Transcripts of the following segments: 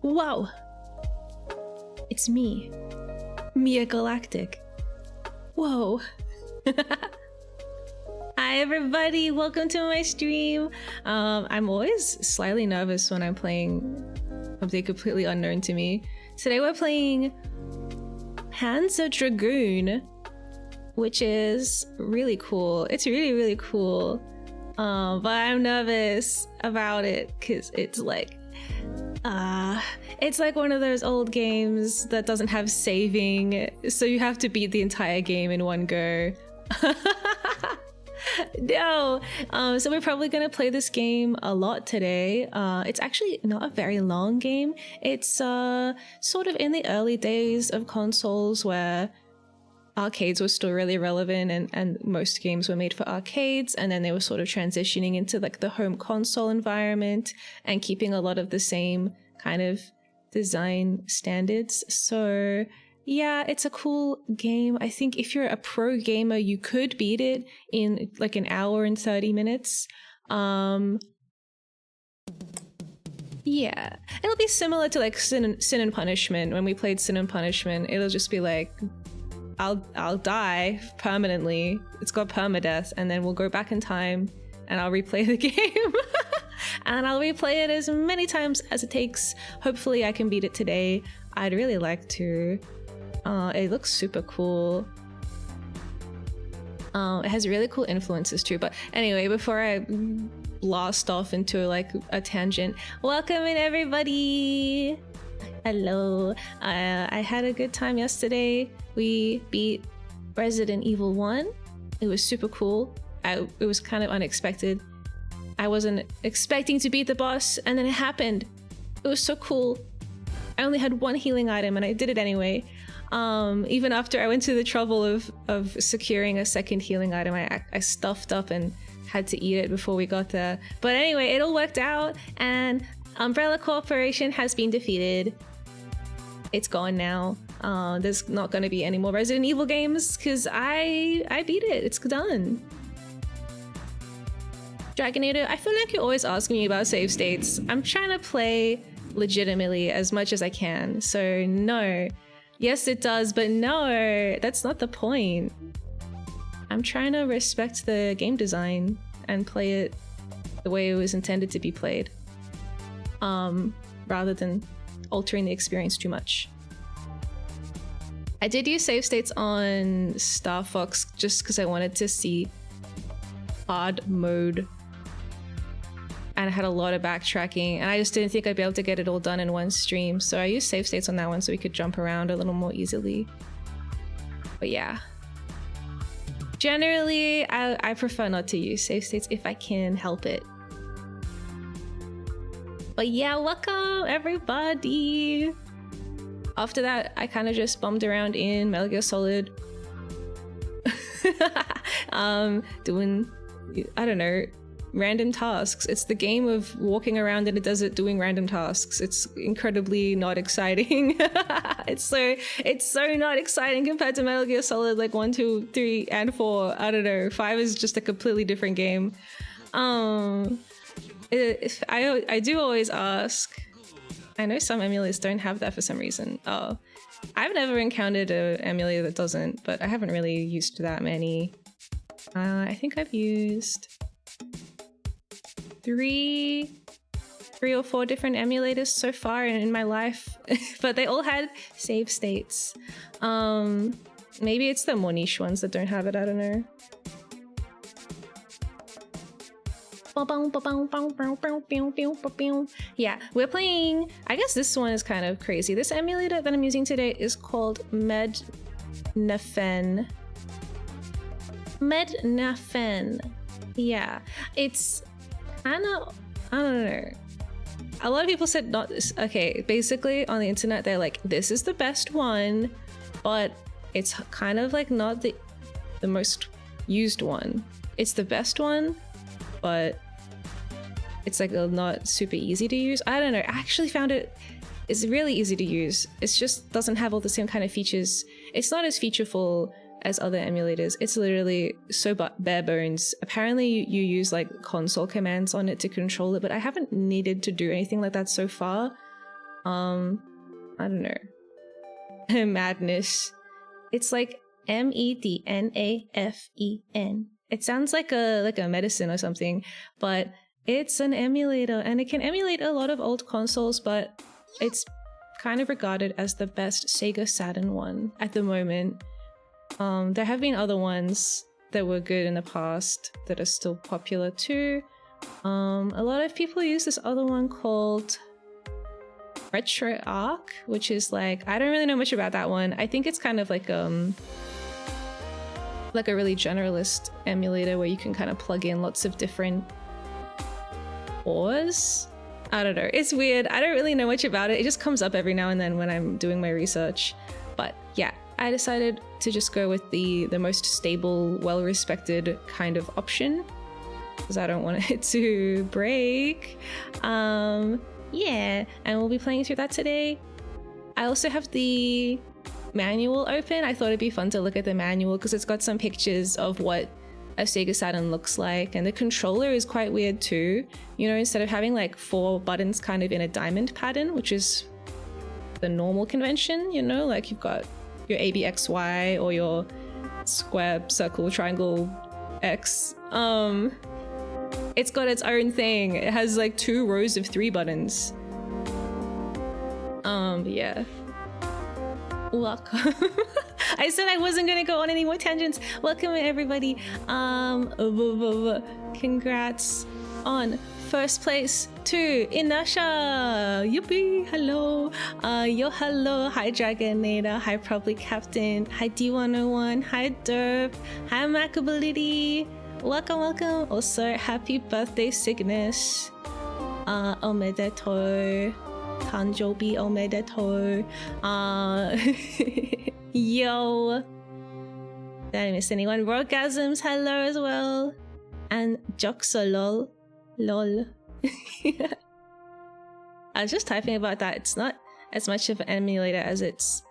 Wow! It's me, Miya Galactic. Whoa! Hi everybody, welcome to my stream. I'm always slightly nervous when I'm playing something completely unknown to me. Today we're playing Panzer Dragoon, which is really cool. It's really cool. But I'm nervous about it because it's like one of those old games that doesn't have saving, so you have to beat the entire game in one go. No. So we're probably gonna play this game a lot today. It's actually not a very long game. It's sort of in the early days of consoles where arcades were still really relevant, and most games were made for arcades, and then they were sort of transitioning into like the home console environment and keeping a lot of the same kind of design standards. So yeah, it's a cool game. I think if you're a pro gamer, you could beat it in like an hour and 30 minutes. Yeah, it'll be similar to like Sin and Punishment. When we played Sin and Punishment, it'll just be like, I'll die permanently. It's got permadeath, and then we'll go back in time and I'll replay the game. And I'll replay it as many times as it takes. Hopefully I can beat it today. I'd really like to. It looks super cool. It has really cool influences too. But anyway, before I blast off into like a tangent, welcome in everybody. Hello. I had a good time yesterday. We beat Resident Evil 1. It was super cool. It was kind of unexpected. I wasn't expecting to beat the boss, and then it happened. It was so cool. I only had one healing item and I did it anyway. Even after I went to the trouble of securing a second healing item, I stuffed up and had to eat it before we got there. But anyway, it all worked out, and Umbrella Corporation has been defeated. It's gone now. There's not going to be any more Resident Evil games because I beat it. It's done. Dragonator, I feel like you're always asking me about save states. I'm trying to play legitimately as much as I can. So no. Yes, it does, but no, that's not the point. I'm trying to respect the game design and play it the way it was intended to be played, rather than altering the experience too much. I did use save states on Star Fox just because I wanted to see hard mode, and I had a lot of backtracking, and I just didn't think I'd be able to get it all done in one stream, so I used save states on that one so we could jump around a little more easily. But yeah, generally I prefer not to use save states if I can help it. But yeah, welcome everybody. After that, I kind of just bummed around in Metal Gear Solid, doing, I don't know, random tasks. It's the game of walking around in a desert doing random tasks. It's incredibly not exciting. It's so not exciting compared to Metal Gear Solid like 1, 2, 3, and 4. I don't know. 5 is just a completely different game. I do always ask. I know some emulators don't have that for some reason. Oh, I've never encountered an emulator that doesn't, but I haven't really used that many. I think I've used three or four different emulators so far in my life, but they all had save states. Maybe it's the more niche ones that don't have it, I don't know. Yeah, we're playing, I guess this one is kind of crazy. This emulator that I'm using today is called Mednafen. Yeah, it's kind of, I don't know. A lot of people said not this. Okay, basically on the internet they're like, this is the best one, but it's kind of like not the most used one. It's the best one, but it's like not super easy to use. I don't know. I actually found it's really easy to use. It just doesn't have all the same kind of features. It's not as featureful as other emulators. It's literally so bare bones. Apparently you use like console commands on it to control it, but I haven't needed to do anything like that so far. I don't know. Madness. It's like MEDNAFEN. It sounds like a medicine or something, but it's an emulator and it can emulate a lot of old consoles, but it's kind of regarded as the best Sega Saturn one at the moment. There have been other ones that were good in the past that are still popular too. A lot of people use this other one called RetroArch, which is like, I don't really know much about that one. I think it's kind of like a really generalist emulator where you can kind of plug in lots of different cores. I don't know, it's weird. I don't really know much about it. It just comes up every now and then when I'm doing my research. But yeah, I decided to just go with the most stable, well-respected kind of option because I don't want it to break. Yeah, and we'll be playing through that today. I also have the manual open. I thought it'd be fun to look at the manual because it's got some pictures of what a Sega Saturn looks like, and the controller is quite weird too. You know, instead of having like 4 buttons kind of in a diamond pattern, which is the normal convention, you know, like you've got your ABXY or your square, circle, triangle, X. It's got its own thing. It has like 2 rows of 3 buttons. Yeah. Welcome. I said I wasn't gonna go on any more tangents. Welcome everybody. Congrats on first place to Inasha. Yippee! Hello. Yo, hello. Hi, Dragonator. Hi, Probably Captain. Hi, D101. Hi, Derp. Hi, Macability. Welcome, welcome. Also, happy birthday, Cygnus. Omedetou. Tanjobi omedetou. Yo. Did I miss anyone? Rogasms, hello as well. And Joxolol. Lol. I was just typing about that. It's not as much of an emulator as it's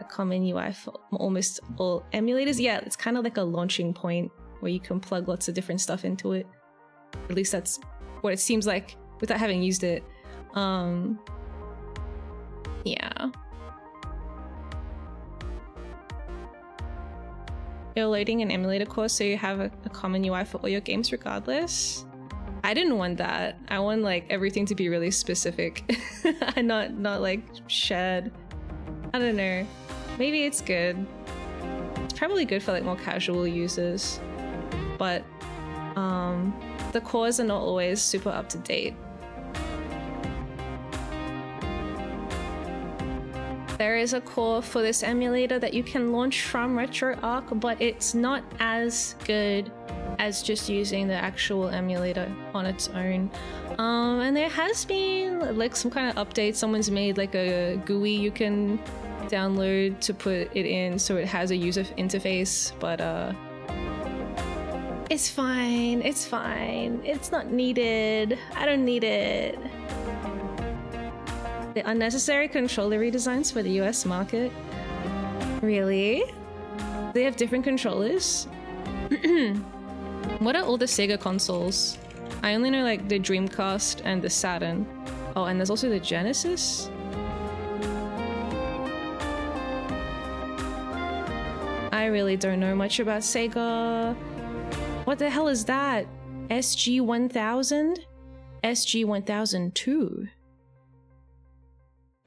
a common UI for almost all emulators. Yeah, it's kind of like a launching point where you can plug lots of different stuff into it. At least that's what it seems like without having used it. Yeah. You're loading an emulator course so you have a common UI for all your games regardless. I didn't want that. I want like everything to be really specific and not like shared. I don't know. Maybe it's good. It's probably good for like more casual users, but the cores are not always super up to date. There is a core for this emulator that you can launch from RetroArch, but it's not as good as just using the actual emulator on its own. And there has been like some kind of update. Someone's made like a GUI you can download to put it in so it has a user interface, but it's fine. It's fine. It's not needed. I don't need it. The unnecessary controller redesigns for the US market. Really? They have different controllers? What are all the Sega consoles? I only know like the Dreamcast and the Saturn. Oh, and there's also the Genesis? I really don't know much about Sega. What the hell is that? SG-1000? SG-1002?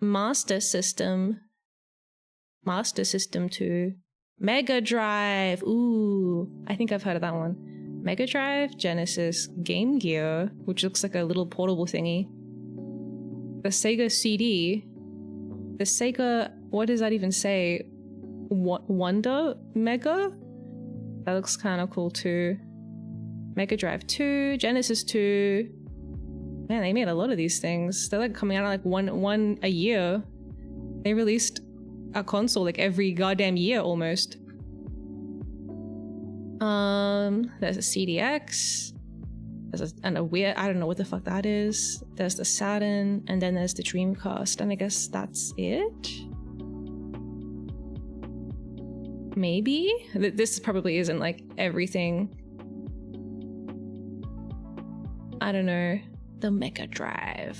Master System 2, Mega Drive. Ooh, I think I've heard of that one. Mega Drive, Genesis, Game Gear, which looks like a little portable thingy. The Sega CD. The Sega, what does that even say? Wonder Mega? That looks kind of cool too. Mega Drive 2, Genesis 2. Man, they made a lot of these things. They're like coming out like one a year. They released a console like every goddamn year almost. There's a CDX. And a weird, I don't know what the fuck that is. There's the Saturn, and then there's the Dreamcast, and I guess that's it? Maybe? This probably isn't like everything. I don't know. The Mega Drive.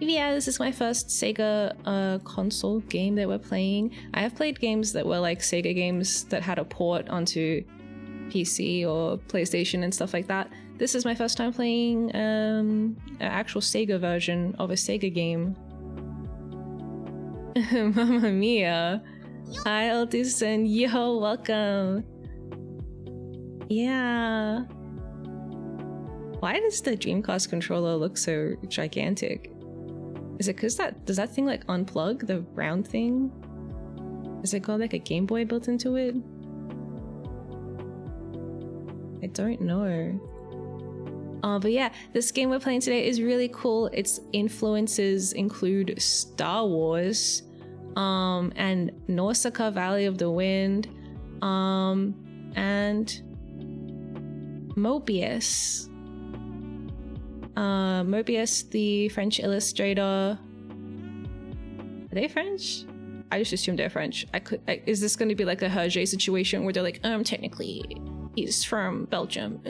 Yeah, this is my first Sega console game that we're playing. I have played games that were like Sega games that had a port onto PC or PlayStation and stuff like that. This is my first time playing an actual Sega version of a Sega game. Mamma Mia. Hi Altis and Yaho, welcome. Yeah. Why does the Dreamcast controller look so gigantic? Is it because does that thing like unplug, the round thing? Is it got like a Game Boy built into it? I don't know. But yeah, this game we're playing today is really cool. Its influences include Star Wars, and Nausicaa Valley of the Wind, and Mobius. Mobius, the French illustrator. Are they French? I just assumed they're French. Is this going to be like a Hergé situation where they're like, technically he's from Belgium?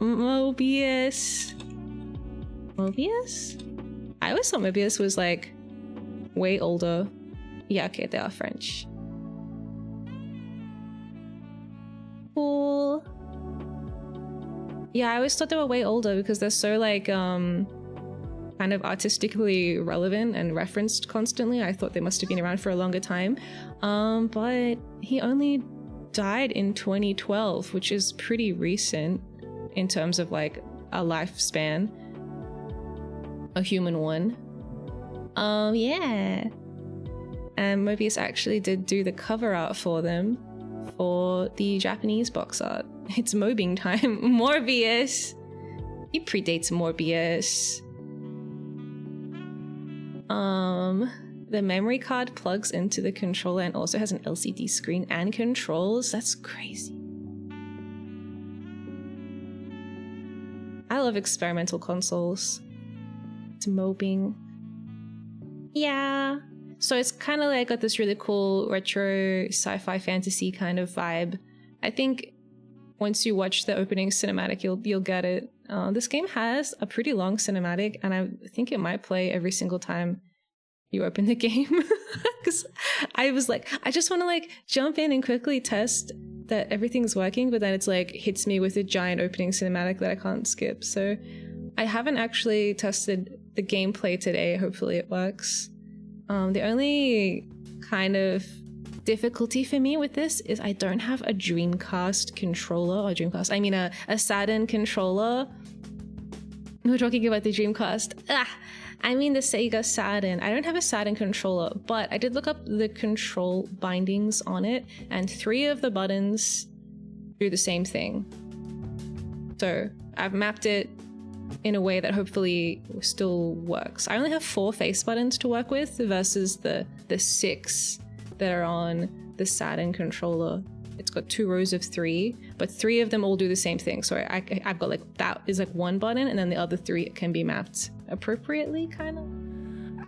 Mobius. I always thought Mobius was like way older. Yeah, okay, they are French. Cool. Yeah, I always thought they were way older because they're so like kind of artistically relevant and referenced constantly. I thought they must have been around for a longer time. But he only died in 2012, which is pretty recent in terms of like a lifespan. A human one. Yeah. And Mobius actually did do the cover art for them for the Japanese box art. It's mobbing time. Morbius. He predates Morbius. The memory card plugs into the controller and also has an LCD screen and controls. That's crazy. I love experimental consoles. It's mobbing. Yeah. So it's kind of like got this really cool retro sci-fi fantasy kind of vibe. I think once you watch the opening cinematic, you'll get it. This game has a pretty long cinematic, and I think it might play every single time you open the game. Because I was like, I just want to like jump in and quickly test that everything's working, but then it's like hits me with a giant opening cinematic that I can't skip. So I haven't actually tested the gameplay today. Hopefully it works. The only kind of difficulty for me with this is I don't have a Dreamcast controller, a Saturn controller. We're talking about the Dreamcast. I mean the Sega Saturn. I don't have a Saturn controller, but I did look up the control bindings on it, and 3 of the buttons do the same thing. So I've mapped it in a way that hopefully still works. I only have 4 face buttons to work with versus the 6 that are on the Saturn controller. It's got 2 rows of 3, but 3 of them all do the same thing. So I've got like, that is like 1 button, and then the other 3 can be mapped appropriately, kind of.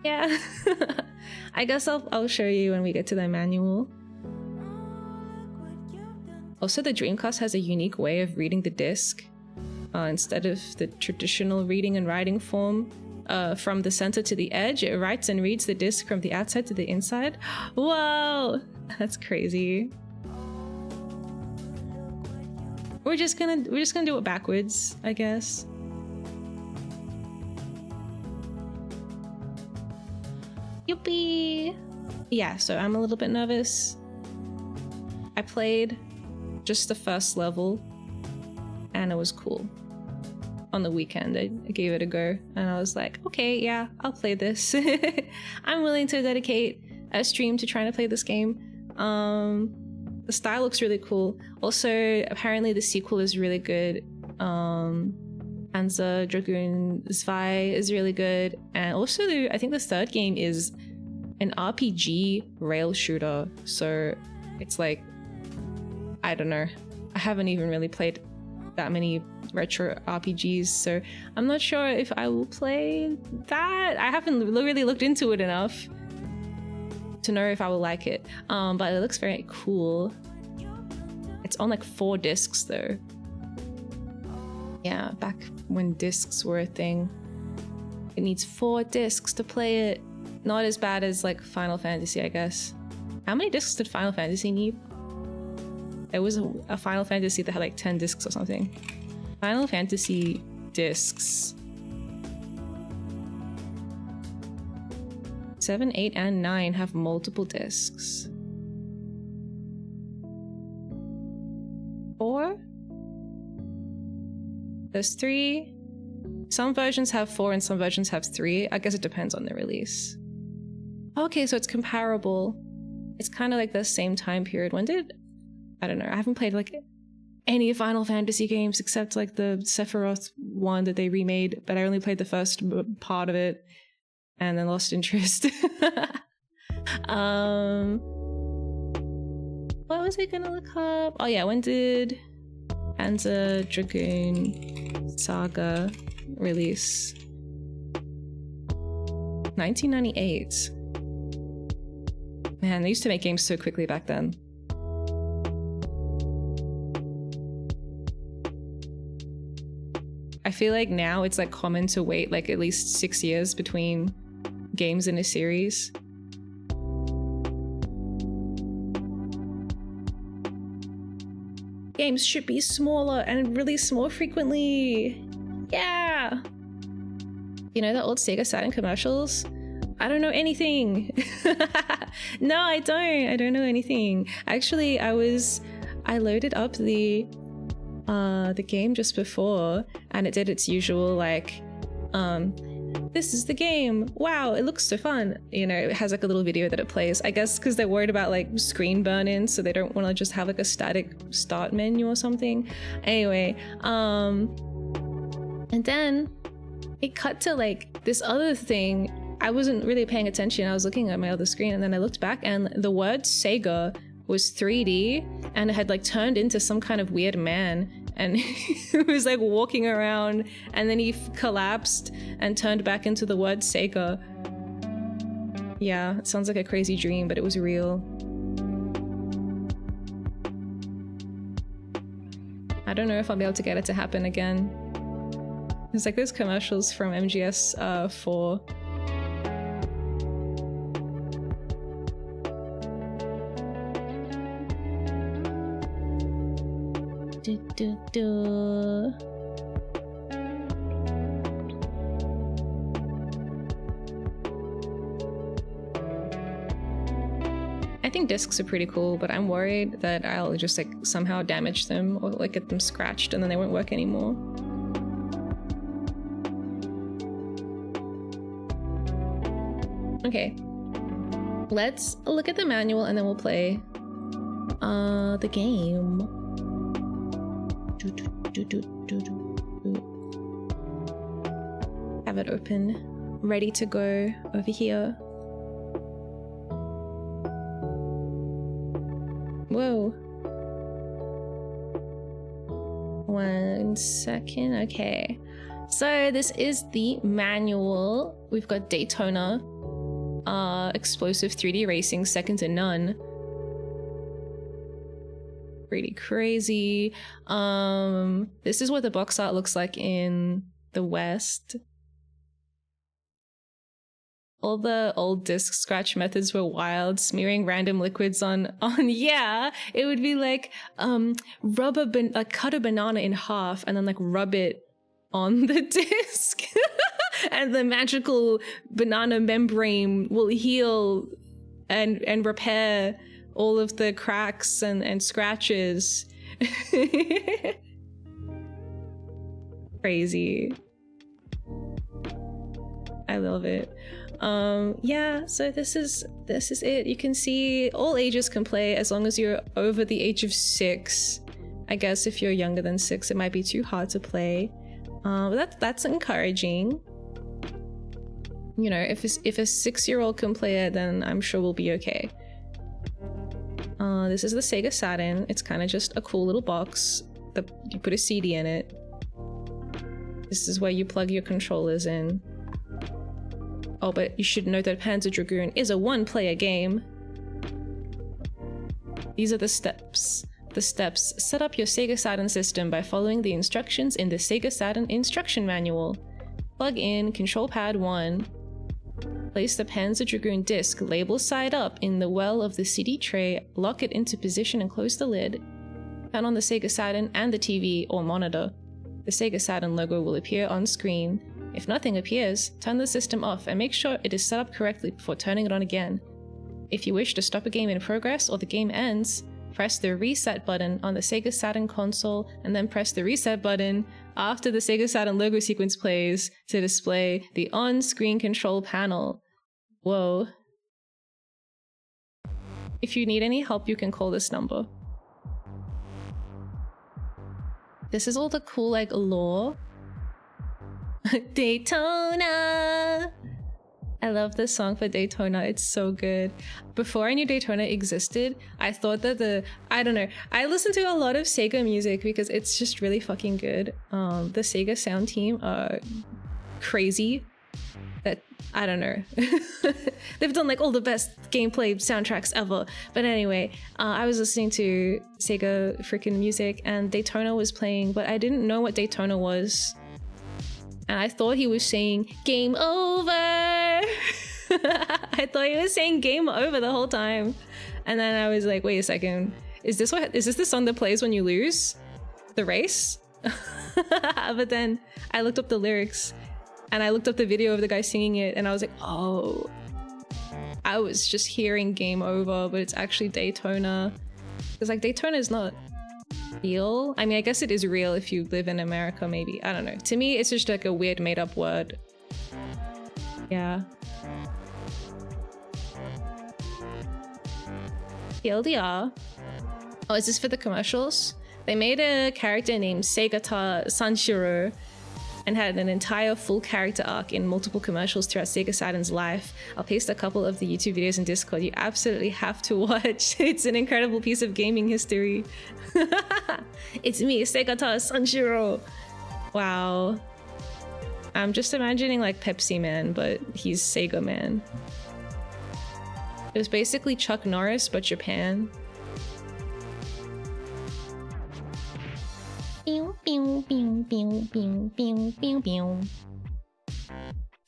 Yeah. I guess I'll show you when we get to the manual. Also, the Dreamcast has a unique way of reading the disc. Instead of the traditional reading and writing form, from the center to the edge, it writes and reads the disc from the outside to the inside. Whoa, that's crazy. We're just gonna do it backwards, I guess. Yippee! Yeah, so I'm a little bit nervous. I played just the first level, and it was cool. On the weekend, I gave it a go, and I was like, okay, yeah, I'll play this. I'm willing to dedicate a stream to trying to play this game. The style looks really cool. Also, apparently the sequel is really good. Panzer Dragoon 2 is really good, and also I think the third game is an RPG rail shooter. So it's like, I don't know. I haven't even really played that many retro RPGs, so I'm not sure if I will play that. I haven't really looked into it enough to know if I will like it, but it looks very cool. It's on like 4 discs though. Yeah, back when discs were a thing. It needs 4 discs to play it. Not as bad as like Final Fantasy, I guess. How many discs did Final Fantasy need? It was a Final Fantasy that had like 10 discs or something. Final Fantasy discs. 7, 8, and 9 have multiple discs. 4? There's 3. Some versions have 4 and some versions have 3. I guess it depends on the release. Okay, so it's comparable. It's kind of like the same time period. When did... I don't know. I haven't played like any Final Fantasy games except like the Sephiroth one that they remade, but I only played the first part of it and then lost interest. What was I gonna look up? Oh yeah, when did Panzer Dragoon Saga release? 1998. Man, they used to make games so quickly back then. I feel like now it's like common to wait like at least 6 years between games in a series. Games should be smaller and released more frequently. Yeah! You know the old Sega Saturn commercials? I don't know anything. No, I don't. I don't know anything. Actually, I loaded up the game just before and it did its usual like this is the game, wow, it looks so fun, you know. It has like a little video that it plays, I guess because they're worried about like screen burn-in, so they don't want to just have like a static start menu or something. Anyway, and then it cut to like this other thing. I wasn't really paying attention, I was looking at my other screen, and then I looked back and the word Sega was 3D and it had like turned into some kind of weird man, and he was like walking around and then he collapsed and turned back into the word Sega. Yeah, it sounds like a crazy dream, but it was real. I don't know if I'll be able to get it to happen again. It's like those commercials from MGS 4. I think discs are pretty cool, but I'm worried that I'll just like somehow damage them or like get them scratched and then they won't work anymore. Okay, let's look at the manual and then we'll play the game. Have it open, ready to go over here. Whoa. 1 second, okay. So this is the manual. We've got Daytona, explosive 3D racing, second to none. Pretty crazy. This is what the box art looks like in the West. All the old disc scratch methods were wild, smearing random liquids on yeah, it would be like cut a banana in half and then like rub it on the disc and the magical banana membrane will heal and repair all of the cracks and scratches. Crazy. I love it. Yeah, so this is it. You can see all ages can play as long as you're over the age of 6. I guess if you're younger than 6, it might be too hard to play. But that's encouraging. You know, if a 6-year-old can play it, then I'm sure we'll be okay. This is the Sega Saturn. It's kind of just a cool little box that you put a CD in it. This is where you plug your controllers in. Oh, but you should know that Panzer Dragoon is a 1-player game. These are the steps. The steps. Set up your Sega Saturn system by following the instructions in the Sega Saturn instruction manual. Plug in control pad 1. Place the Panzer Dragoon disc label side up in the well of the CD tray, lock it into position and close the lid. Turn on the Sega Saturn and the TV or monitor. The Sega Saturn logo will appear on screen. If nothing appears, turn the system off and make sure it is set up correctly before turning it on again. If you wish to stop a game in progress or the game ends, press the reset button on the Sega Saturn console and then press the reset button after the Sega Saturn logo sequence plays to display the on-screen control panel. Whoa. If you need any help, you can call this number. This is all the cool, like, lore. Daytona! I love this song for Daytona, it's so good. Before I knew Daytona existed, I thought that I don't know, I listen to a lot of Sega music because it's just really fucking good. The Sega sound team are crazy. That, I don't know. They've done like all the best gameplay soundtracks ever. But anyway, I was listening to Sega freaking music and Daytona was playing, but I didn't know what Daytona was. And I thought he was saying, game over! I thought he was saying game over the whole time. And then I was like, wait a second. Is this the song that plays when you lose the race? But then I looked up the lyrics and I looked up the video of the guy singing it and I was like, oh, I was just hearing game over, but it's actually Daytona. Because like Daytona is not real. I mean, I guess it is real if you live in America, maybe. I don't know. To me, it's just like a weird made up word. Yeah. TLDR. Oh, is this for the commercials? They made a character named Segata Sanshiro and had an entire full character arc in multiple commercials throughout Sega Saturn's life. I'll paste a couple of the YouTube videos in Discord. You absolutely have to watch. It's an incredible piece of gaming history. It's me, Segata Sanshiro. Wow. I'm just imagining like Pepsi Man, but he's Sega Man. It was basically Chuck Norris, but Japan.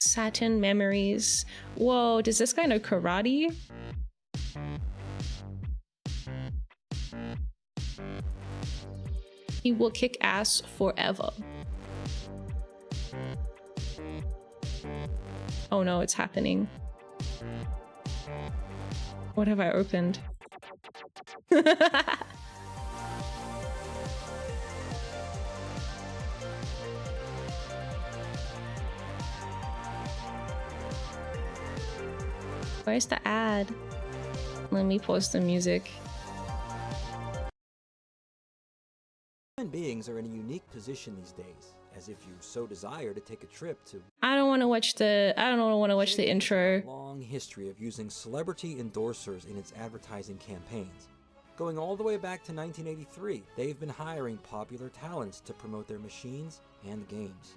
Saturn memories. Whoa, does this guy know karate? He will kick ass forever. Oh no, it's happening. What have I opened? Where's the ad? Let me pause the music. Human beings are in a unique position these days, as if you so desire to take a trip to... I don't want to watch the intro. Long history of using celebrity endorsers in its advertising campaigns. Going all the way back to 1983, they've been hiring popular talents to promote their machines and games.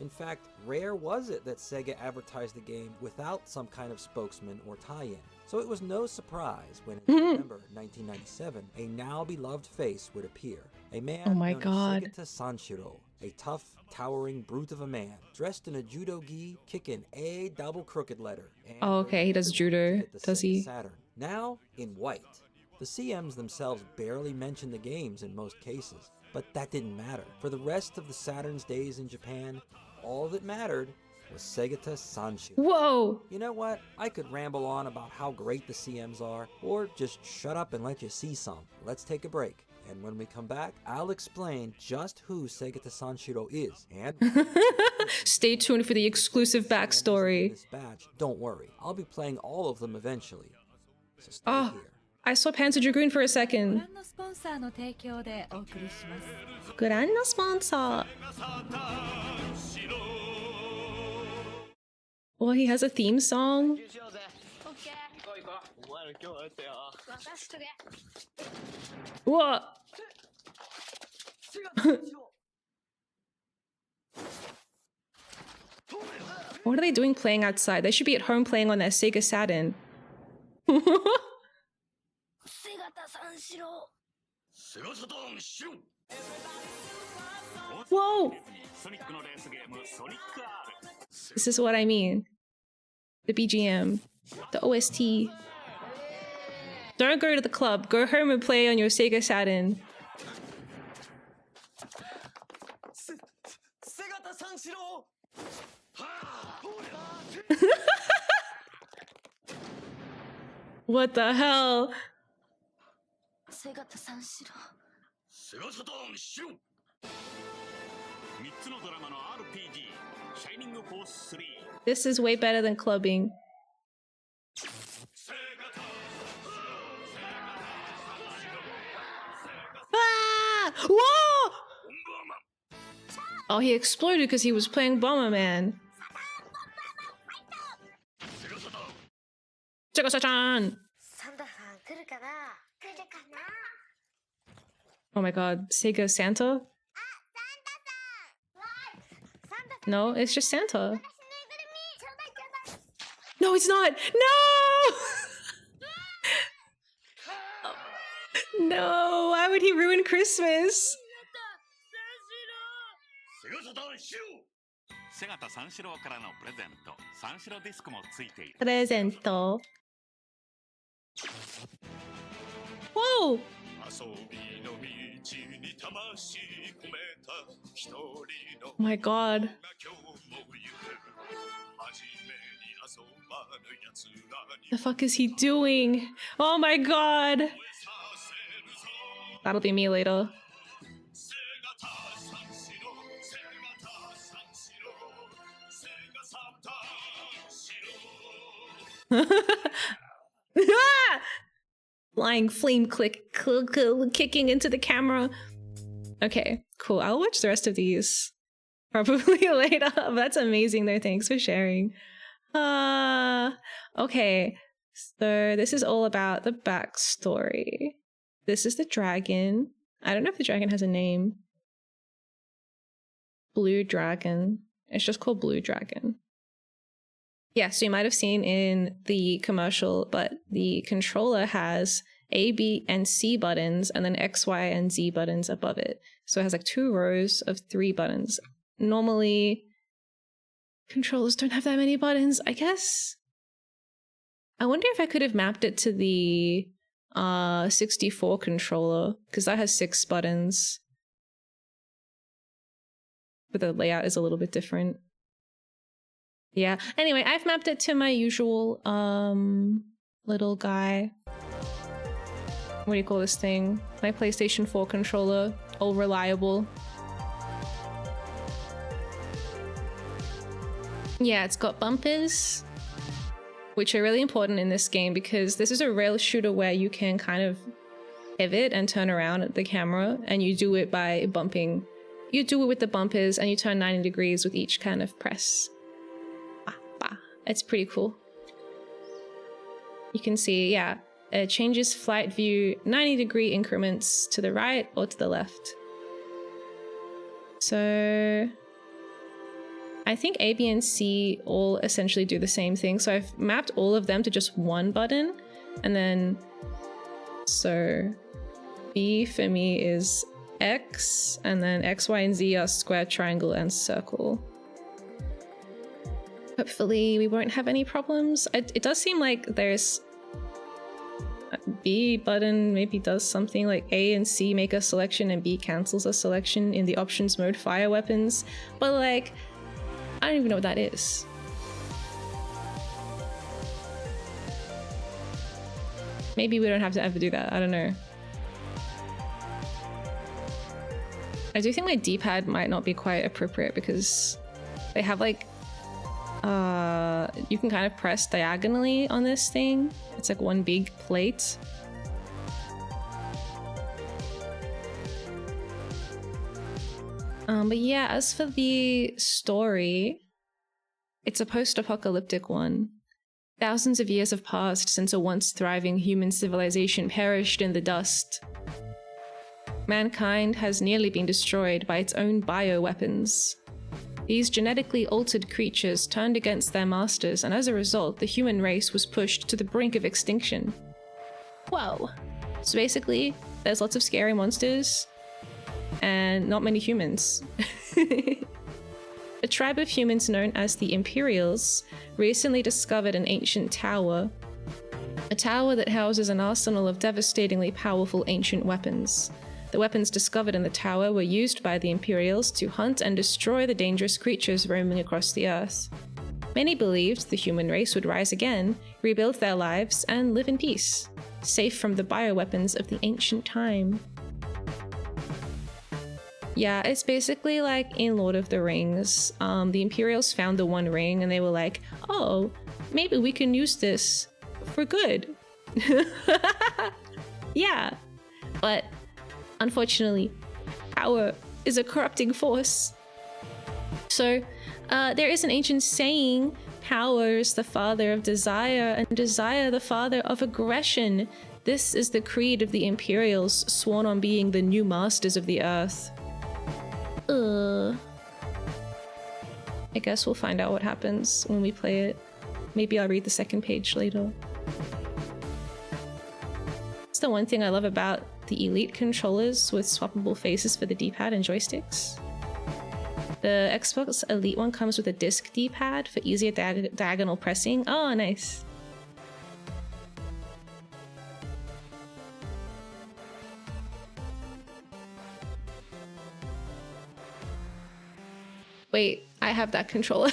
In fact, rare was it that Sega advertised the game without some kind of spokesman or tie-in. So it was no surprise when in November 1997, a now-beloved face would appear. A man known as Segata Sanshiro, a tough, towering brute of a man, dressed in a judo gi, kicking a double crooked letter. Oh, okay, he does judo, does he? Saturn. Now in white. The CMs themselves barely mention the games in most cases, but that didn't matter. For the rest of the Saturn's days in Japan, all that mattered was Segata Sanshiro. Whoa! You know what? I could ramble on about how great the CMs are, or just shut up and let you see some. Let's take a break. And when we come back, I'll explain just who Segata Sanshiro is, and stay tuned for the exclusive backstory. This batch. Don't worry, I'll be playing all of them eventually. So stay here. I saw Panzer Dragoon for a second. Good on no sponsor. Well, he has a theme song. What? What are they doing playing outside? They should be at home playing on their Sega Saturn. Whoa! This is what I mean. The BGM, the OST. Don't go to the club. Go home and play on your Sega Saturn. What the hell? This is way better than clubbing. Ah! Whoa! Oh, he exploded because he was playing Bomberman. Sega-chan! Oh my god, Sega Santa? No, it's just Santa. No, it's not! No! No, why would he ruin Christmas? Presento. Whoa! Oh my god. The fuck is he doing? Oh my god. That'll be me later. Flying flame kicking into the camera. Okay, cool. I'll watch the rest of these probably later. That's amazing though. Thanks for sharing. Okay, so this is all about the backstory. This is the dragon. I don't know if the dragon has a name. Blue Dragon. It's just called Blue Dragon. Yeah, so you might have seen in the commercial, but the controller has A, B, and C buttons, and then X, Y, and Z buttons above it. So it has like 2 rows of 3 buttons. Normally, controllers don't have that many buttons, I guess. I wonder if I could have mapped it to the 64 controller, because that has 6 buttons. But the layout is a little bit different. Yeah, anyway, I've mapped it to my usual little guy. What do you call this thing? My PlayStation 4 controller, all reliable. Yeah, it's got bumpers, which are really important in this game because this is a rail shooter where you can kind of pivot and turn around at the camera, and you do it by bumping. You do it with the bumpers and you turn 90 degrees with each kind of press. It's pretty cool. You can see, yeah, it changes flight view 90-degree increments to the right or to the left. So I think A, B, and C all essentially do the same thing. So I've mapped all of them to just one button. And then, so B for me is X, and then X, Y, and Z are square, triangle, and circle. Hopefully we won't have any problems. It does seem like there's a B button maybe does something like A and C make a selection and B cancels a selection in the options mode fire weapons. But like, I don't even know what that is. Maybe we don't have to ever do that. I don't know. I do think my D-pad might not be quite appropriate because they have like you can kind of press diagonally on this thing. It's like one big plate. But yeah, as for the story, it's a post-apocalyptic one. Thousands of years have passed since a once thriving human civilization perished in the dust. Mankind has nearly been destroyed by its own bioweapons. These genetically altered creatures turned against their masters, and as a result, the human race was pushed to the brink of extinction. Whoa. So basically, there's lots of scary monsters, and not many humans. A tribe of humans known as the Imperials recently discovered an ancient tower. A tower that houses an arsenal of devastatingly powerful ancient weapons. The weapons discovered in the tower were used by the Imperials to hunt and destroy the dangerous creatures roaming across the Earth. Many believed the human race would rise again, rebuild their lives, and live in peace, safe from the bioweapons of the ancient time. Yeah, it's basically like in Lord of the Rings. The Imperials found the One Ring and they were like, oh, maybe we can use this for good. Yeah, but unfortunately, power is a corrupting force. So there is an ancient saying, power is the father of desire, and desire the father of aggression. This is the creed of the Imperials, sworn on being the new masters of the Earth. I guess we'll find out what happens when we play it. Maybe I'll read the second page later. It's the one thing I love about the Elite controllers with swappable faces for the D-pad and joysticks. The Xbox Elite one comes with a disc D-pad for easier diagonal pressing. Oh, nice. Wait, I have that controller.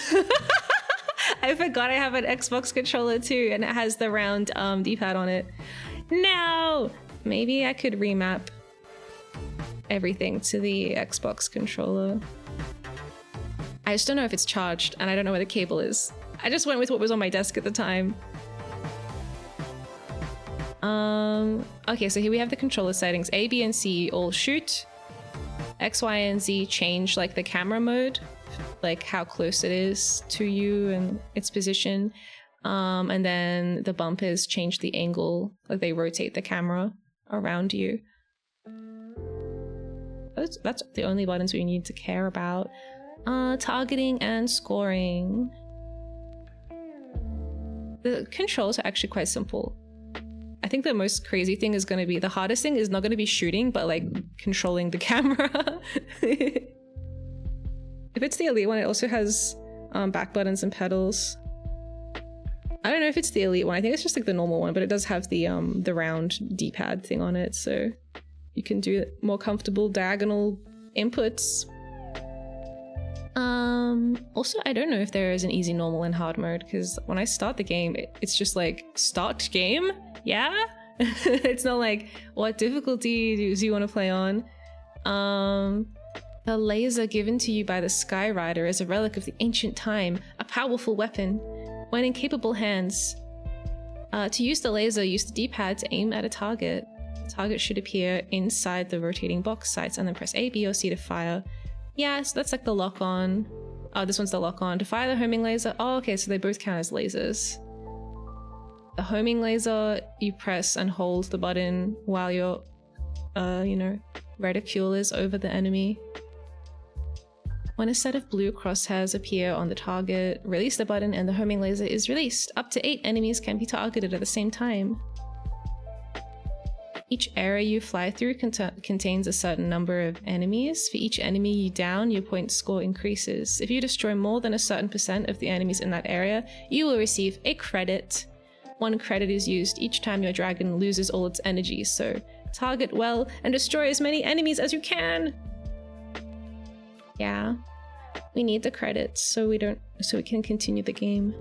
I forgot I have an Xbox controller too, and it has the round D-pad on it. No! Maybe I could remap everything to the Xbox controller. I just don't know if it's charged, and I don't know where the cable is. I just went with what was on my desk at the time. Okay, so here we have the controller settings. A, B, and C all shoot. X, Y, and Z change like the camera mode, like how close it is to you and its position. And then the bumpers change the angle, like they rotate the camera around you. That's the only buttons we need to care about. Targeting and scoring. The controls are actually quite simple. I think the most crazy thing is going to be, the hardest thing is not going to be shooting, but like controlling the camera. If it's the Elite one, it also has back buttons and pedals. I don't know if it's the Elite one. I think it's just like the normal one, but it does have the round D-pad thing on it, so you can do more comfortable diagonal inputs. Also, I don't know if there is an easy, normal, and hard mode, because when I start the game, it's just like, start game? Yeah? It's not like, what difficulty do you want to play on? The laser given to you by the Sky Rider is a relic of the ancient time, a powerful weapon. When in capable hands, to use the laser, use the D-pad to aim at a target. The target should appear inside the rotating box sights, and then press A, B, or C to fire. Yeah, so that's like the lock-on. Oh, this one's the lock-on. To fire the homing laser, oh, okay, so they both count as lasers. The homing laser, you press and hold the button while your, reticule is over the enemy. When a set of blue crosshairs appear on the target, release the button and the homing laser is released. Up to 8 enemies can be targeted at the same time. Each area you fly through contains a certain number of enemies. For each enemy you down, your point score increases. If you destroy more than a certain % of the enemies in that area, you will receive a credit. 1 credit is used each time your dragon loses all its energy, so target well and destroy as many enemies as you can. Yeah, we need the credits so we can continue the game.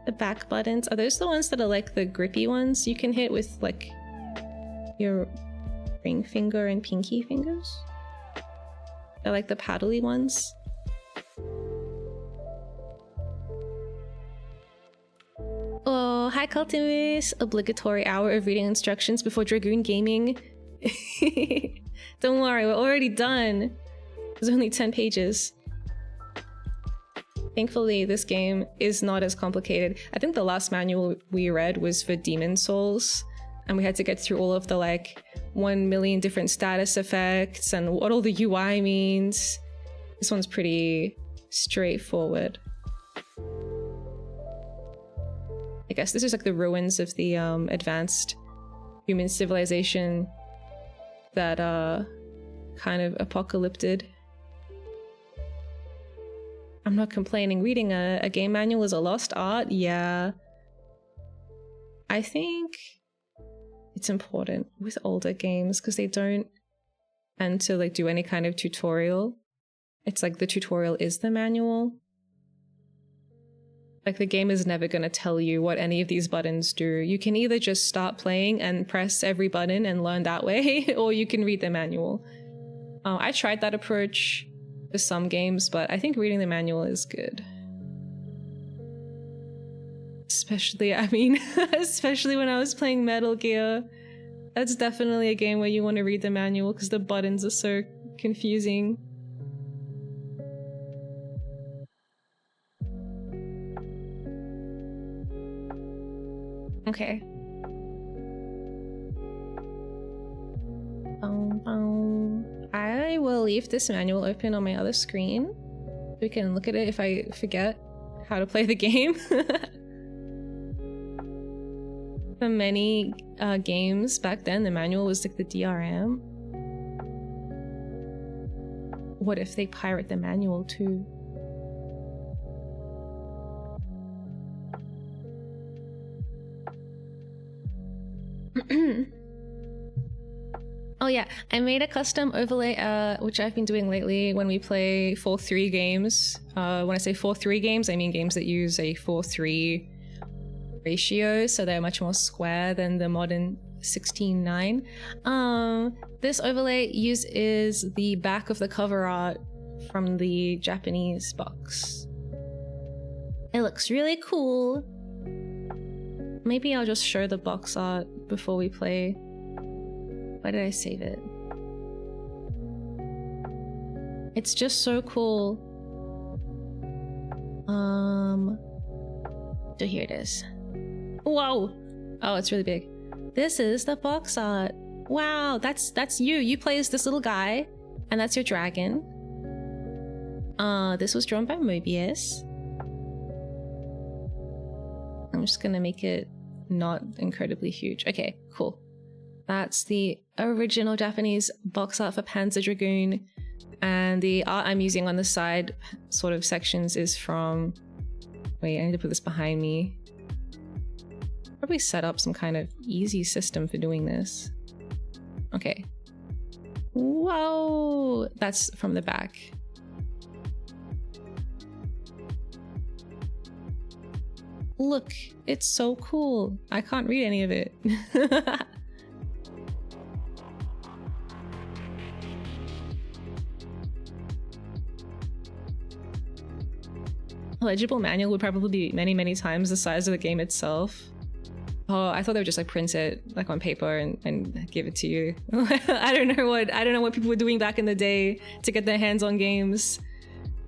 The back buttons, are those the ones that are like the grippy ones you can hit with like your ring finger and pinky fingers? They're like the paddly ones. Oh, hi Cultimus! Obligatory hour of reading instructions before Dragoon gaming. Don't worry, we're already done. There's only 10 pages. Thankfully, this game is not as complicated. I think the last manual we read was for Demon Souls, and we had to get through all of the like 1 million different status effects and what all the UI means. This one's pretty straightforward. I guess this is like the ruins of the advanced human civilization that kind of apocalypted. I'm not complaining. Reading a game manual is a lost art. Yeah. I think it's important with older games because they don't tend to like do any kind of tutorial. It's like the tutorial is the manual. Like the game is never going to tell you what any of these buttons do. You can either just start playing and press every button and learn that way, or you can read the manual. I tried that approach for some games, but I think reading the manual is good. Especially, I mean, especially when I was playing Metal Gear. That's definitely a game where you want to read the manual because the buttons are so confusing. Okay. I will leave this manual open on my other screen. We can look at it if I forget how to play the game. For many games back then, the manual was like the DRM. What if they pirate the manual too? Oh yeah, I made a custom overlay, which I've been doing lately when we play 4:3 games. When I say 4:3 games, I mean games that use a 4:3 ratio, so they're much more square than the modern 16:9. This overlay uses the back of the cover art from the Japanese box. It looks really cool. Maybe I'll just show the box art before we play. Why did I save it? It's just so cool. So here it is. Whoa! Oh, it's really big. This is the box art. Wow, that's you. You play as this little guy, and that's your dragon. This was drawn by Mobius. I'm just gonna make it not incredibly huge. Okay, cool. That's the original Japanese box art for Panzer Dragoon, and the art I'm using on the side sort of sections is from... Wait, I need to put this behind me. Probably set up some kind of easy system for doing this. Okay. Whoa! That's from the back. Look, it's so cool. I can't read any of it. Legible manual would probably be many times the size of the game itself. Oh, I thought they would just like print it like on paper and give it to you. I don't know what people were doing back in the day to get their hands on games.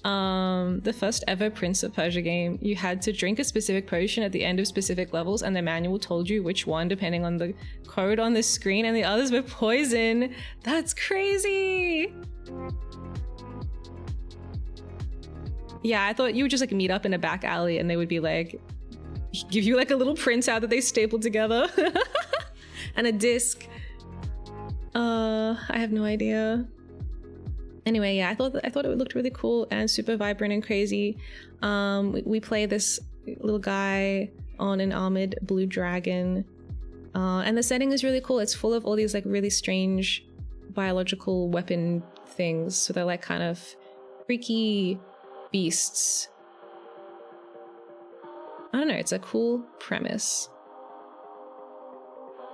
The first ever Prince of Persia game, you had to drink a specific potion at the end of specific levels, and the manual told you which one depending on the code on the screen, and the others were poison. That's crazy! Yeah, I thought you would just like meet up in a back alley and they would be like, give you like a little printout that they stapled together and a disc. I have no idea. Anyway, yeah, I thought it looked really cool and super vibrant and crazy. We play this little guy on an armored blue dragon, and the setting is really cool. It's full of all these like really strange biological weapon things. So they're like kind of freaky beasts. I don't know, it's a cool premise.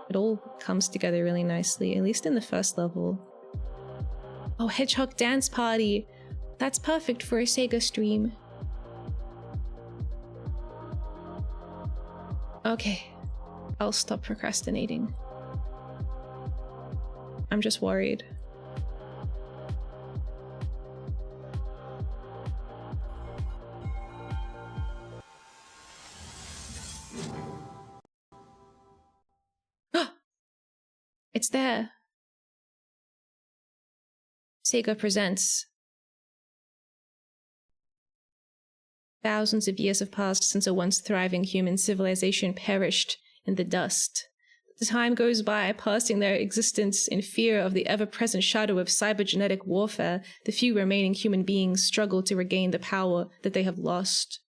It all comes together really nicely, at least in the first level. Oh, Hedgehog Dance Party! That's perfect for a SEGA stream. Okay, I'll stop procrastinating. I'm just worried. It's there. SEGA presents. Thousands of years have passed since a once thriving human civilization perished in the dust. The time goes by, passing their existence in fear of the ever-present shadow of cybergenetic warfare. The few remaining human beings struggle to regain the power that they have lost.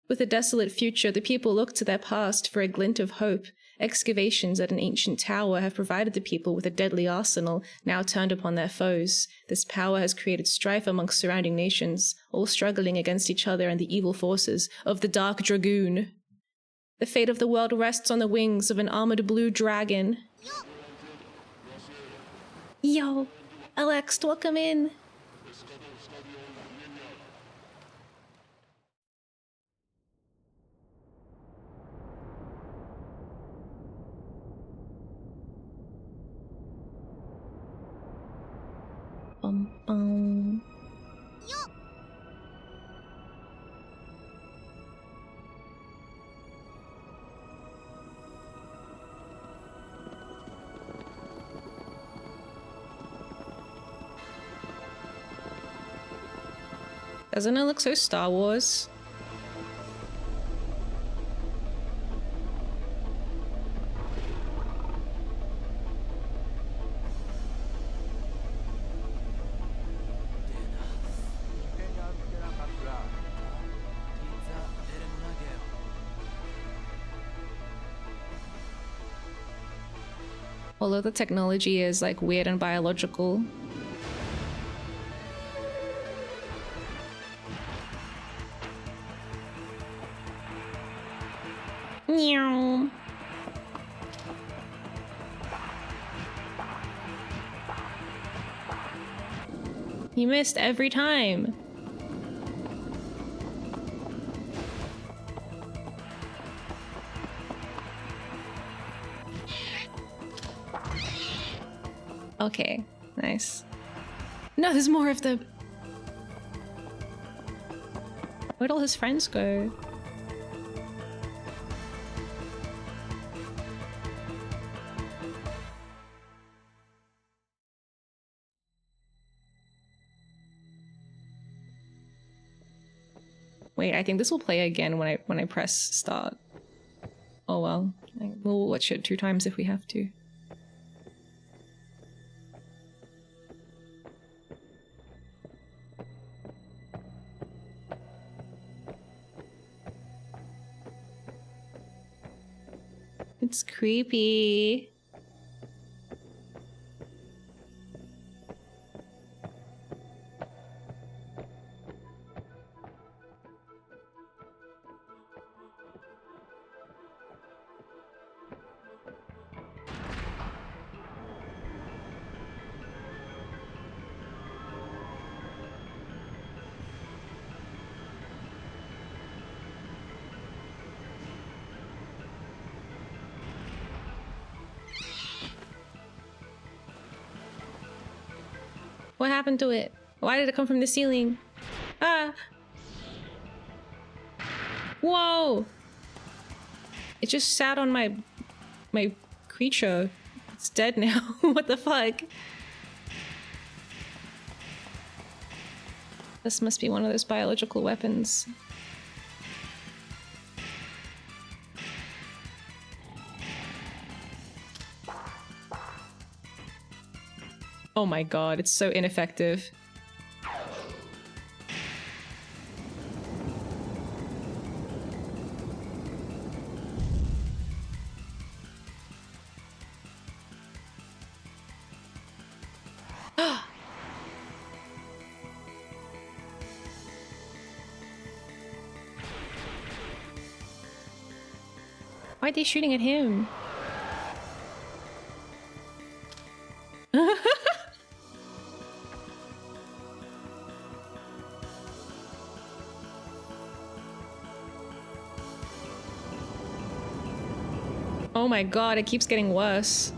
With a desolate future, the people look to their past for a glint of hope. Excavations at an ancient tower have provided the people with a deadly arsenal, now turned upon their foes. This power has created strife amongst surrounding nations, all struggling against each other and the evil forces of the Dark Dragoon. The fate of the world rests on the wings of an armored blue dragon. Yo, Alex, welcome in. Bum. Doesn't it look so Star Wars? Although the technology is like weird and biological. Meow. You missed every time. Okay, nice. No, there's more of them. Where'd all his friends go? Wait, I think this will play again when I press start. Oh well, we'll watch it 2 times if we have to. It's creepy. What happened to it? Why did it come from the ceiling? Ah! Whoa! It just sat on my creature. It's dead now. What the fuck? This must be one of those biological weapons. Oh my god, it's so ineffective. Why are they shooting at him? Oh my god, it keeps getting worse.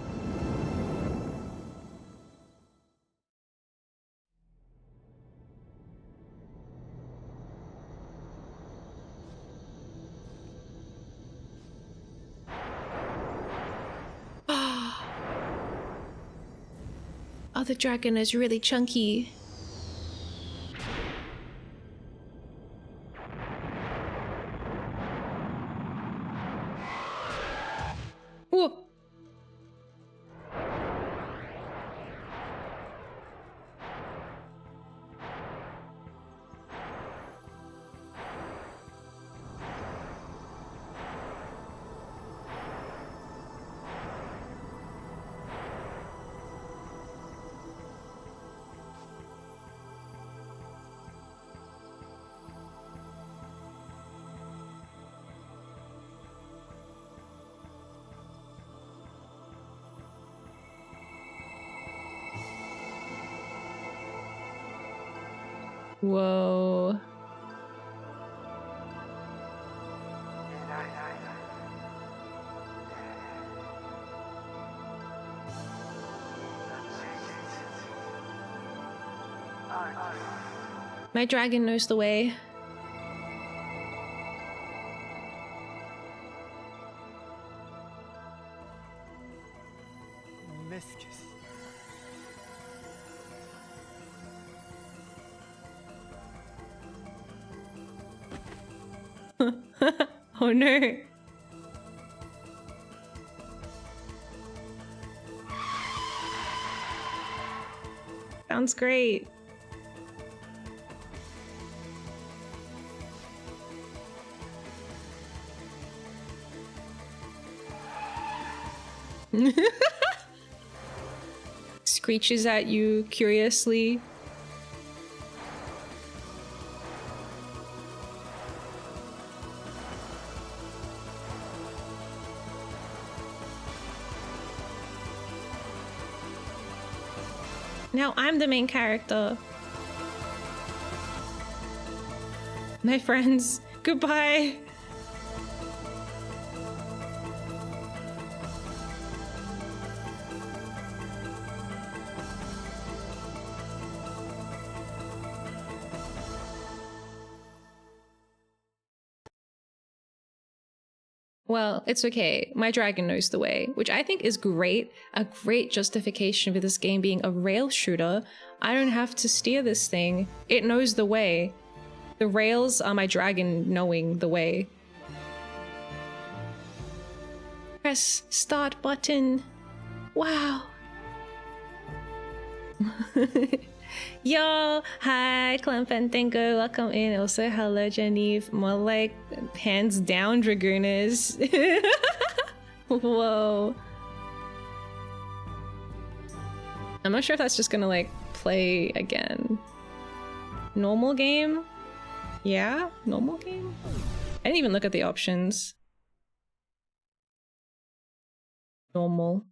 Oh, the dragon is really chunky. Whoa. Whoa. My dragon knows the way. Oh no. Sounds great. Screeches at you curiously. Now I'm the main character. My friends, goodbye. Well, it's okay. My dragon knows the way, which I think is great. A great justification for this game being a rail shooter. I don't have to steer this thing. It knows the way. The rails are my dragon knowing the way. Press start button. Wow. Yo, hi, Clem Fandango, welcome in. Also, hello, Genevieve. More like hands down, dragooners. Whoa. I'm not sure if that's just gonna like play again. Normal game? Yeah, normal game? I didn't even look at the options. Normal.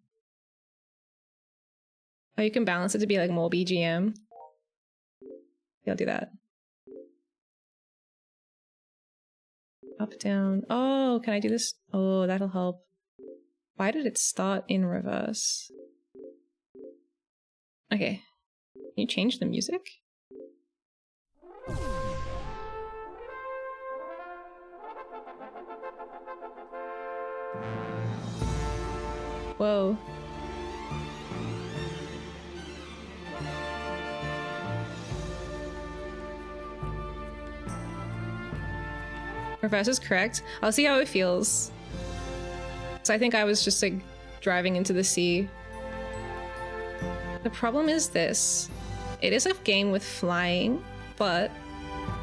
Oh, you can balance it to be like more BGM. I'll do that. Up, down. Oh, can I do this? Oh, that'll help. Why did it start in reverse? Okay. Can you change the music? Whoa. Reverse is correct. I'll see how it feels. So I think I was just like driving into the sea. The problem is this. It is a game with flying, but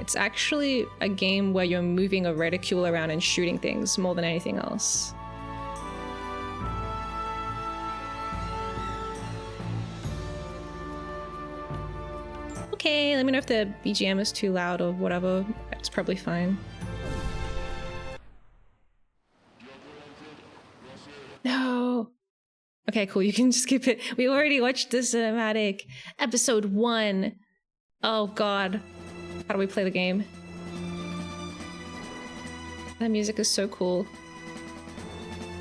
it's actually a game where you're moving a reticule around and shooting things more than anything else. Okay, let me know if the BGM is too loud or whatever. It's probably fine. No. Okay, cool. You can skip it. We already watched the cinematic. Episode 1. Oh god. How do we play the game? That music is so cool.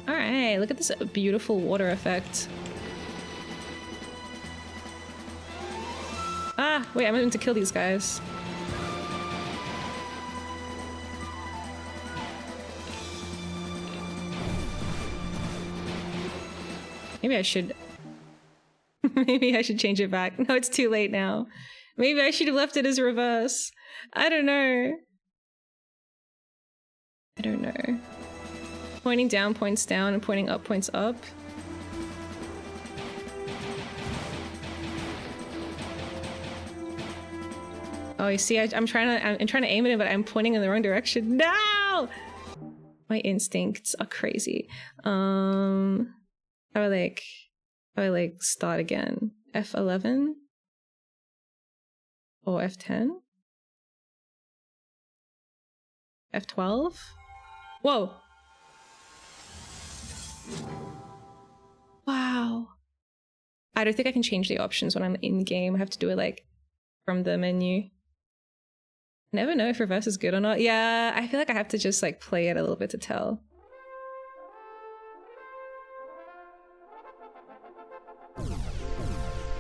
Alright, look at this beautiful water effect. Ah, wait, I'm meant to kill these guys. Maybe I should... Maybe I should change it back. No, it's too late now. Maybe I should have left it as reverse. I don't know. I don't know. Pointing down points down and pointing up points up. Oh, you see, I'm trying to aim at it, but I'm pointing in the wrong direction. No! My instincts are crazy. How do I like start again? F11? Or F10? F12? Whoa! Wow. I don't think I can change the options when I'm in game. I have to do it like from the menu. Never know if reverse is good or not. Yeah, I feel like I have to just like play it a little bit to tell.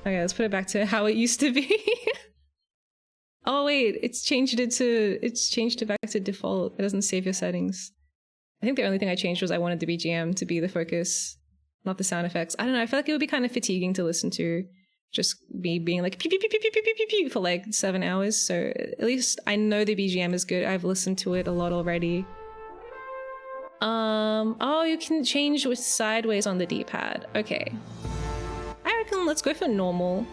Okay, let's put it back to how it used to be. Oh wait, it's changed it back to default. It doesn't save your settings. I think the only thing I changed was I wanted the BGM to be the focus, not the sound effects. I don't know, I feel like it would be kind of fatiguing to listen to. Just me being like pew, pew, pew, pew, pew, pew, pew, pew, for like 7 hours. So at least I know the BGM is good. I've listened to it a lot already. Oh, you can change with sideways on the D-pad. Okay. I reckon let's go for normal.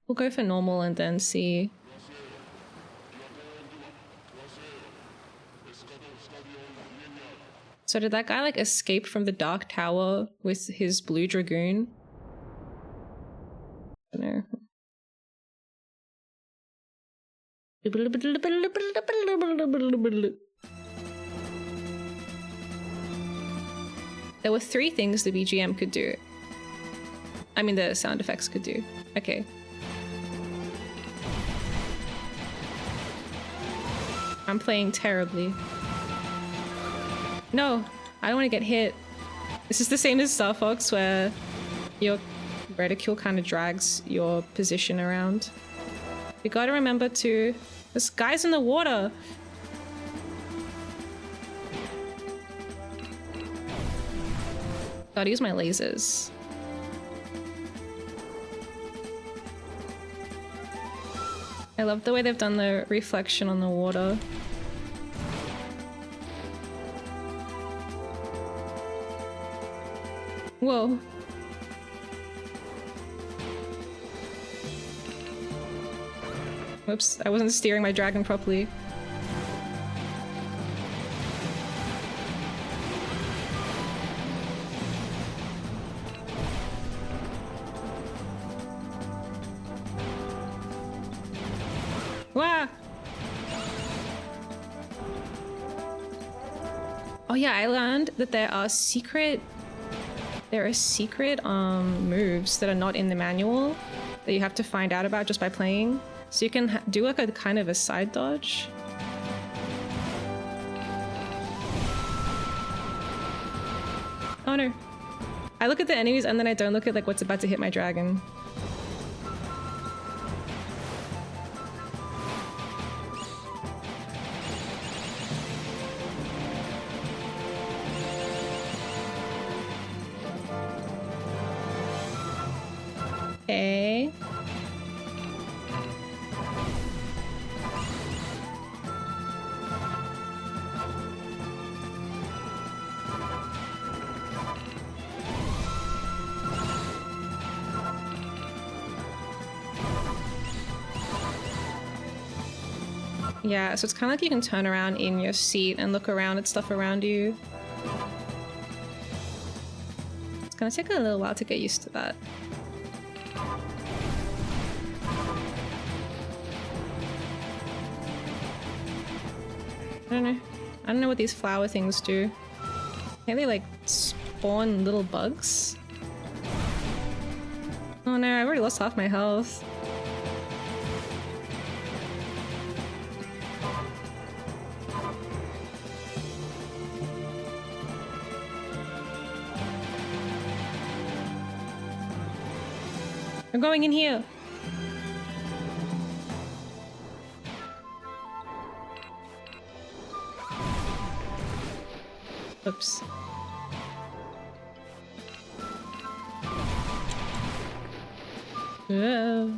We'll go for normal and then see. So did that guy like escape from the Dark Tower with his blue dragoon? I don't know. There were 3 things the BGM could do. I mean the sound effects could do. Okay. I'm playing terribly. No, I don't want to get hit. This is the same as Star Fox where your reticule kind of drags your position around. You gotta remember to... This guy's in the water! Gotta use my lasers. I love the way they've done the reflection on the water. Whoa. Whoops, I wasn't steering my dragon properly. Wah! Oh yeah, I learned that there are secret moves that are not in the manual that you have to find out about just by playing. So you can do like a kind of a side dodge. Oh no. I look at the enemies and then I don't look at like what's about to hit my dragon. Okay. Yeah, so it's kind of like you can turn around in your seat and look around at stuff around you. It's gonna take a little while to get used to that. I don't know. I don't know what these flower things do. I think they like spawn little bugs. Oh no, I've already lost half my health. I'm going in here. Oops. Whoa.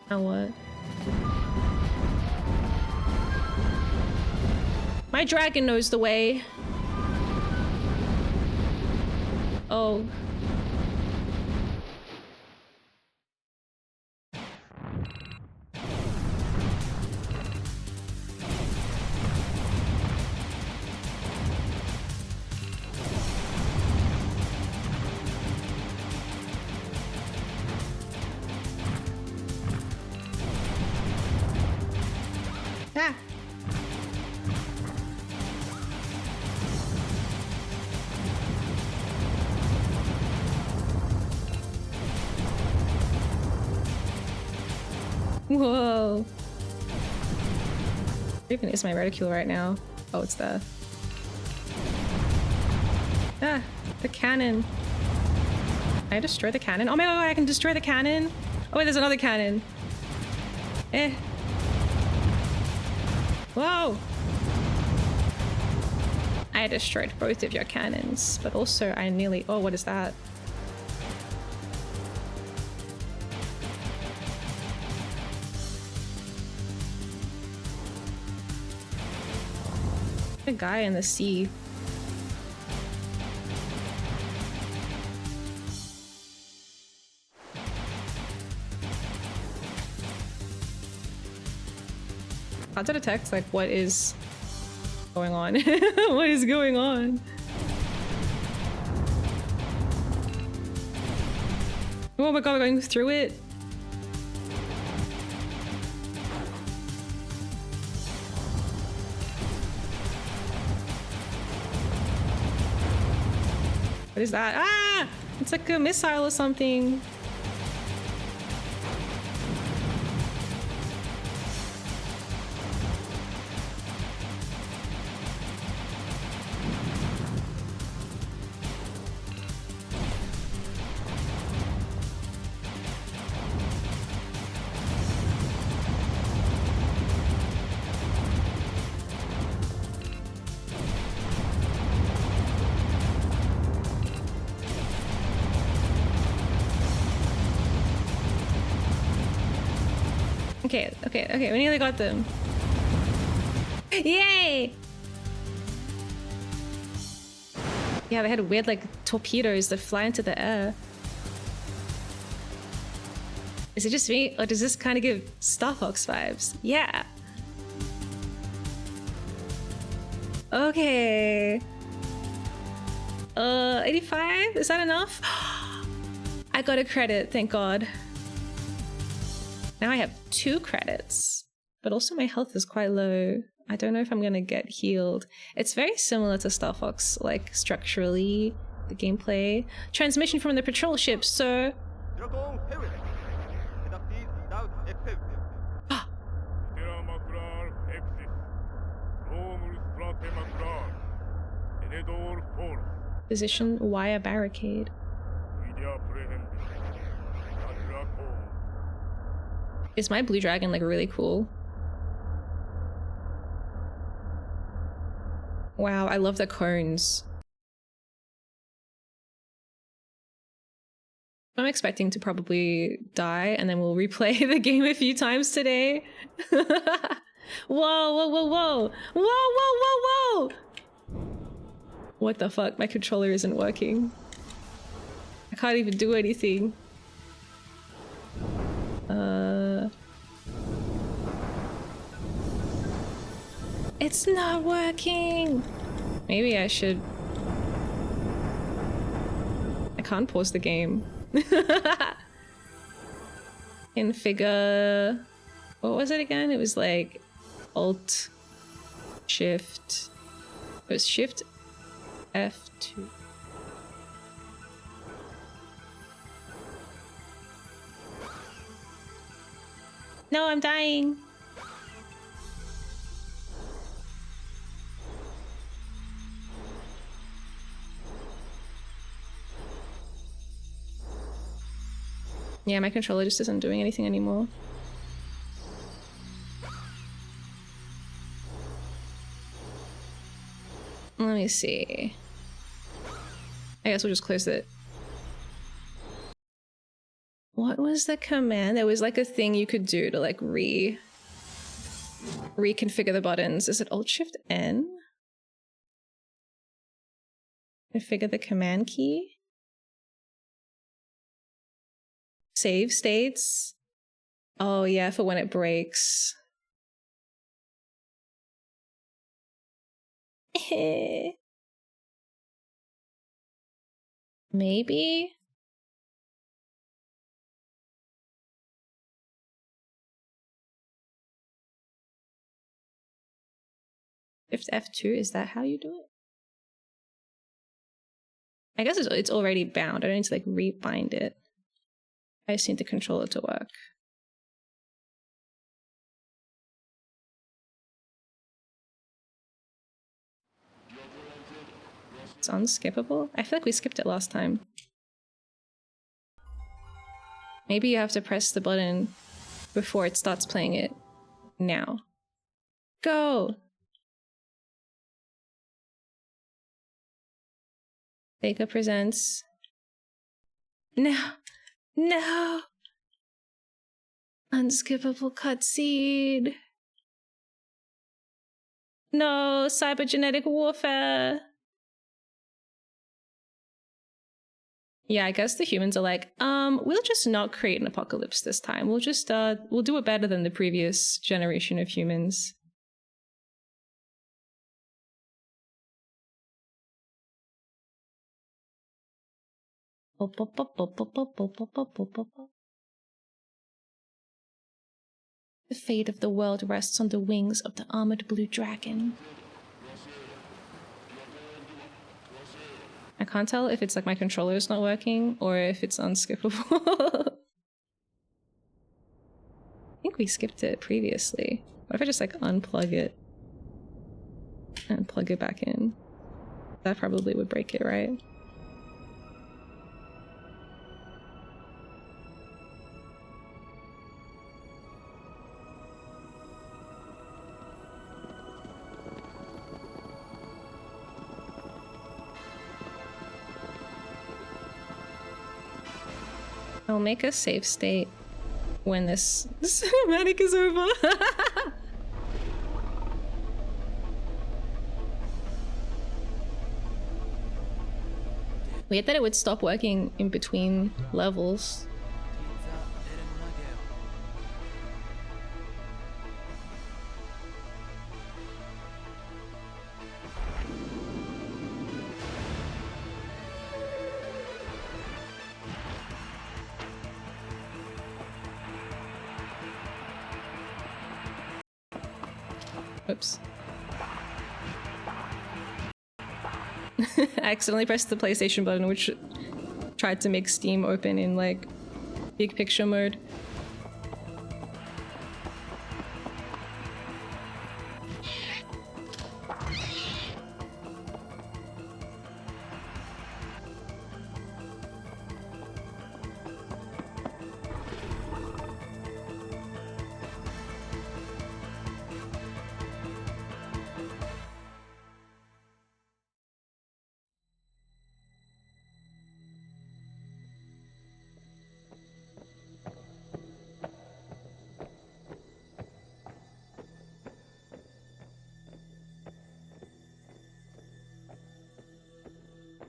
Now what? My dragon knows the way. Oh. Ah. Whoa. Where even is my reticule right now? Oh, it's there. Ah, the cannon. Can I destroy the cannon? Oh my god, I can destroy the cannon? Oh wait, there's another cannon. Eh. Whoa! I destroyed both of your cannons, but also I nearly... Oh, what is that? A guy in the sea. How to detect like what is going on? What is going on? Oh my god, we're going through it. What is that? Ah! It's like a missile or something. Okay, we nearly got them. Yay! Yeah, they had weird like torpedoes that fly into the air. Is it just me, or does this kind of give Star Fox vibes? Yeah. Okay. 85? Is that enough? I got a credit, thank God. Now I have 2 credits, but also my health is quite low. I don't know if I'm gonna get healed. It's very similar to Star Fox, like structurally, the gameplay. Transmission from the patrol ship, sir. Position wire barricade. Is my blue dragon like really cool? Wow, I love the cones. I'm expecting to probably die and then we'll replay the game a few times today. Whoa, whoa, whoa, whoa. Whoa, whoa, whoa, whoa! What the fuck? My controller isn't working. I can't even do anything. It's not working! Maybe I should... I can't pause the game. Configure... What was it again? It was like... Alt... Shift... It was Shift... F2... No, I'm dying! Yeah, my controller just isn't doing anything anymore. Let me see. I guess we'll just close it. What was the command? There was like a thing you could do to like reconfigure the buttons. Is it Alt-Shift-N? Configure the command key? Save states? Oh yeah, for when it breaks. Maybe? Shift F2, is that how you do it? I guess it's already bound. I don't need to like rebind it. I just need the controller to work. It's unskippable? I feel like we skipped it last time. Maybe you have to press the button before it starts playing it. Now. Go! SEGA presents... No! No! Unskippable cutscene! No! Cybergenetic warfare! Yeah, I guess the humans are like, we'll just not create an apocalypse this time. We'll just, we'll do it better than the previous generation of humans. The fate of the world rests on the wings of the armored blue dragon. I can't tell if it's like my controller is not working or if it's unskippable. I think we skipped it previously. What if I just like unplug it and plug it back in? That probably would break it, right? I'll make a save state when this cinematic is over. Weird that it would stop working in between levels. Oops. I accidentally pressed the PlayStation button, which tried to make Steam open in like big picture mode.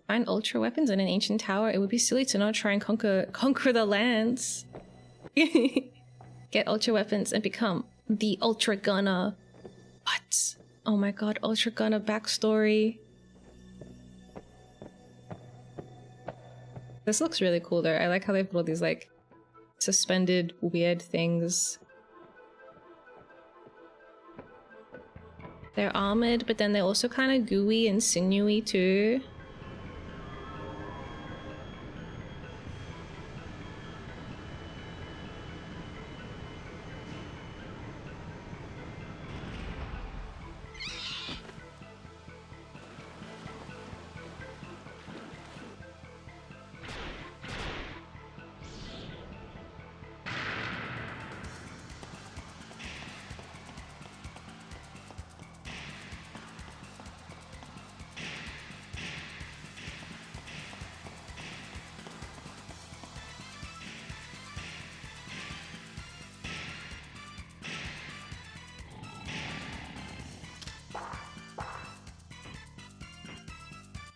Find ultra weapons in an ancient tower. It would be silly to not try and conquer the lands. Get ultra weapons and become the ultra gunner. What? Oh my god, ultra gunner backstory. This looks really cool though. I like how they've put all these like suspended weird things. They're armored, but then they're also kind of gooey and sinewy too.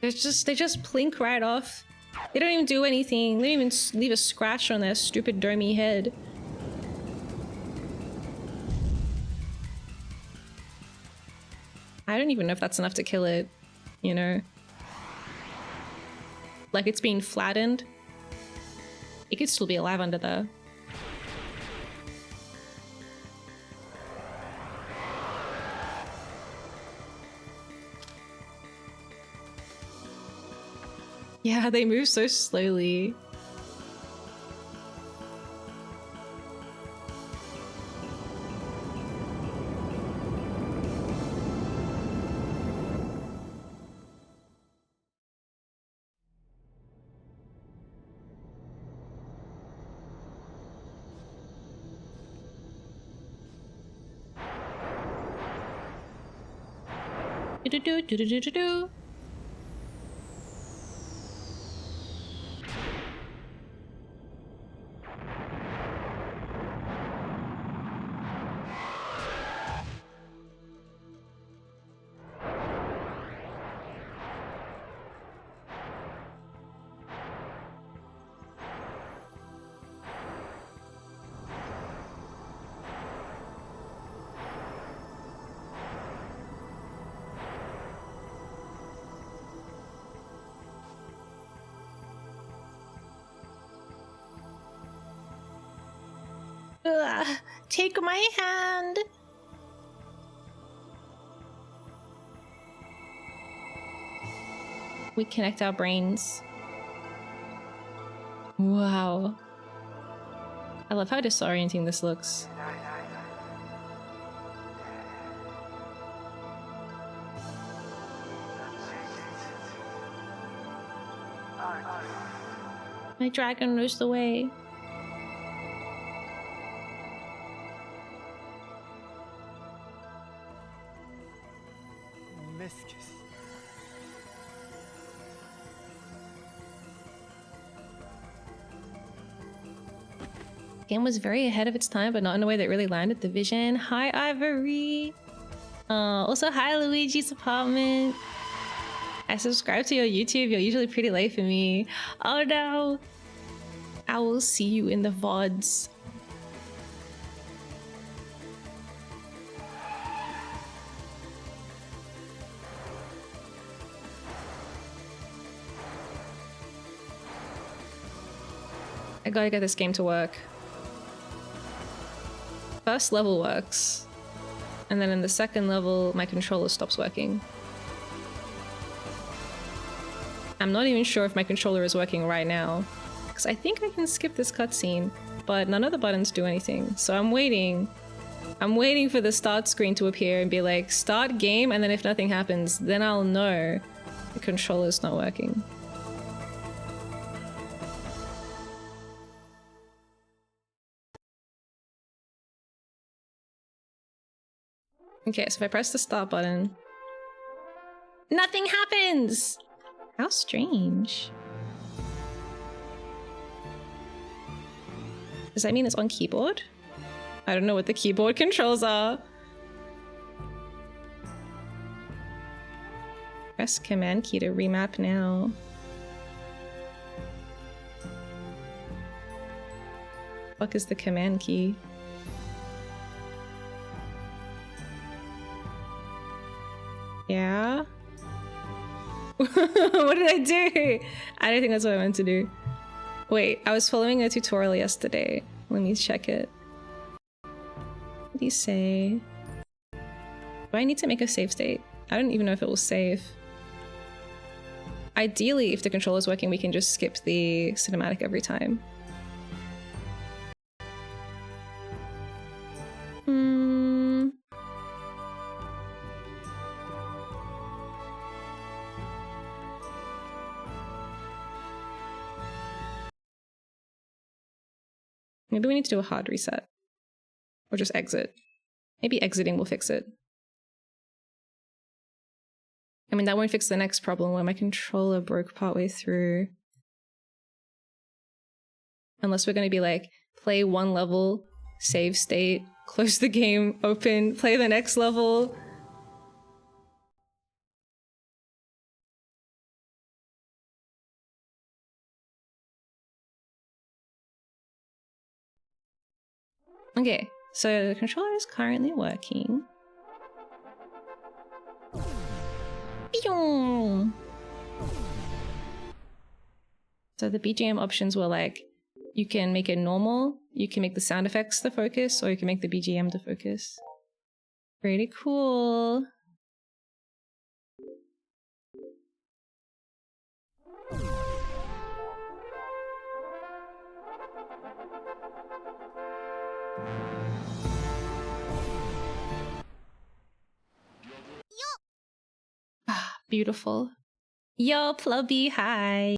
They just plink right off. They don't even do anything. They don't even leave a scratch on their stupid domey head. I don't even know if that's enough to kill it, you know? Like it's being flattened. It could still be alive under there. Yeah, they move so slowly. Do-do-do-do-do-do-do. Take my hand. We connect our brains. Wow. I love how disorienting this looks. My dragon knows the way. Game was very ahead of its time, but not in a way that really landed the vision. Hi, Ivory. Also, hi, Luigi's apartment. I subscribe to your YouTube. You're usually pretty late for me. Oh no. I will see you in the VODs. I gotta get this game to work. First level works, and then in the second level my controller stops working. I'm not even sure if my controller is working right now, because I think I can skip this cutscene, but none of the buttons do anything. So I'm waiting for the start screen to appear and be like, start game, and then if nothing happens, then I'll know the controller's not working. Okay, so if I press the start button, nothing happens! How strange. Does that mean it's on keyboard? I don't know what the keyboard controls are. Press command key to remap now. Fuck is the command key? Yeah? What did I do? I don't think that's what I meant to do. Wait, I was following a tutorial yesterday. Let me check it. What did he say? Do I need to make a save state? I don't even know if it will save. Ideally, if the controller's working, we can just skip the cinematic every time. Maybe we need to do a hard reset. Or just exit. Maybe exiting will fix it. I mean, that won't fix the next problem where my controller broke partway through. Unless we're going to be like, play one level, save state, close the game, open, play the next level. Okay, so the controller is currently working. So the BGM options were like, you can make it normal, you can make the sound effects the focus, or you can make the BGM the focus. Pretty cool. Ah, beautiful. Yo, Plubby, hi.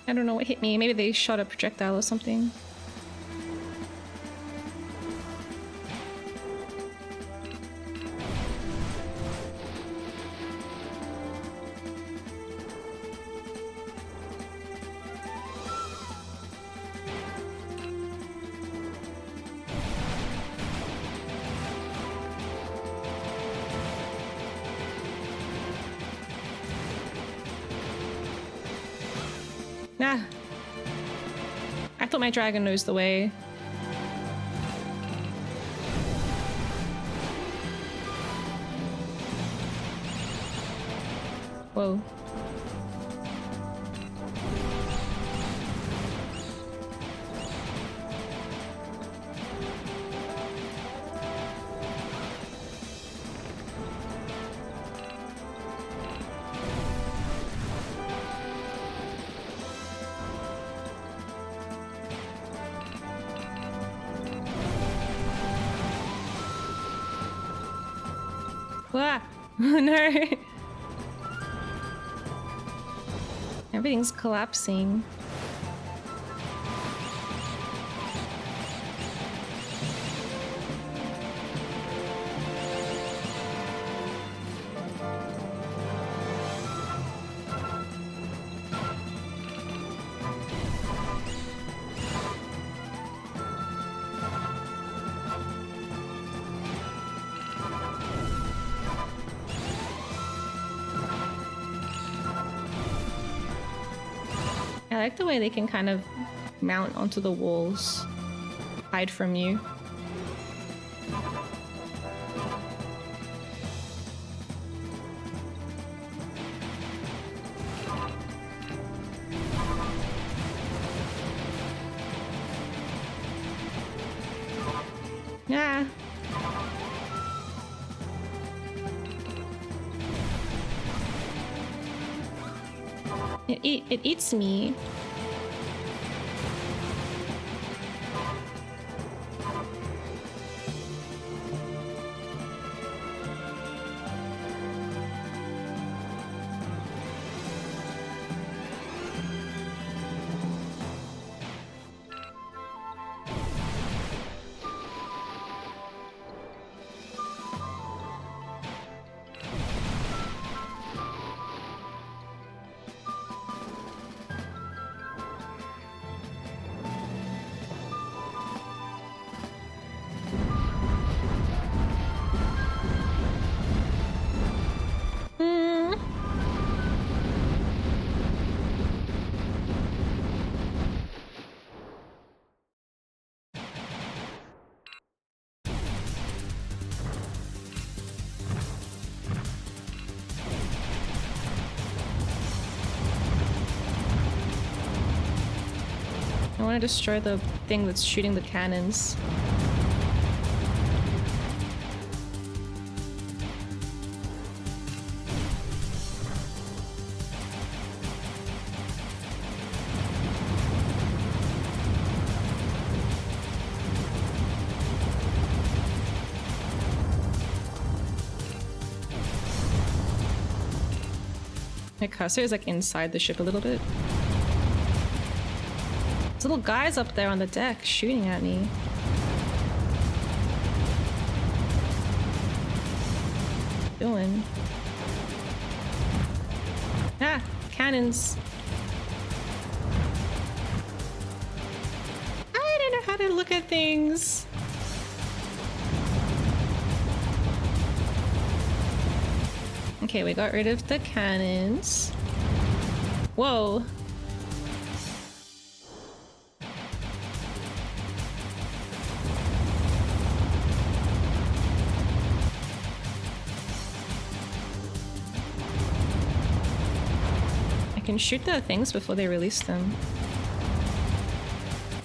I don't know what hit me. Maybe they shot a projectile or something. Ah. I thought my dragon knows the way. Whoa. Ah! Oh no! Everything's collapsing. I like the way they can kind of mount onto the walls, hide from you. Yeah. It eats me. I want to destroy the thing that's shooting the cannons. My cursor is like inside the ship a little bit. There's little guys up there on the deck shooting at me. What are you doing? Ah, cannons. I don't know how to look at things. Okay, we got rid of the cannons. Whoa. I can shoot the things before they release them.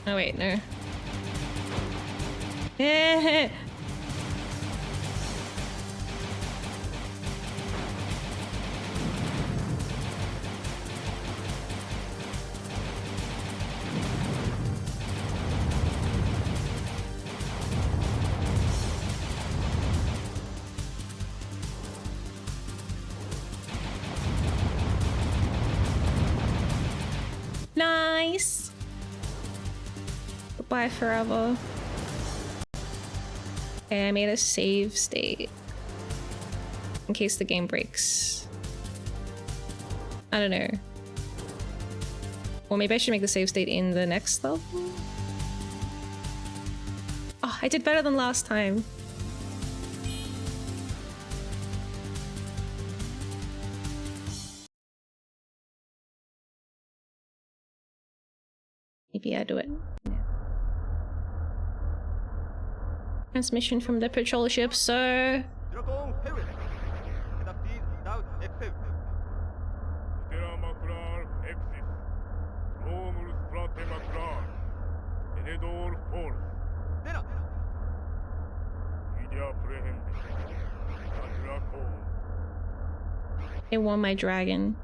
Oh wait, no. Nice! Goodbye forever. Okay, I made a save state. In case the game breaks. I don't know. Or maybe I should make the save state in the next level? Oh, I did better than last time. Maybe I do it. Yeah. Transmission from the patrol ship, so... They want my dragon.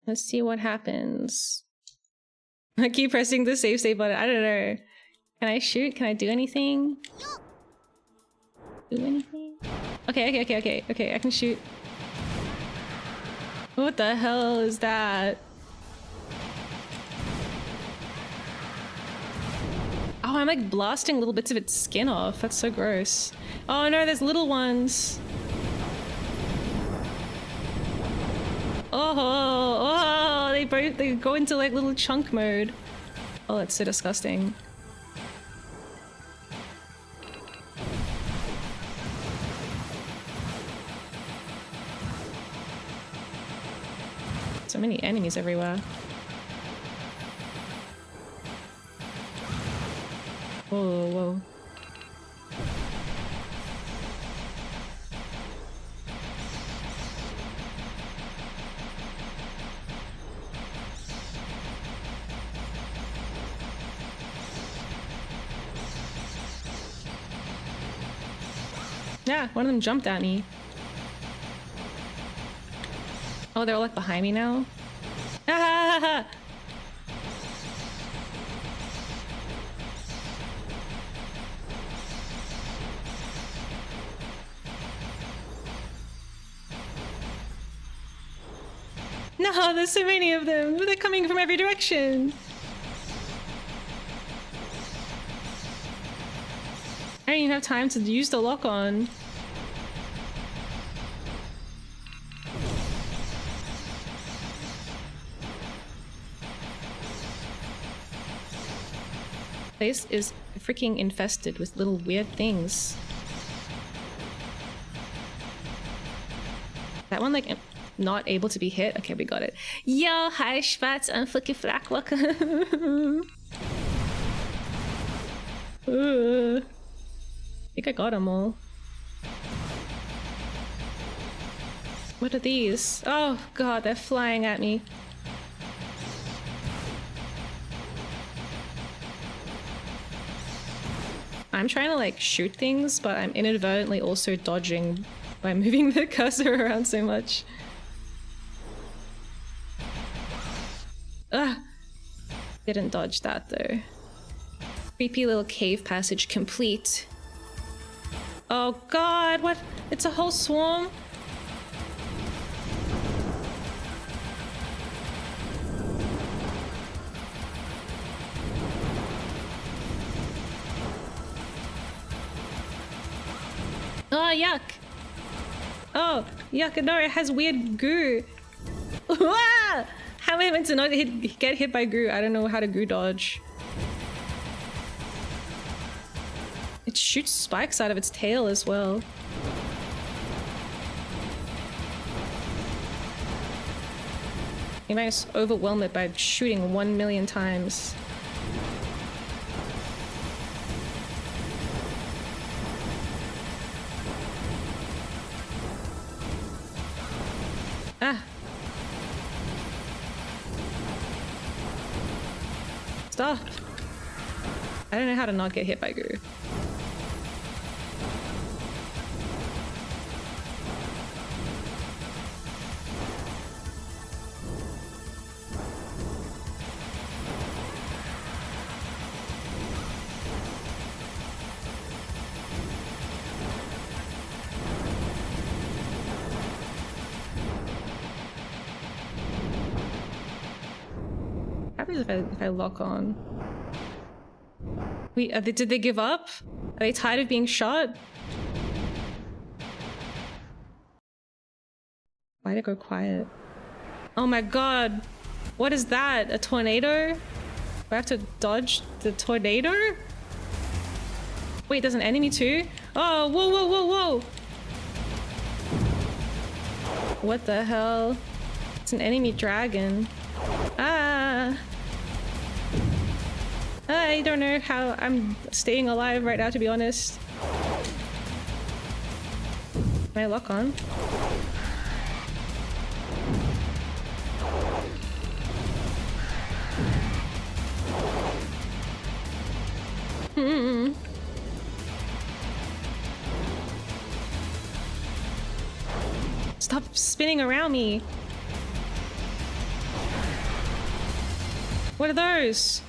Let's see what happens. I keep pressing the save button. I don't know. Can I shoot? Can I do anything? Do anything? Okay, I can shoot. What the hell is that? Oh, I'm like blasting little bits of its skin off. That's so gross. Oh no, there's little ones. Oh, they go into like little chunk mode. Oh, that's so disgusting. So many enemies everywhere. Whoa, whoa. Yeah, one of them jumped at me. Oh, they're all like behind me now? Ah! No, there's so many of them. They're coming from every direction. I don't even have time to use the lock on. Place is freaking infested with little weird things. That one like not able to be hit? Okay, we got it. Yo, hi Spatz and Flicky Flack, welcome. I think I got them all. What are these? Oh god, they're flying at me. I'm trying to like shoot things, but I'm inadvertently also dodging by moving the cursor around so much. Ugh. Didn't dodge that though. Creepy little cave passage complete. Oh god, what? It's a whole swarm? Oh, yuck. Oh, yuck. No, it has weird goo. How am I meant to not get hit by goo? I don't know how to goo dodge. It shoots spikes out of its tail as well. You might just overwhelm it by shooting 1,000,000 times. Ah. Stop. I don't know how to not get hit by goo. if I lock on? Wait, did they give up? Are they tired of being shot? Why'd it go quiet? Oh my god. What is that? A tornado? Do I have to dodge the tornado? Wait, there's an enemy too? Oh, whoa, whoa, whoa, whoa! What the hell? It's an enemy dragon. Ah! I don't know how I'm staying alive right now, to be honest. Can I lock on? Stop spinning around me. What are those?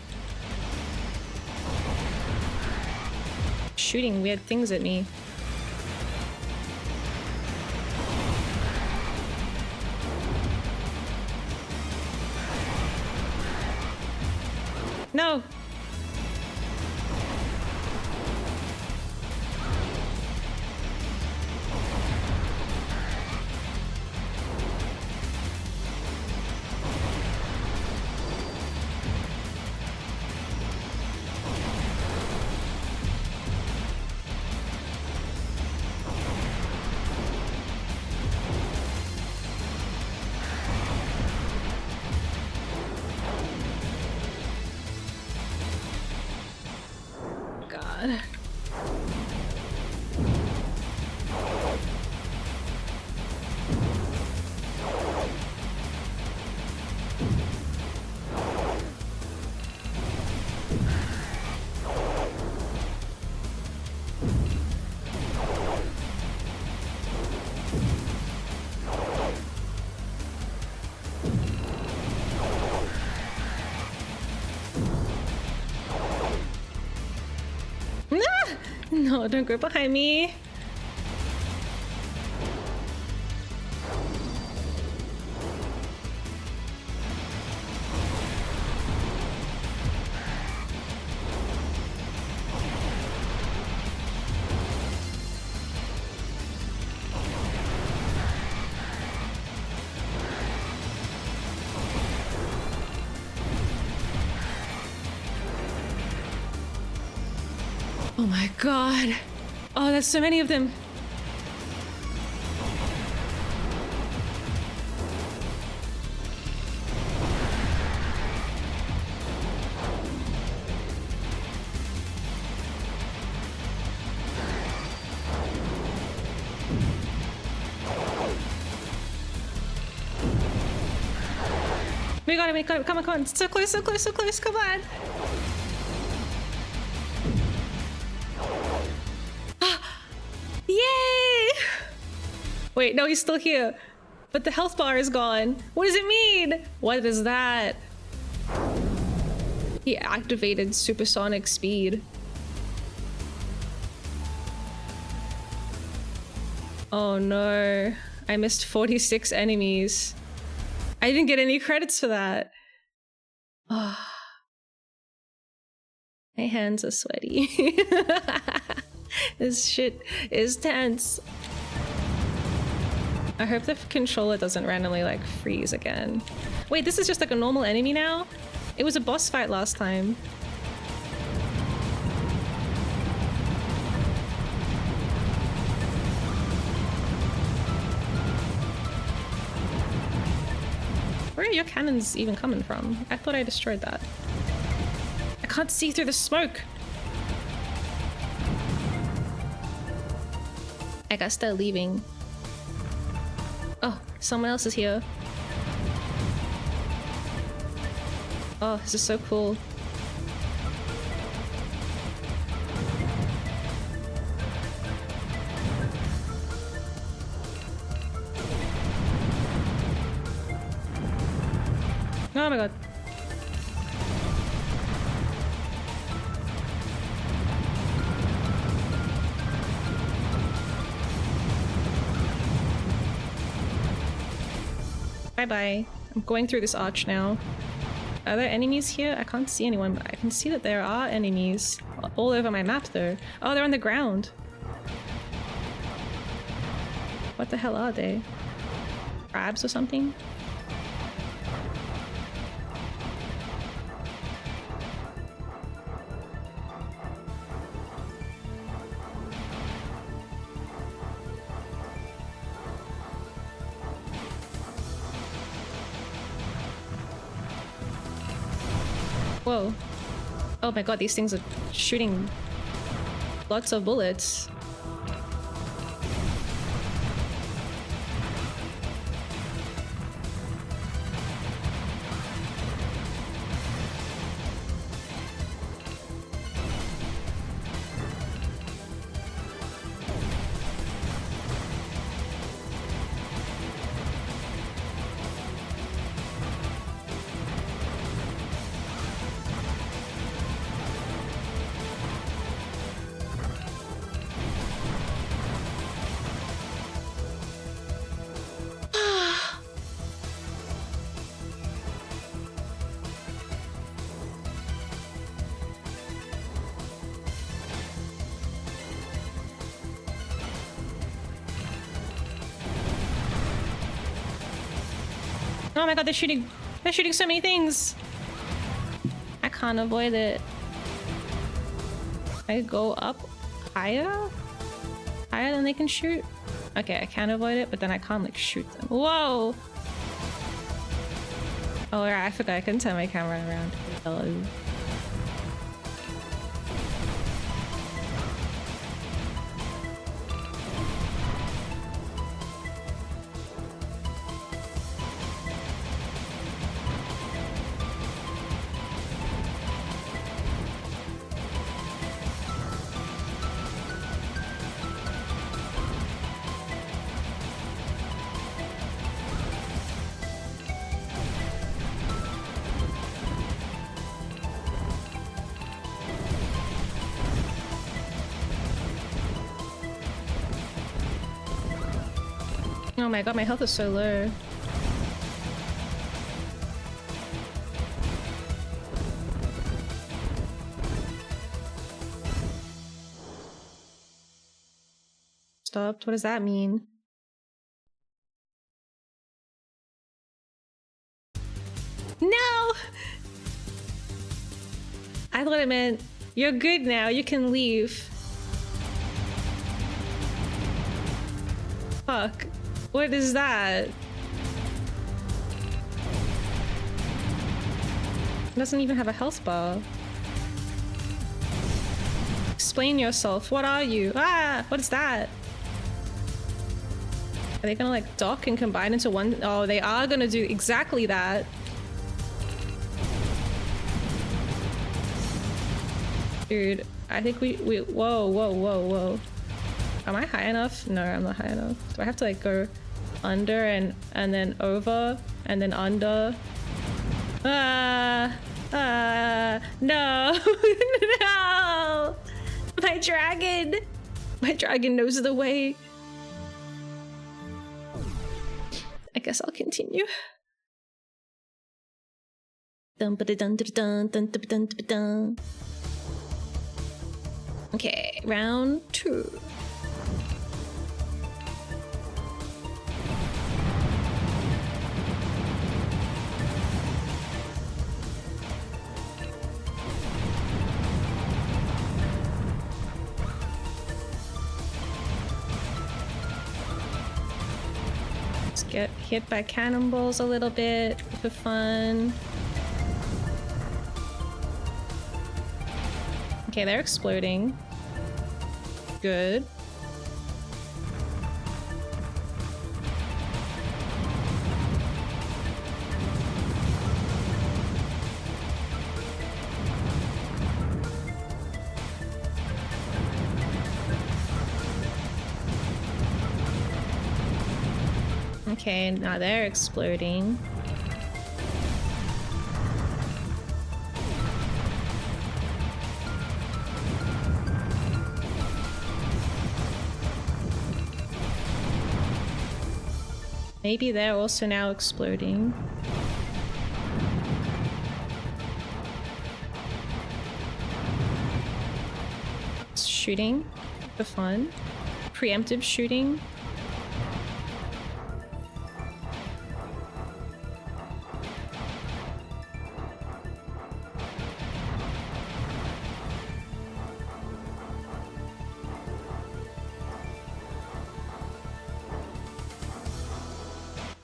Shooting weird things at me. No. God. No, don't go behind me. Oh my god. Oh, there's so many of them. We got it, come on, come on. So close, so close, so close, come on. Yay! Wait, no, he's still here. But the health bar is gone. What does it mean? What is that? He activated supersonic speed. Oh no. I missed 46 enemies. I didn't get any credits for that. Oh. My hands are sweaty. This shit is tense. I hope the controller doesn't randomly like freeze again. Wait, this is just like a normal enemy now? It was a boss fight last time. Where are your cannons even coming from? I thought I destroyed that. I can't see through the smoke. I guess they're leaving. Oh, someone else is here. Oh, this is so cool. Oh my god. Bye-bye. I'm going through this arch now. Are there enemies here? I can't see anyone, but I can see that there are enemies all over my map though. Oh, they're on the ground. What the hell are they? Crabs or something? Whoa. Oh my god, these things are shooting lots of bullets. Oh my god, they're shooting so many things. I can't avoid it. I go up higher than they can shoot. Okay, I can avoid it, but then I can't like shoot them. Whoa! Oh right, I forgot I couldn't turn my camera around. Hello. Oh my god, my health is so low. Stopped? What does that mean? No! I thought it meant you're good now, you can leave. Fuck. What is that? It doesn't even have a health bar. Explain yourself. What are you? Ah! What is that? Are they gonna like dock and combine into one? Oh, they are gonna do exactly that. Dude, I think we whoa. Am I high enough? No, I'm not high enough. Do I have to like go under and then over and then under? No. No! My dragon knows the way. I guess I'll continue. Okay, round 2. Get hit by cannonballs a little bit for fun. Okay, they're exploding. Good. Okay, now they're exploding. Maybe they're also now exploding. shooting for fun. Preemptive shooting.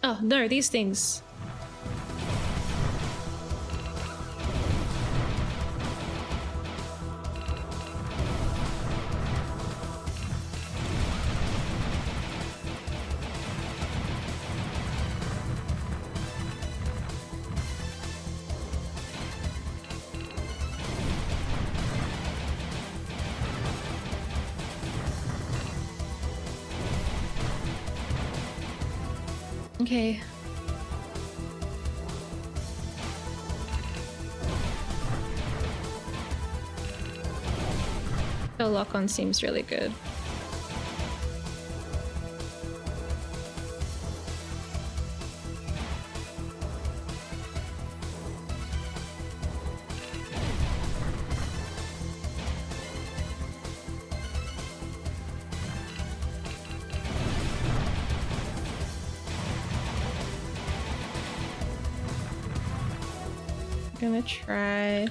Oh, no, these things. Okay. The lock-on seems really good. Gonna try.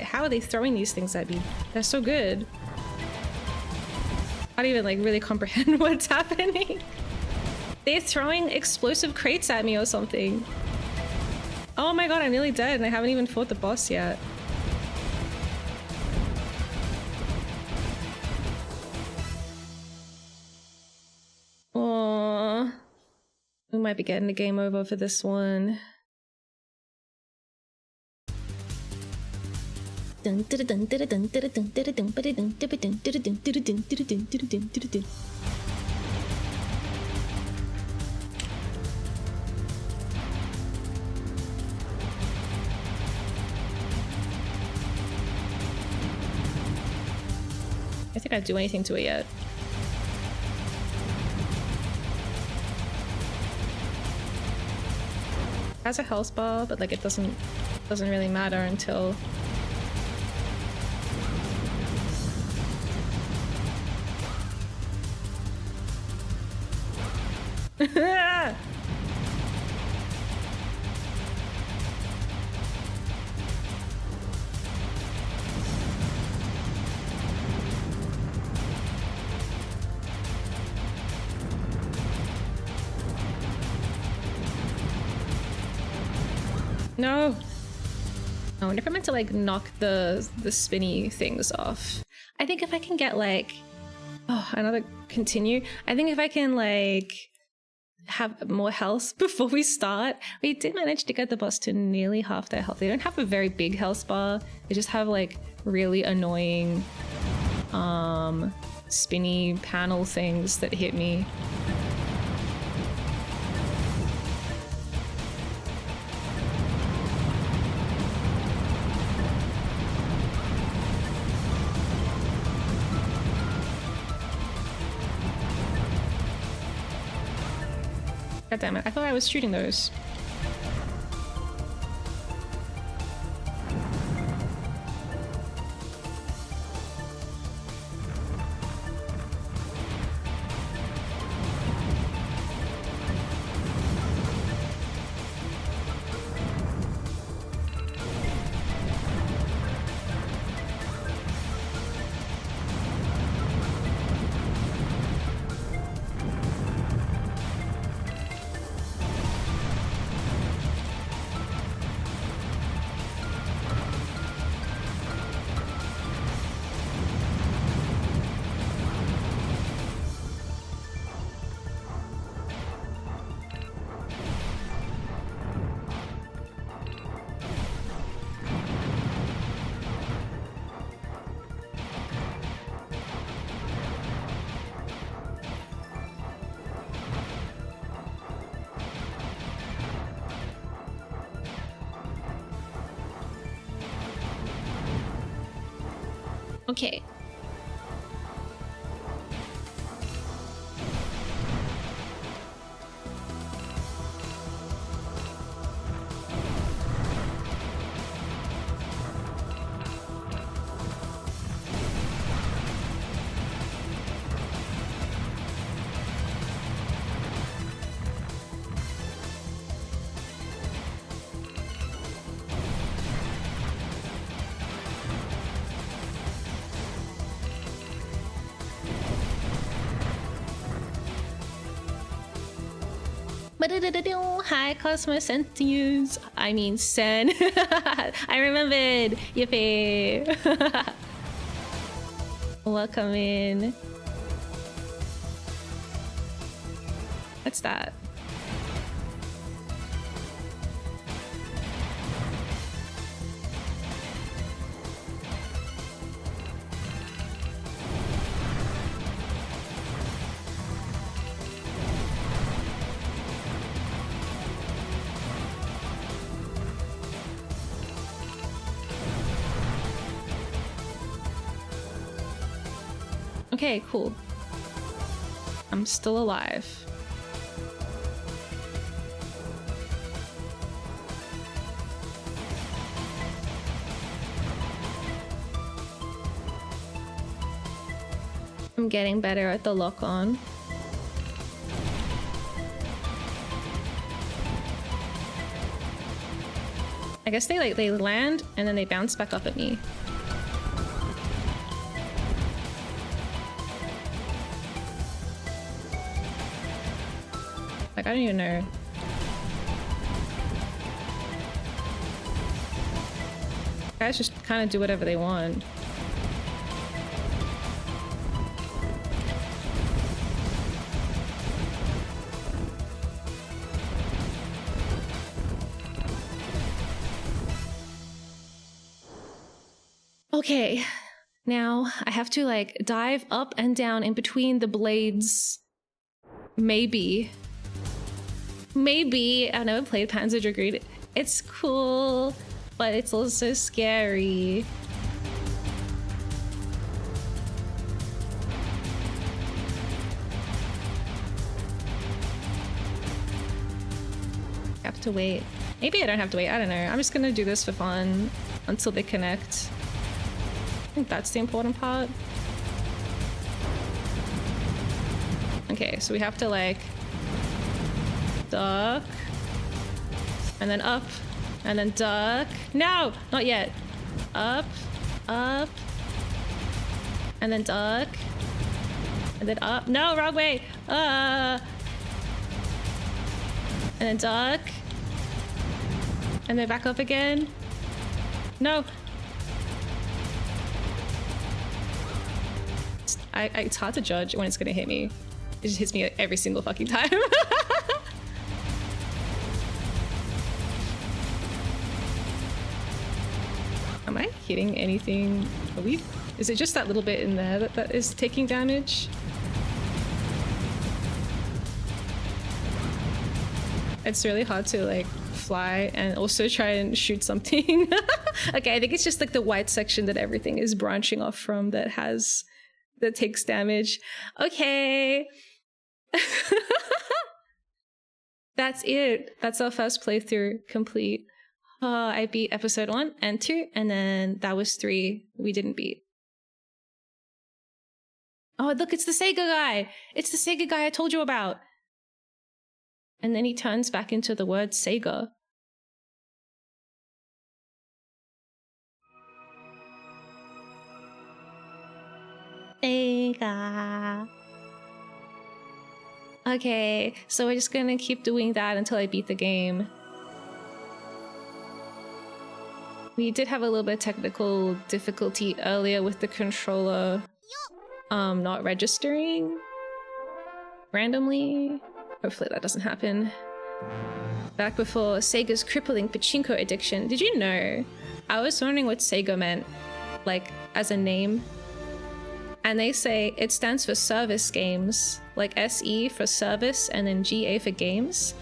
How are they throwing these things at me? They're so good. I don't even like really comprehend what's happening. They're throwing explosive crates at me or something. Oh my god, I'm nearly dead and I haven't even fought the boss yet. Aww. We might be getting a game over for this one. I think I'd do anything to it yet. It has a health bar, but like it doesn't really matter until No. I wonder if I meant to like knock the spinny things off. I think if I can get like another continue. I think if I can like have more health before we start. We did manage to get the boss to nearly half their health. They don't have a very big health bar. They just have like really annoying spinny panel things that hit me. God damn it, I thought I was shooting those. Okay. Hi, Cosmosentius. I mean, Sen. I remembered. Yippee. Welcome in. What's that? Okay, cool. I'm still alive. I'm getting better at the lock-on. I guess they land and then they bounce back up at me. Like, I don't even know. Guys just kind of do whatever they want. Okay, now I have to like dive up and down in between the blades. Maybe I've never played Panzer Dragoon. It's cool, but it's also scary. I have to wait. Maybe I don't have to wait. I don't know. I'm just gonna do this for fun until they connect. I think that's the important part. Okay, so we have to like duck and then up and then duck. No, not yet. Up, up, and then duck and then up. No, wrong way. And then duck and then back up again. No. It's hard to judge when it's gonna hit me. It just hits me every single fucking time. Am I hitting anything? Is it just that little bit in there that is taking damage? It's really hard to like fly and also try and shoot something. Okay, I think it's just like the white section that everything is branching off from that takes damage. Okay. That's it. That's our first playthrough complete. I beat episode 1 and 2, and then that was 3 we didn't beat. Oh, look, it's the SEGA guy. It's the SEGA guy I told you about. And then he turns back into the word SEGA. SEGA. Okay, so we're just gonna keep doing that until I beat the game. We did have a little bit of technical difficulty earlier with the controller not registering randomly. Hopefully that doesn't happen. Back before Sega's crippling pachinko addiction. Did you know? I was wondering what Sega meant, like, as a name. And they say it stands for service games, like SE for service and then GA for games.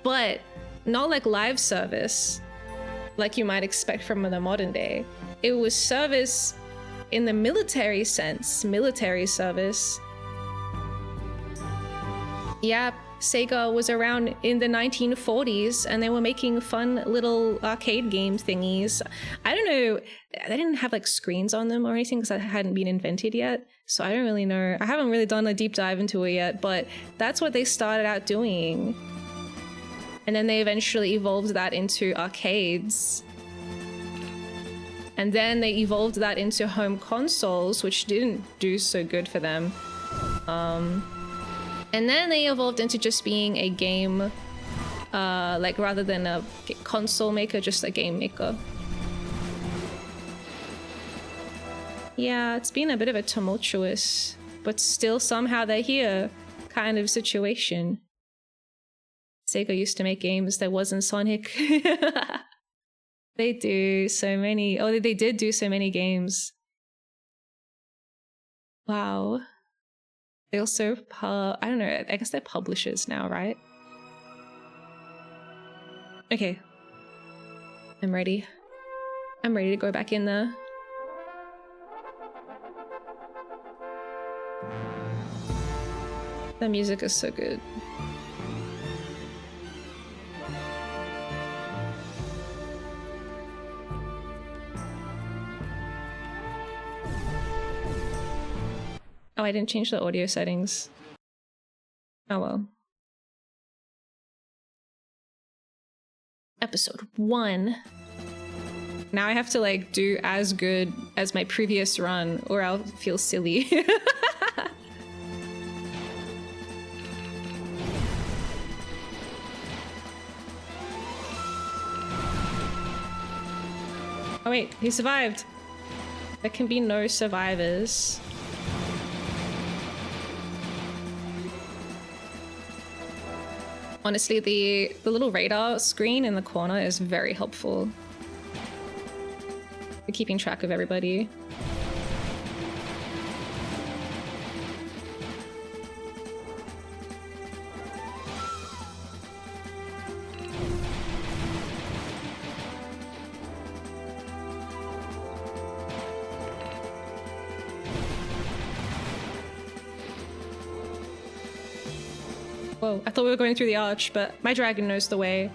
But not like live service, like you might expect from the modern day. It was service in the military sense, military service, yeah, Sega was around in the 1940s and they were making fun little arcade game thingies. I don't know, they didn't have like screens on them or anything because that hadn't been invented yet. So I don't really know. I haven't really done a deep dive into it yet, but that's what they started out doing. And then they eventually evolved that into arcades. And then they evolved that into home consoles, which didn't do so good for them. And then they evolved into just being a game, like rather than a console maker, just a game maker. Yeah, it's been a bit of a tumultuous, but still somehow they're here kind of situation. Sega used to make games that wasn't Sonic. They do so many. Oh, they did do so many games. Wow. They also, I don't know, I guess they're publishers now, right? Okay. I'm ready. I'm ready to go back in there. The music is so good. Oh, I didn't change the audio settings. Oh well. Episode 1. Now I have to like do as good as my previous run or I'll feel silly. Oh wait, he survived. There can be no survivors. Honestly, the little radar screen in the corner is very helpful for keeping track of everybody. Whoa, I thought we were going through the arch, but my dragon knows the way.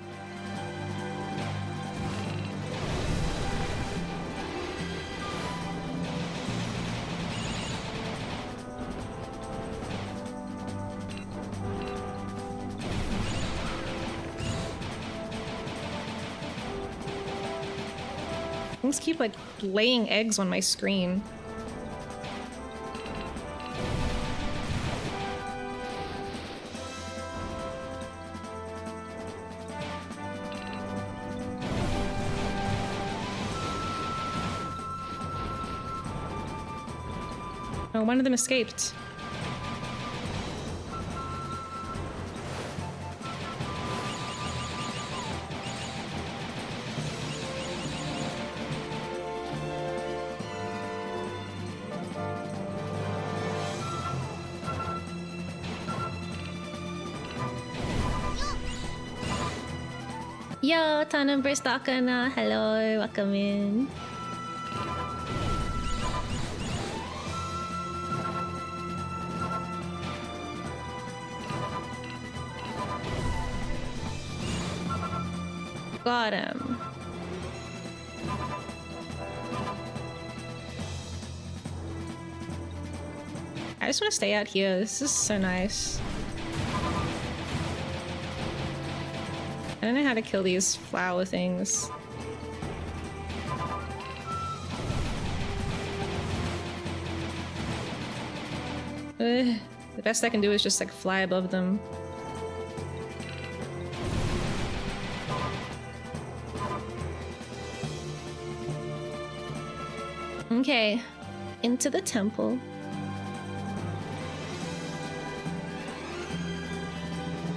Things keep like laying eggs on my screen. Oh, one of them escaped. Yo, Tanam Bristaka, hello, welcome in. Got him. I just want to stay out here. This is so nice. I don't know how to kill these flower things. The best I can do is just like fly above them. Okay, into the temple.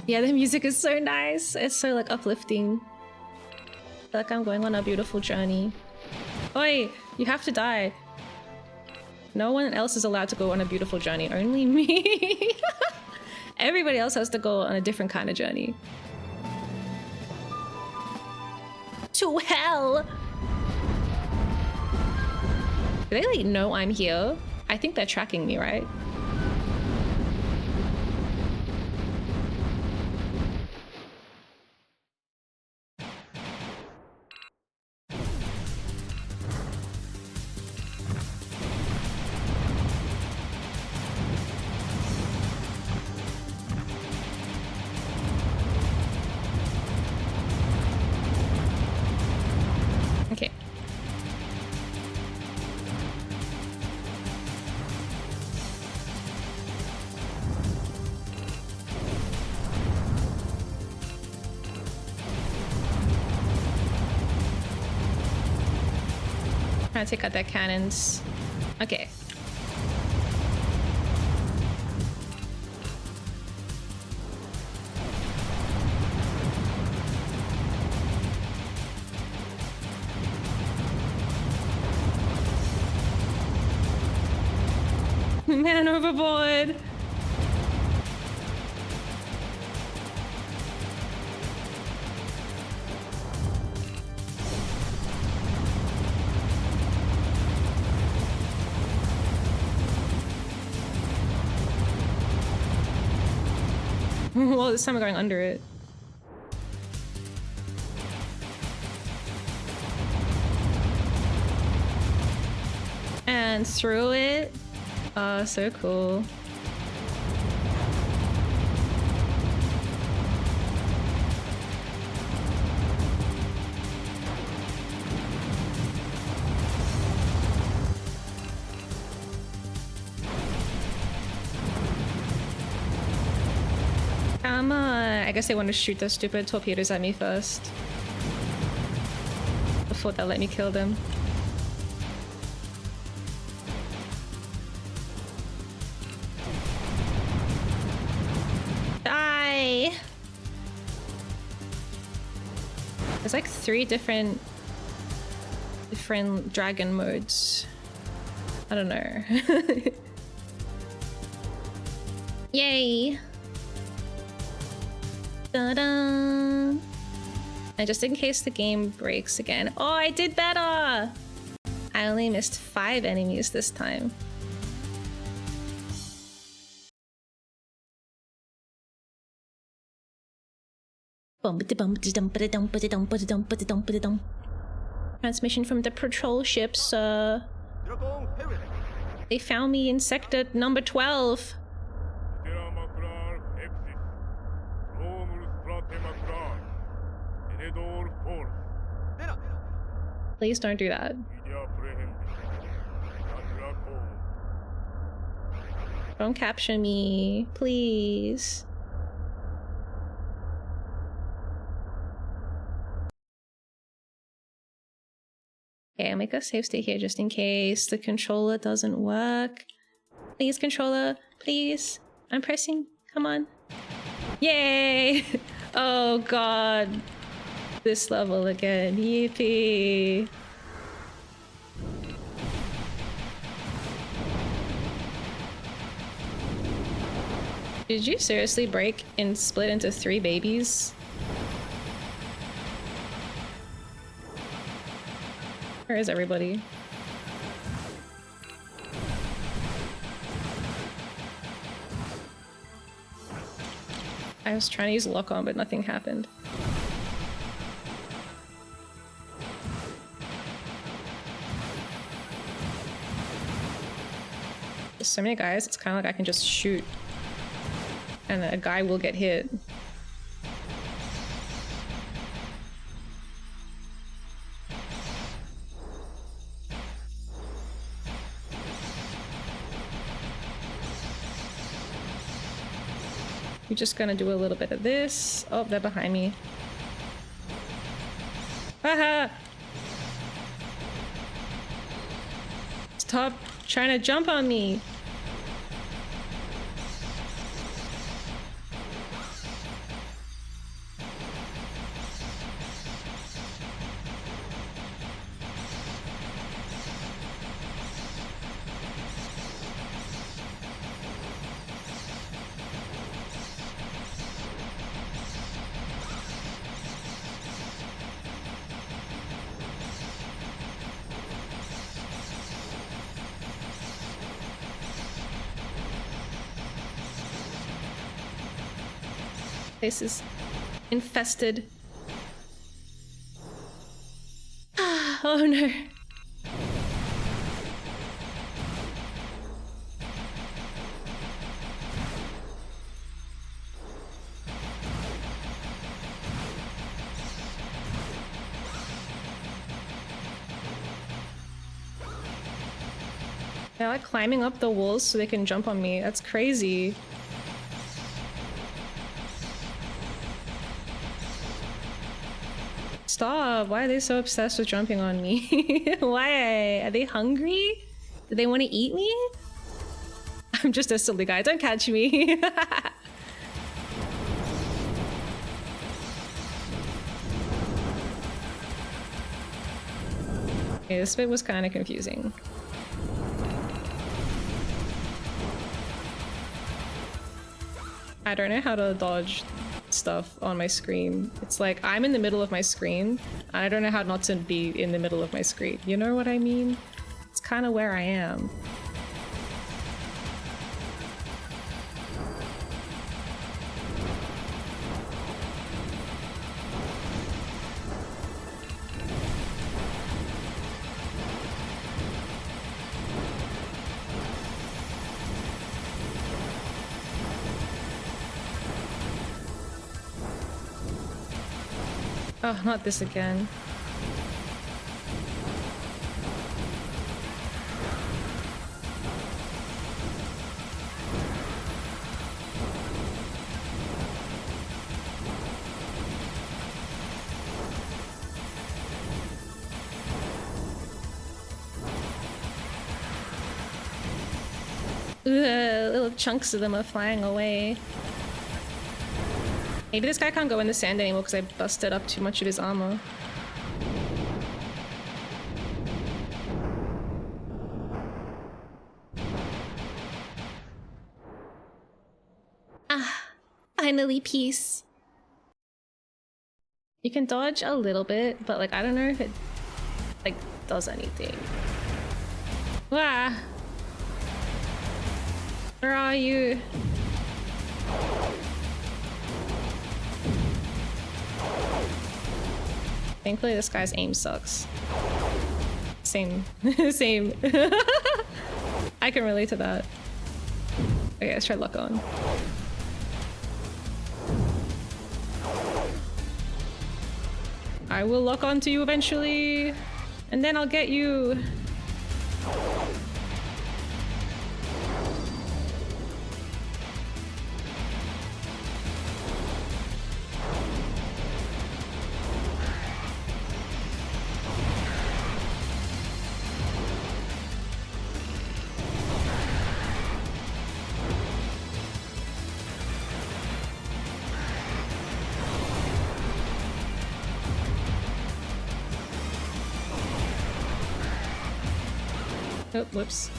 Yeah, the music is so nice. It's so like uplifting. I feel like I'm going on a beautiful journey. Oi, you have to die. No one else is allowed to go on a beautiful journey, only me. Everybody else has to go on a different kind of journey. To hell! Do they like know I'm here? I think they're tracking me, right? Okay. Trying to take out their cannons. Okay. Man overboard. Well, this time we're going under it. And through it. Oh, so cool. I guess they want to shoot those stupid torpedoes at me first. Before they'll let me kill them. Die! There's like 3 different dragon modes. I don't know. Yay! Ta-da! And just in case the game breaks again. Oh, I did better! I only missed 5 enemies this time. Transmission from the patrol ships, they found me in sector number 12. Please don't do that. Don't capture me, please. Okay, I'll make a safe stay here just in case the controller doesn't work. Please, controller, please. I'm pressing. Come on. Yay! Oh god. This level again. Yippee. Did you seriously break and split into 3 babies? Where is everybody? I was trying to use lock on, but nothing happened. There's so many guys, it's kind of like I can just shoot and a guy will get hit. We're just gonna do a little bit of this. Oh, they're behind me. Haha! Stop trying to jump on me! This is infested. Oh no. They're like climbing up the walls so they can jump on me. That's crazy. Stop. Why are they so obsessed with jumping on me? Why? Are they hungry? Do they want to eat me? I'm just a silly guy. Don't catch me. Okay, this bit was kind of confusing. I don't know how to dodge stuff on my screen. It's like I'm in the middle of my screen. I don't know how not to be in the middle of my screen. You know what I mean? It's kind of where I am. Oh, not this again. Little chunks of them are flying away. Maybe this guy can't go in the sand anymore because I busted up too much of his armor. Ah, finally peace. You can dodge a little bit, but like I don't know if it like does anything. Wah! Where are you? Thankfully, this guy's aim sucks. Same. Same. I can relate to that. Okay, let's try luck on. I will lock onto you eventually, and then I'll get you. Oh, whoops.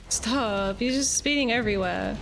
Stop, you're just speeding everywhere.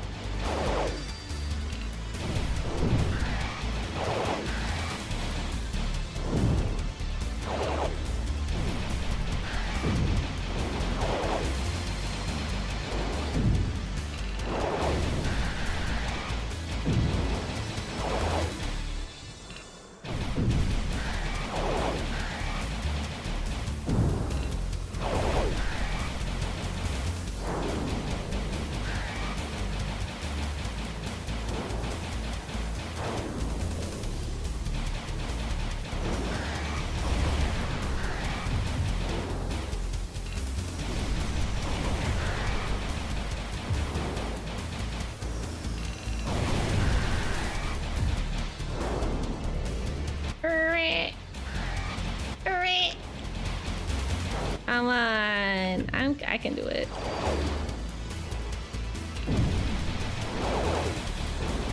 Come on, I can do it.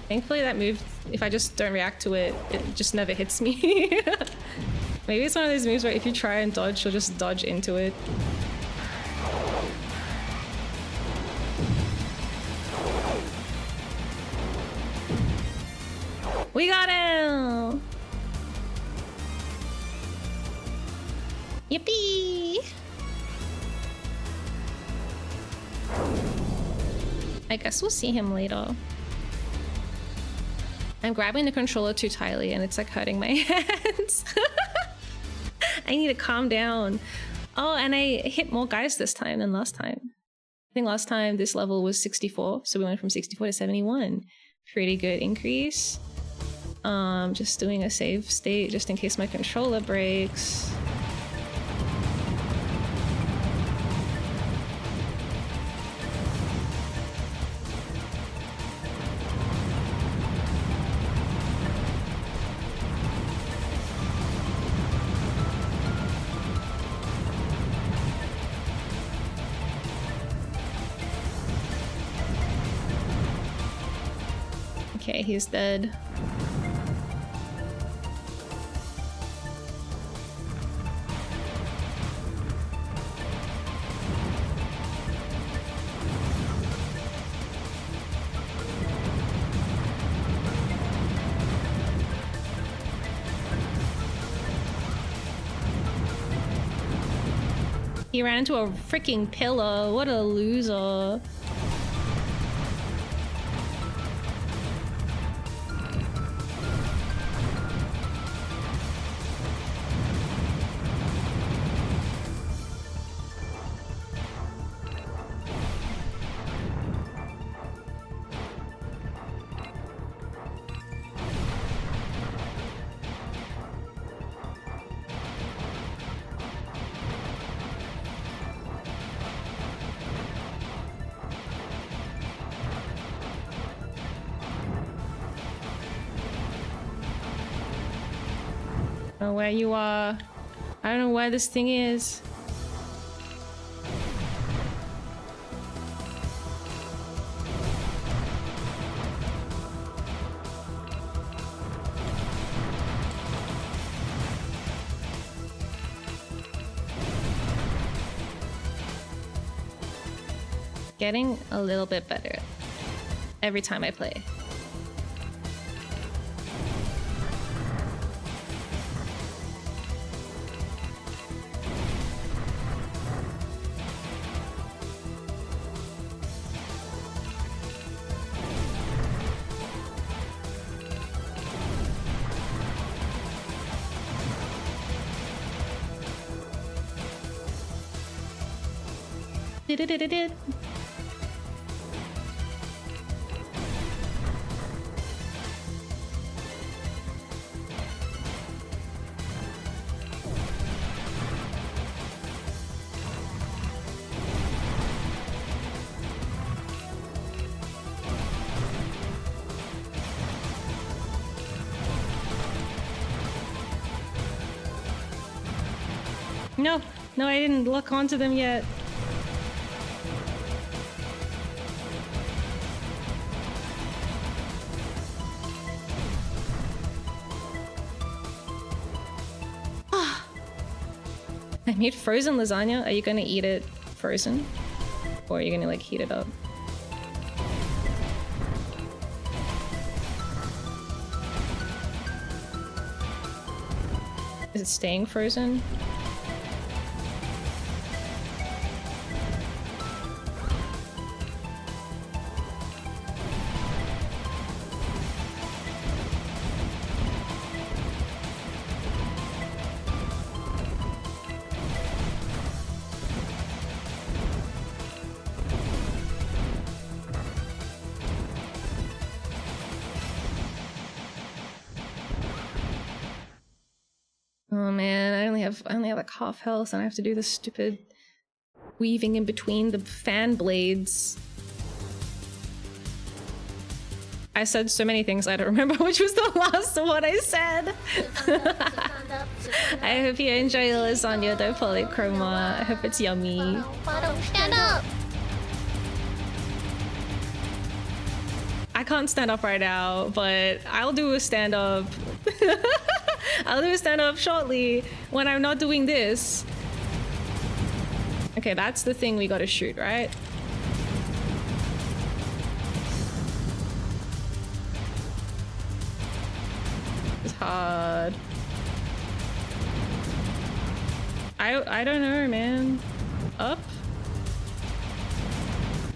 Thankfully that move, if I just don't react to it, it just never hits me. Maybe it's one of those moves where if you try and dodge, you'll just dodge into it. We got him! Yippee! I guess we'll see him later. I'm grabbing the controller too tightly and it's like hurting my hands. I need to calm down. Oh, and I hit more guys this time than last time. I think last time this level was 64, so we went from 64 to 71. Pretty good increase. Just doing a save state just in case my controller breaks. Okay, he's dead. He ran into a freaking pillar. What a loser. I don't know where you are. I don't know where this thing is. Getting a little bit better every time I play. Did. No, I didn't lock onto them yet. I made frozen lasagna. Are you gonna eat it frozen? Or are you gonna like heat it up? Is it staying frozen? Oh man, I only have like half health and I have to do this stupid weaving in between the fan blades. I said so many things I don't remember which was the last one I said. I hope you enjoy the lasagna though, Polychroma. I hope it's yummy. Stand up! I can't stand up right now, but I'll do a stand up. I'll do a stand up shortly when I'm not doing this. Okay, that's the thing we gotta shoot, right? It's hard. I don't know, man. Up?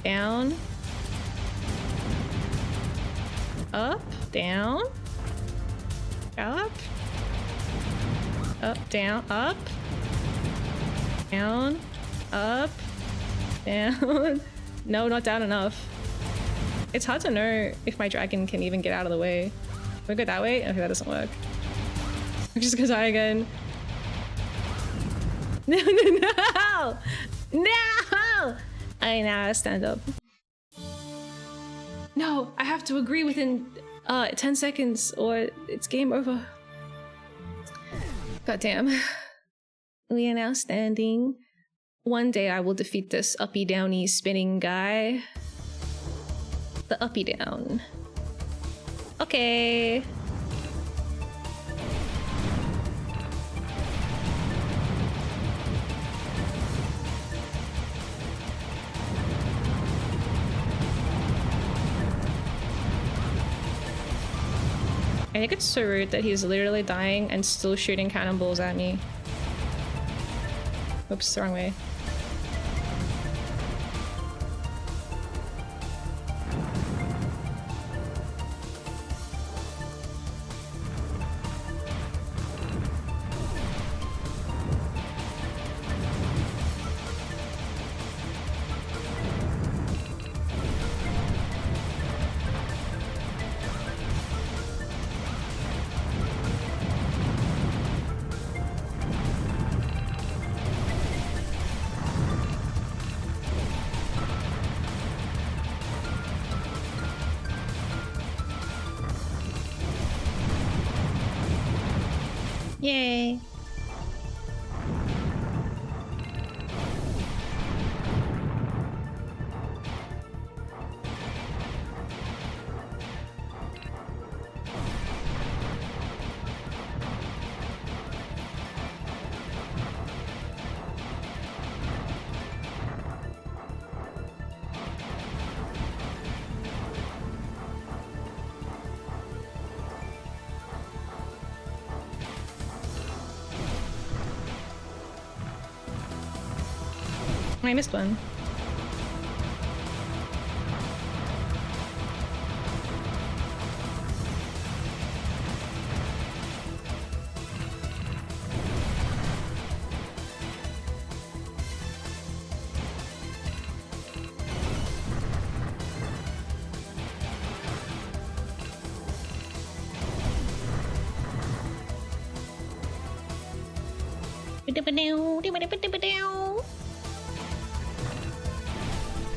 Down? Up, down, up, down, up, down, up, down. No, not down enough. It's hard to know if my dragon can even get out of the way. We go that way? Okay, that doesn't work. I'm just gonna die again. No, no, no! No! I now stand up. No, I have to agree within 10 seconds or it's game over. God damn. We are now standing. One day I will defeat this uppy downy spinning guy. The uppy down. Okay. I think it's so rude that he's literally dying and still shooting cannonballs at me. Oops, the wrong way. Yay. I missed one.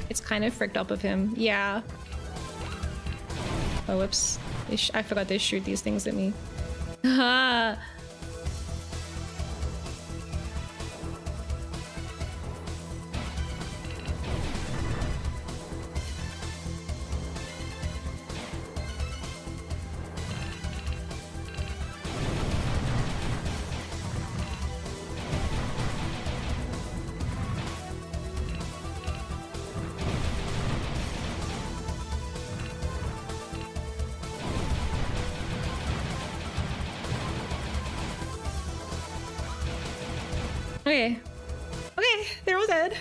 It's kind of fricked up of him. Yeah. Oh, whoops. I forgot they shoot these things at me. Haha. Okay. Okay, they're all dead.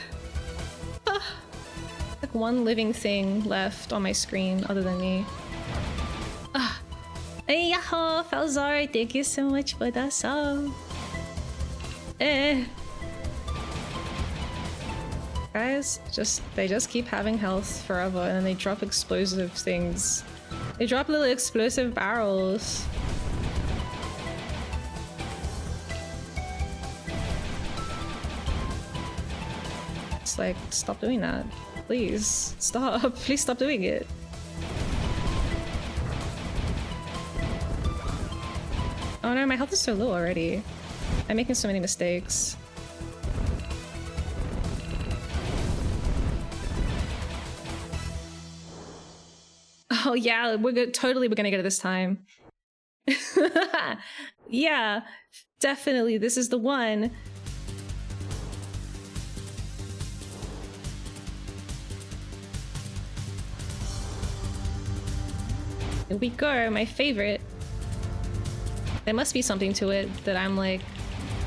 Like one living thing left on my screen other than me. Hey, Yaho, Falzar, thank you so much for that song. Guys, they just keep having health forever and then they drop explosive things. They drop little explosive barrels. Like, stop doing that. Please, stop. Please stop doing it. Oh no, my health is so low already. I'm making so many mistakes. Oh yeah, we're gonna get it this time. Yeah, definitely, this is the one. Here we go, my favorite. There must be something to it that I'm like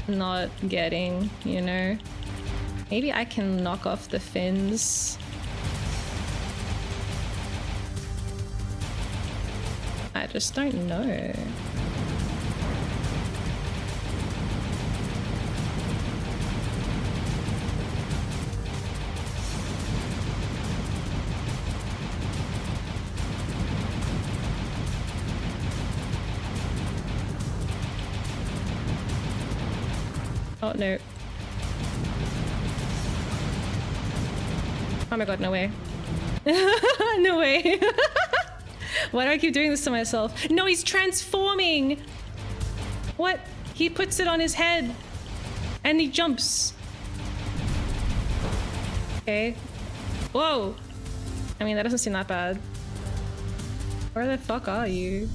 not getting, you know? Maybe I can knock off the fins. I just don't know. Oh no. Oh my god, no way. No way. Why do I keep doing this to myself? No, he's transforming! What? He puts it on his head and he jumps. Okay. Whoa! I mean, that doesn't seem that bad. Where the fuck are you?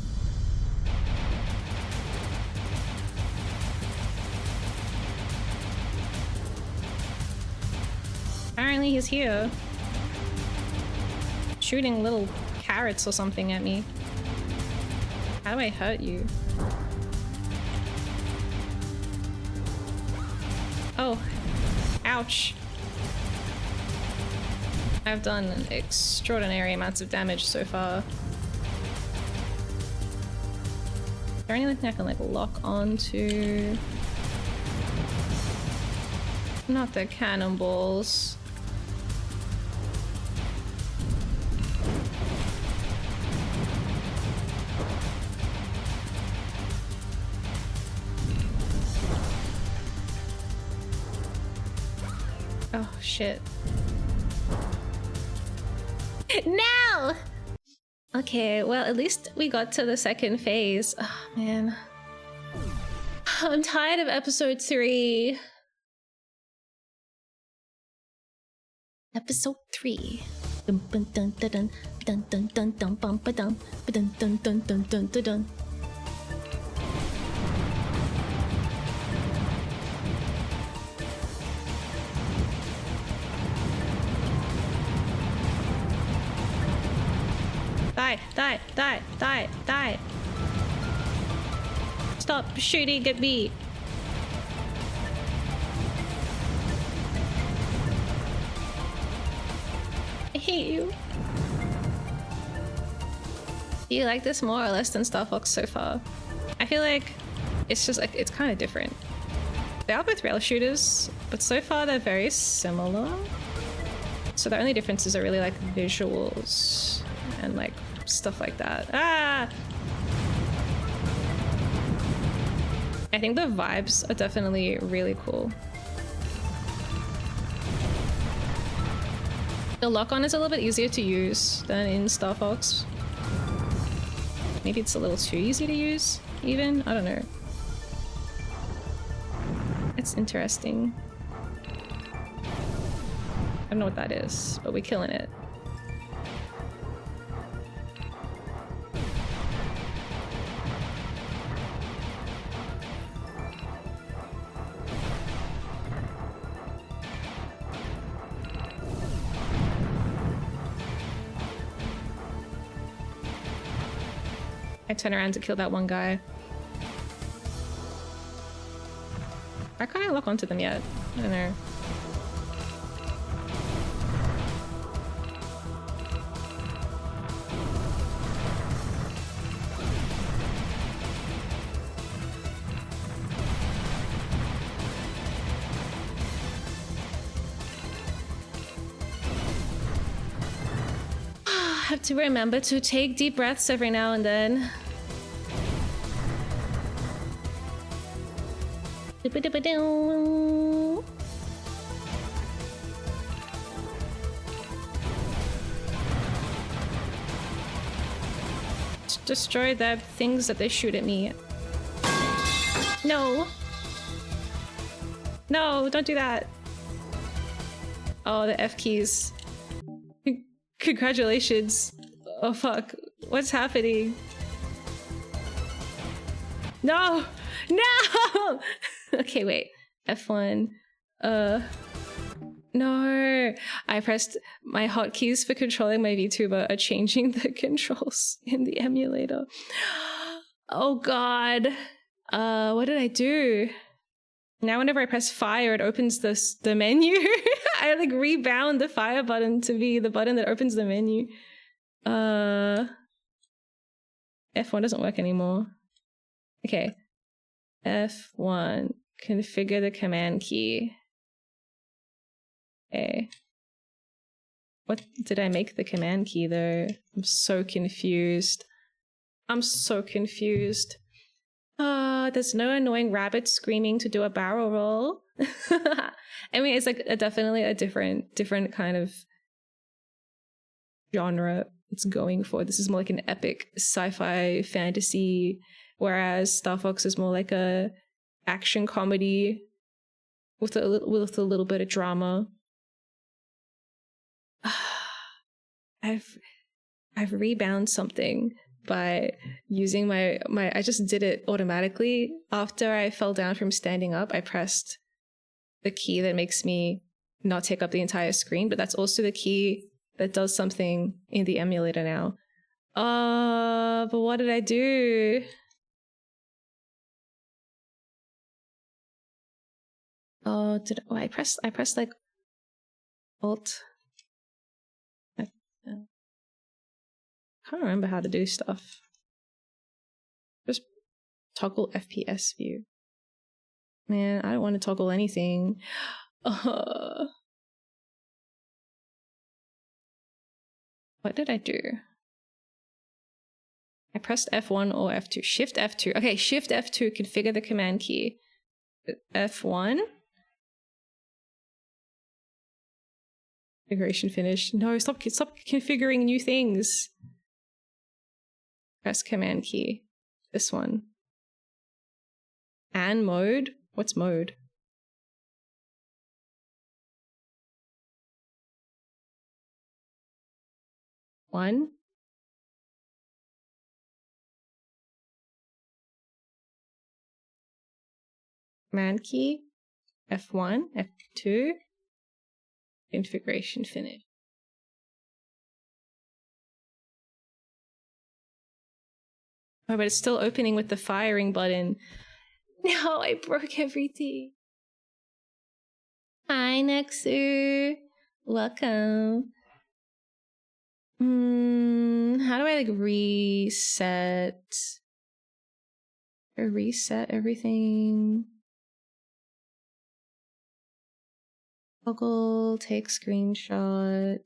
Apparently he's here. Shooting little carrots or something at me. How do I hurt you? Oh. Ouch. I've done extraordinary amounts of damage so far. Is there anything I can like lock onto? Not the cannonballs. Oh shit. No! Okay, well at least we got to the second phase. Oh man. I'm tired of episode 3. Episode 3. Dun dun dun dun dun dun dun dun bum ba dum dun dun dun dun dun dun dun. Die, die, die, die, die. Stop shooting at me. I hate you. Do you like this more or less than Star Fox so far? I feel like it's just like, it's kind of different. They are both rail shooters, but so far they're very similar. So the only differences are really like visuals and like stuff like that. Ah! I think the vibes are definitely really cool. The lock-on is a little bit easier to use than in Star Fox. Maybe it's a little too easy to use, even? I don't know. It's interesting. I don't know what that is, but we're killing it. I turn around to kill that one guy. Why can't I lock onto them yet? I don't know. Have to remember to take deep breaths every now and then. Destroy the things that they shoot at me. No. No, don't do that. Oh, the F keys. Congratulations. Oh fuck. What's happening? No! No! Okay, wait. F1. No. I pressed my hotkeys for controlling my VTuber are changing the controls in the emulator. Oh god. What did I do? Now whenever I press fire, it opens the menu. I like rebound the fire button to be the button that opens the menu. F1 doesn't work anymore. Okay. F1. Configure the command key. Okay. What did I make the command key though? I'm so confused. I'm so confused. There's no annoying rabbit screaming to do a barrel roll. I mean, it's like definitely a different kind of genre it's going for. This is more like an epic sci-fi fantasy, whereas Star Fox is more like a action comedy with a little bit of drama. I've rebound something by using my I just did it automatically. After I fell down from standing up, I pressed the key that makes me not take up the entire screen, but that's also the key that does something in the emulator now. But what did I do? Oh, I pressed like Alt. I can't remember how to do stuff. Just toggle FPS view. Man, I don't want to toggle anything. What did I do? I pressed F1 or F2. Shift F2. Okay, Shift F2, configure the command key. F1. Configuration finished. No, stop configuring new things. Press command key. This one. And mode? What's mode? One. Command key. F1, F2. Configuration finished. Oh, but it's still opening with the firing button. No, I broke everything. Hi, Nexu. Welcome. How do I like reset? Or reset everything? Toggle, take screenshot.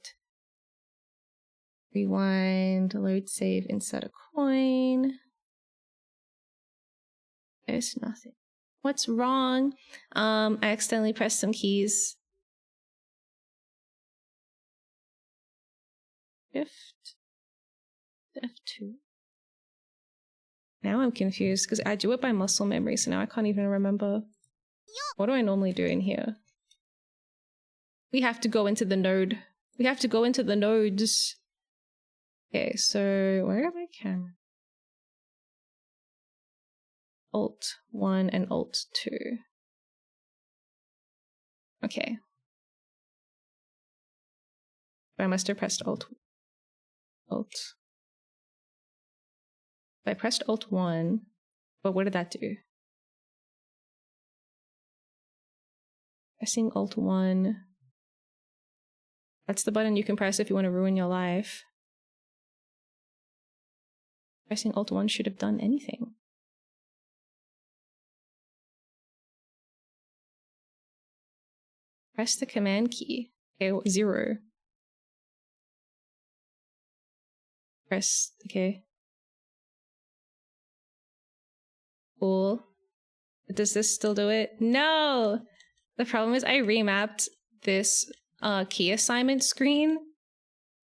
Rewind, load save, insert a coin. There's nothing. What's wrong? I accidentally pressed some keys. Shift F2. Now I'm confused because I do it by muscle memory, so now I can't even remember. What do I normally do in here? We have to go into the node. We have to go into the nodes. Okay, so where are my cameras? Alt 1 and Alt 2. Okay. I must have pressed Alt. I pressed Alt 1, but what did that do? Pressing Alt 1. That's the button you can press if you want to ruin your life. Pressing Alt 1 should have done anything. Press the command key. Okay, 0. Press, okay. Cool. Does this still do it? No! The problem is I remapped this key assignment screen.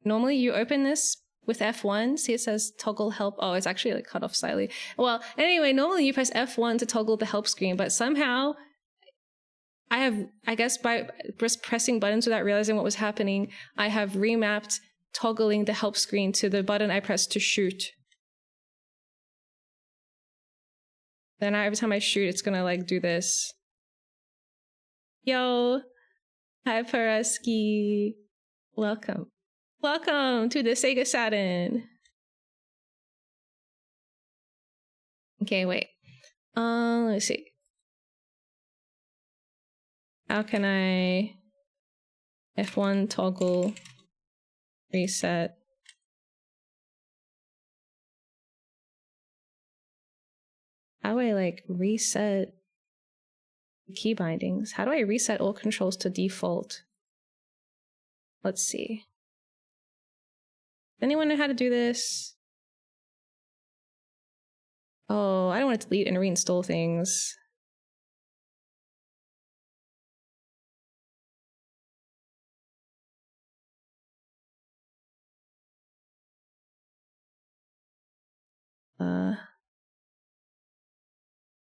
Normally you open this with F1, see it says toggle help. Oh, it's actually like cut off slightly. Well, anyway, normally you press F1 to toggle the help screen, but somehow I guess by just pressing buttons without realizing what was happening, I have remapped toggling the help screen to the button I pressed to shoot. Then every time I shoot, it's gonna like do this. Yo, hi Paraski. Welcome. Welcome to the Sega Saturn. Okay, wait. Let's see. How can I F1 toggle reset? How do I like reset key bindings? How do I reset all controls to default? Let's see. Anyone know how to do this? Oh, I don't want to delete and reinstall things.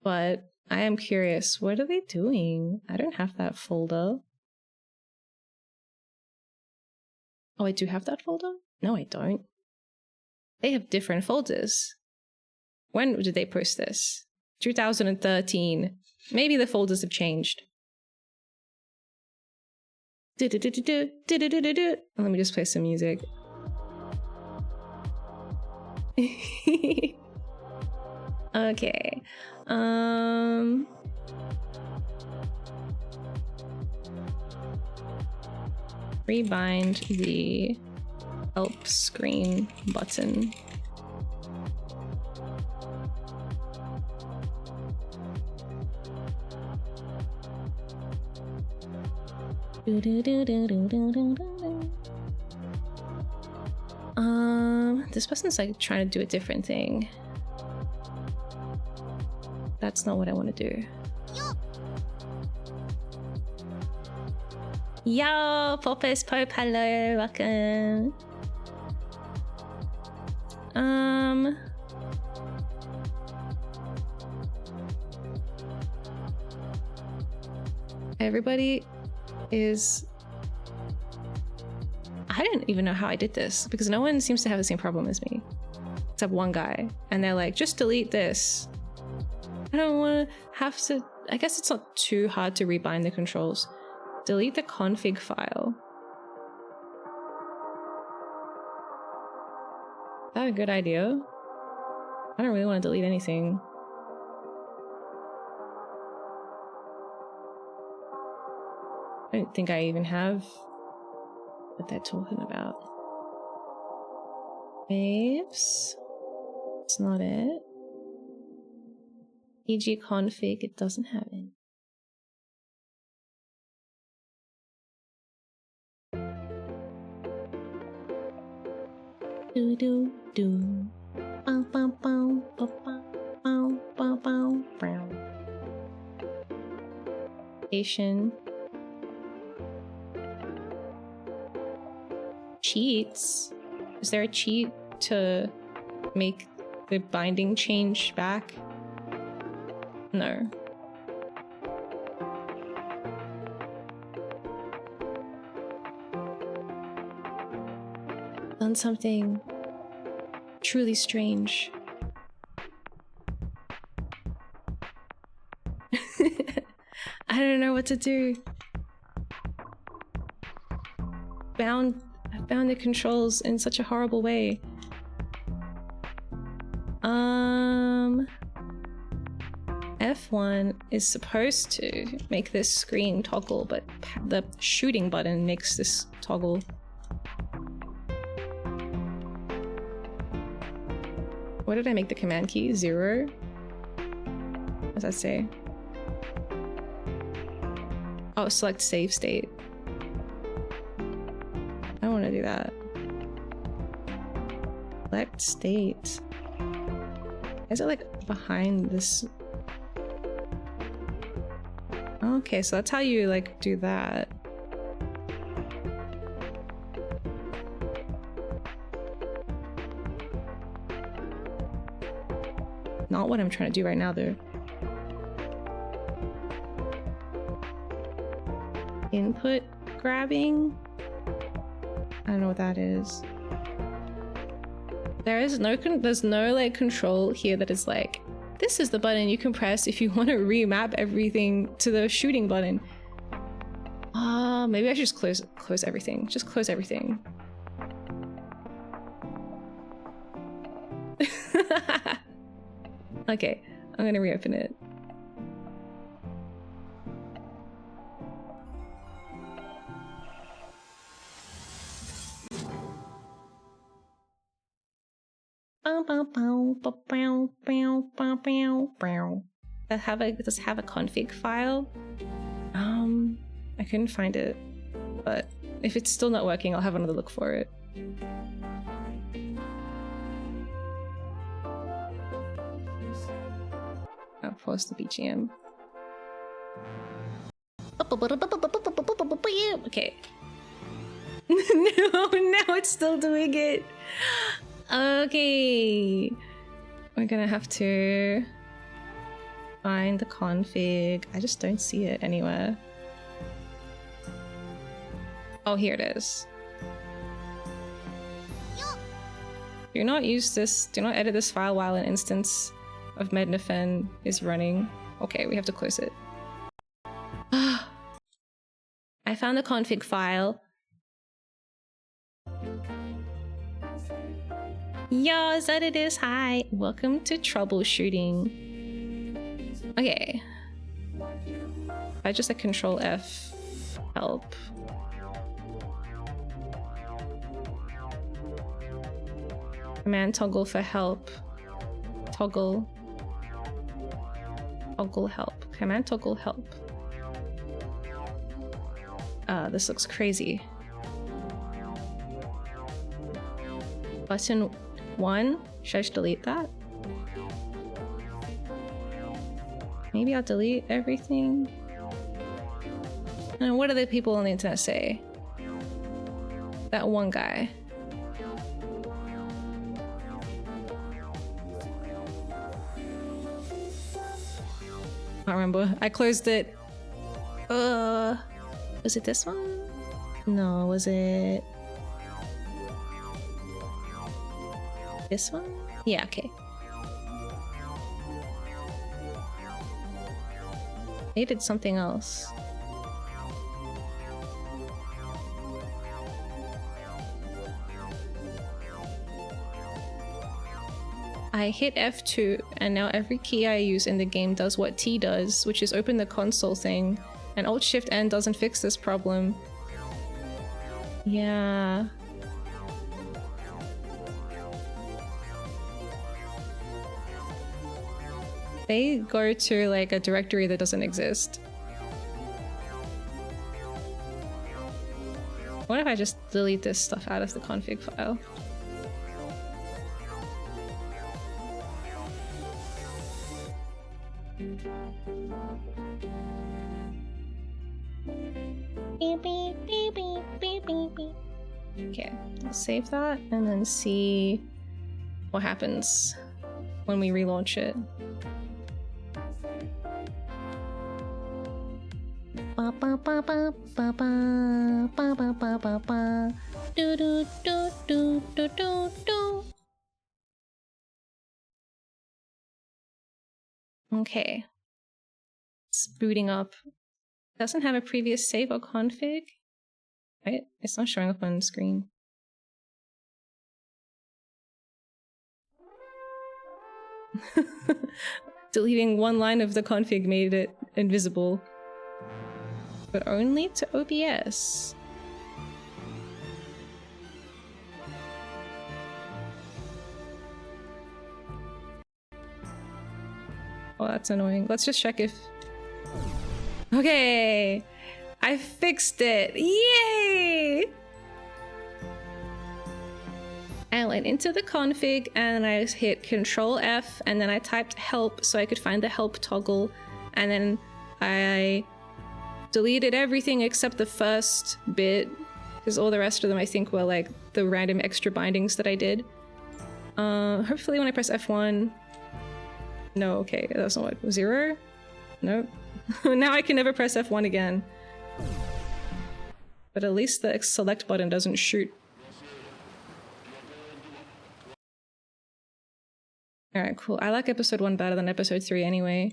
But I am curious, what are they doing? I don't have that folder. Oh, I do have that folder? No, I don't. They have different folders. When did they post this? 2013. Maybe the folders have changed. Let me just play some music. Okay. Rebind the help screen button. This person's like trying to do a different thing. That's not what I want to do. Yo, Poppers Pope, hello, welcome. Everybody is... I don't even know how I did this because no one seems to have the same problem as me. Except one guy. And they're like, just delete this. I don't want to have to... I guess it's not too hard to rebind the controls. Delete the config file. Is that a good idea? I don't really want to delete anything. I don't think I even have what they're talking about. Waves. It's not it. EG config, it doesn't have it. Do do do. Bow bow bow bow bow bow bow bow. Station. Cheats? Is there a cheat to make the binding change back? No. Done something truly strange. I don't know what to do. I found the controls in such a horrible way. F1 is supposed to make this screen toggle, but the shooting button makes this toggle. What did I make the command key? 0? What does that say? Oh, select save state. I don't want to do that. Select state. Is it like behind this? Okay, so that's how you like do that. Not what I'm trying to do right now though. Input grabbing? I don't know what that is. There's no like control here that is like, this is the button you can press if you want to remap everything to the shooting button. Maybe I should just close everything. Just close everything. Okay, I'm gonna reopen it. Does it have a config file? I couldn't find it, but if it's still not working, I'll have another look for it. I'll pause the BGM. Okay. No, now it's still doing it. Okay. We're gonna have to find the config. I just don't see it anywhere. Oh, here it is. Do not use this. Do not edit this file while an instance of Mednafen is running. Okay, we have to close it. I found the config file. Yo, that it is. Hi, welcome to troubleshooting. Okay. I just like Control F, help. Command toggle for help. Toggle. Toggle help. Command toggle help. This looks crazy. Button 1. Should I just delete that? Maybe I'll delete everything. And what do the people on the internet say? That one guy. I don't remember. I closed it. Was it this one? No, was it this one? Yeah, okay. They did something else. I hit F2 and now every key I use in the game does what T does, which is open the console thing, and Alt-Shift-N doesn't fix this problem. Yeah. They go to like a directory that doesn't exist. What if I just delete this stuff out of the config file? Okay, let's save that and then see what happens when we relaunch it. Okay. It's booting up. Doesn't have a previous save or config. Right? It's not showing up on the screen. Deleting one line of the config made it invisible. But only to OBS. Oh, that's annoying. Let's just check if... Okay! I fixed it! Yay! I went into the config and I hit Control F and then I typed help so I could find the help toggle, and then I deleted everything except the first bit because all the rest of them I think were like the random extra bindings that I did. Hopefully when I press F1... No, okay, that's not what... 0? Nope. Now I can never press F1 again. But at least the select button doesn't shoot. Alright, cool. I like episode 1 better than episode 3 anyway.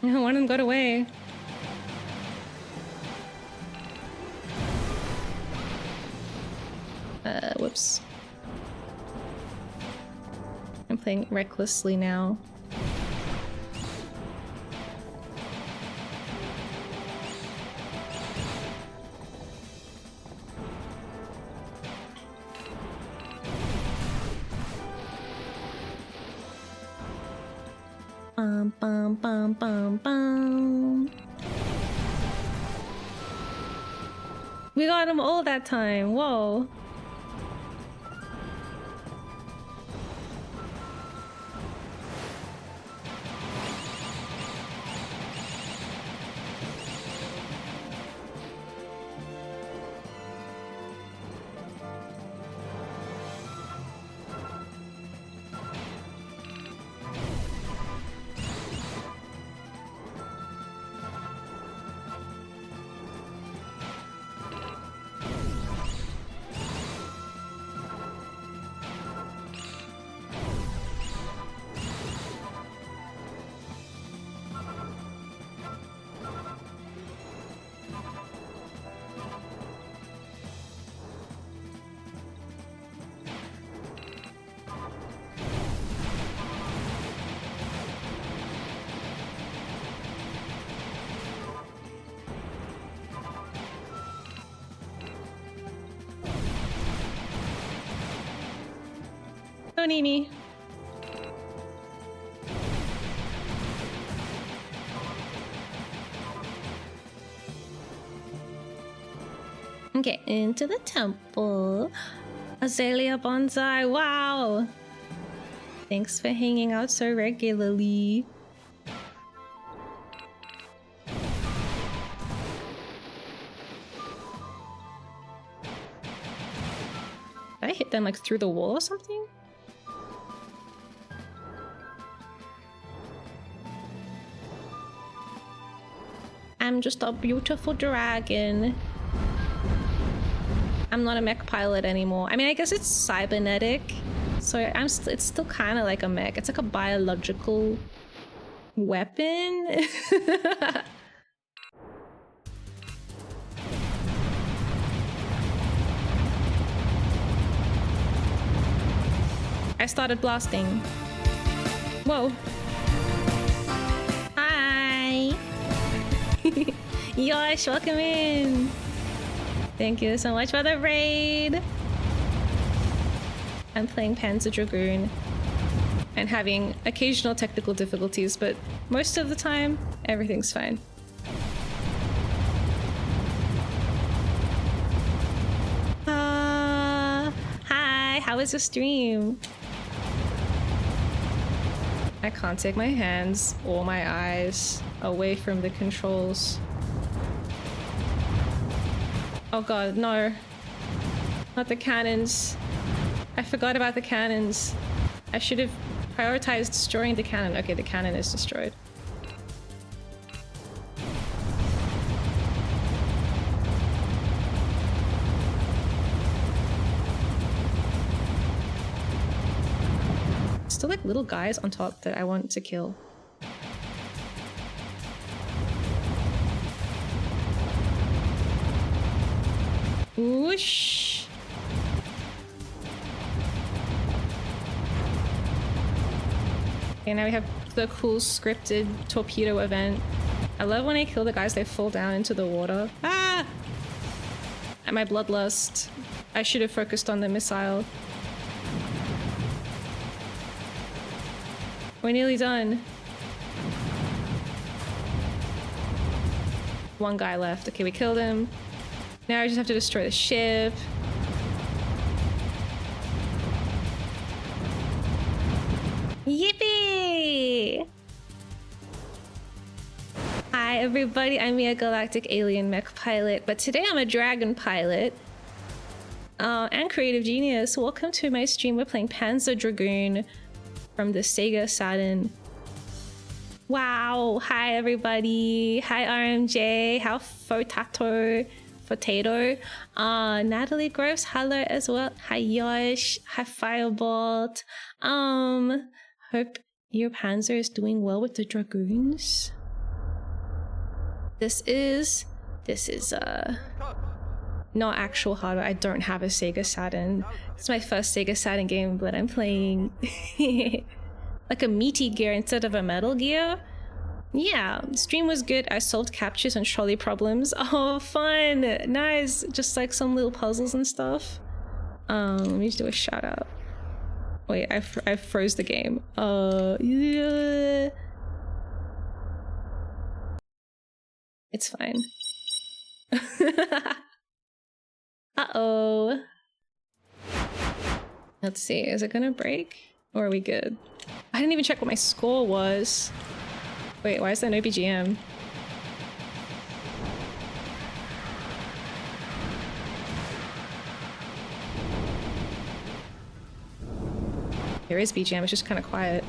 One of them got away. Whoops. I'm playing recklessly now. Bum, bum, bum, bum, bum. We got them all that time. Whoa. Don't eat me. Okay, into the temple. Azalea Bonsai, wow! Thanks for hanging out so regularly. Did I hit them like through the wall or something? I'm just a beautiful dragon. I'm not a mech pilot anymore. I mean, I guess it's cybernetic, so it's still kind of like a mech. It's like a biological weapon. I started blasting. Whoa. Hi. Yosh, welcome in. Thank you so much for the raid. I'm playing Panzer Dragoon and having occasional technical difficulties, but most of the time, everything's fine. Hi, how was your stream? I can't take my hands or my eyes away from the controls. Oh god, no. Not the cannons. I forgot about the cannons. I should have prioritized destroying the cannon. Okay, the cannon is destroyed. Still like little guys on top that I want to kill. Whoosh! Okay, now we have the cool scripted torpedo event. I love when I kill the guys, they fall down into the water. Ah! And my bloodlust. I should have focused on the missile. We're nearly done. One guy left. Okay, we killed him. Now I just have to destroy the ship. Yippee! everybody, I'm Miya, Galactic Alien Mech Pilot, but today I'm a Dragon Pilot and Creative Genius. Welcome to my stream. We're playing Panzer Dragoon from the SEGA Saturn. Wow, hi everybody. Hi RMJ, how Potato. Natalie Gross, hello as well. Hi Yosh, hi Firebolt. Hope your Panzer is doing well with the Dragoons. This is not actual hardware. I don't have a Sega Saturn. It's my first Sega Saturn game, but I'm playing like a meaty gear instead of a metal gear. Yeah, stream was good. I solved captures and trolley problems. Oh, fun, nice. Just like some little puzzles and stuff. Let me just do a shout out. Wait, I froze the game. Yeah. It's fine. Uh-oh. Let's see, is it gonna break? Or are we good? I didn't even check what my score was. Wait, why is there no BGM? There is BGM, it's just kind of quiet.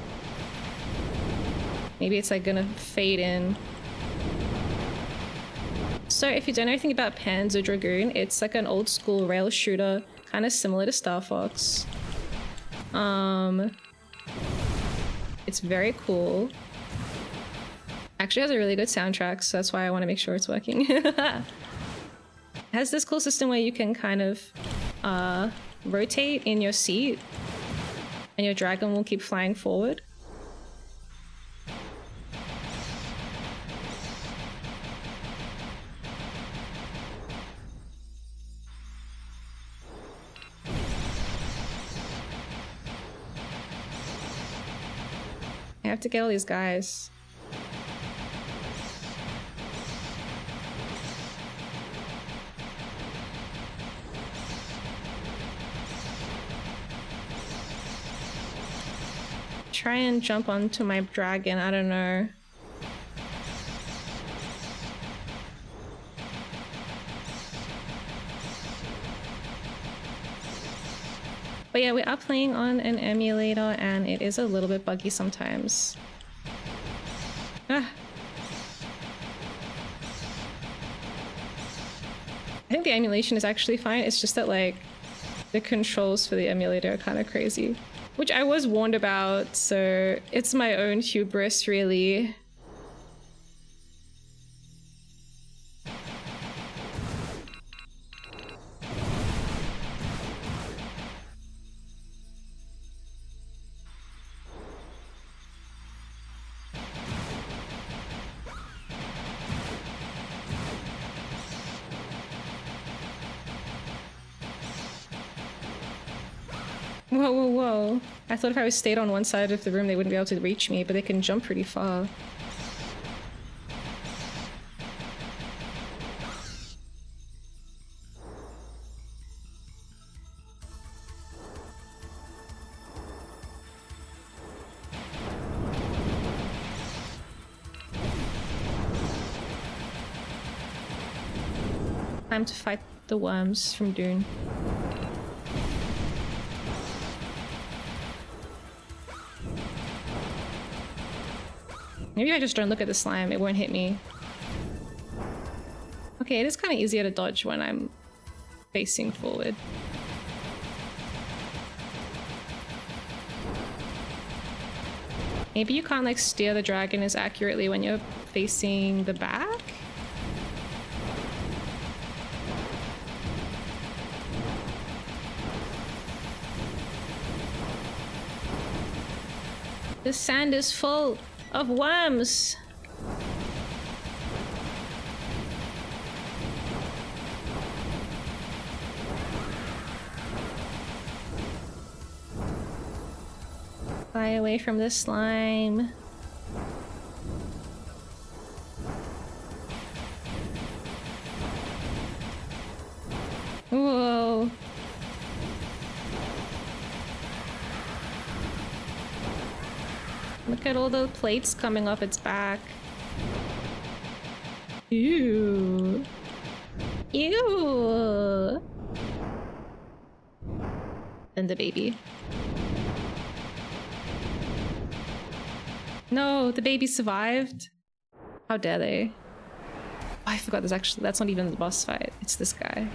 Maybe it's like gonna fade in. So if you don't know anything about Panzer Dragoon, it's like an old school rail shooter, kind of similar to Star Fox. It's very cool. Actually has a really good soundtrack, so that's why I want to make sure it's working. It has this cool system where you can kind of rotate in your seat and your dragon will keep flying forward. I have to get all these guys. Try and jump onto my dragon, I don't know. But yeah, we are playing on an emulator and it is a little bit buggy sometimes. Ah. I think the emulation is actually fine, it's just that like the controls for the emulator are kind of crazy. Which I was warned about, so it's my own hubris, really. Whoa, whoa, whoa. I thought if I was stayed on one side of the room they wouldn't be able to reach me, but they can jump pretty far. Time to fight the worms from Dune. Maybe I just don't look at the slime, it won't hit me. Okay, it is kind of easier to dodge when I'm facing forward. Maybe you can't like steer the dragon as accurately when you're facing the back? The sand is full of worms. Fly away from the slime. Whoa. Look at all the plates coming off its back. Ew. Ew. And the baby. No, the baby survived. How dare they? Oh, I forgot that's not even the boss fight. It's this guy.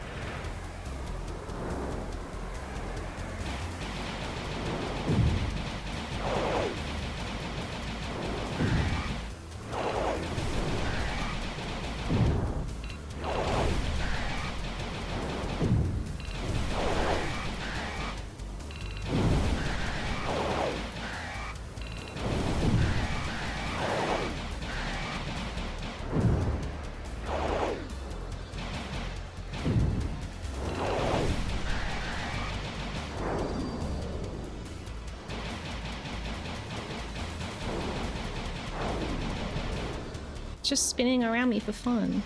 Just spinning around me for fun.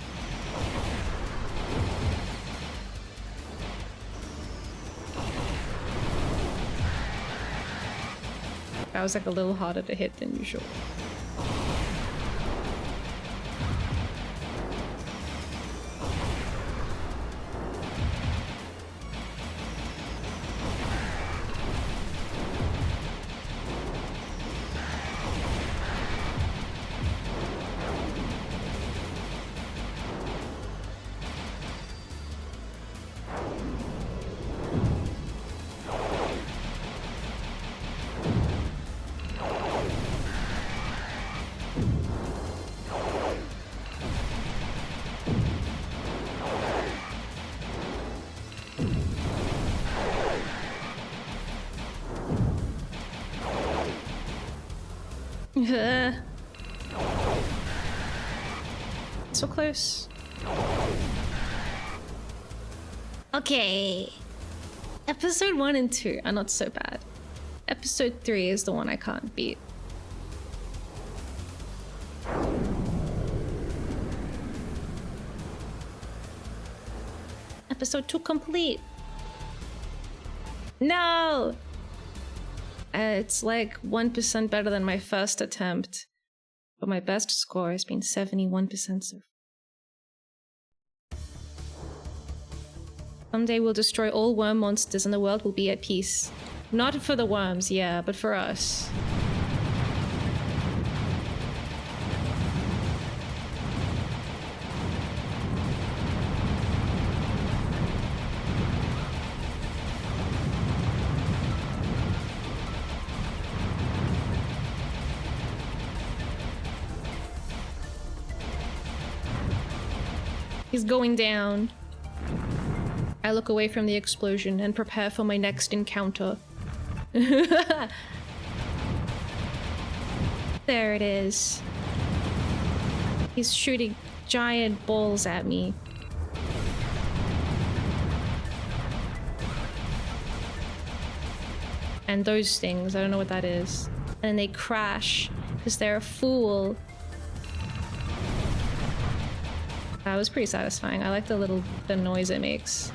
That was like a little harder to hit than usual. So close. Okay. Episode 1 and 2 are not so bad. Episode 3 is the one I can't beat. Episode 2 complete. No! It's like 1% better than my first attempt. But my best score has been 71% so far. Someday we'll destroy all worm monsters and the world will be at peace. Not for the worms, yeah, but for us. He's going down. I look away from the explosion and prepare for my next encounter. There it is. He's shooting giant balls at me. And those things, I don't know what that is. And they crash because they're a fool. That was pretty satisfying. I like the noise it makes.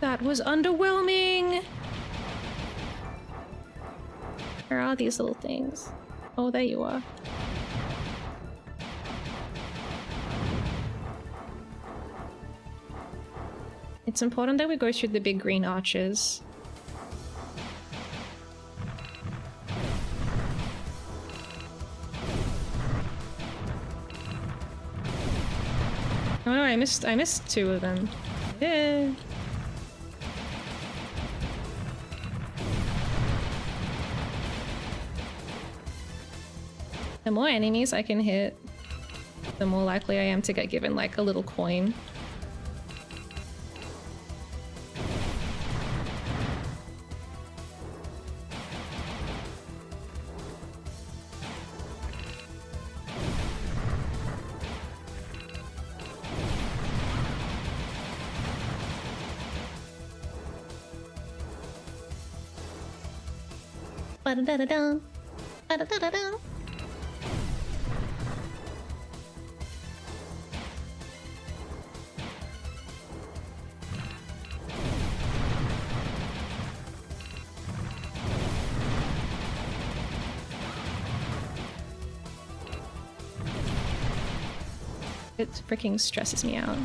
That was underwhelming. Where are these little things? Oh, there you are. It's important that we go through the big green arches. Oh no, I missed 2 of them. Yeah. The more enemies I can hit, the more likely I am to get given like a little coin. Ba-da-da-da-da. Ba-da-da-da-da. It freaking stresses me out.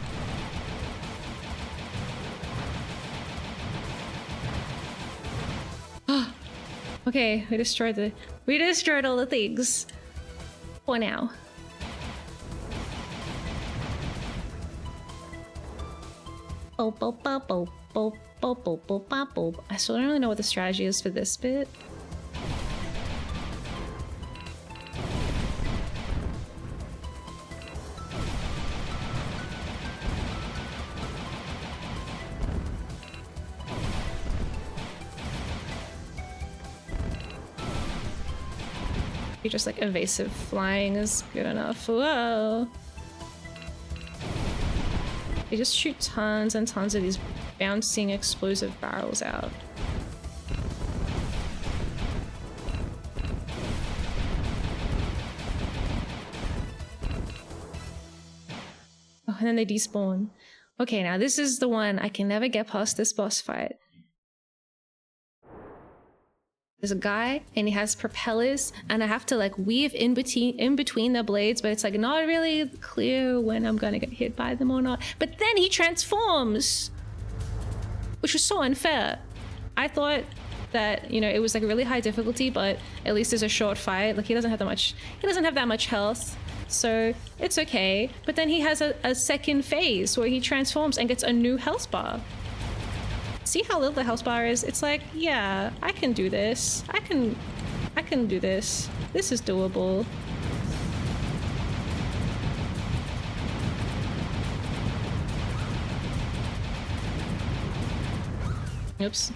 Okay, we destroyed all the things. For now. I still don't really know what the strategy is for this bit. Just like evasive flying is good enough. Whoa! They just shoot tons and tons of these bouncing explosive barrels out. Oh, and then they despawn. Okay, now this is the one. I can never get past this boss fight. There's a guy and he has propellers and I have to like weave in between the blades, but it's like not really clear when I'm gonna get hit by them or not. But then he transforms, which was so unfair. I thought that, you know, it was like a really high difficulty, but at least it's a short fight. Like he doesn't have that much health, so it's okay. But then he has a second phase where he transforms and gets a new health bar. See how little the health bar is? It's like, yeah, I can do this. I can do this. This is doable. Oops.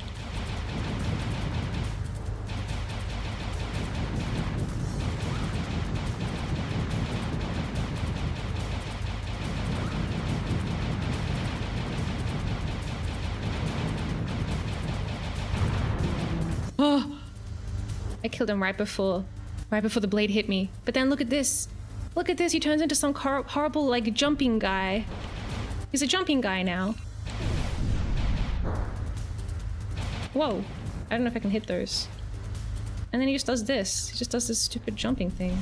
Oh, I killed him right before the blade hit me. But then look at this. Look at this. He turns into some horrible, like, jumping guy. He's a jumping guy now. Whoa. I don't know if I can hit those. And then he just does this. He just does this stupid jumping thing.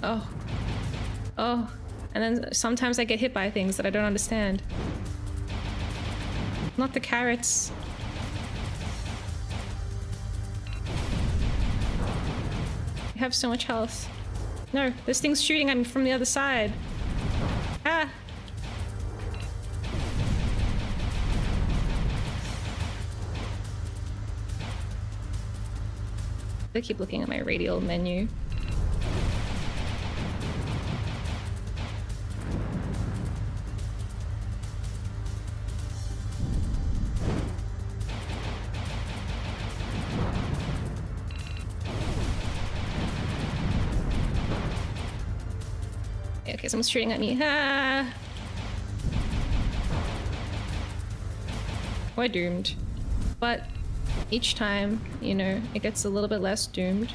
Oh. Oh. And then sometimes I get hit by things that I don't understand. Not the carrots. You have so much health. No, this thing's shooting at me from the other side. Ah! I keep looking at my radial menu. Okay, someone's shooting at me. Ah! We're doomed. But each time, you know, it gets a little bit less doomed.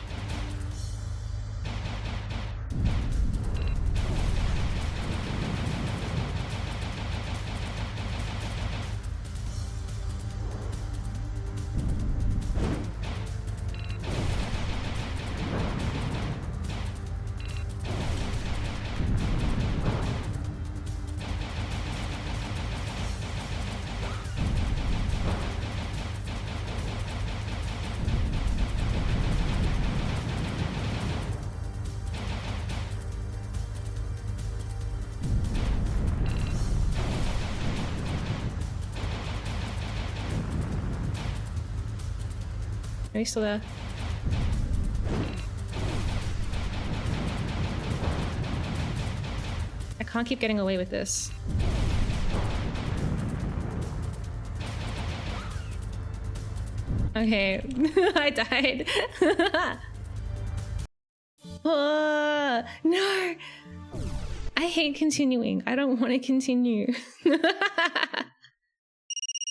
Are you still there? I can't keep getting away with this. Okay, I died. Oh, no! I hate continuing. I don't want to continue.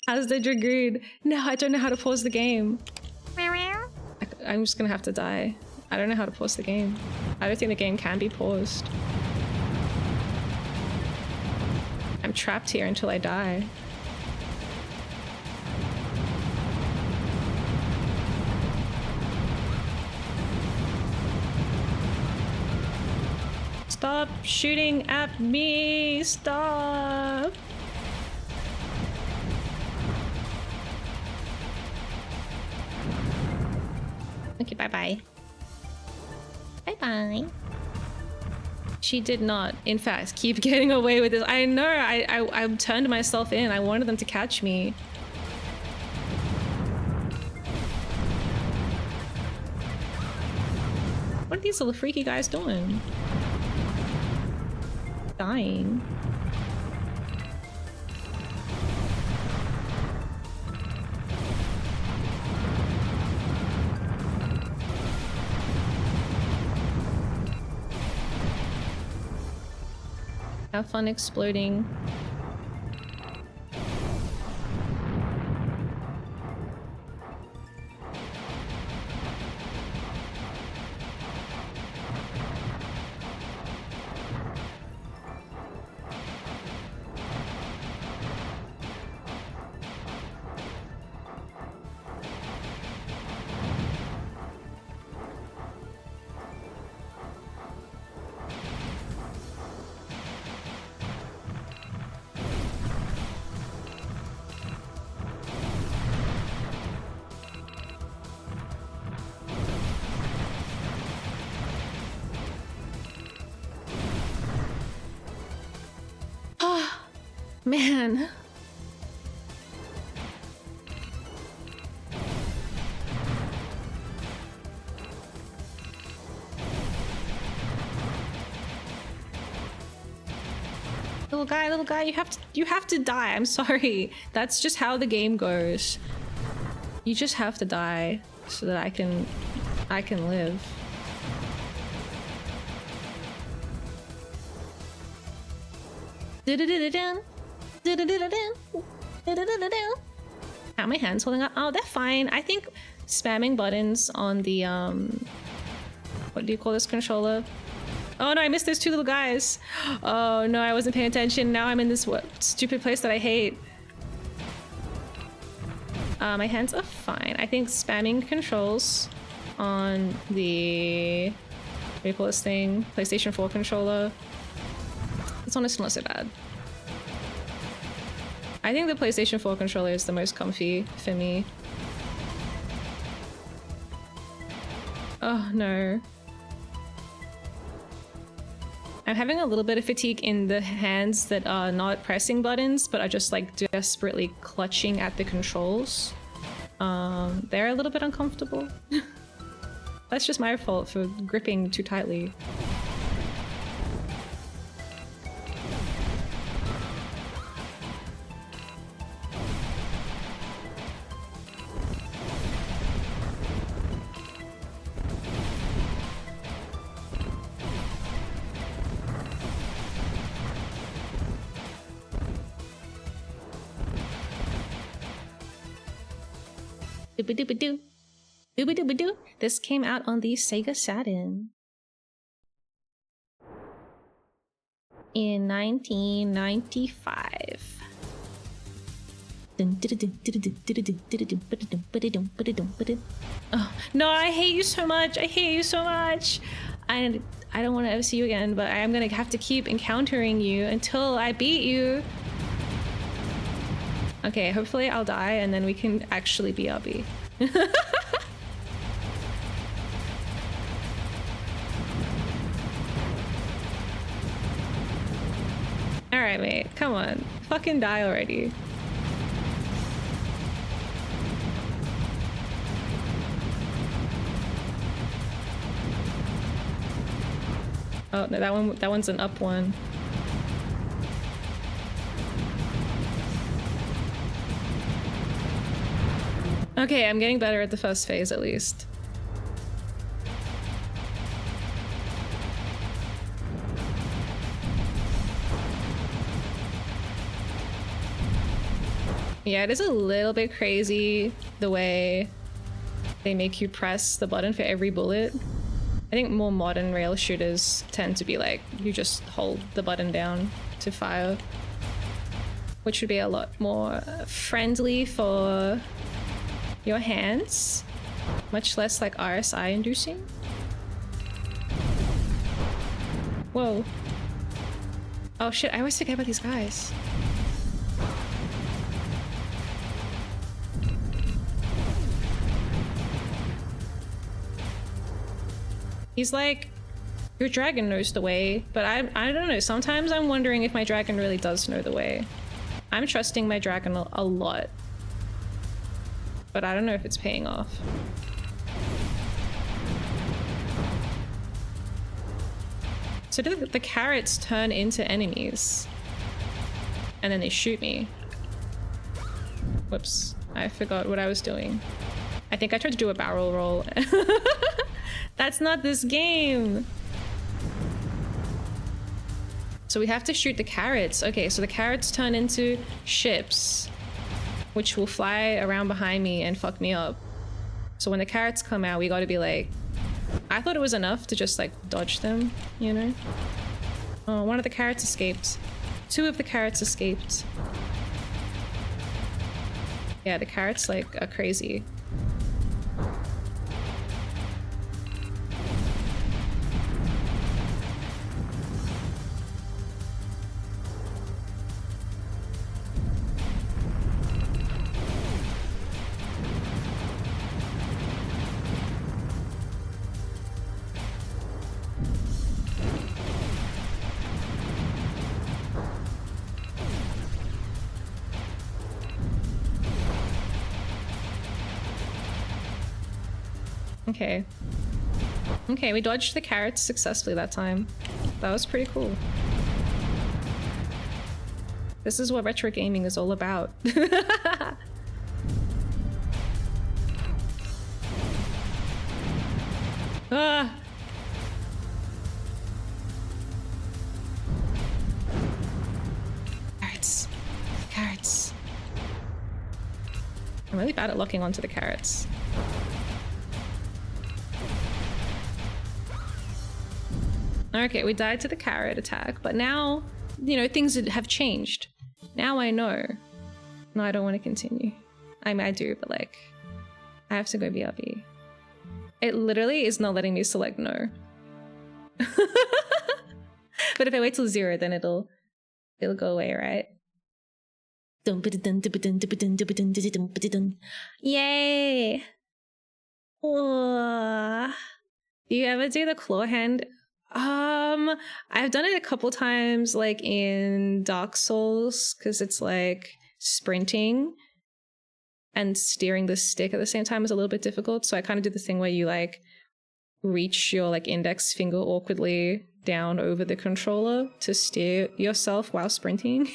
How's the Dragoon? No, I don't know how to pause the game. I'm just gonna have to die. I don't know how to pause the game. I don't think the game can be paused. I'm trapped here until I die. Stop shooting at me! Stop! Okay, bye-bye. Bye-bye. She did not, in fact, keep getting away with this. I know, I turned myself in. I wanted them to catch me. What are these little freaky guys doing? Dying. Have fun exploding. Man. Little guy, you have to die. I'm sorry. That's just how the game goes. You just have to die so that I can live. How are my hands holding up? Oh, they're fine. I think spamming buttons on the what do you call this controller? Oh no, I missed those two little guys. Oh no, I wasn't paying attention. Now I'm in this stupid place that I hate. My hands are fine. I think spamming controls on the what do you call this thing? PlayStation 4 controller. It's honestly not so bad. I think the PlayStation 4 controller is the most comfy for me. Oh no. I'm having a little bit of fatigue in the hands that are not pressing buttons, but are just like desperately clutching at the controls. They're a little bit uncomfortable. That's just my fault for gripping too tightly. Dooba-dooba-doo. Dooba-dooba-doo. This came out on the Sega Saturn in 1995. Oh, no, I hate you so much. I hate you so much. I don't want to ever see you again, but I am gonna have to keep encountering you until I beat you. Okay, hopefully I'll die and then we can actually BRB. Alright, mate. Come on. Fucking die already. Oh, no, that one's an up one. Okay, I'm getting better at the first phase at least. Yeah, it is a little bit crazy the way they make you press the button for every bullet. I think more modern rail shooters tend to be like, you just hold the button down to fire, which would be a lot more friendly for your hands, much less like RSI inducing. Whoa. Oh shit, I always forget about these guys. He's like, your dragon knows the way, but I don't know. Sometimes I'm wondering if my dragon really does know the way. I'm trusting my dragon a lot, but I don't know if it's paying off. So do the carrots turn into enemies? And then they shoot me. Whoops, I forgot what I was doing. I think I tried to do a barrel roll. That's not this game. So we have to shoot the carrots. Okay, so the carrots turn into ships, which will fly around behind me and fuck me up. So when the carrots come out, we gotta be like, I thought it was enough to just like dodge them, you know? Oh, one of the carrots escaped. 2 of the carrots escaped. Yeah, the carrots like are crazy. Okay. Okay, we dodged the carrots successfully that time. That was pretty cool. This is what retro gaming is all about. Ah! Carrots. Carrots. I'm really bad at locking onto the carrots. Okay, we died to the carrot attack, but now, you know, things have changed. Now I know. No, I don't want to continue. I mean, I do, but like, I have to go BRB. It literally is not letting me select no. But if I wait till 0, then it'll go away, right? Yay! Oh. Do you ever do the claw hand? I've done it a couple times, like in Dark Souls, because it's like sprinting and steering the stick at the same time is a little bit difficult. So I kind of do the thing where you like reach your like index finger awkwardly down over the controller to steer yourself while sprinting.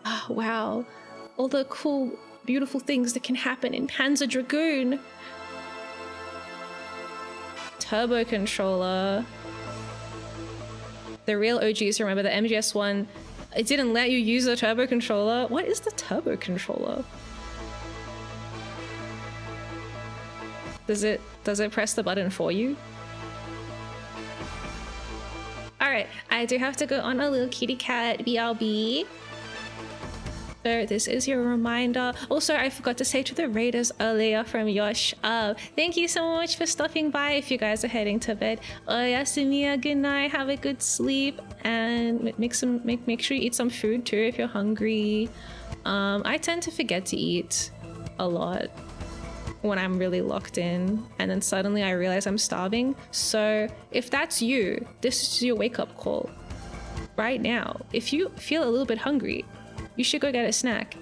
Oh, wow. All the cool, beautiful things that can happen in Panzer Dragoon. Turbo controller. The real OGs remember the MGS one. It didn't let you use the turbo controller. What is the turbo controller? Does it press the button for you? Alright, I do have to go on a little kitty cat BRB. So this is your reminder. Also, I forgot to say to the raiders earlier from Yosh, thank you so much for stopping by if you guys are heading to bed. Yasumiya, good night, have a good sleep, and make sure you eat some food too if you're hungry. I tend to forget to eat a lot when I'm really locked in, and then suddenly I realize I'm starving. So if that's you, this is your wake-up call right now. If you feel a little bit hungry, you should go get a snack.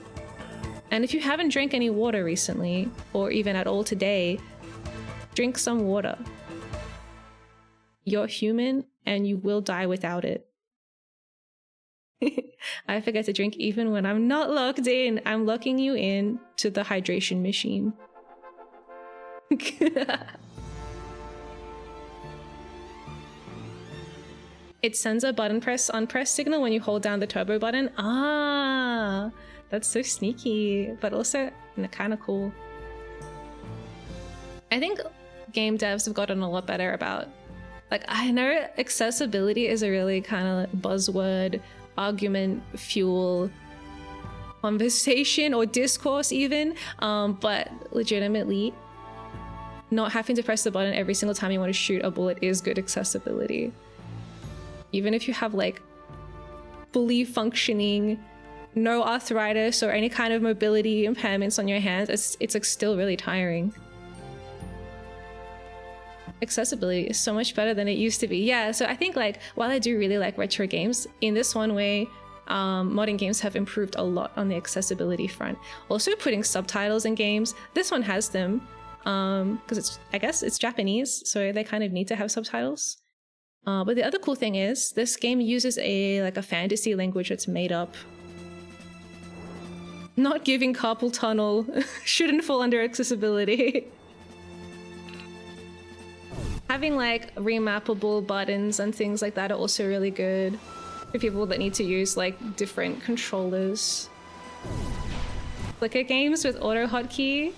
And if you haven't drank any water recently, or even at all today, drink some water. You're human and you will die without it. I forget to drink even when I'm not locked in. I'm locking you in to the hydration machine. It sends a button press unpress signal when you hold down the turbo button. Ah, that's so sneaky, but also kind of cool. I think game devs have gotten a lot better about, like, I know accessibility is a really kind of buzzword, argument fuel conversation or discourse even, but legitimately not having to press the button every single time you want to shoot a bullet is good accessibility. Even if you have like fully functioning, no arthritis or any kind of mobility impairments on your hands, it's like still really tiring. Accessibility is so much better than it used to be. Yeah, so I think like while I do really like retro games, in this one way, modern games have improved a lot on the accessibility front. Also putting subtitles in games, this one has them, because I guess it's Japanese, so they kind of need to have subtitles. But the other cool thing is this game uses a fantasy language that's made up. Not giving carpal tunnel shouldn't fall under accessibility. Having like remappable buttons and things like that are also really good for people that need to use like different controllers. Clicker games with auto hotkey.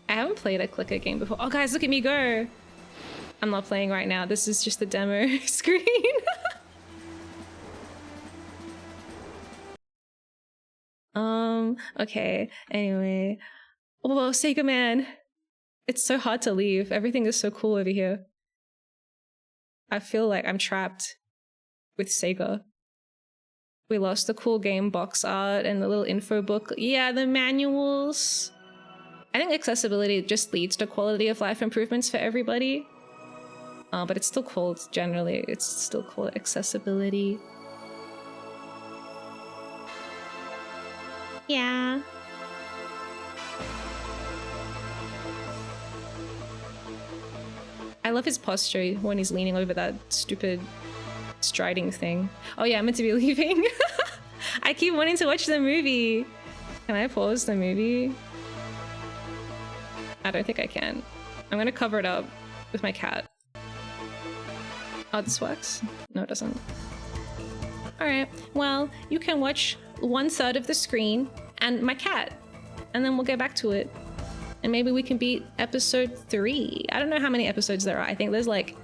I haven't played a clicker game before. Oh guys, look at me go! I'm not playing right now. This is just the demo screen. Okay, anyway. Oh, well, SEGA man. It's so hard to leave. Everything is so cool over here. I feel like I'm trapped with SEGA. We lost the cool game box art and the little info book. Yeah, the manuals. I think accessibility just leads to quality of life improvements for everybody. But it's still called, generally, it's still called accessibility. Yeah. I love his posture when he's leaning over that stupid striding thing. Oh yeah, I'm meant to be leaving. I keep wanting to watch the movie. Can I pause the movie? I don't think I can. I'm gonna cover it up with my cat. Oh, this works? No, it doesn't. Alright, well, you can watch 1/3 of the screen and my cat, and then we'll get back to it. And maybe we can beat episode 3. I don't know how many episodes there are. I think there's like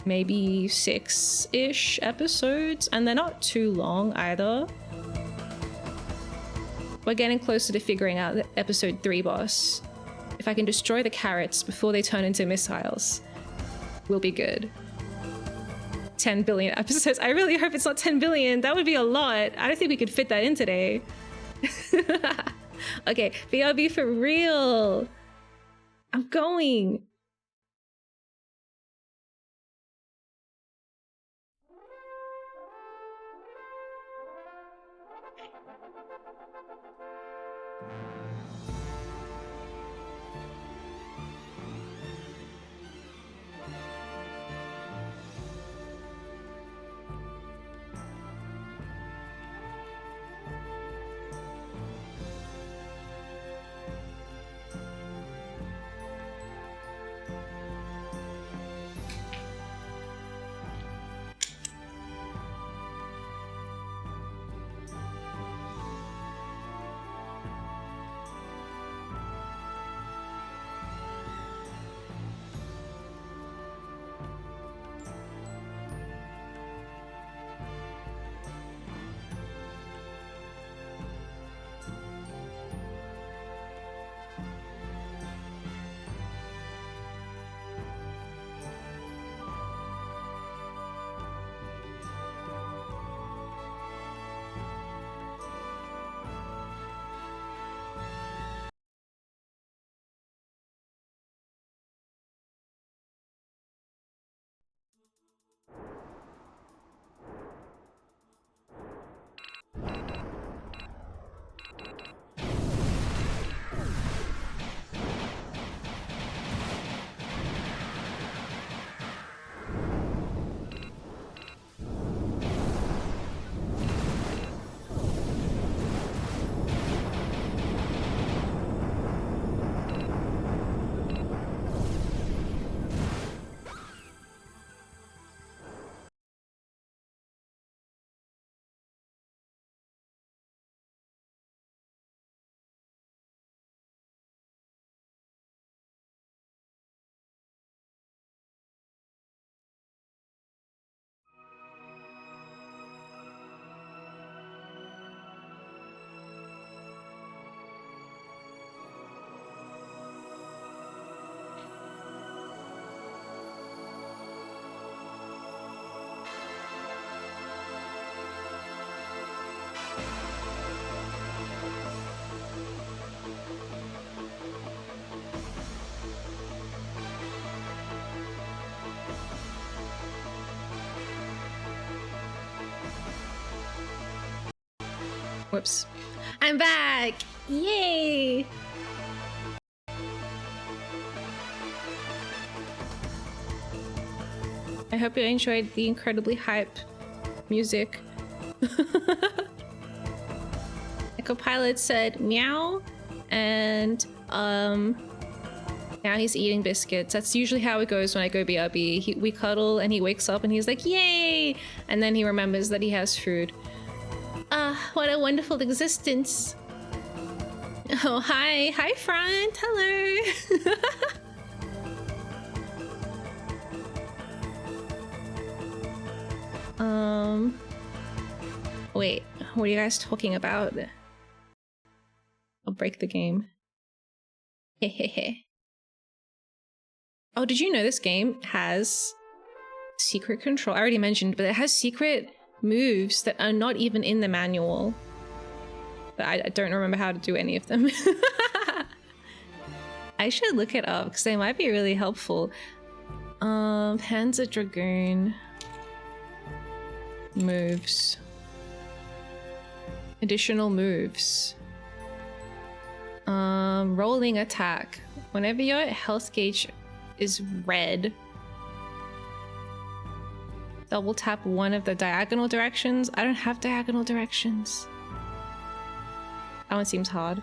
maybe 6-ish episodes, and they're not too long either. We're getting closer to figuring out the episode 3 boss. If I can destroy the carrots before they turn into missiles, we'll be good. 10 billion episodes. I really hope it's not 10 billion. That would be a lot. I don't think we could fit that in today. Okay, BRB for real. I'm going. Whoops. I'm back! Yay! I hope you enjoyed the incredibly hype music. Copilot said meow, and now he's eating biscuits. That's usually how it goes when I go BRB. We cuddle and he wakes up and he's like, yay! And then he remembers that he has food. What a wonderful existence. Oh, hi. Hi, Front. Hello. Wait, what are you guys talking about? I'll break the game. Hehehe. Oh, did you know this game has secret control? I already mentioned, but it has secret moves that are not even in the manual. But I don't remember how to do any of them. I should look it up because they might be really helpful. Panzer Dragoon moves. Additional moves. Rolling attack. Whenever your health gauge is red, double tap one of the diagonal directions. I don't have diagonal directions. That one seems hard.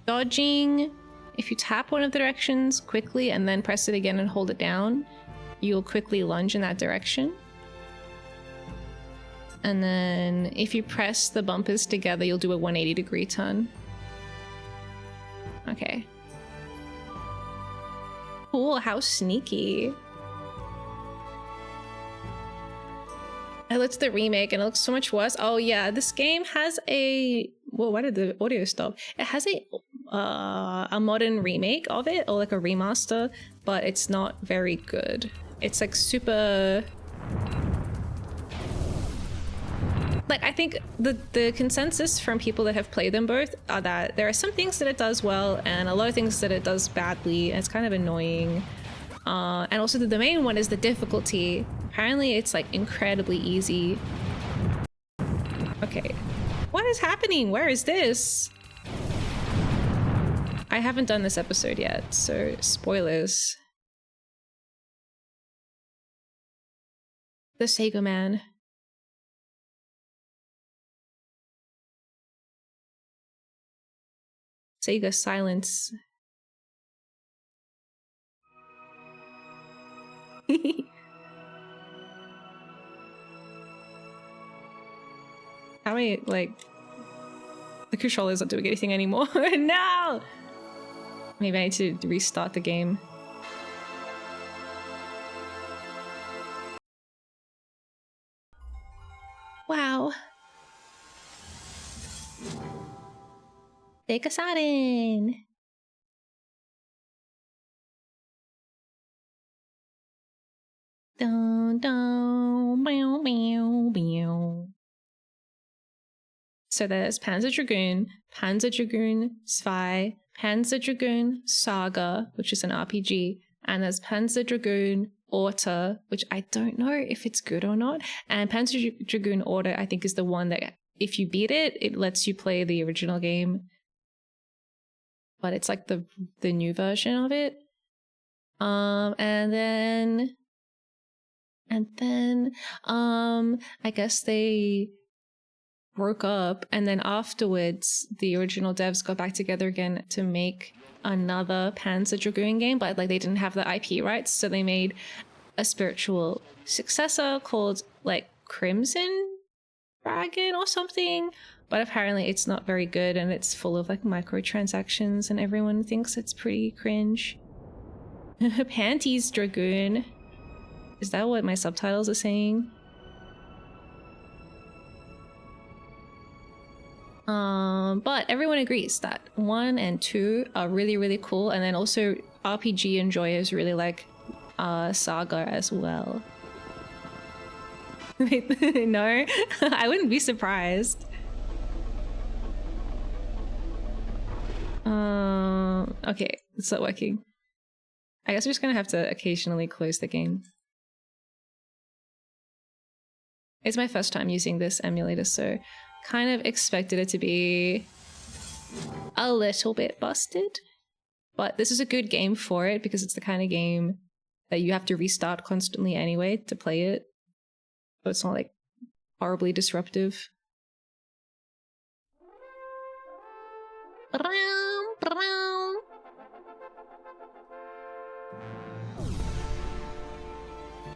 Dodging. If you tap one of the directions quickly and then press it again and hold it down, you'll quickly lunge in that direction. And then if you press the bumpers together, you'll do a 180-degree turn. Okay. Cool, how sneaky. I looked at the remake and it looks so much worse. Oh yeah, this game has a... Whoa, why did the audio stop? It has a modern remake of it, or like a remaster, but it's not very good. It's like super... Like, I think the consensus from people that have played them both are that there are some things that it does well and a lot of things that it does badly, and it's kind of annoying. And also the main one is the difficulty. Apparently it's like incredibly easy. Okay. What is happening? Where is this? I haven't done this episode yet, so spoilers. The SEGA man. SEGA silence. How many, like, the controller's not doing anything anymore. No! Maybe I need to restart the game. Wow. Take us out in. Dun, dun, bow, bow, bow. So there's Panzer Dragoon, Panzer Dragoon Zwei, Panzer Dragoon Saga, which is an RPG, and there's Panzer Dragoon Orta, which I don't know if it's good or not. And Panzer Dragoon Orta, I think, is the one that if you beat it, it lets you play the original game. But it's like the new version of it. And then I guess they broke up, and then afterwards the original devs got back together again to make another Panzer Dragoon game, but like they didn't have the IP rights, so they made a spiritual successor called like Crimson Dragon or something, but apparently it's not very good and it's full of like microtransactions and everyone thinks it's pretty cringe. Panties Dragoon. Is that what my subtitles are saying? But everyone agrees that 1 and 2 are really, really cool, and then also RPG enjoyers really like Saga as well. No? I wouldn't be surprised. Okay, it's not working. I guess we're just gonna have to occasionally close the game. It's my first time using this emulator, so kind of expected it to be a little bit busted, but this is a good game for it because it's the kind of game that you have to restart constantly anyway to play it. So it's not like horribly disruptive.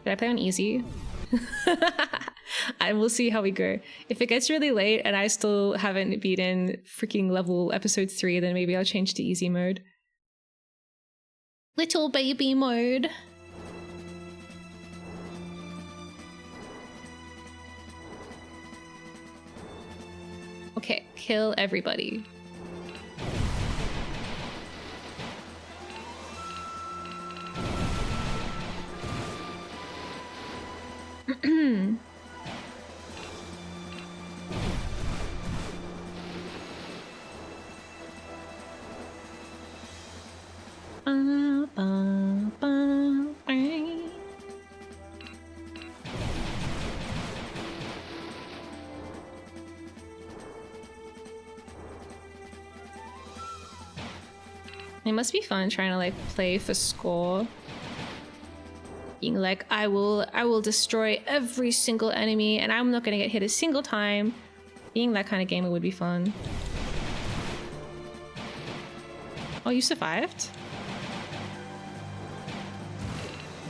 Did I play on easy? I will see how we go. If it gets really late and I still haven't beaten freaking level episode 3, then maybe I'll change to easy mode. Little baby mode. Okay, kill everybody. It must be fun trying to like play for score. Being like, I will destroy every single enemy and I'm not gonna get hit a single time. Being that kind of gamer would be fun. Oh, you survived?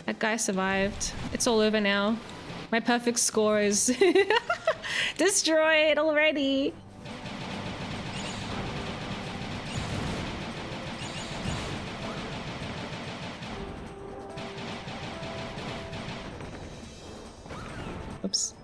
That guy survived. It's all over now. My perfect score is destroyed already. Oops.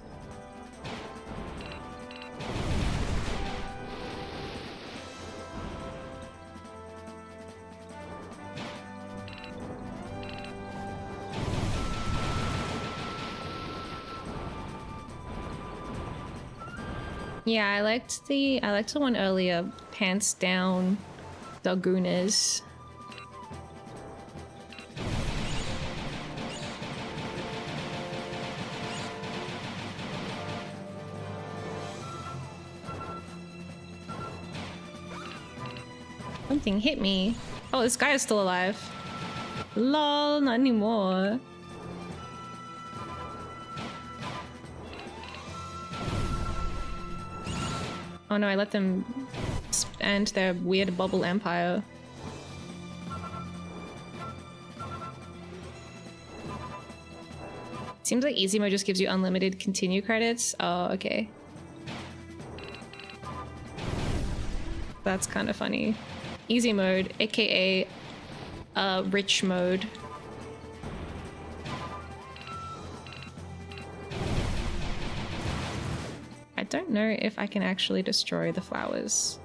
Yeah, I liked the one earlier, pants down dragooners. Something hit me. Oh, this guy is still alive. Lol, not anymore. Oh no, I let them end their weird bubble empire. Seems like easy mode just gives you unlimited continue credits. Oh, okay. That's kind of funny. Easy mode, aka rich mode. I don't know if I can actually destroy the flowers.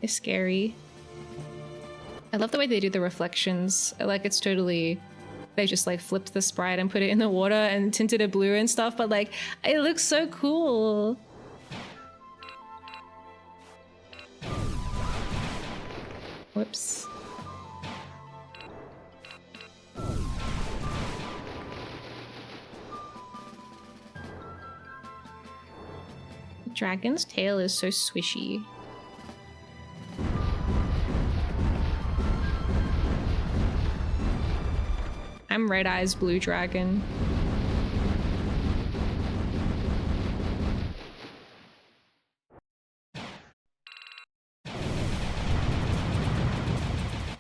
It's scary. I love the way they do the reflections. Like, it's totally... They just like flipped the sprite and put it in the water and tinted it blue and stuff, but like, it looks so cool. Whoops. The dragon's tail is so swishy. I'm Red Eyes Blue Dragon.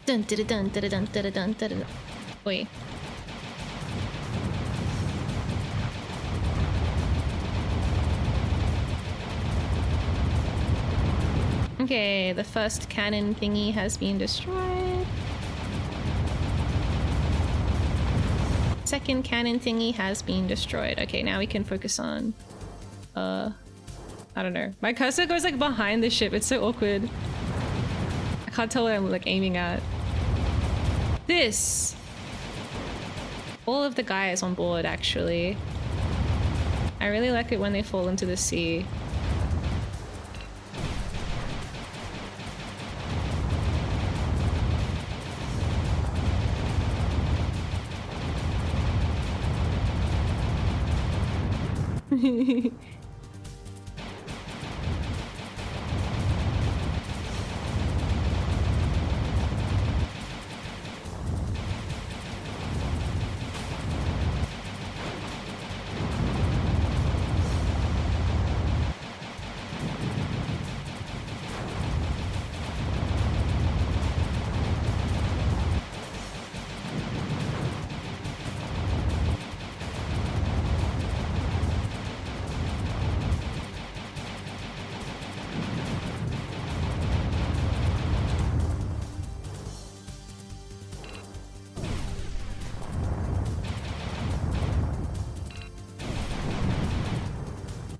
Dun dun dun dun dun dun dun dun. Wait. Okay, the first cannon thingy has been destroyed. Second cannon thingy has been destroyed. Okay, now we can focus on I don't know. My cursor goes like behind the ship. It's so awkward. I can't tell what I'm like aiming at. This. All of the guys on board actually. I really like it when they fall into the sea.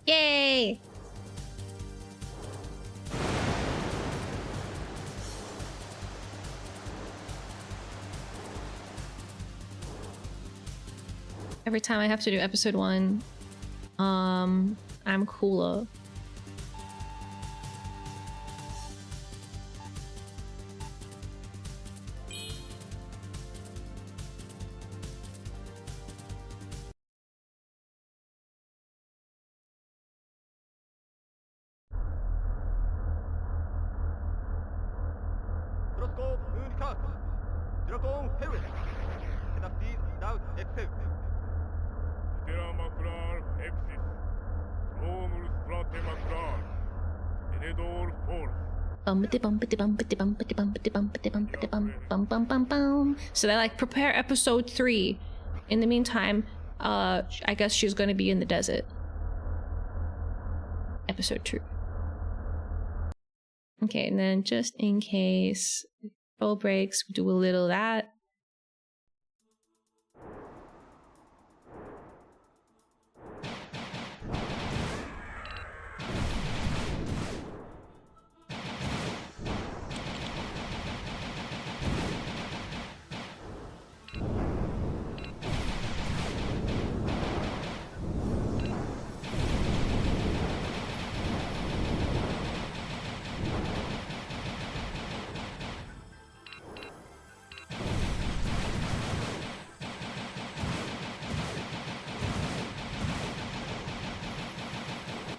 Yay! Every time I have to do episode 1, I'm cooler. So they like prepare episode 3. In the meantime, I guess she's gonna be in the desert. Episode 2. Okay, and then just in case roll breaks, we do a little of that.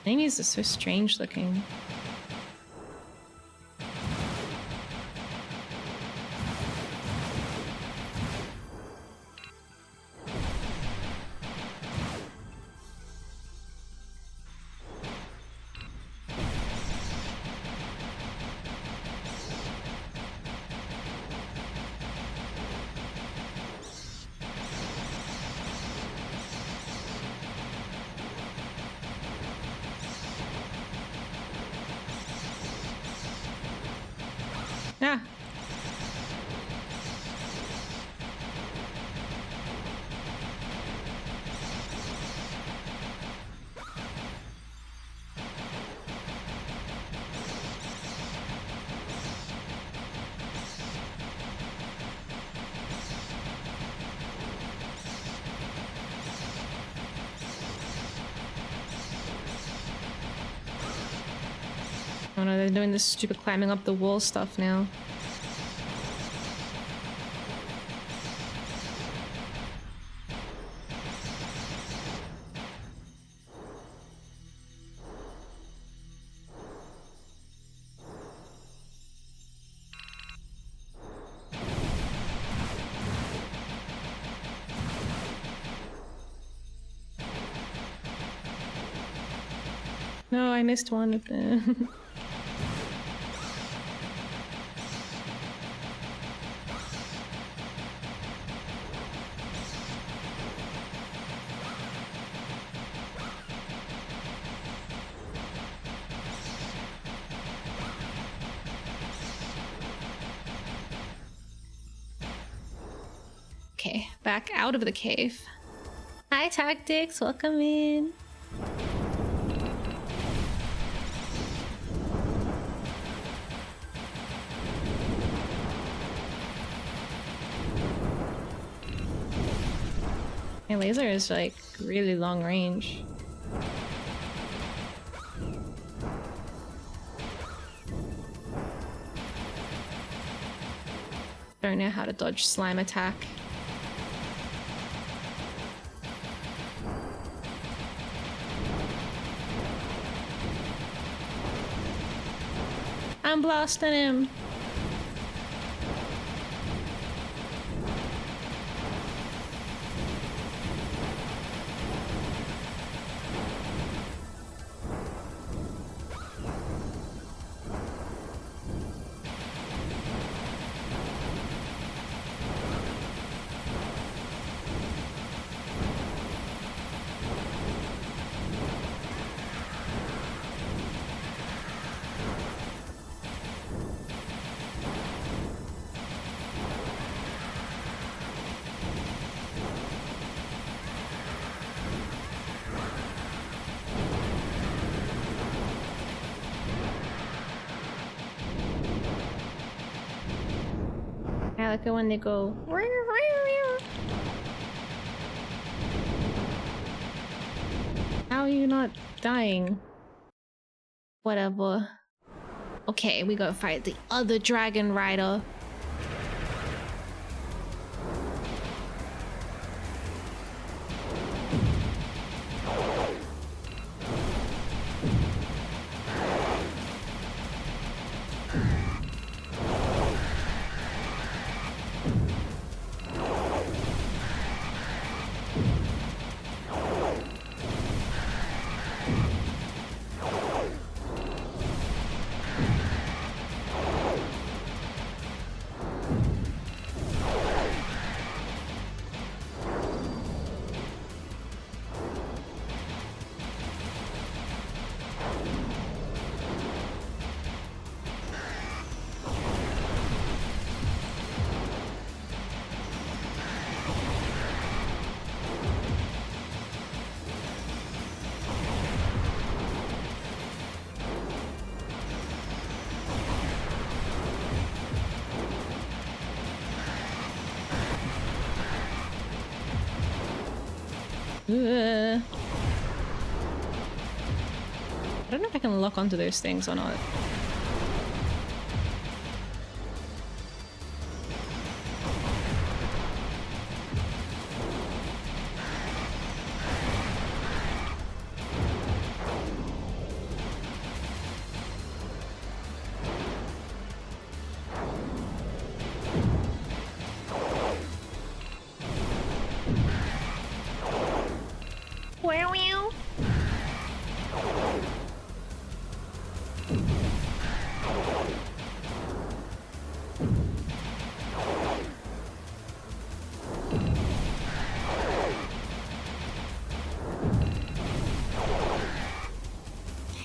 Enemies are so strange looking. Yeah. Oh no, they're doing this stupid climbing up the wall stuff now. No, I missed one of them. Okay, back out of the cave. Hi, Tactics, welcome in. My laser is like really long range. Don't know how to dodge slime attack. blasting him. I like it when they go. How are you not dying? Whatever. Okay, we gotta fight the other dragon rider. I don't know if I can lock onto those things or not.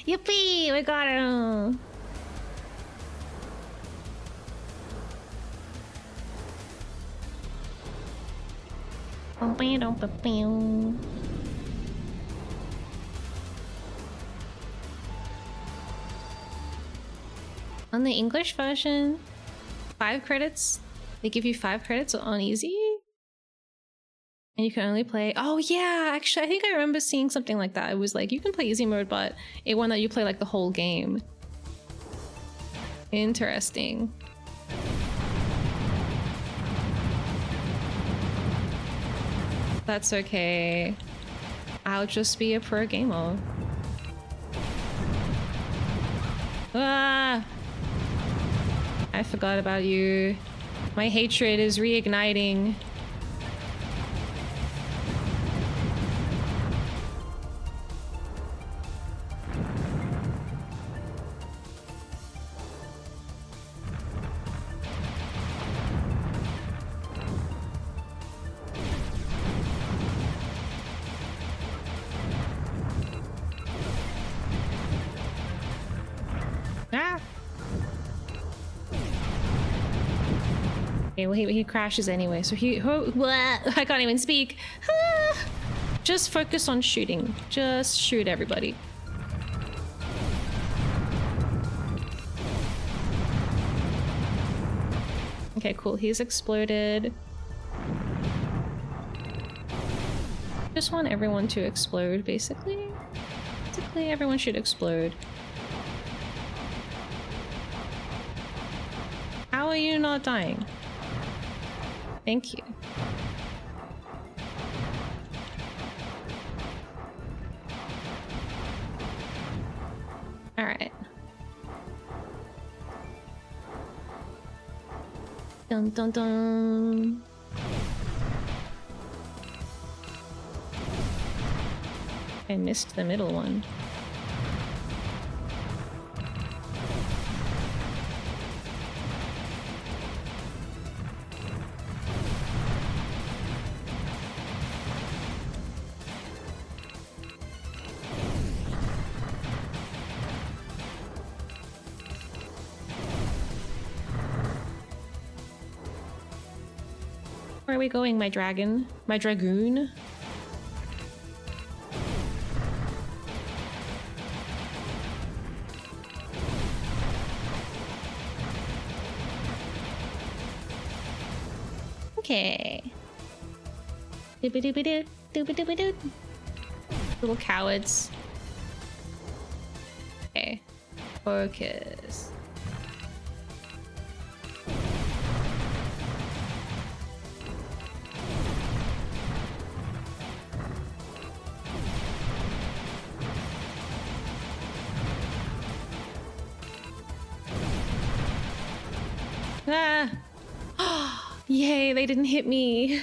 Yippee! We got him! On the English version, 5 credits. They give you 5 credits on easy. And you can only play... Oh yeah, actually, I think I remember seeing something like that. It was like, you can play easy mode, but it won't let you play like the whole game. Interesting. That's okay. I'll just be a pro gamer. Ah! I forgot about you. My hatred is reigniting. Well, he crashes anyway, so I can't even speak. Just focus on shooting. Just shoot everybody. Okay, cool. He's exploded. Just want everyone to explode, basically. Basically, everyone should explode. How are you not dying? Thank you. All right. Dun dun dun. I missed the middle one. Where are we going, my dragon? My dragoon? Okay. Doobie-doobie-doo, doobie-doobie-doo. Little cowards. Okay. Focus. Ah! Yay, they didn't hit me.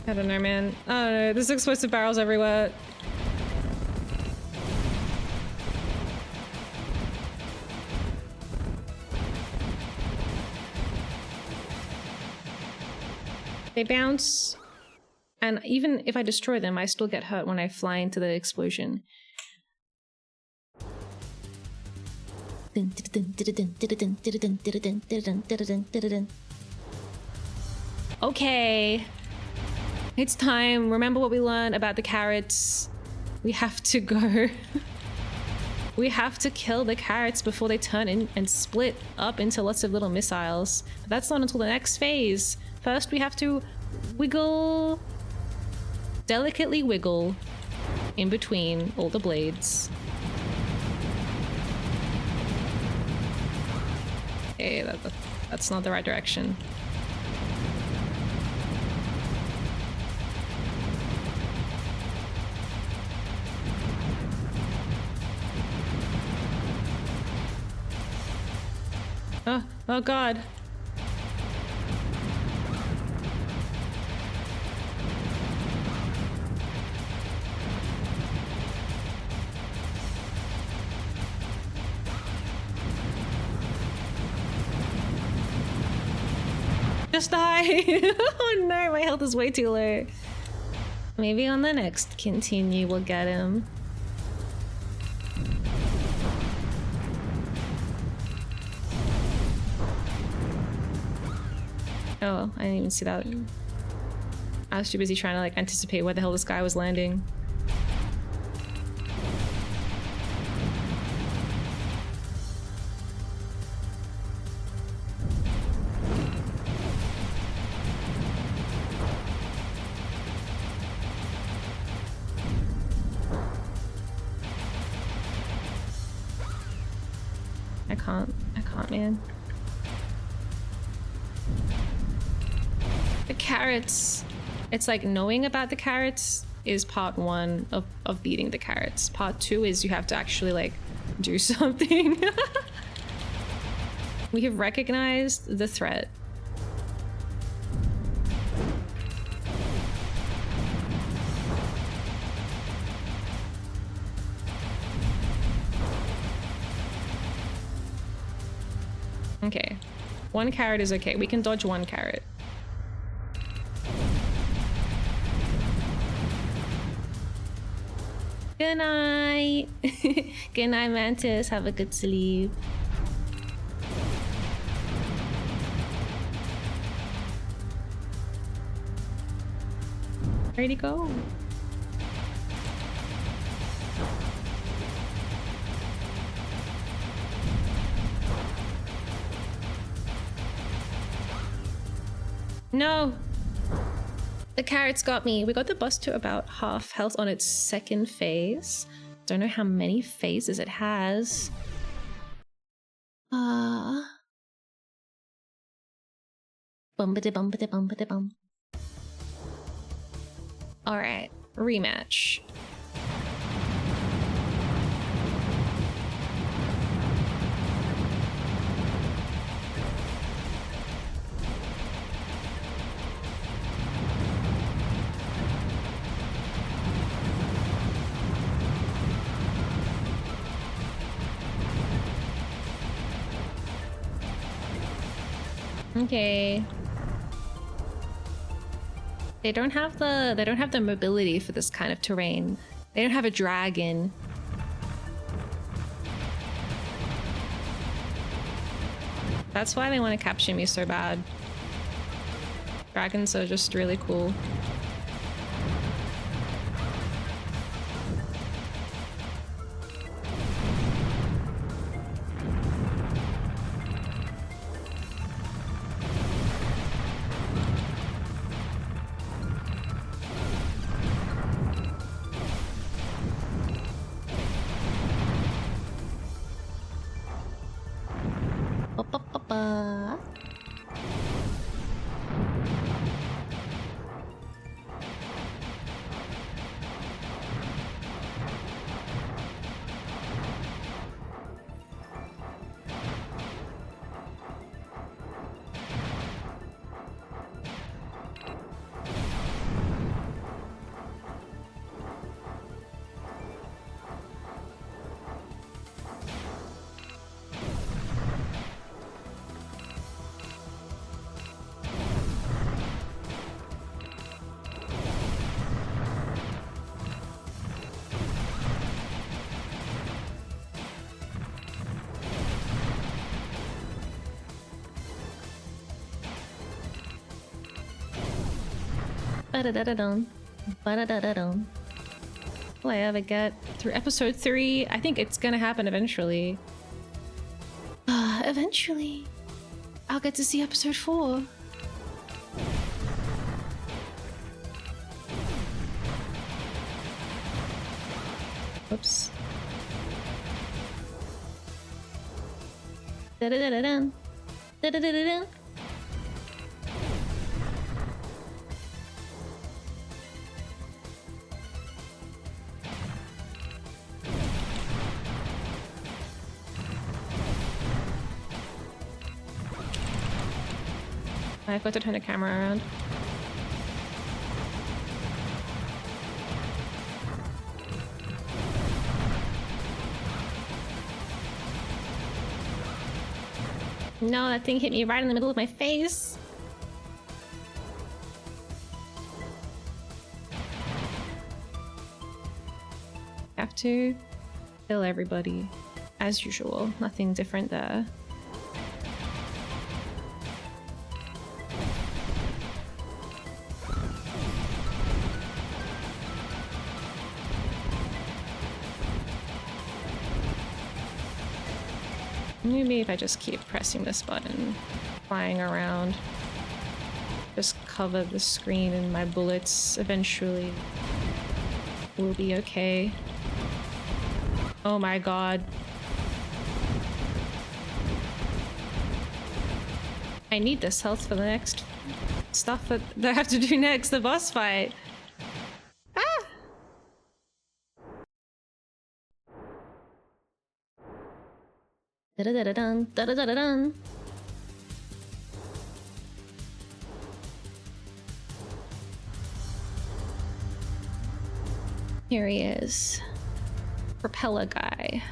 I don't know, man. I don't know. There's explosive barrels everywhere. They bounce, and even if I destroy them, I still get hurt when I fly into the explosion. Okay. It's time. Remember what we learned about the carrots. We have to go. We have to kill the carrots before they turn in and split up into lots of little missiles. But that's not until the next phase. First, we have to wiggle, delicately wiggle in between all the blades. Okay, that's not the right direction. Oh god. Just die! Oh no, my health is way too low. Maybe on the next continue we'll get him. Oh, I didn't even see that. I was too busy trying to like anticipate where the hell this guy was landing. I can't, man. The carrots. It's like knowing about the carrots is part one of beating the carrots. Part two is you have to actually like do something. We have recognized the threat. Okay. One carrot is okay. We can dodge one carrot. Good night. Good night, Mantis. Have a good sleep. Where'd he go? No! The carrots got me. We got the boss to about half health on its second phase. Don't know how many phases it has. Bum-ba-da-bum-ba-da-bum-ba-da-bum. Alright, rematch. Okay. They don't have the mobility for this kind of terrain. They don't have a dragon. That's why they want to capture me so bad. Dragons are just really cool. Ba-da-da-da-dum. Ba-da-da-da-dum. Will I ever get through episode 3? I think it's gonna happen eventually. Eventually. I'll get to see episode 4. Oops. Da-da-da-da-dum. Da-da-da-da-dum. I've got to turn the camera around. No, that thing hit me right in the middle of my face. Have to kill everybody, as usual. Nothing different there. Maybe if I just keep pressing this button, flying around, just cover the screen and my bullets eventually will be okay. Oh my god. I need this health for the next stuff that I have to do next, the boss fight. Da-da-da-da-dun, da-da-da-da-dun. Here he is. Propeller guy.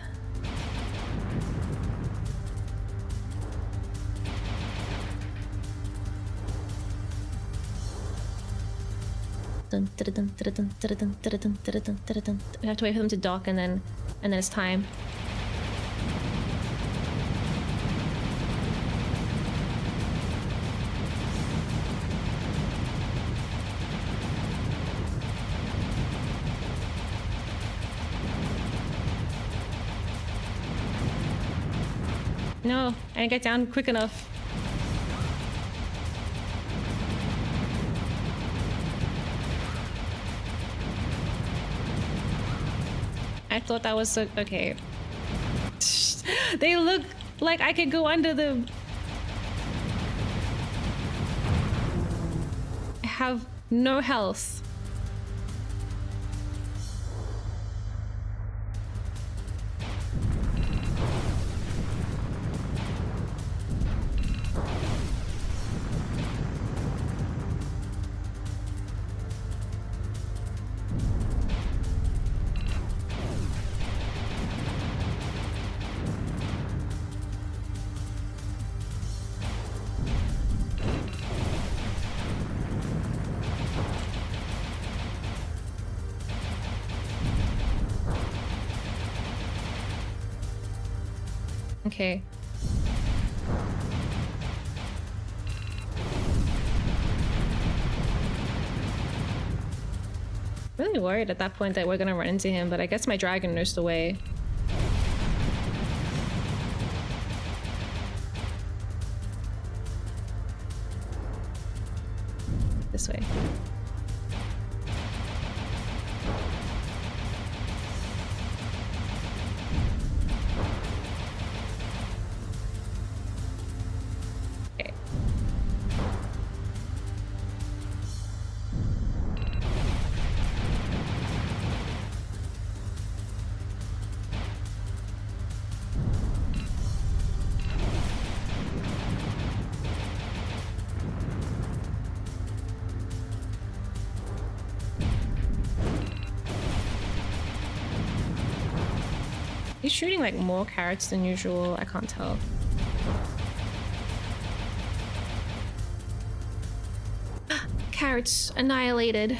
Dun, da-da-dun, da-da-dun, da-da-dun, da-da-dun, da-da-dun, da-da-dun. We have to wait for them to dock and then it's time. No, I didn't get down quick enough. I thought that was so okay. They look like I could go under them. I have no health. Okay. Really worried at that point that we're gonna run into him, but I guess my dragon knows the way. This way. He's shooting like more carrots than usual. I can't tell. Carrots annihilated.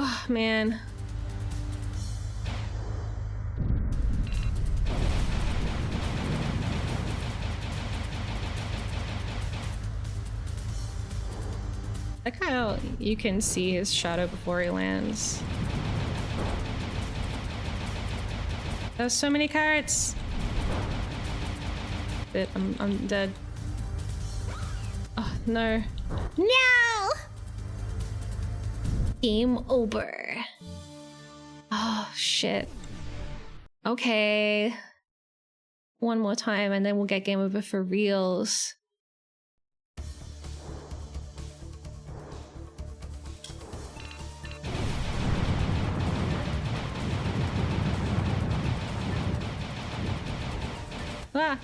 Oh, man. Like how you can see his shadow before he lands. There's so many carrots. But I'm dead. Oh, no. No! Game over. Oh, shit. Okay. One more time and then we'll get game over for reals. Ah.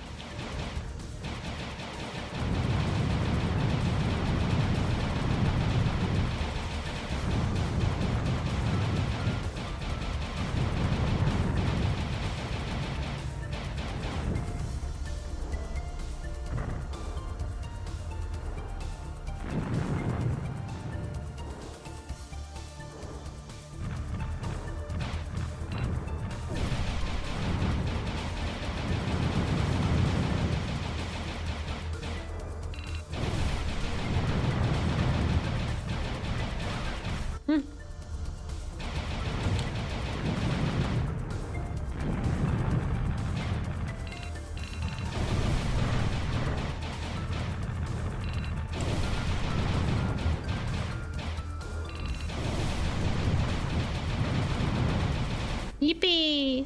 Yippee!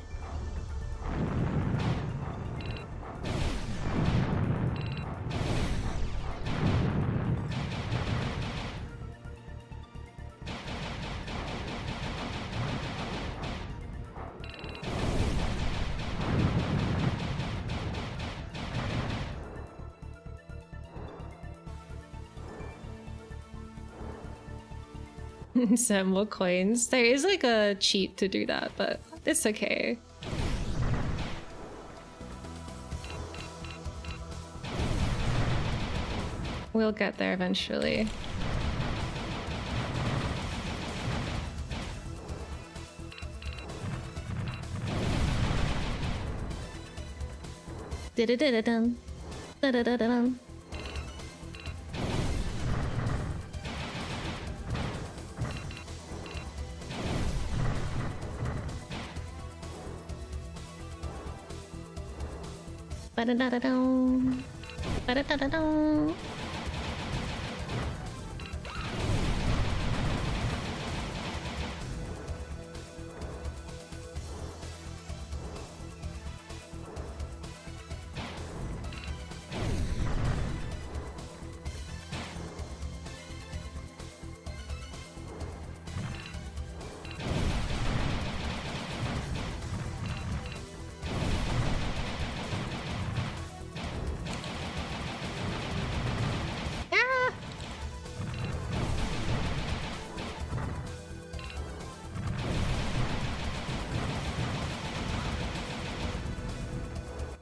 Some more coins. There is like a cheat to do that, but it's okay. We'll get there eventually. Da-da-da-da-dum. Da-da-da-da-dum. Ba-da-da-da-dum. Ba-da-da-da-dum.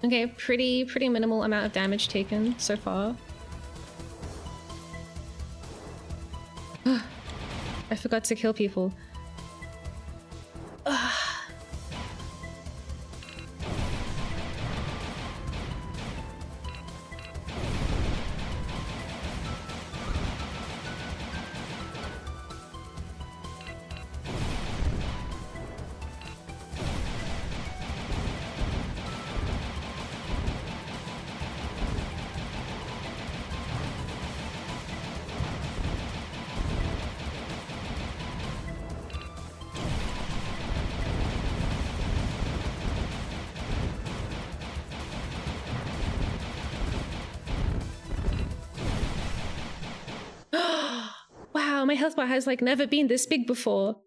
Okay, pretty minimal amount of damage taken so far. I forgot to kill people. Wow, my health bar has like never been this big before.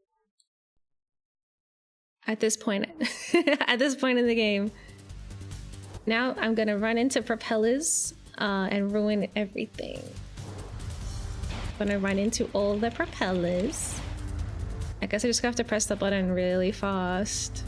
At this point, at this point in the game. Now I'm gonna run into propellers and ruin everything. I'm gonna run into all the propellers. I guess I just have to press the button really fast.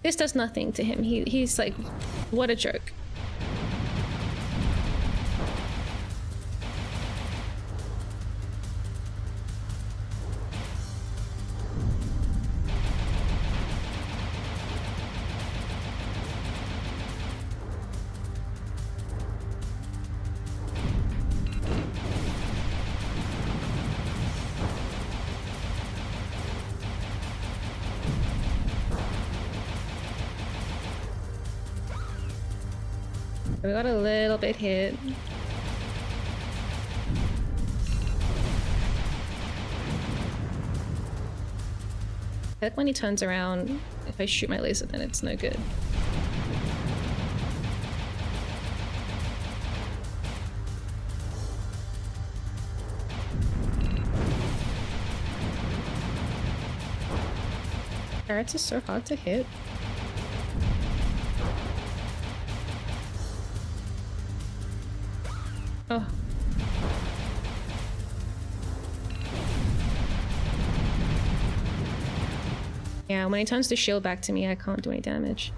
This does nothing to him. He's like, what a jerk. We got a little bit hit. I like when he turns around, if I shoot my laser then it's no good. Turrets are so hard to hit. Oh. Yeah, when he turns the shield back to me, I can't do any damage.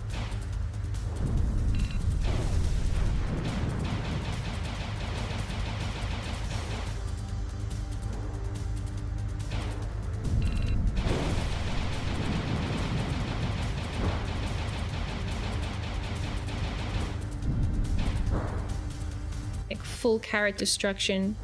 Full carrot destruction.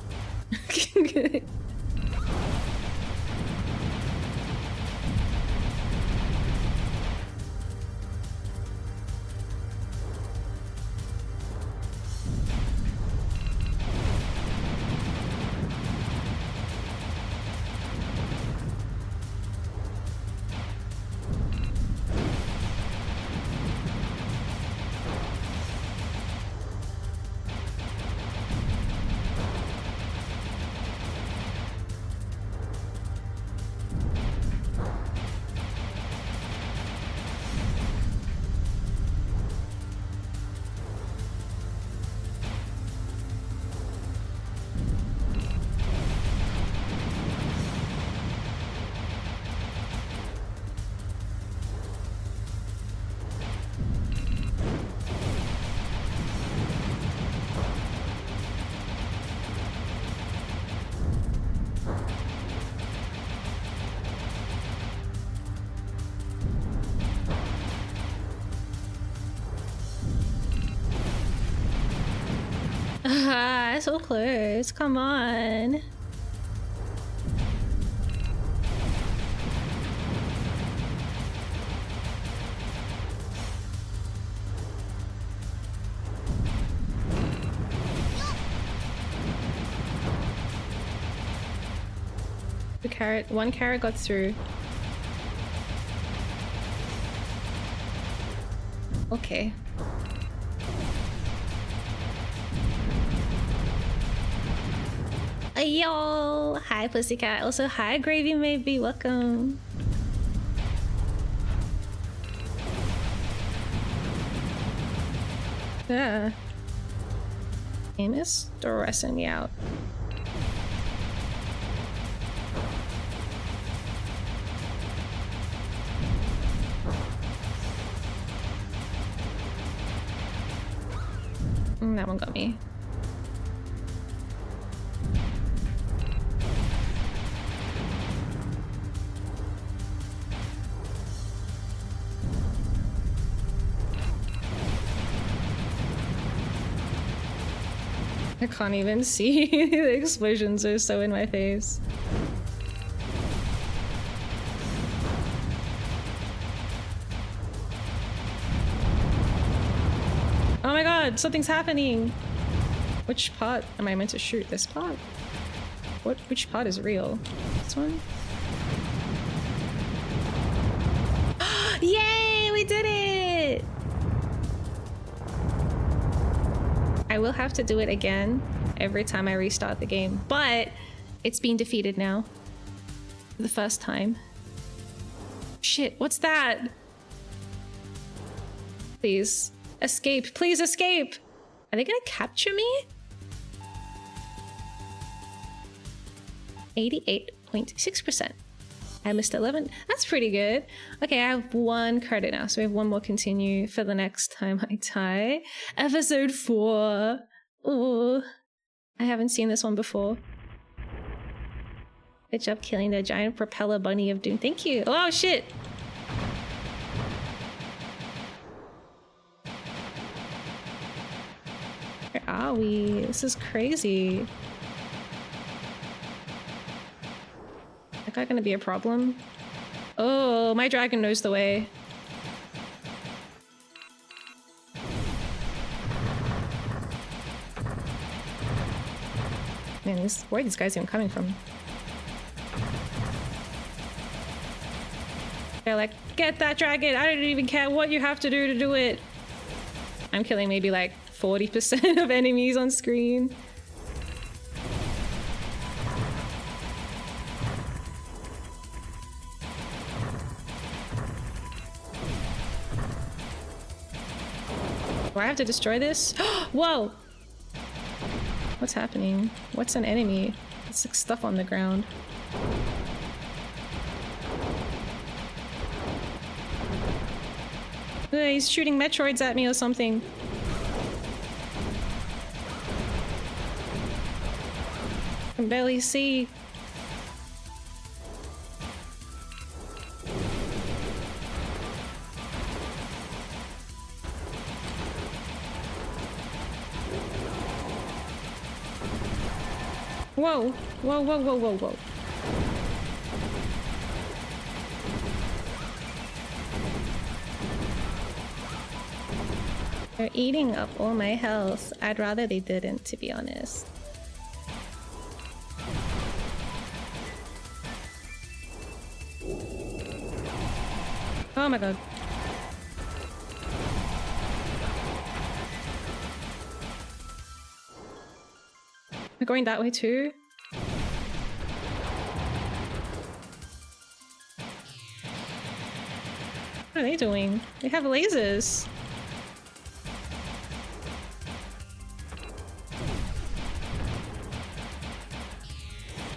Ah, so close. Come on. One carrot got through. Okay. Yo! Hi, Pussycat. Also, hi, Gravy Maybe. Welcome. Yeah. Game is stressing me out. That one got me. I can't even see. The explosions are so in my face. Oh my god, something's happening! Which part am I meant to shoot? This part? Which part is real? This one? Yay! We did it! I will have to do it again every time I restart the game, but it's been defeated now. For the first time. Shit, what's that? Please. Escape. Please escape! Are they gonna capture me? 88.6%. I missed 11. That's pretty good. Okay, I have 1 credit now, so we have 1 more continue for the next time I die. Episode 4. Ooh. I haven't seen this one before. Good job killing the giant propeller bunny of doom. Thank you. Oh, shit! Where are we? This is crazy. Is that gonna be a problem? Oh, my dragon knows the way. Man, where are these guys even coming from? They're like, get that dragon! I don't even care what you have to do it! I'm killing maybe like 40% of enemies on screen. Do I have to destroy this? Whoa! What's happening? What's an enemy? It's like stuff on the ground. Ugh, he's shooting Metroids at me or something. I can barely see. Whoa! Whoa, whoa, whoa, whoa, whoa. They're eating up all my health. I'd rather they didn't, to be honest. Oh my god. We're going that way too? What are they doing? They have lasers.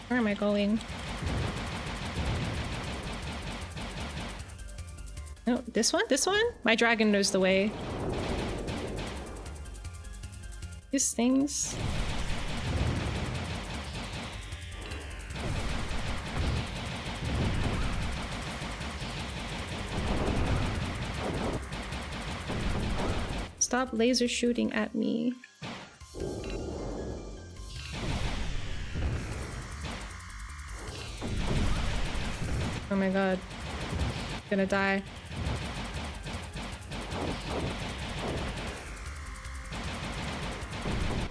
Where am I going? No, this one? This one? My dragon knows the way. These things. Stop laser shooting at me. my god. I'm gonna die.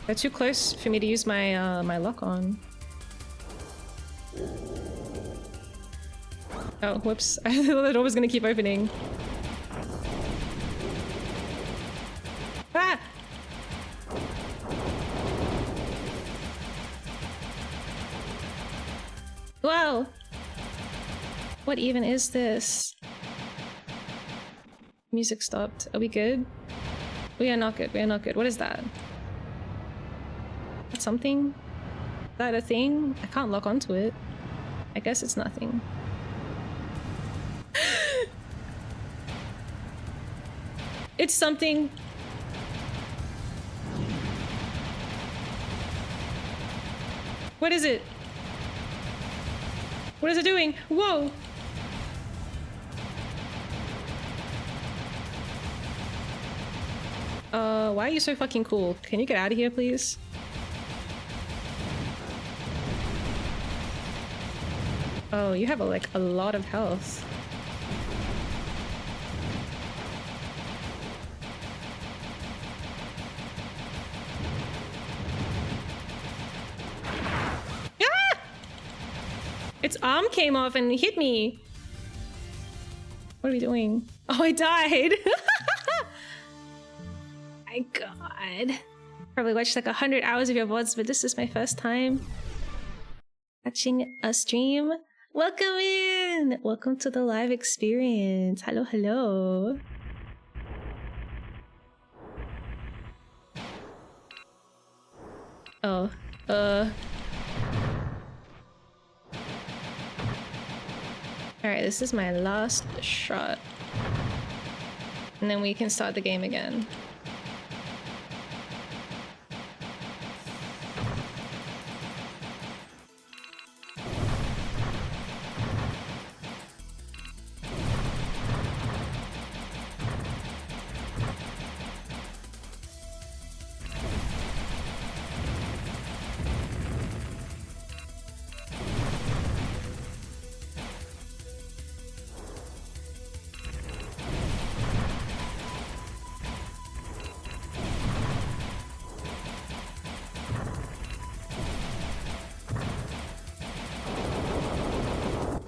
They're too close for me to use my my lock on. Oh, whoops. I thought the door was gonna keep opening. Ah! Whoa! What even is this? Music stopped. Are we good? We are not good. We are not good. What is that? That's something? Is that a thing? I can't lock onto it. I guess it's nothing. It's something. What is it? What is it doing? Whoa! Why are you so fucking cool? Can you get out of here, please? Oh, you have like a lot of health. Ah! Its arm came off and hit me. What are we doing? Oh, I died. My god. Probably watched like 100 hours of your VODs, but this is my first time watching a stream. Welcome in! Welcome to the live experience. Hello, hello. Oh, Alright, this is my last shot. And then we can start the game again.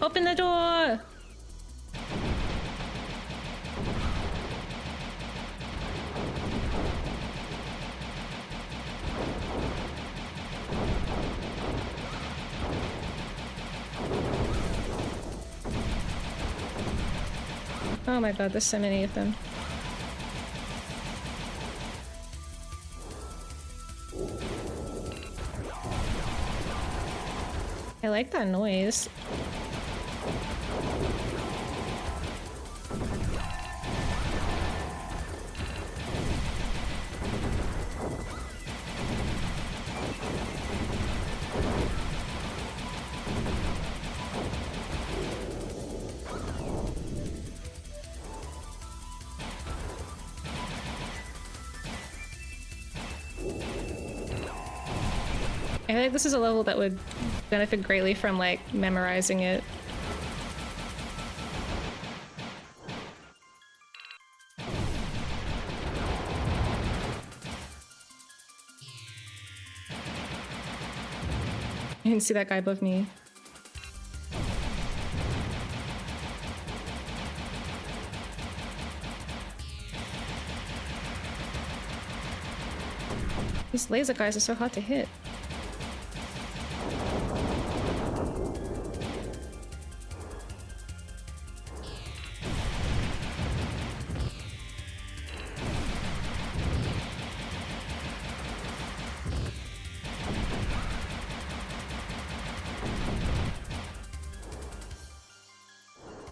Open the door! Oh my god, there's so many of them. I like that noise. I think this is a level that would benefit greatly from, like, memorizing it. I didn't see that guy above me. These laser guys are so hard to hit.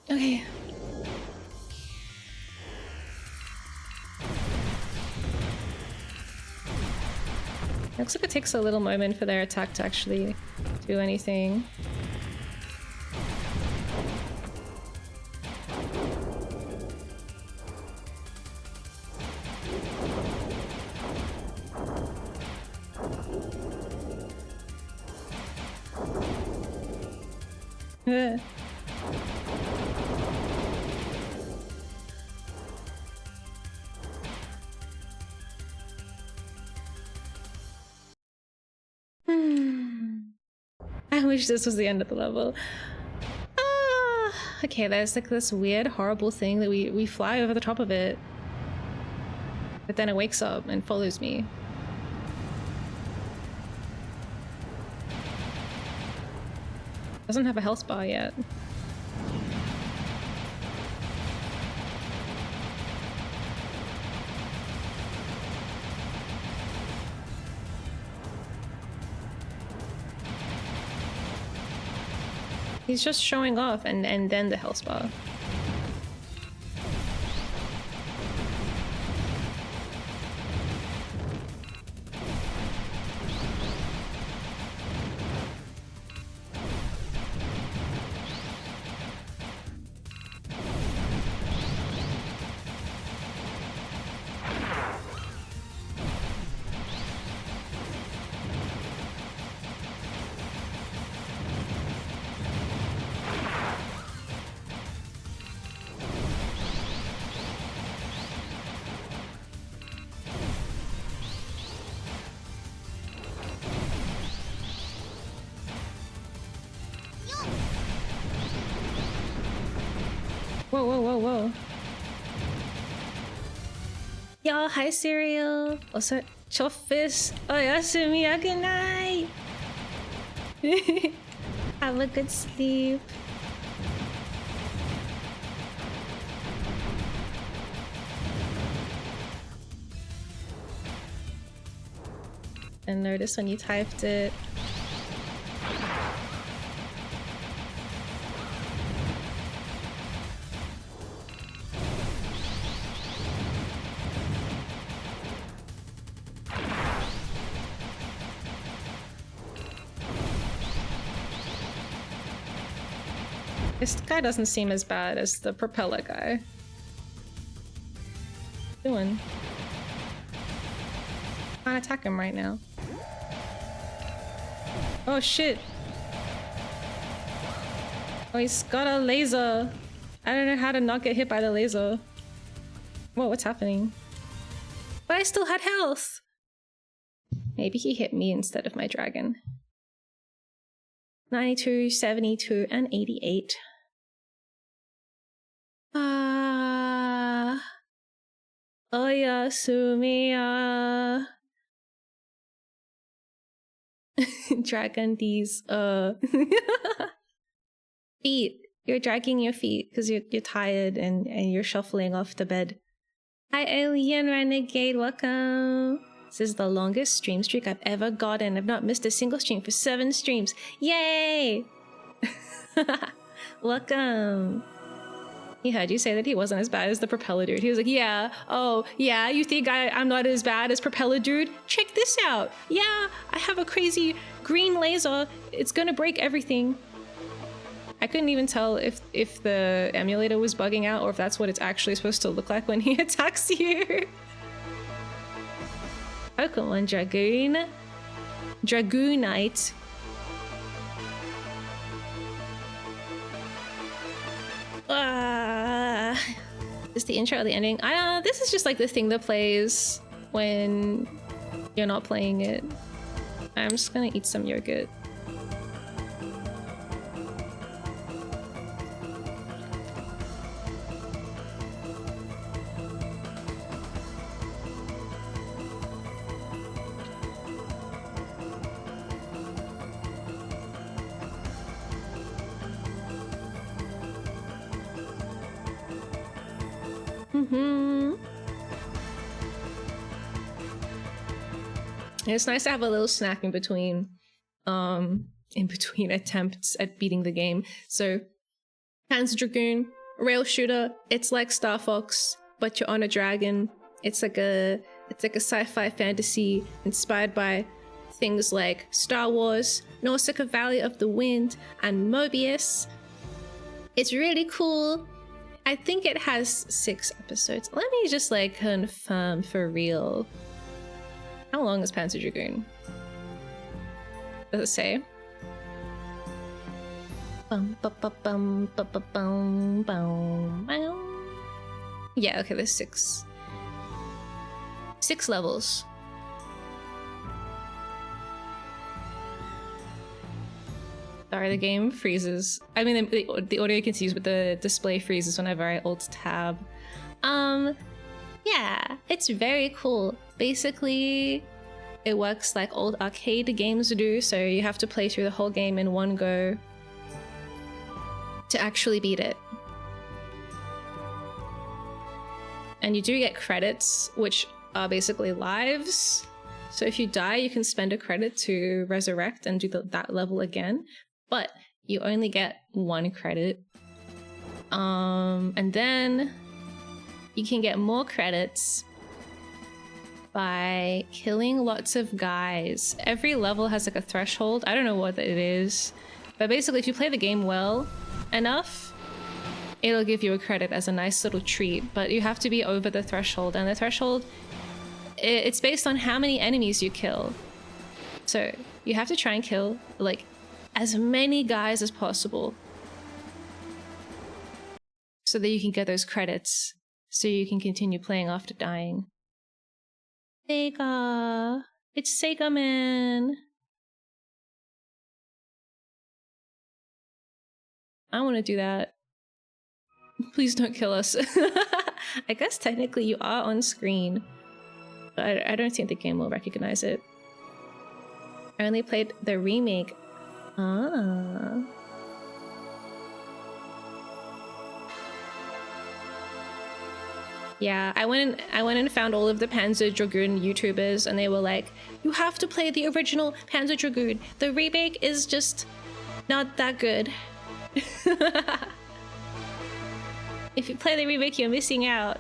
Okay. Looks like it takes a little moment for their attack to actually do anything. I wish this was the end of the level. Ah, okay, there's like this weird, horrible thing that we fly over the top of it. But then it wakes up and follows me. Doesn't have a health bar yet. He's just showing off and then the health bar. Whoa, whoa, whoa, whoa. Y'all, hi, cereal. Also, chofis. Oh, yasumi, good night. Have a good sleep. And notice when you typed it. This guy doesn't seem as bad as the propeller guy. What are you doing? Can't attack him right now. Oh shit. Oh, he's got a laser. I don't know how to not get hit by the laser. Whoa, what's happening? But I still had health. Maybe he hit me instead of my dragon. 92, 72, and 88. Ah. Oh, Yasumiya. Dragon these, feet. You're dragging your feet because you're tired and you're shuffling off the bed. Hi, Alien Renegade. Welcome. This is the longest stream streak I've ever gotten. I've not missed a single stream for 7 streams. Yay! Welcome. He heard you say that he wasn't as bad as the propeller dude. He was like, yeah, oh, yeah, you think I'm not as bad as propeller dude? Check this out. Yeah, I have a crazy green laser. It's gonna break everything. I couldn't even tell if the emulator was bugging out or if that's what it's actually supposed to look like when he attacks you. Pokemon Dragoon. Dragoonite. Is the intro or the ending? I don't know. This is just like the thing that plays when you're not playing it. I'm just gonna eat some yogurt. It's nice to have a little snack in between attempts at beating the game. So, Panzer Dragoon, rail shooter. It's like Star Fox, but you're on a dragon. It's like a sci-fi fantasy inspired by things like Star Wars, Nausicaa Valley of the Wind, and Mobius. It's really cool. I think it has 6 episodes. Let me just like confirm for real. How long is Panzer Dragoon? Does it say? Yeah, okay, there's 6. 6 levels. Sorry, the game freezes. I mean, the audio continues, but the display freezes whenever I alt tab. Yeah, it's very cool. Basically, it works like old arcade games do, so you have to play through the whole game in one go to actually beat it. And you do get credits, which are basically lives. So if you die, you can spend a credit to resurrect and do that level again, but you only get 1 credit. And then you can get more credits by killing lots of guys. Every level has like a threshold. I don't know what it is, but basically if you play the game well enough, it'll give you a credit as a nice little treat, but you have to be over the threshold, and the threshold, it's based on how many enemies you kill. So you have to try and kill like as many guys as possible so that you can get those credits, so you can continue playing after dying. SEGA! It's SEGA, man! I want to do that. Please don't kill us. I guess technically you are on screen, but I don't think the game will recognize it. I only played the remake. Ah. Yeah, I went and found all of the Panzer Dragoon YouTubers, and they were like, you have to play the original Panzer Dragoon. The remake is just not that good. If you play the remake, you're missing out.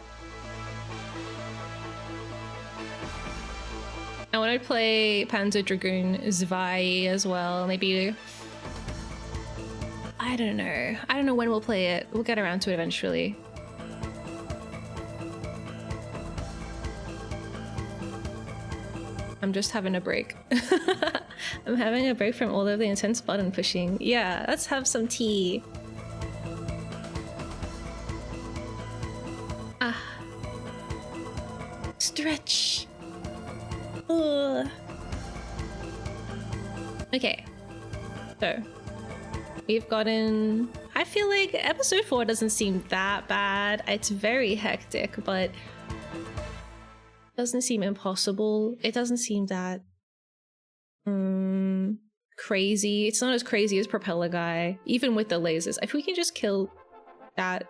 I want to play Panzer Dragoon Zwei as well. Maybe... I don't know. I don't know when we'll play it. We'll get around to it eventually. I'm just having a break. I'm having a break from all of the intense button pushing. Yeah, let's have some tea. Ah. Stretch. Ugh. Okay. So, we've gotten... I feel like episode 4 doesn't seem that bad. It's very hectic, but... doesn't seem impossible. It doesn't seem that crazy. It's not as crazy as Propeller Guy, even with the lasers. If we can just kill that,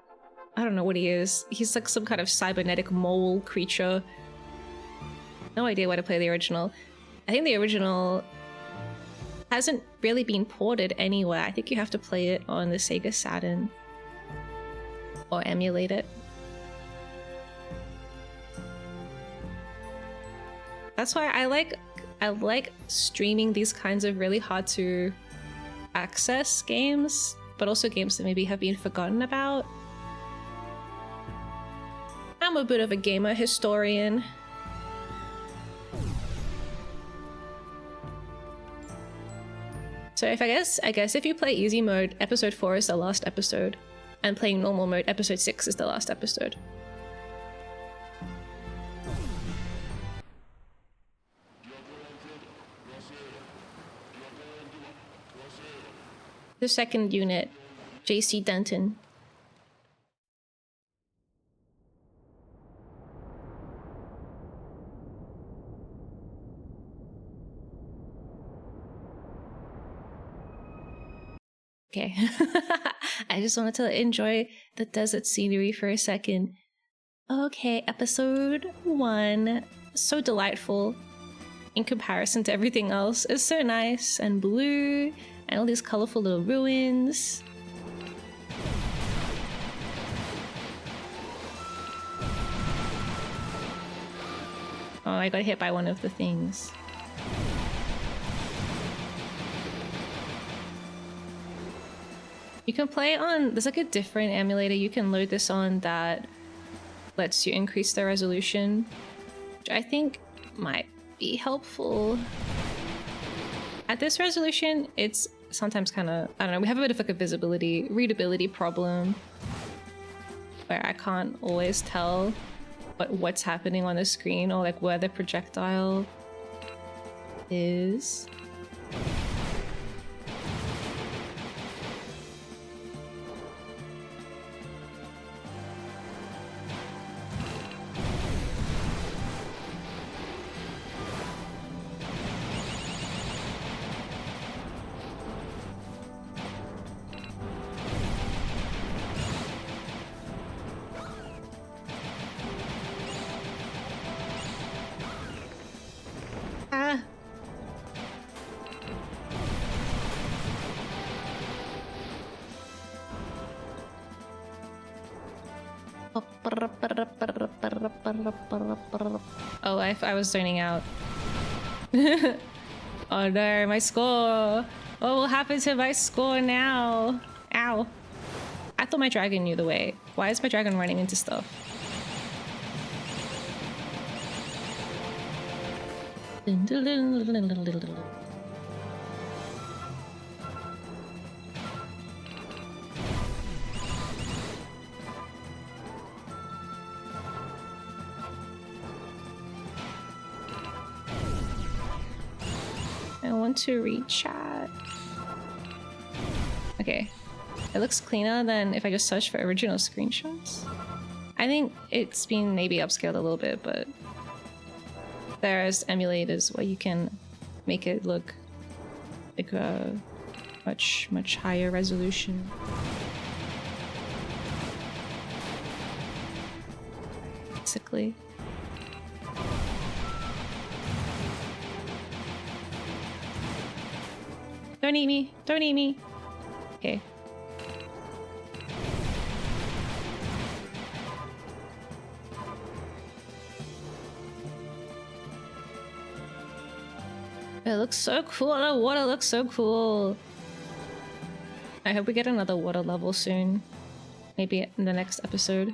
I don't know what he is. He's like some kind of cybernetic mole creature. No idea why to play the original. I think the original hasn't really been ported anywhere. I think you have to play it on the Sega Saturn or emulate it. That's why I like streaming these kinds of really hard to access games, but also games that maybe have been forgotten about. I'm a bit of a gamer historian. So I guess if you play easy mode, episode 4 is the last episode, and playing normal mode, episode 6 is the last episode. The second unit, JC Denton. Okay. I just wanted to enjoy the desert scenery for a second. Okay, episode 1. So delightful in comparison to everything else. It's so nice and blue. And all these colorful little ruins. Oh, I got hit by one of the things. You can play on, there's like a different emulator you can load this on that lets you increase the resolution, which I think might be helpful. At this resolution, it's sometimes kind of, I don't know, we have a bit of like a readability problem where I can't always tell what's happening on the screen or like where the projectile is. Oh, I was zoning out. Oh no, my score. What will happen to my score now? Ow. I thought my dragon knew the way. Why is my dragon running into stuff? I want to read chat. Okay. It looks cleaner than if I just search for original screenshots. I think it's been maybe upscaled a little bit, but there's emulators where you can make it look like a much higher resolution. Basically. Don't eat me! Don't eat me! Okay. It looks so cool. The water looks so cool. I hope we get another water level soon. Maybe in the next episode.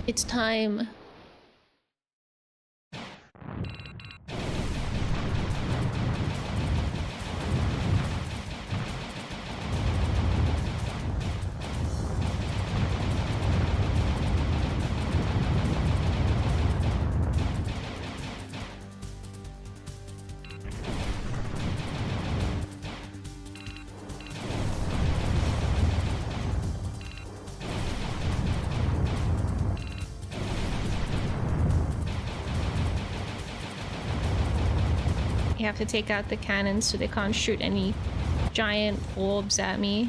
It's time. You have to take out the cannons so they can't shoot any giant orbs at me.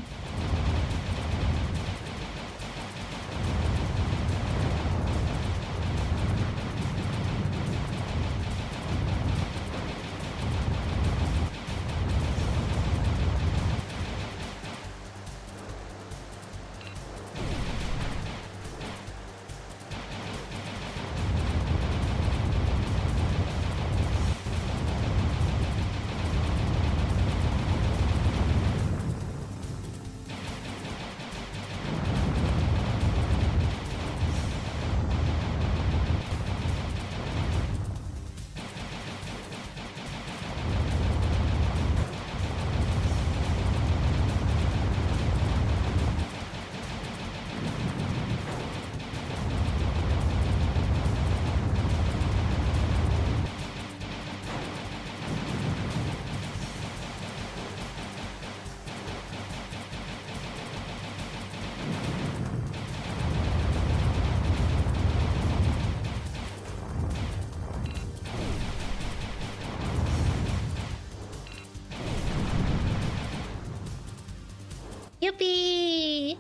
Yippee!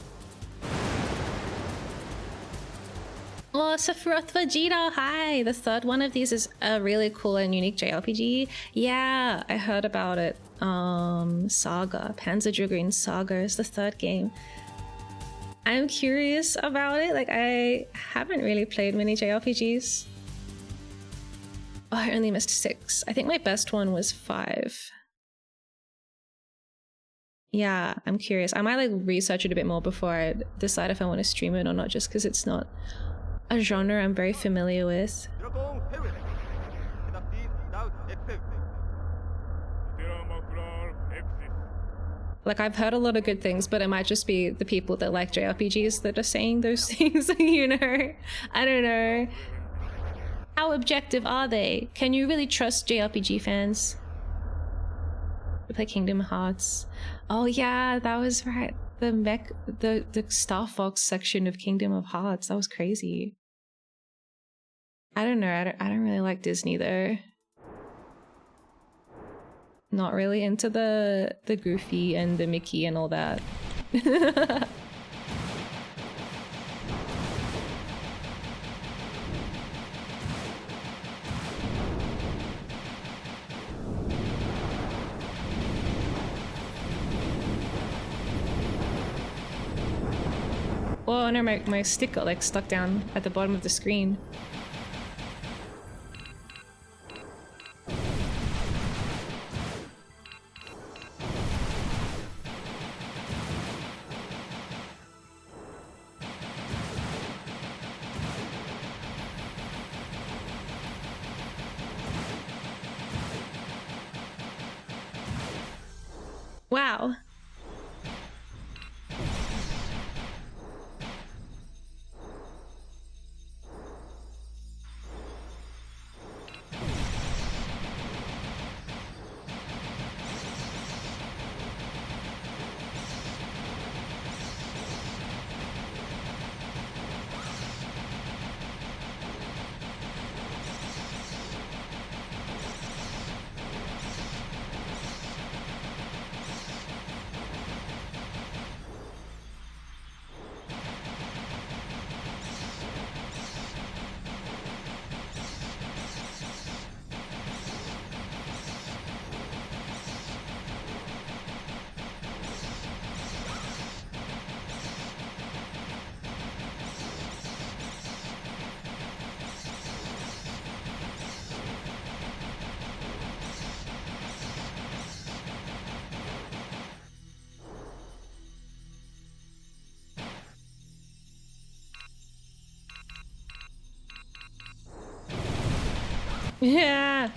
Oh, Sephiroth Vegeta, hi! The third one of these is a really cool and unique JRPG. Yeah, I heard about it. Saga, Panzer Dragoon Saga is the third game. I'm curious about it. Like, I haven't really played many JRPGs. Oh, I only missed 6. I think my best one was 5. Yeah, I'm curious. I might like research it a bit more before I decide if I want to stream it or not, just because it's not a genre I'm very familiar with. Like, I've heard a lot of good things, but it might just be the people that like JRPGs that are saying those things, you know? I don't know. How objective are they? Can you really trust JRPG fans? We play Kingdom Hearts. Oh yeah, that was right. The Star Fox section of Kingdom of Hearts. That was crazy. I don't know. I don't really like Disney though. Not really into the Goofy and the Mickey and all that. Oh no, my stick got like stuck down at the bottom of the screen. Wow. Yeah.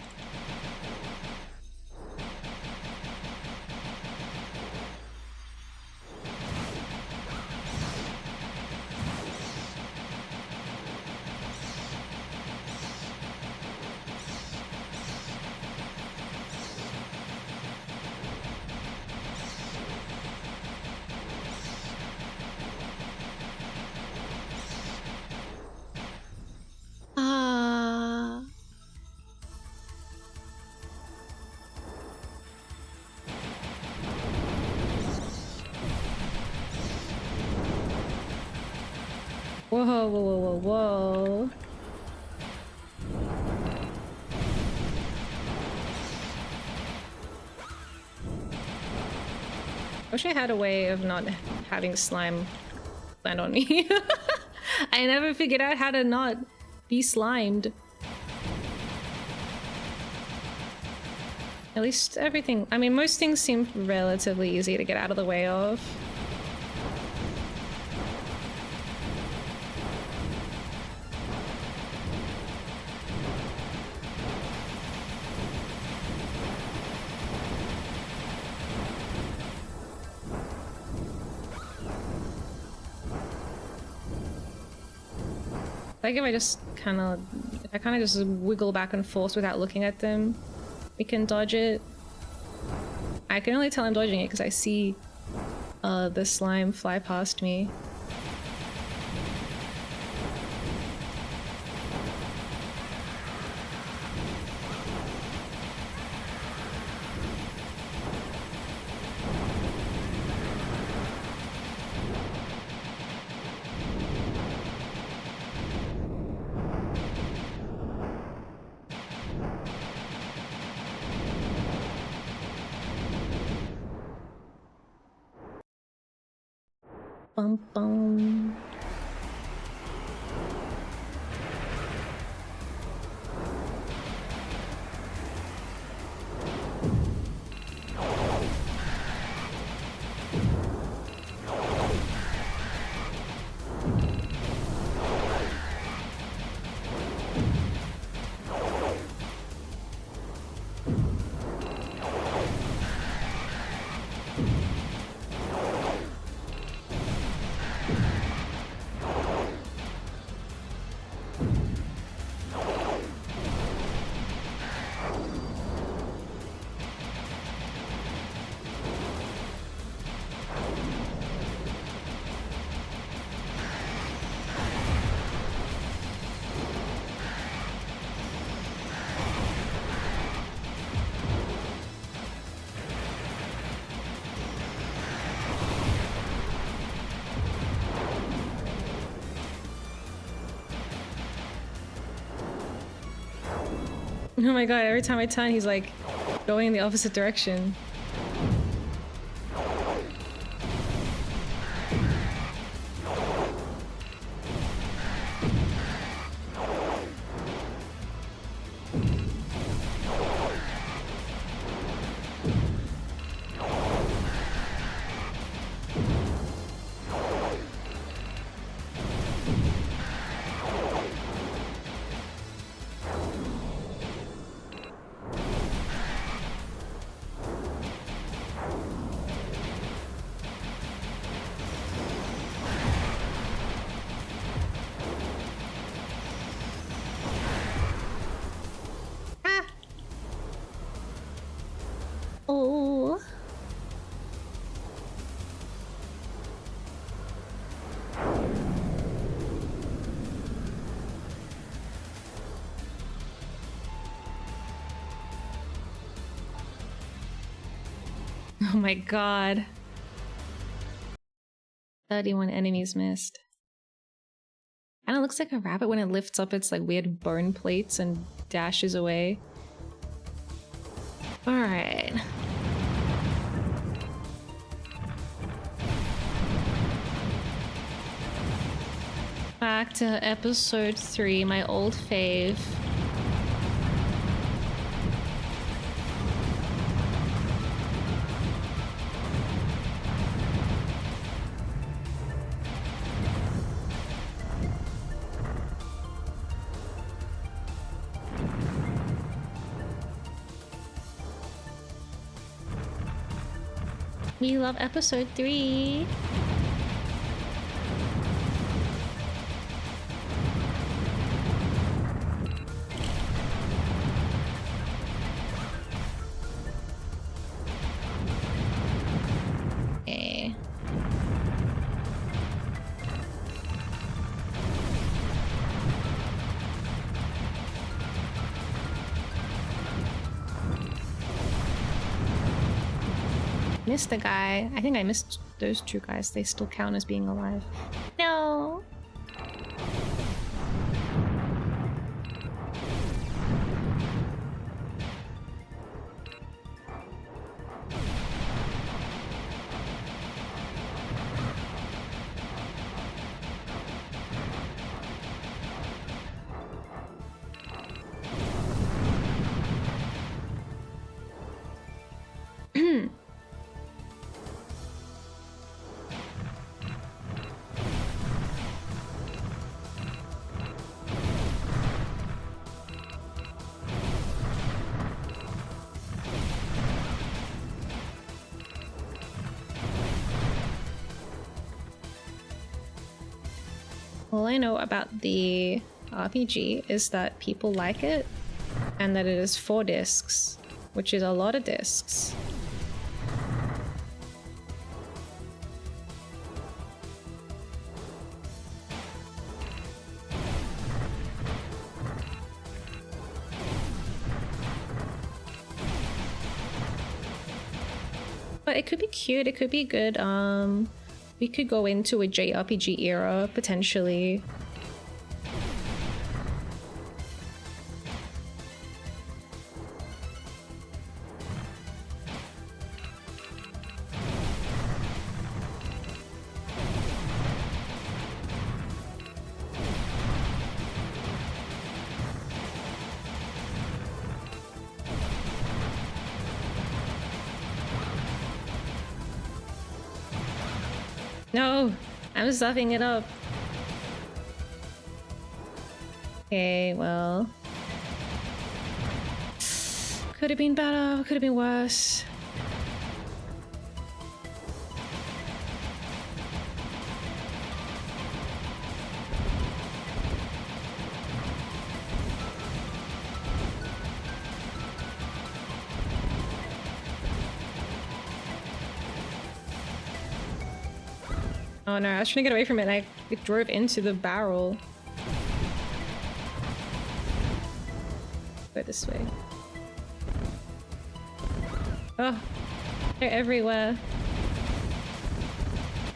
Ah. Whoa, whoa, whoa, whoa, whoa. Wish I had a way of not having slime land on me. I never figured out how to not be slimed. At least everything, I mean, most things seem relatively easy to get out of the way of. Like if I just kind of just wiggle back and forth without looking at them, we can dodge it. I can only tell I'm dodging it because I see the slime fly past me. Bum bum. Oh my god, every time I turn, he's like going in the opposite direction. Oh. Oh my god. 31 enemies missed. Kinda looks like a rabbit when it lifts up its like weird bone plates and dashes away. Alright. Back to episode 3, my old fave. We love episode 3. Okay. Missed the guy. I think I missed those 2 guys. They still count as being alive. No. All I know about the RPG is that people like it and that it is 4 discs, which is a lot of discs. But it could be cute, it could be good. We could go into a JRPG era, potentially. No, I'm stuffing it up. Okay, well. Could have been better, could have been worse. Oh no, I was trying to get away from it and I drove into the barrel. Go this way. Oh, they're everywhere.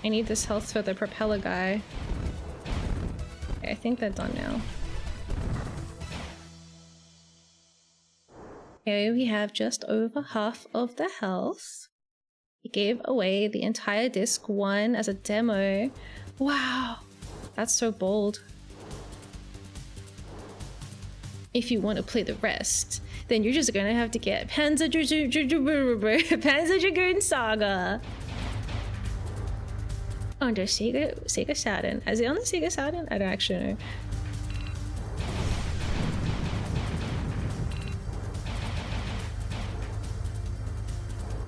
I need this health for the propeller guy. Okay, I think they're done now. Okay, we have just over half of the health. We gave away the entire disc 1 as a demo. Wow, that's so bold. If you want to play the rest, then you're just gonna have to get Panzer Dragoon Saga on the Sega Saturn. Is it on the Sega Saturn? I don't actually know.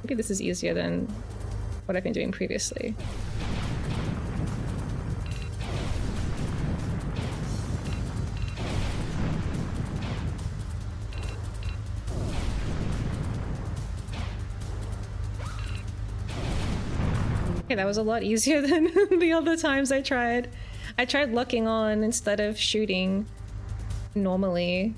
Maybe this is easier than what I've been doing previously. Okay, that was a lot easier than the other times I tried. I tried locking on instead of shooting normally.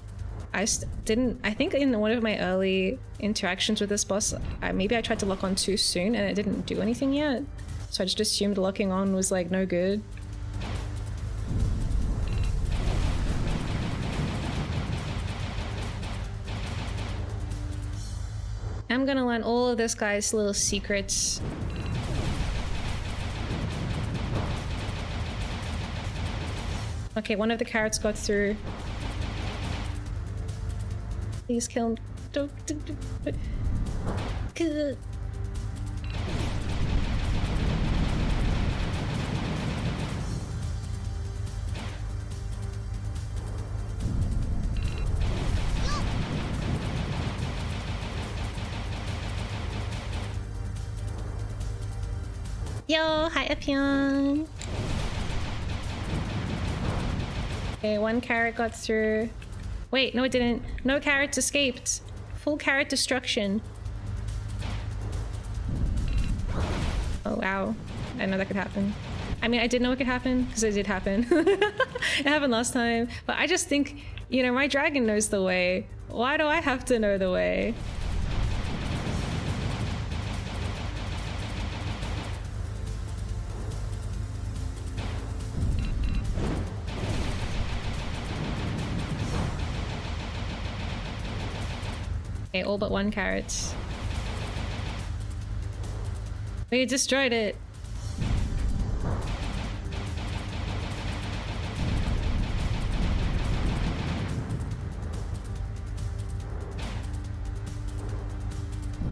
I think in one of my early interactions with this boss, maybe I tried to lock on too soon and it didn't do anything yet. So I just assumed locking on was like no good. I'm gonna learn all of this guy's little secrets. Okay, one of the carrots got through. Please kill him. Don't. Yo, hi Epion. Okay, one carrot got through. Wait, no it didn't. No carrots escaped. Full carrot destruction. Oh wow. I didn't know that could happen. I mean, I did know it could happen because it did happen. It happened last time. But I just think, you know, my dragon knows the way. Why do I have to know the way? Okay, all but one carrot. We destroyed it.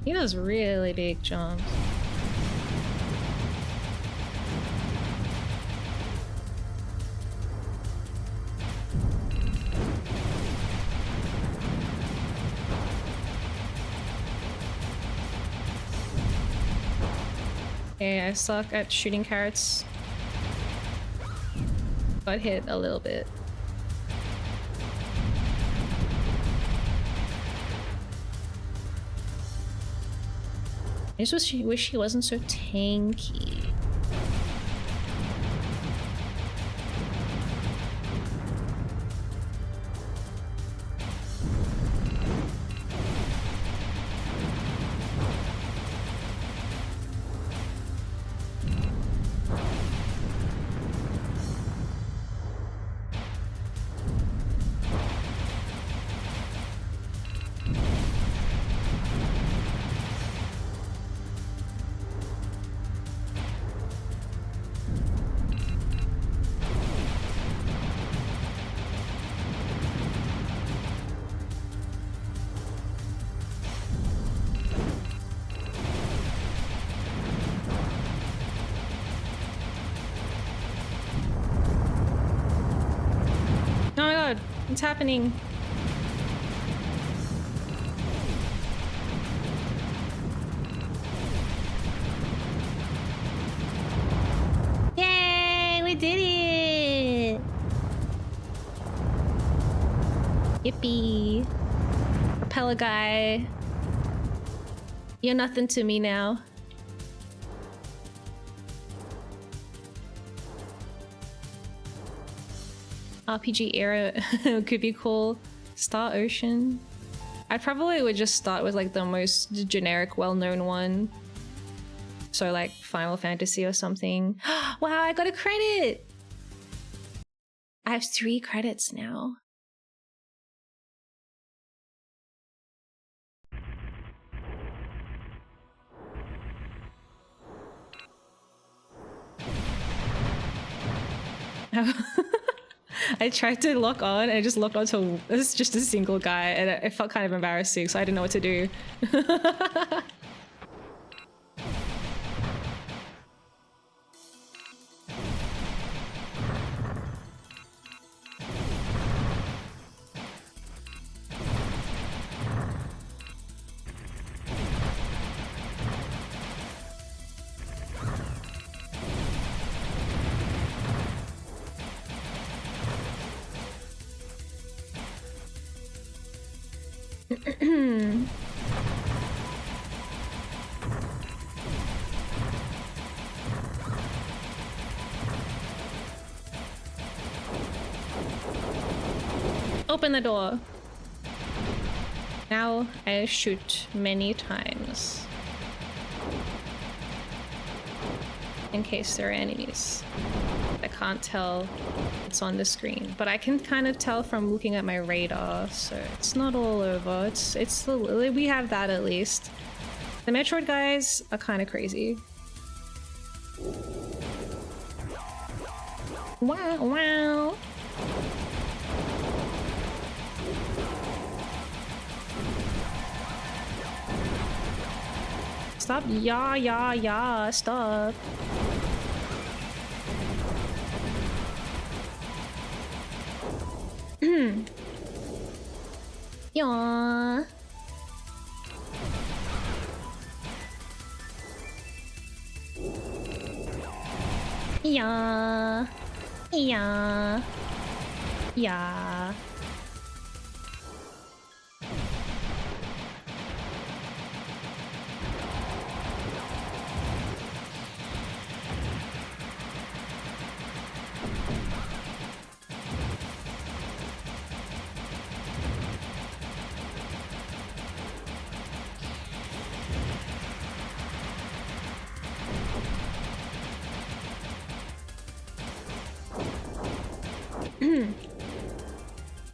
He does really big jumps. Okay, I suck at shooting carrots. Got hit a little bit. I just wish he wasn't so tanky. What's happening? Yay! We did it! Yippee! Propeller guy. You're nothing to me now. RPG era could be cool. Star Ocean. I probably would just start with like the most generic, well-known one. So like Final Fantasy or something. Wow, I got a credit! I have 3 credits now. I tried to lock on and I just locked onto it's just a single guy and it felt kind of embarrassing, so I didn't know what to do. Open the door. Now I shoot many times. In case there are enemies. I can't tell it's on the screen, but I can kind of tell from looking at my radar, so it's not all over. We have that at least. The Metroid guys are kind of crazy. Wow, wow. Stop. Yeah, stop. Yeah. Yeah. Yeah. Yeah.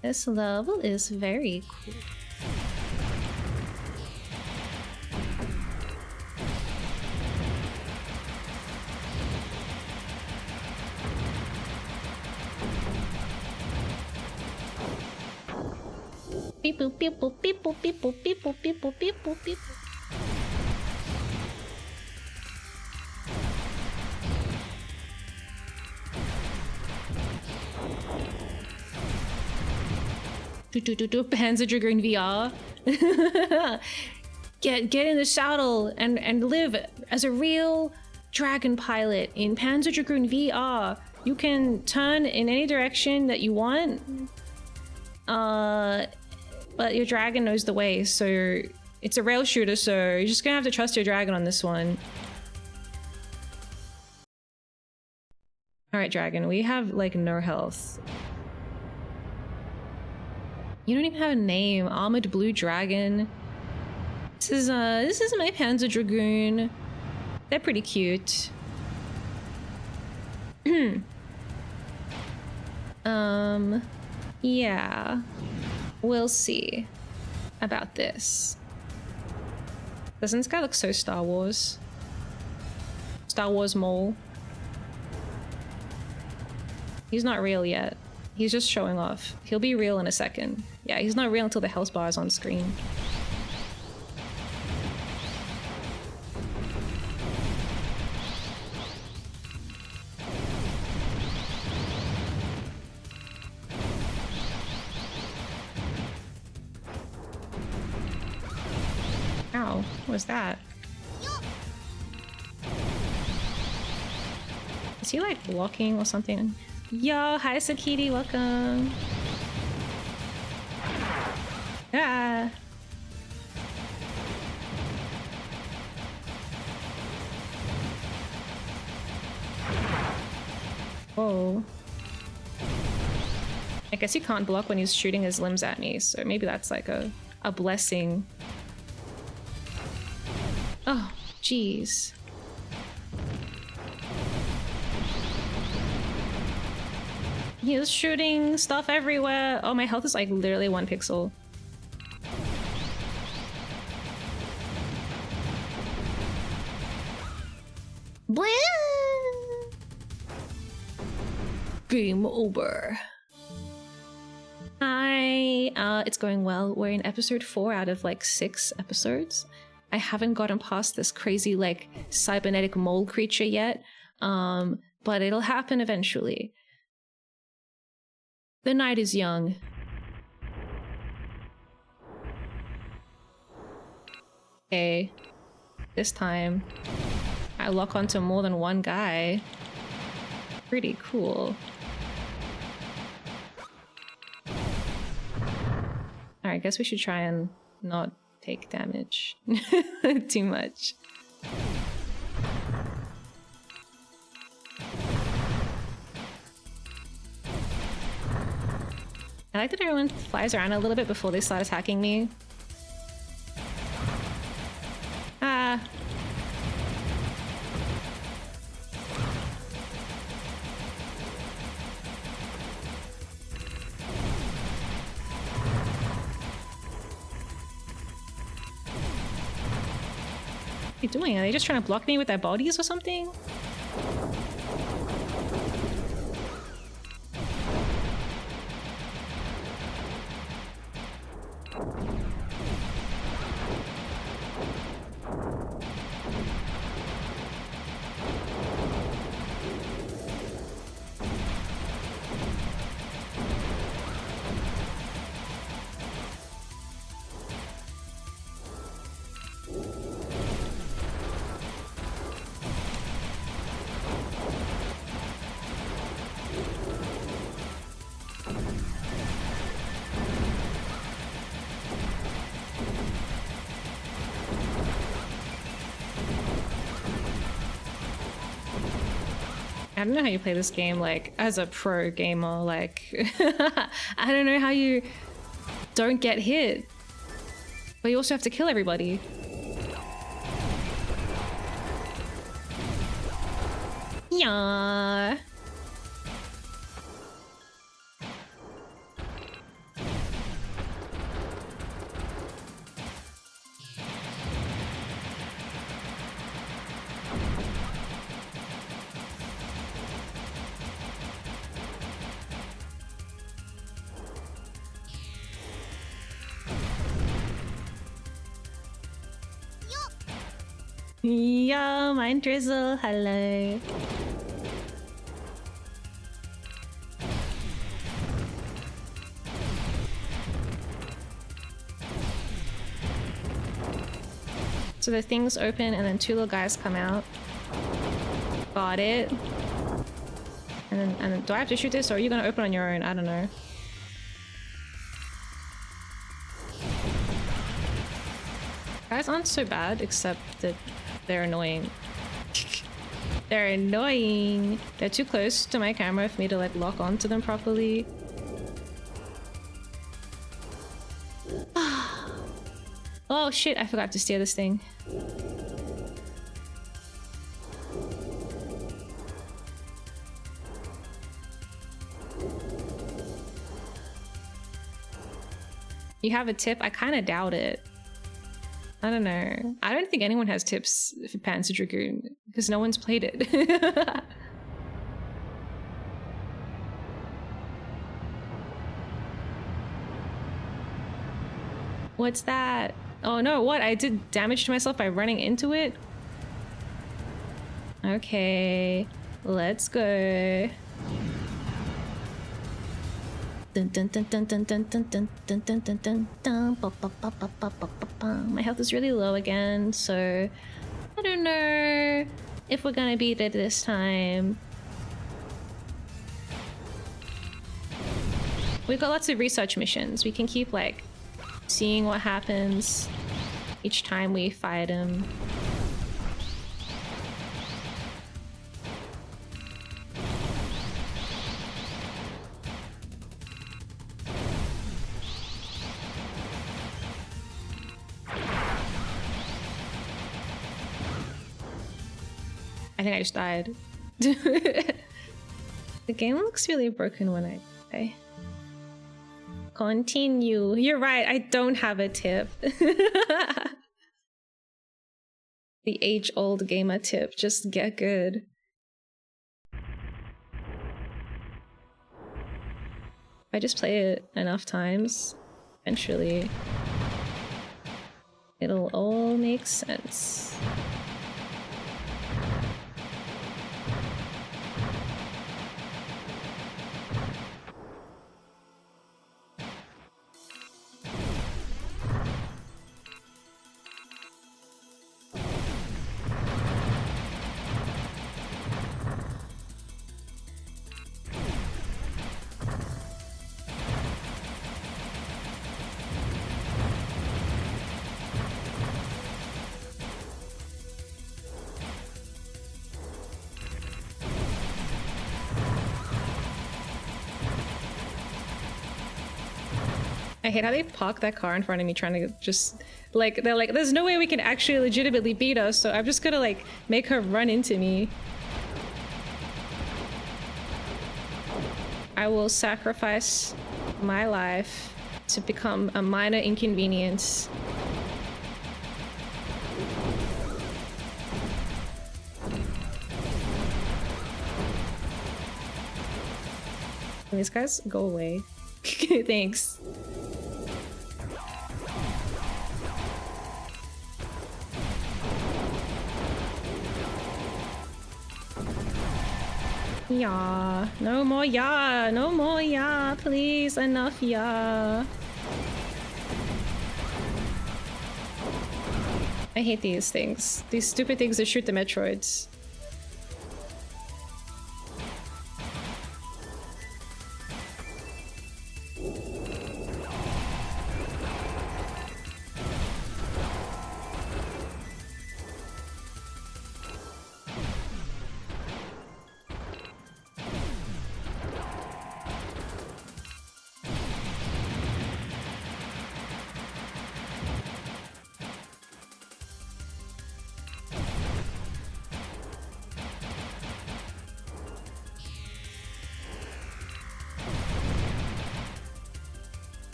This level is very cool. Beep boop beep boop beep boop beep boop beep boop beep boop beep boop beep boop. Panzer Dragoon VR. Get in the saddle and live as a real dragon pilot in Panzer Dragoon VR. You can turn in any direction that you want, but your dragon knows the way. So it's a rail shooter. So you're just gonna have to trust your dragon on this one. All right, dragon. We have like no health. You don't even have a name. Armored Blue Dragon. This is my Panzer Dragoon. They're pretty cute. Yeah. We'll see about this. Doesn't this guy look so Star Wars? Star Wars mole. He's not real yet. He's just showing off. He'll be real in a second. Yeah, he's not real until the health bar is on screen. Ow, what was that? Is he like blocking or something? Yo, hi Sakiti, welcome. Ah. Whoa. I guess he can't block when he's shooting his limbs at me, so maybe that's like a blessing. Oh, jeez. He's shooting stuff everywhere. Oh, my health is like literally 1 pixel. Blah! Game over. Hi, it's going well. We're in episode 4 out of like 6 episodes. I haven't gotten past this crazy like cybernetic mole creature yet, but it'll happen eventually. The night is young. Okay, this time I lock onto more than one guy. Pretty cool. Alright, I guess we should try and not take damage too much. I like that everyone flies around a little bit before they start attacking me. Ah. What are you doing? Are they just trying to block me with their bodies or something? I don't know how you play this game, like, as a pro gamer, like, I don't know how you don't get hit. But you also have to kill everybody. Yeah. Yeah, mine drizzle, hello. So the things open and then 2 little guys come out. Got it. And then do I have to shoot this or are you gonna open on your own? I don't know. Guys aren't so bad, except that they're annoying. They're annoying. They're too close to my camera for me to like lock onto them properly. Oh shit, I forgot to steer this thing. You have a tip? I kind of doubt it. I don't know. I don't think anyone has tips for Panzer Dragoon because no one's played it. What's that? Oh no, what? I did damage to myself by running into it? Okay, let's go. My health is really low again, so I don't know if we're gonna beat it this time. We've got lots of research missions. We can keep like seeing what happens each time we fight him. I think I just died. The game looks really broken when I play. Continue. You're right, I don't have a tip. The age-old gamer tip, just get good. I just play it enough times, eventually it'll all make sense. I hate how they park that car in front of me trying to just, like, they're like, there's no way we can actually legitimately beat us, so I'm just gonna, like, make her run into me. I will sacrifice my life to become a minor inconvenience. Can these guys go away? Thanks. Yeah, no more yeah, no more yeah, please, enough yeah. I hate these things. These stupid things that shoot the Metroids.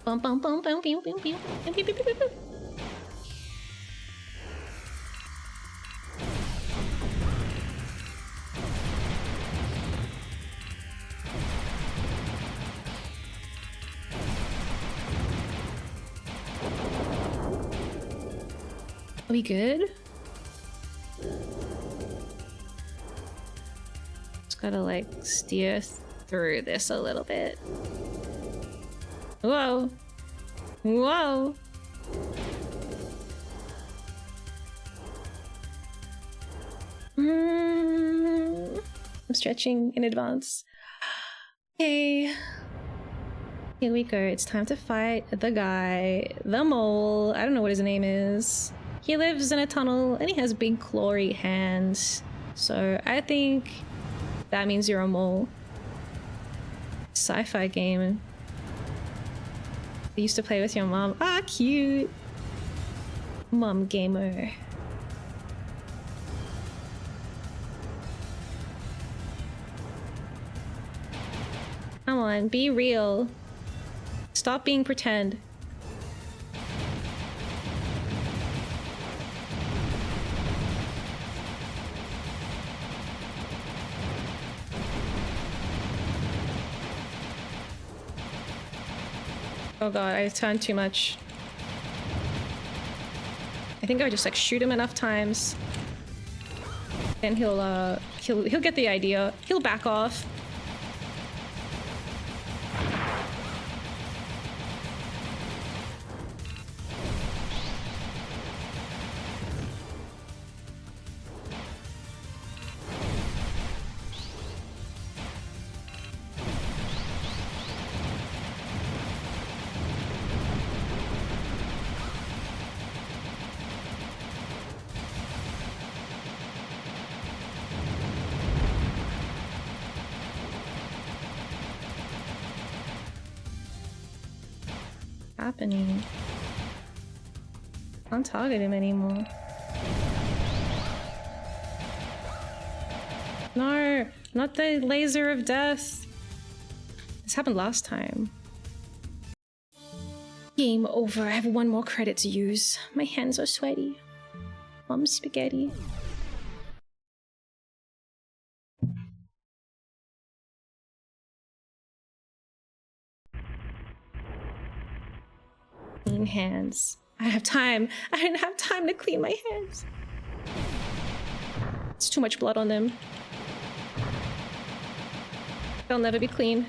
Bum bum bum bum bum bum bum bum bum bum bum. Are we good? Just gotta like steer through this a little bit. Whoa. Whoa. I'm stretching in advance. Okay. Here we go. It's time to fight the guy, the mole. I don't know what his name is. He lives in a tunnel and he has big clawy hands. So I think that means you're a mole. Sci-fi game. I used to play with your mom. Ah, cute. Mom gamer. Come on, be real. Stop being pretend. Oh god, I turned too much. I think I would just like shoot him enough times. Then he'll get the idea. He'll back off. Happening. Can't target him anymore. No, not the laser of death. This happened last time. Game over. I have one more credit to use. My hands are sweaty. Mom's spaghetti. Clean hands. I have time. I didn't have time to clean my hands. It's too much blood on them. They'll never be clean.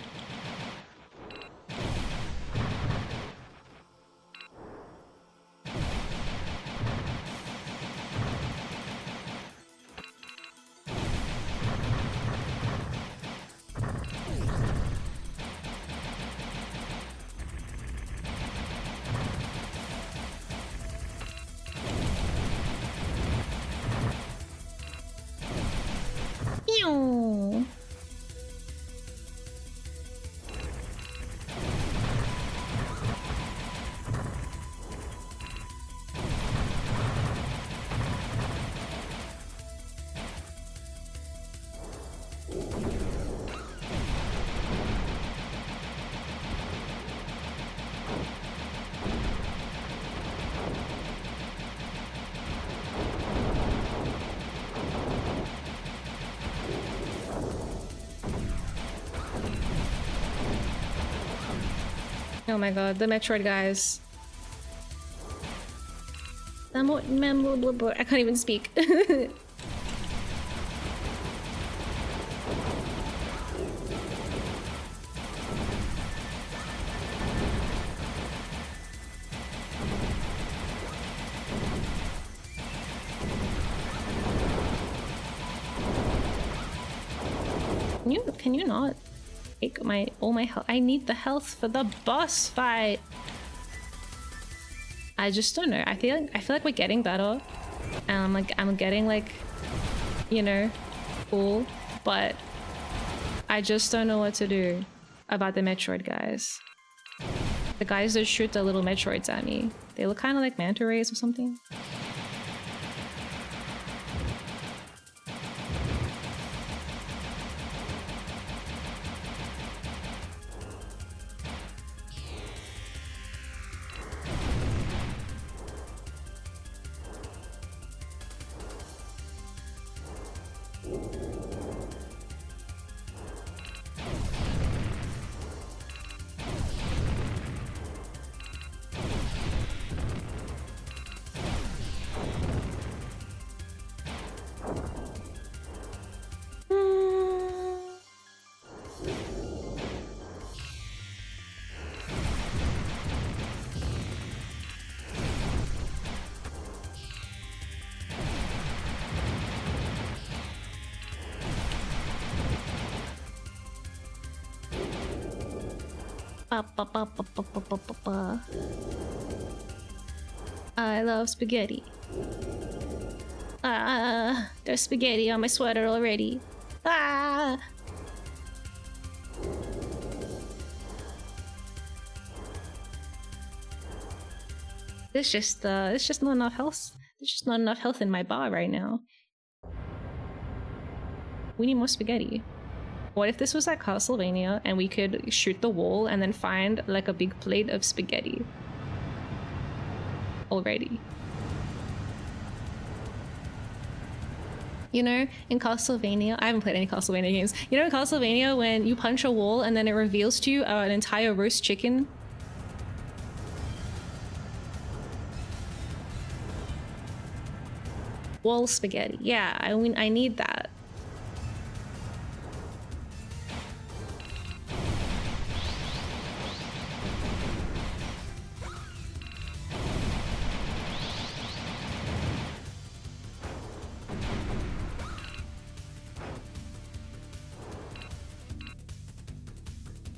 Ew. Oh my god, the Metroid guys. I can't even speak. Can you not take all my health? I need the health for the boss fight. I just don't know. I feel like we're getting better. And I'm getting like, you know, cool, but I just don't know what to do about the Metroid guys. The guys that shoot the little Metroids at me. They look kind of like manta rays or something. I love spaghetti. There's spaghetti on my sweater already. It's just not enough health. There's just not enough health in my bar right now. We need more spaghetti. What if this was like Castlevania and we could shoot the wall and then find like a big plate of spaghetti already? You know, in Castlevania, I haven't played any Castlevania games. You know in Castlevania when you punch a wall and then it reveals to you an entire roast chicken? Wall spaghetti. Yeah, I mean, I need that.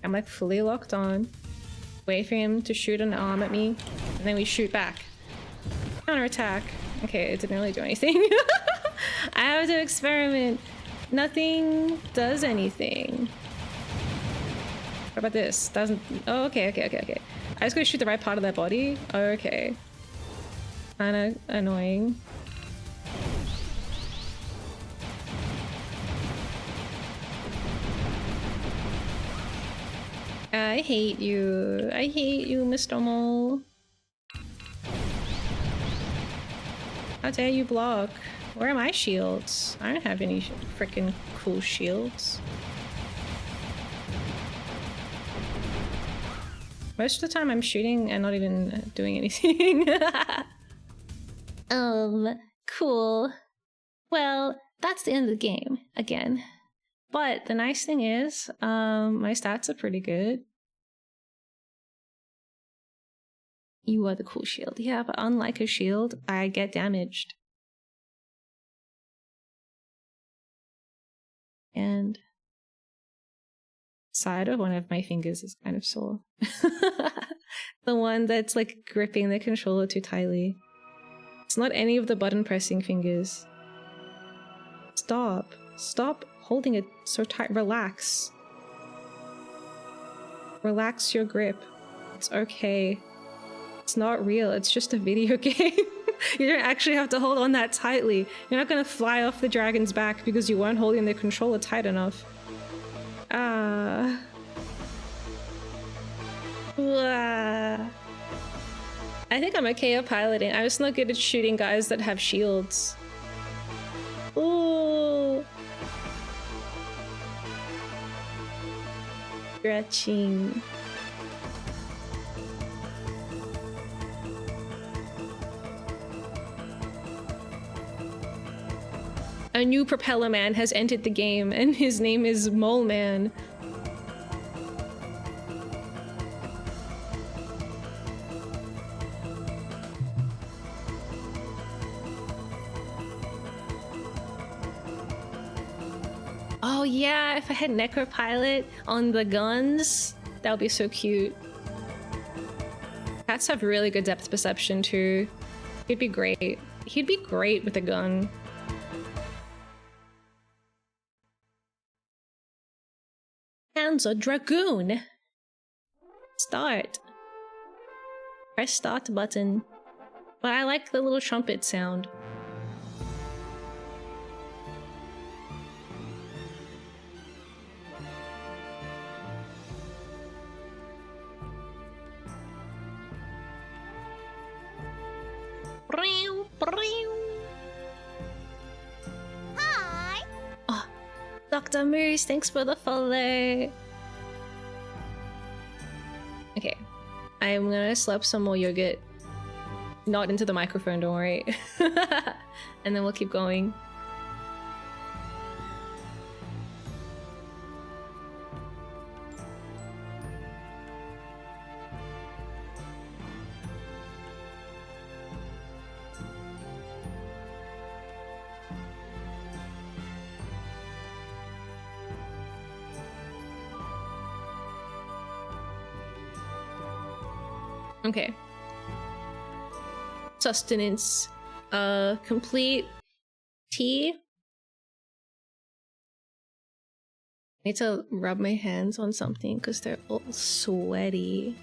I'm like fully locked on. Wait for him to shoot an arm at me, and then we shoot back. Counterattack. Okay, it didn't really do anything. I have to experiment. Nothing does anything. What about this? Doesn't. Oh, okay. I just gotta shoot the right part of their body. Okay. Kinda annoying. I hate you. I hate you, Mr. Mole. How dare you block? Where are my shields? I don't have any freaking cool shields. Most of the time I'm shooting and not even doing anything. Cool. Well, that's the end of the game, again. But the nice thing is, my stats are pretty good. You are the cool shield. Yeah, but unlike a shield, I get damaged. And side of one of my fingers is kind of sore. The one that's like gripping the controller too tightly. It's not any of the button pressing fingers. Stop. Stop holding it so tight. Relax. Relax your grip. It's okay. It's not real. It's just a video game. You don't actually have to hold on that tightly. You're not gonna fly off the dragon's back because you weren't holding the controller tight enough. I think I'm okay at piloting. I'm just not good at shooting guys that have shields. Ooh. Stretching. A new propeller man has entered the game, and his name is Mole Man. Oh yeah, if I had Necropilot on the guns, that would be so cute. Cats have really good depth perception too. He'd be great. He'd be great with a gun. Panzer Dragoon. Start. Press start button. But I like the little trumpet sound. Hi. Oh, Dr. Moose, thanks for the follow. Okay, I'm gonna slap some more yogurt. Not into the microphone, don't worry. And then we'll keep going. Okay. Sustenance. Complete tea. I need to rub my hands on something because they're all sweaty.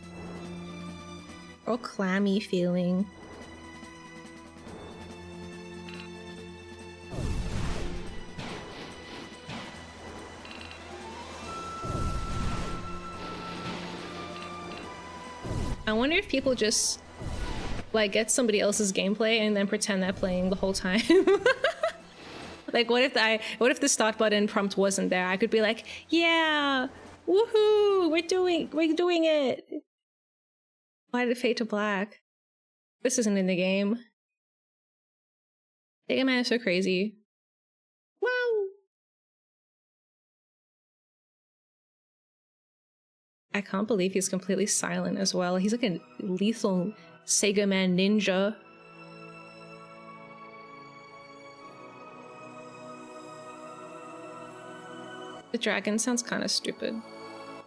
Or clammy feeling. I wonder if people just like get somebody else's gameplay and then pretend they're playing the whole time. Like what if the start button prompt wasn't there? I could be like, yeah, woohoo, we're doing it. Why did it fade to black? This isn't in the game. SEGA Man is so crazy. Wow. I can't believe he's completely silent as well. He's like a lethal SEGA Man ninja. The dragon sounds kind of stupid,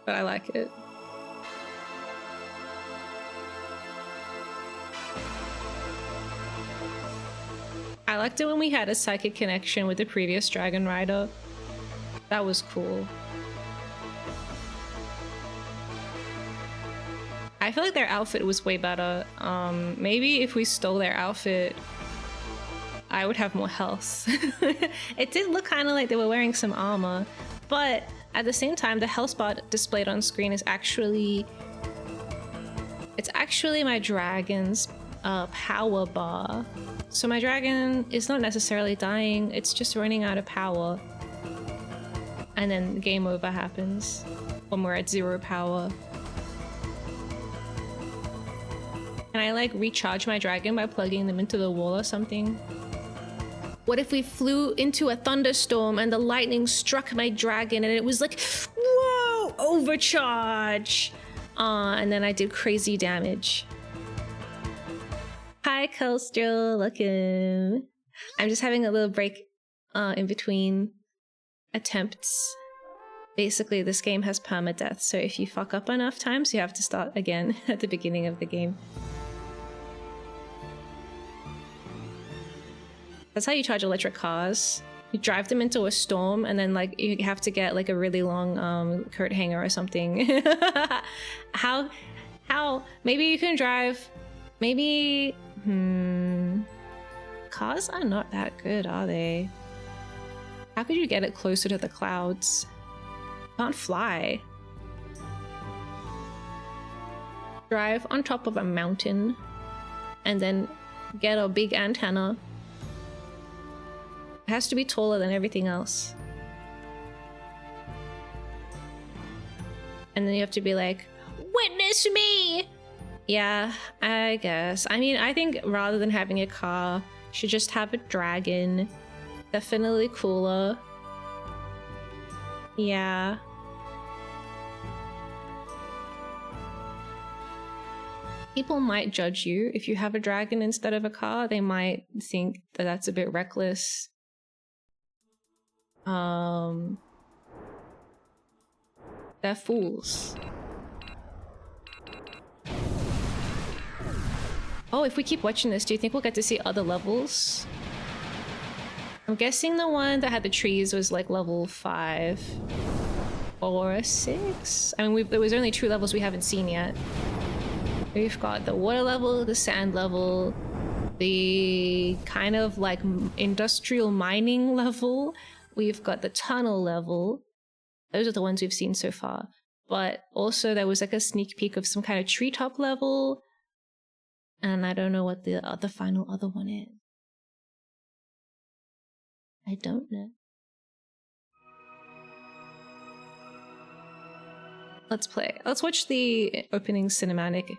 but I like it. I liked it when we had a psychic connection with the previous Dragon Rider. That was cool. I feel like their outfit was way better. Maybe if we stole their outfit, I would have more health. It did look kind of like they were wearing some armor, but at the same time, the health bar displayed on screen is actually... It's actually my dragon's power bar. So my dragon is not necessarily dying, it's just running out of power. And then game over happens when we're at 0 power. Can I like recharge my dragon by plugging them into the wall or something? What if we flew into a thunderstorm and the lightning struck my dragon and it was like, whoa, overcharge. And then I did crazy damage. Hi, Kelstro, welcome. I'm just having a little break in between attempts. Basically, this game has permadeath, so if you fuck up enough times, you have to start again at the beginning of the game. That's how you charge electric cars. You drive them into a storm, and then like you have to get like a really long coat hanger or something. How? Maybe you can drive. Maybe. Cars are not that good, are they? How could you get it closer to the clouds? Can't fly. Drive on top of a mountain, and then get a big antenna. It has to be taller than everything else. And then you have to be like, witness me! Yeah, I guess. I mean, I think rather than having a car, you should just have a dragon. Definitely cooler. Yeah. People might judge you if you have a dragon instead of a car. They might think that that's a bit reckless. They're fools. Oh, if we keep watching this, do you think we'll get to see other levels? I'm guessing the one that had the trees was like level 5 or 6. I mean, there was only 2 levels we haven't seen yet. We've got the water level, the sand level, the kind of like industrial mining level. We've got the tunnel level. Those are the ones we've seen so far. But also there was like a sneak peek of some kind of treetop level. And I don't know what the final other one is. I don't know. Let's play. Let's watch the opening cinematic.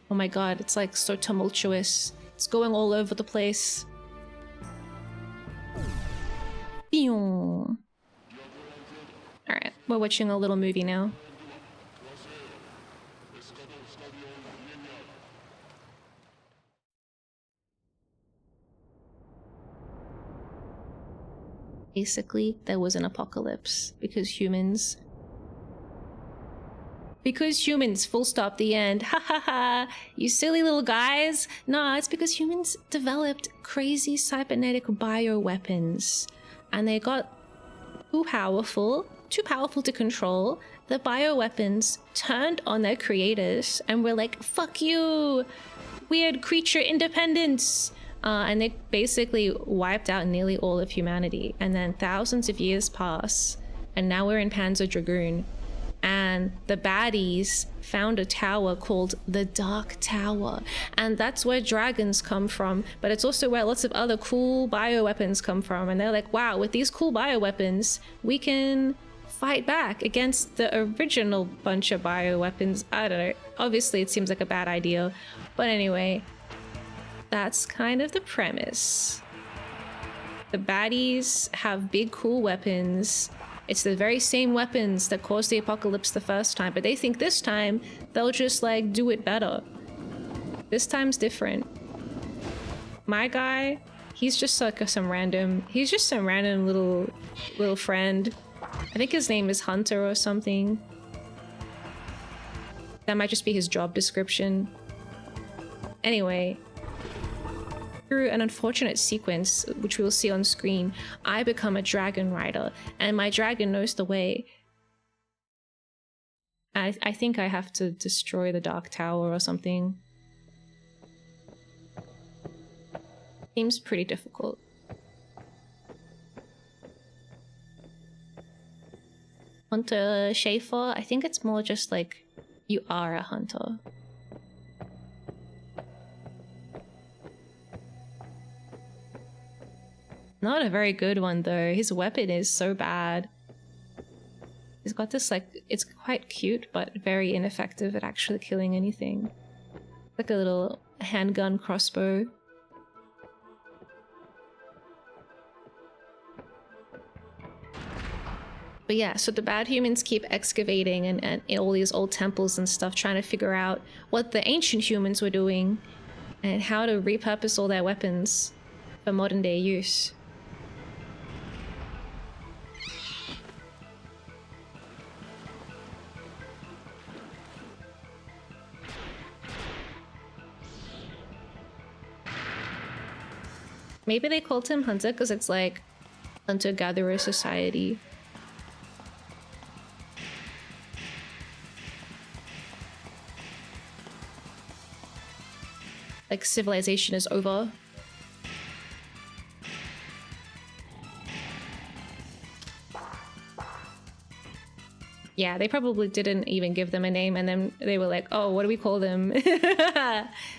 Oh my god, it's like so tumultuous. It's going all over the place. Alright, we're watching a little movie now. Basically, there was an apocalypse because humans, full stop, the end. Ha ha ha, you silly little guys. Nah, it's because humans developed crazy cybernetic bioweapons. And they got too powerful to control. The bioweapons turned on their creators and were like, fuck you, weird creature independence. And they basically wiped out nearly all of humanity. And then thousands of years pass, and now we're in Panzer Dragoon. And the baddies found a tower called the Dark Tower. And that's where dragons come from, but it's also where lots of other cool bioweapons come from. And they're like, wow, with these cool bioweapons, we can fight back against the original bunch of bioweapons. I don't know. Obviously, it seems like a bad idea. But anyway, that's kind of the premise. The baddies have big, cool weapons. It's the very same weapons that caused the apocalypse the first time, but they think this time they'll just like do it better. This time's different. My guy, he's just like some random little friend. I think his name is Hunter or something. That might just be his job description. Anyway, through an unfortunate sequence, which we will see on screen, I become a dragon rider, and my dragon knows the way. I think I have to destroy the Dark Tower or something. Seems pretty difficult. Hunter Schaefer, I think it's more just like you are a hunter. Not a very good one though. His weapon is so bad. He's got this like, it's quite cute but very ineffective at actually killing anything. Like a little handgun crossbow. But yeah, so the bad humans keep excavating and in all these old temples and stuff, trying to figure out what the ancient humans were doing and how to repurpose all their weapons for modern day use. Maybe they called him Hunter because it's like hunter-gatherer society. Like civilization is over. Yeah, they probably didn't even give them a name and then they were like, oh, what do we call them?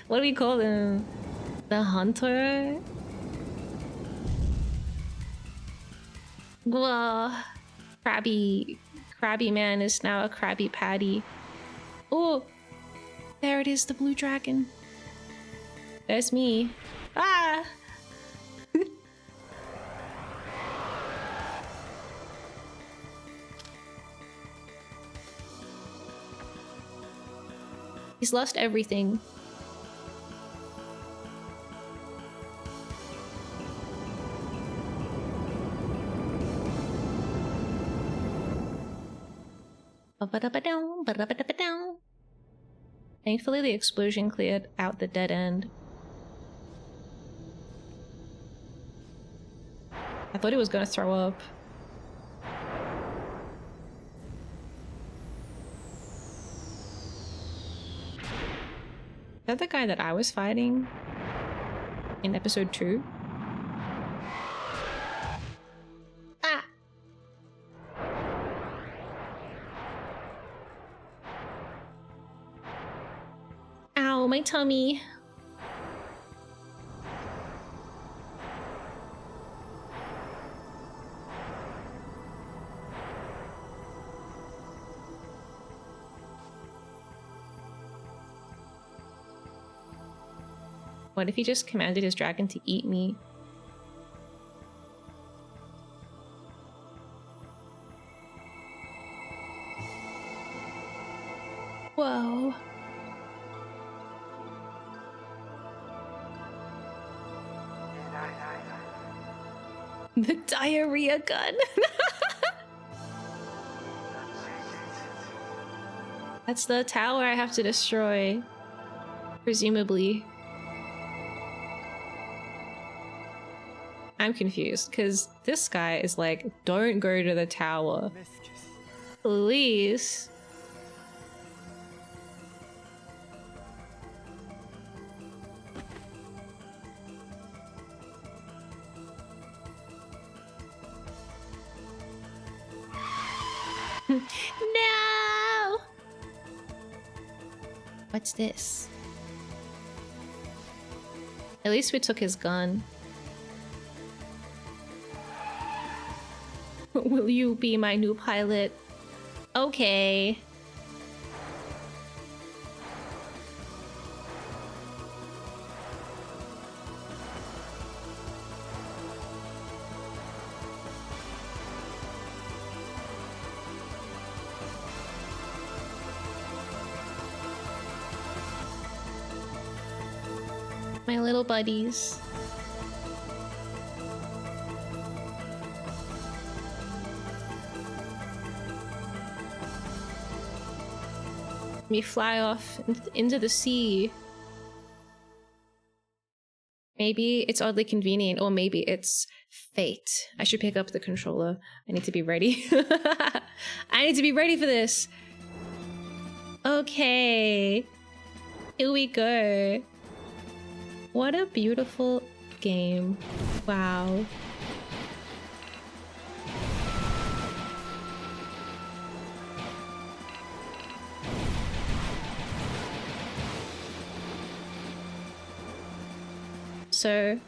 What do we call them? The Hunter? Whoa. Crabby man is now a Krabby Patty. Oh, there it is, the blue dragon. There's me. Ah! He's lost everything. Thankfully, the explosion cleared out the dead end. I thought he was gonna throw up. Is that the guy that I was fighting in episode 2? Ah! Ow, my tummy. What if he just commanded his dragon to eat me? Whoa. The diarrhea gun. That's the tower I have to destroy. Presumably. I'm confused because this guy is like, don't go to the tower. Please. No! What's this? At least we took his gun. Will you be my new pilot? Okay. My little buddies. Me fly off into the sea. Maybe it's oddly convenient, or maybe it's fate. I should pick up the controller. I need to be ready. I need to be ready for this. Okay. Here we go. What a beautiful game. Wow. So,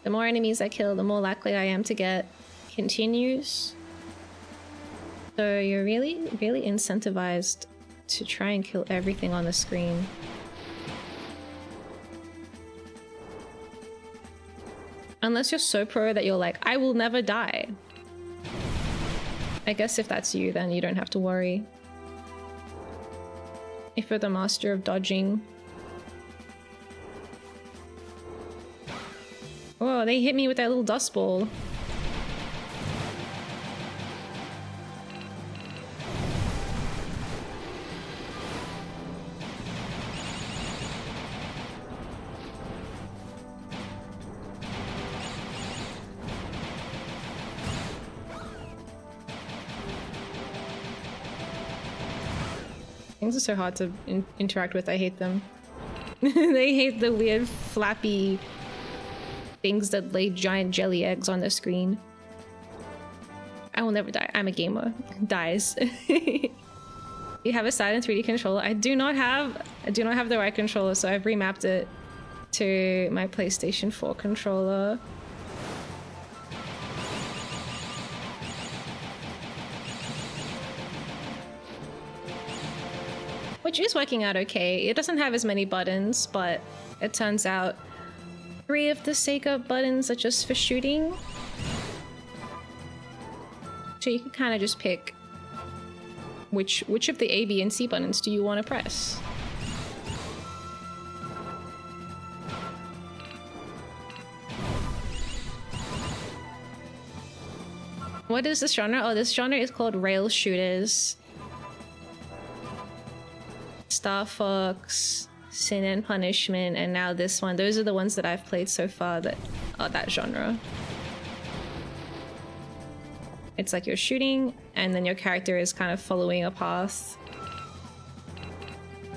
the more enemies I kill, the more likely I am to get continues. So you're really incentivized to try and kill everything on the screen. Unless you're so pro that you're like, I will never die. I guess if that's you, then you don't have to worry. If you're the master of dodging. Oh, they hit me with that little dust ball. Things are so hard to interact with. I hate them. They hate the weird flappy things that lay giant jelly eggs on the screen. I will never die. I'm a gamer. Dies. You have a Saturn 3D controller? I do not have the right controller, so I've remapped it to my PlayStation 4 controller. Which is working out okay. It doesn't have as many buttons, but it turns out 3 of the SEGA buttons are just for shooting. So you can kind of just pick which of the A, B, and C buttons do you want to press. What is this genre? Oh, this genre is called rail shooters. Star Fox, Sin and Punishment, and now this one. Those are the ones that I've played so far that are that genre. It's like you're shooting, and then your character is kind of following a path.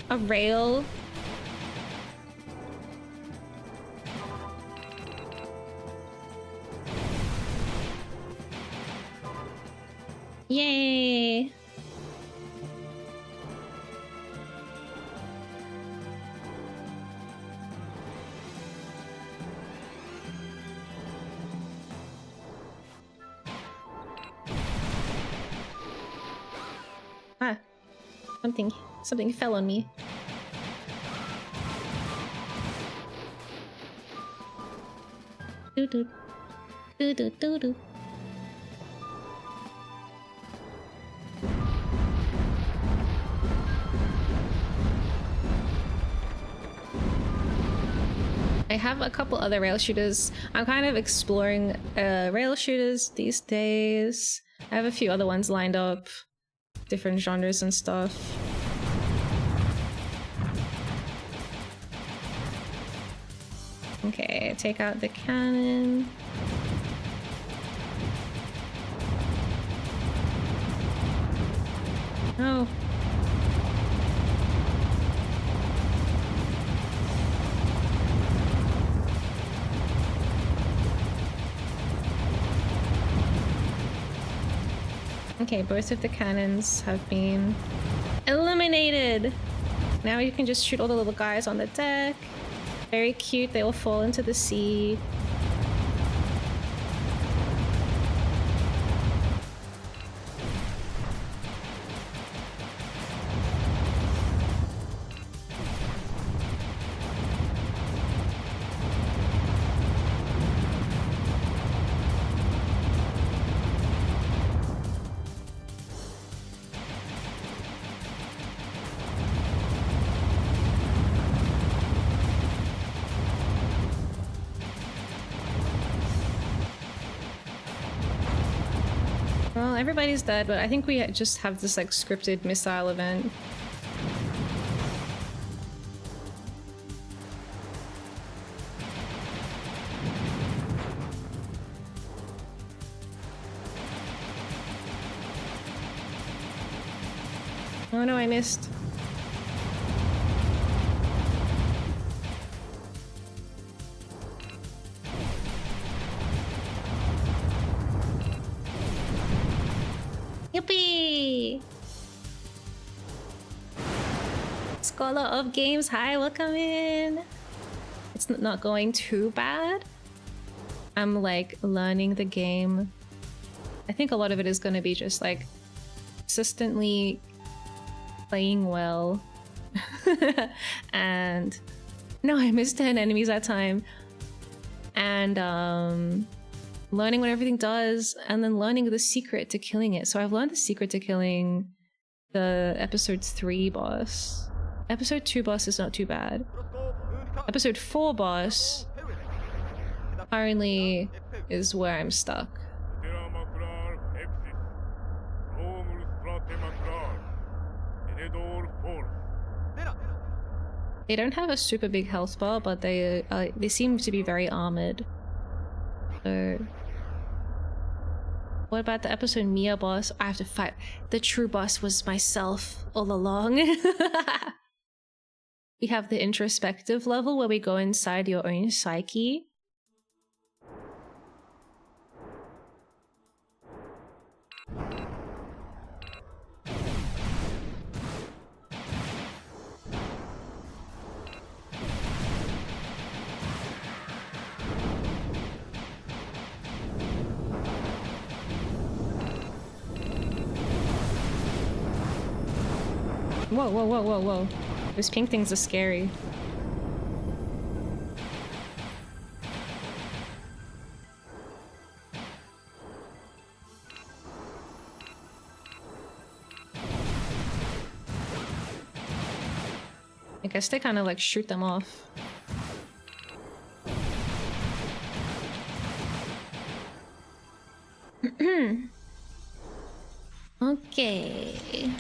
A rail. Yay! Ah, something fell on me. Doo doo doo doo doo doo. I have a couple other rail shooters. I'm kind of exploring rail shooters these days. I have a few other ones lined up. Different genres and stuff. Okay, take out the cannon. Oh. Okay, both of the cannons have been eliminated. Now you can just shoot all the little guys on the deck. Very cute, they all fall into the sea. Well, everybody's dead, but I think we just have this like scripted missile event. Oh no, I missed. Yippee! Scholar of Games, hi, welcome in. It's not going too bad. I'm like learning the game. I think a lot of it is going to be just like consistently playing well. And no, I missed 10 enemies that time. And learning what everything does, and then learning the secret to killing it. So I've learned the secret to killing the episode 3 boss. Episode 2 boss is not too bad. Episode 4 boss currently is where I'm stuck. They don't have a super big health bar, but they seem to be very armored. So, what about the episode Miya boss? I have to fight. The true boss was myself all along. We have the introspective level where we go inside your own psyche. Whoa, whoa, whoa, whoa, whoa. Those pink things are scary. I guess they kind of like shoot them off. Okay.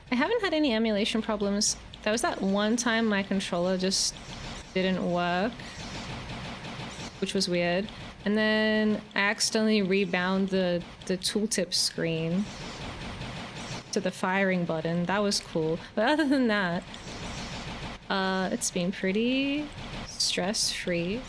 I haven't had any emulation problems. There was that one time my controller just didn't work, which was weird. And then I accidentally rebound the tooltip screen to the firing button. That was cool. But other than that, it's been pretty stress-free.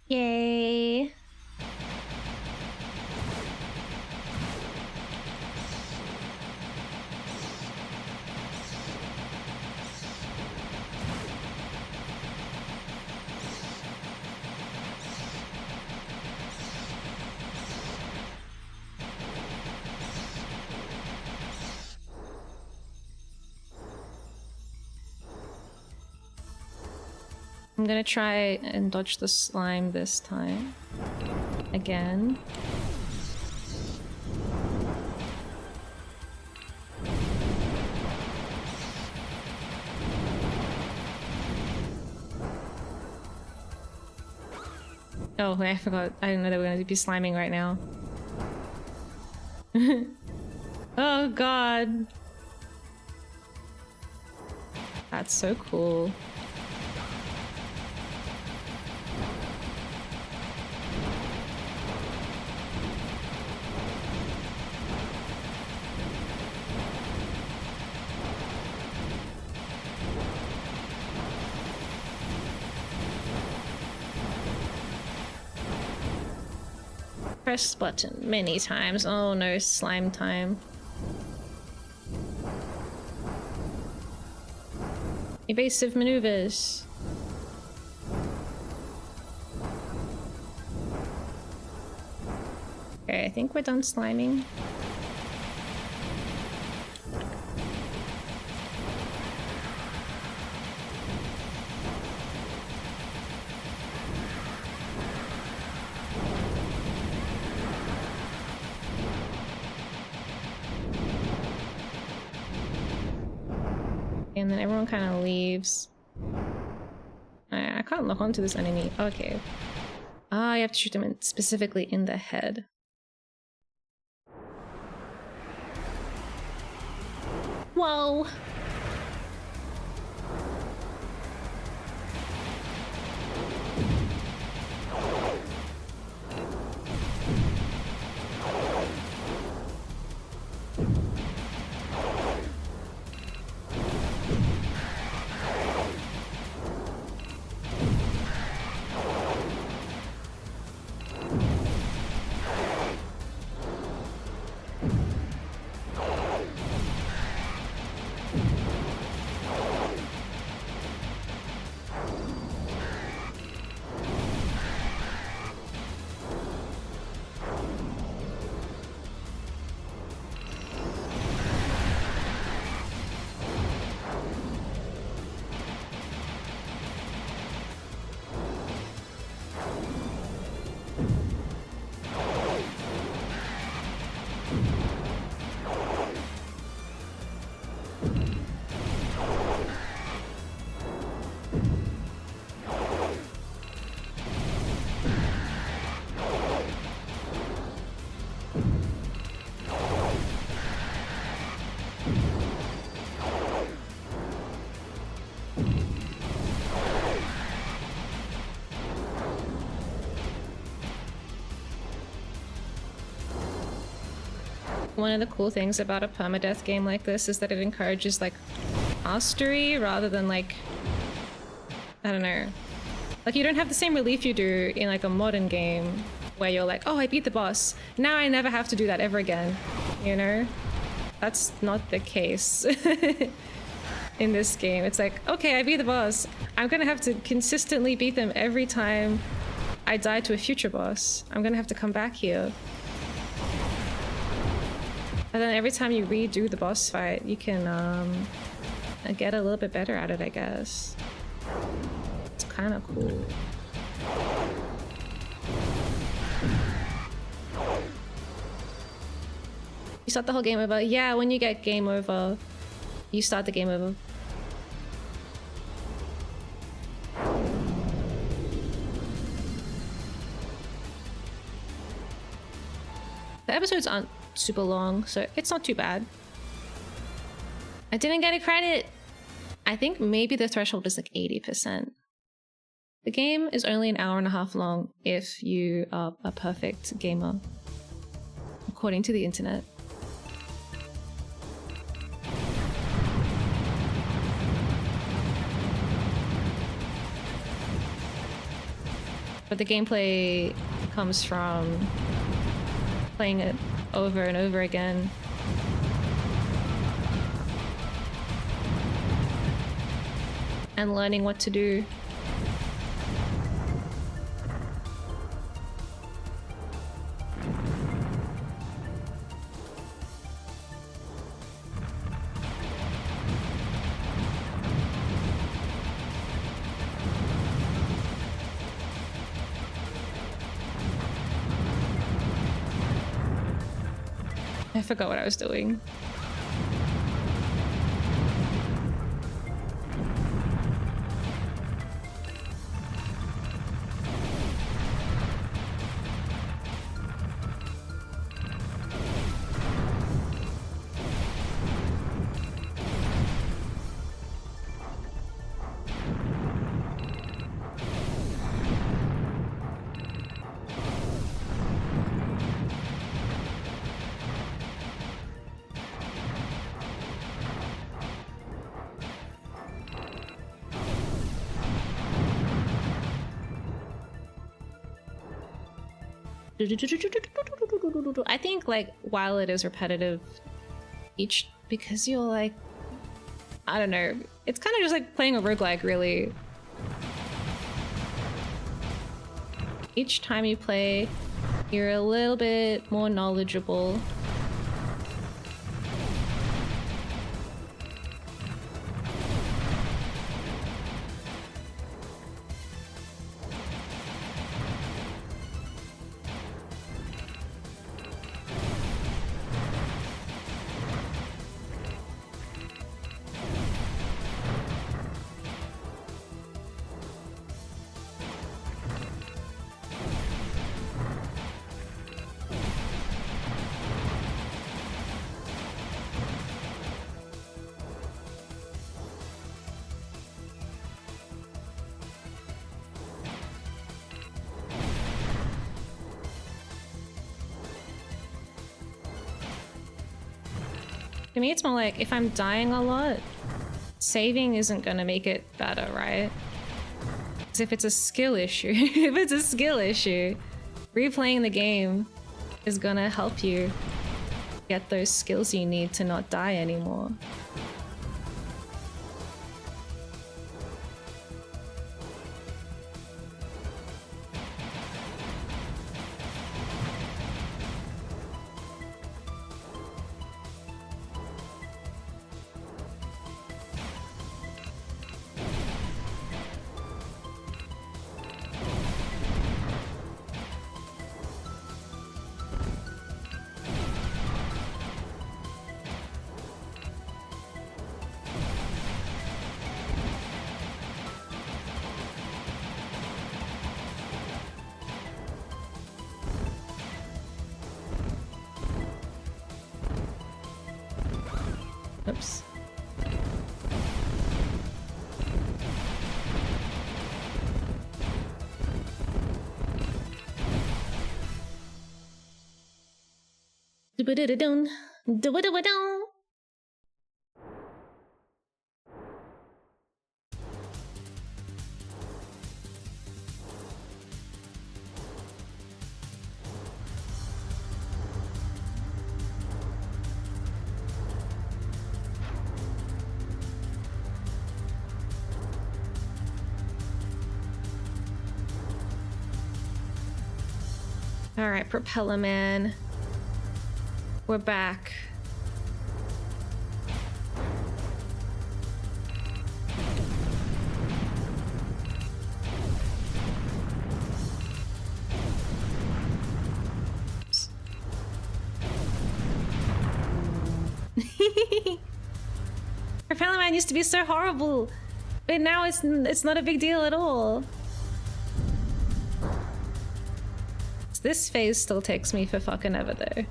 Yay. I'm gonna try and dodge the slime this time. Again. Oh, I forgot. I didn't know they were gonna be sliming right now. Oh god. That's so cool. Press button many times. Oh no, slime time. Evasive maneuvers. Okay, I think we're done sliming. and then everyone kind of leaves. I can't lock onto this enemy. Okay. Ah, you have to shoot them specifically in the head. Whoa! One of the cool things about a permadeath game like this is that it encourages like mastery rather than like, I don't know, like you don't have the same relief you do in like a modern game where you're like, oh, I beat the boss, now I never have to do that ever again, you know? That's not the case in this game. It's like, okay, I beat the boss, I'm gonna have to consistently beat them every time I die to a future boss. I'm gonna have to come back here. And then every time you redo the boss fight, you can get a little bit better at it, I guess. It's kind of cool. You start the whole game over? Yeah, when you get game over, you start the game over. The episodes aren't super long, so it's not too bad. I didn't get a credit. I think maybe the threshold is like 80%. The game is only an hour and a half long if you are a perfect gamer, according to the internet. But the gameplay comes from playing it over and over again. And learning what to do. I forgot what I was doing. I think like while it is repetitive because you're like, I don't know, it's kind of just like playing a roguelike really. Each time you play, you're a little bit more knowledgeable. To me, it's more like if I'm dying a lot, saving isn't gonna make it better, right? Because if it's a skill issue, replaying the game is gonna help you get those skills you need to not die anymore. Oops. Do-ba-da-da-dun. Do-ba-da-ba-dun. All right, Propeller Man. We're back. Propeller Man used to be so horrible, but now it's not a big deal at all. This phase still takes me for fucking ever though.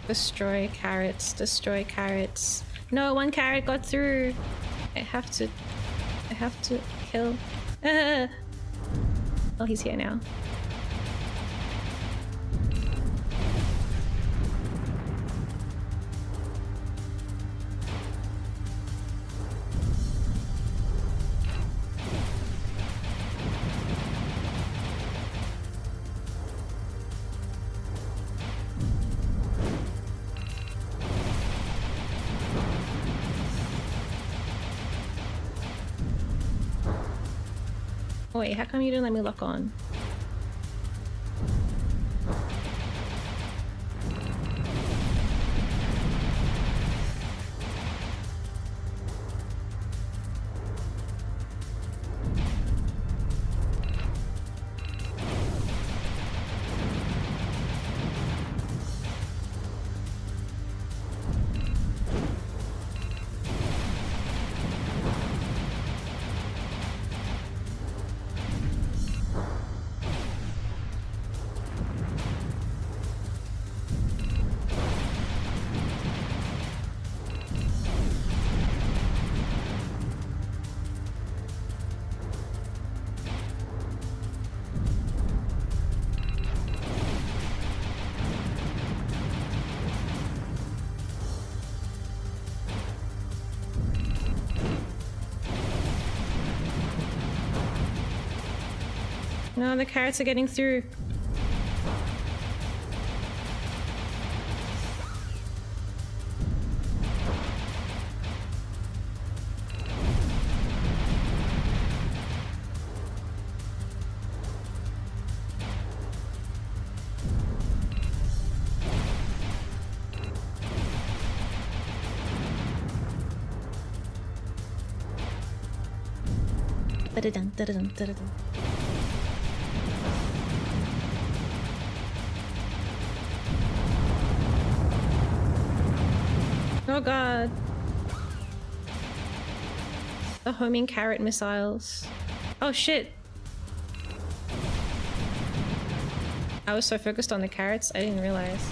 Destroy carrots, destroy carrots. No, one carrot got through. I have to kill. Oh, he's here now. Oh, wait, how come you didn't let me lock on? No, the carrots are getting through. Da-da-dun, da-da-dun, da-da-dun. Oh god. The homing carrot missiles. Oh shit. I was so focused on the carrots, I didn't realize.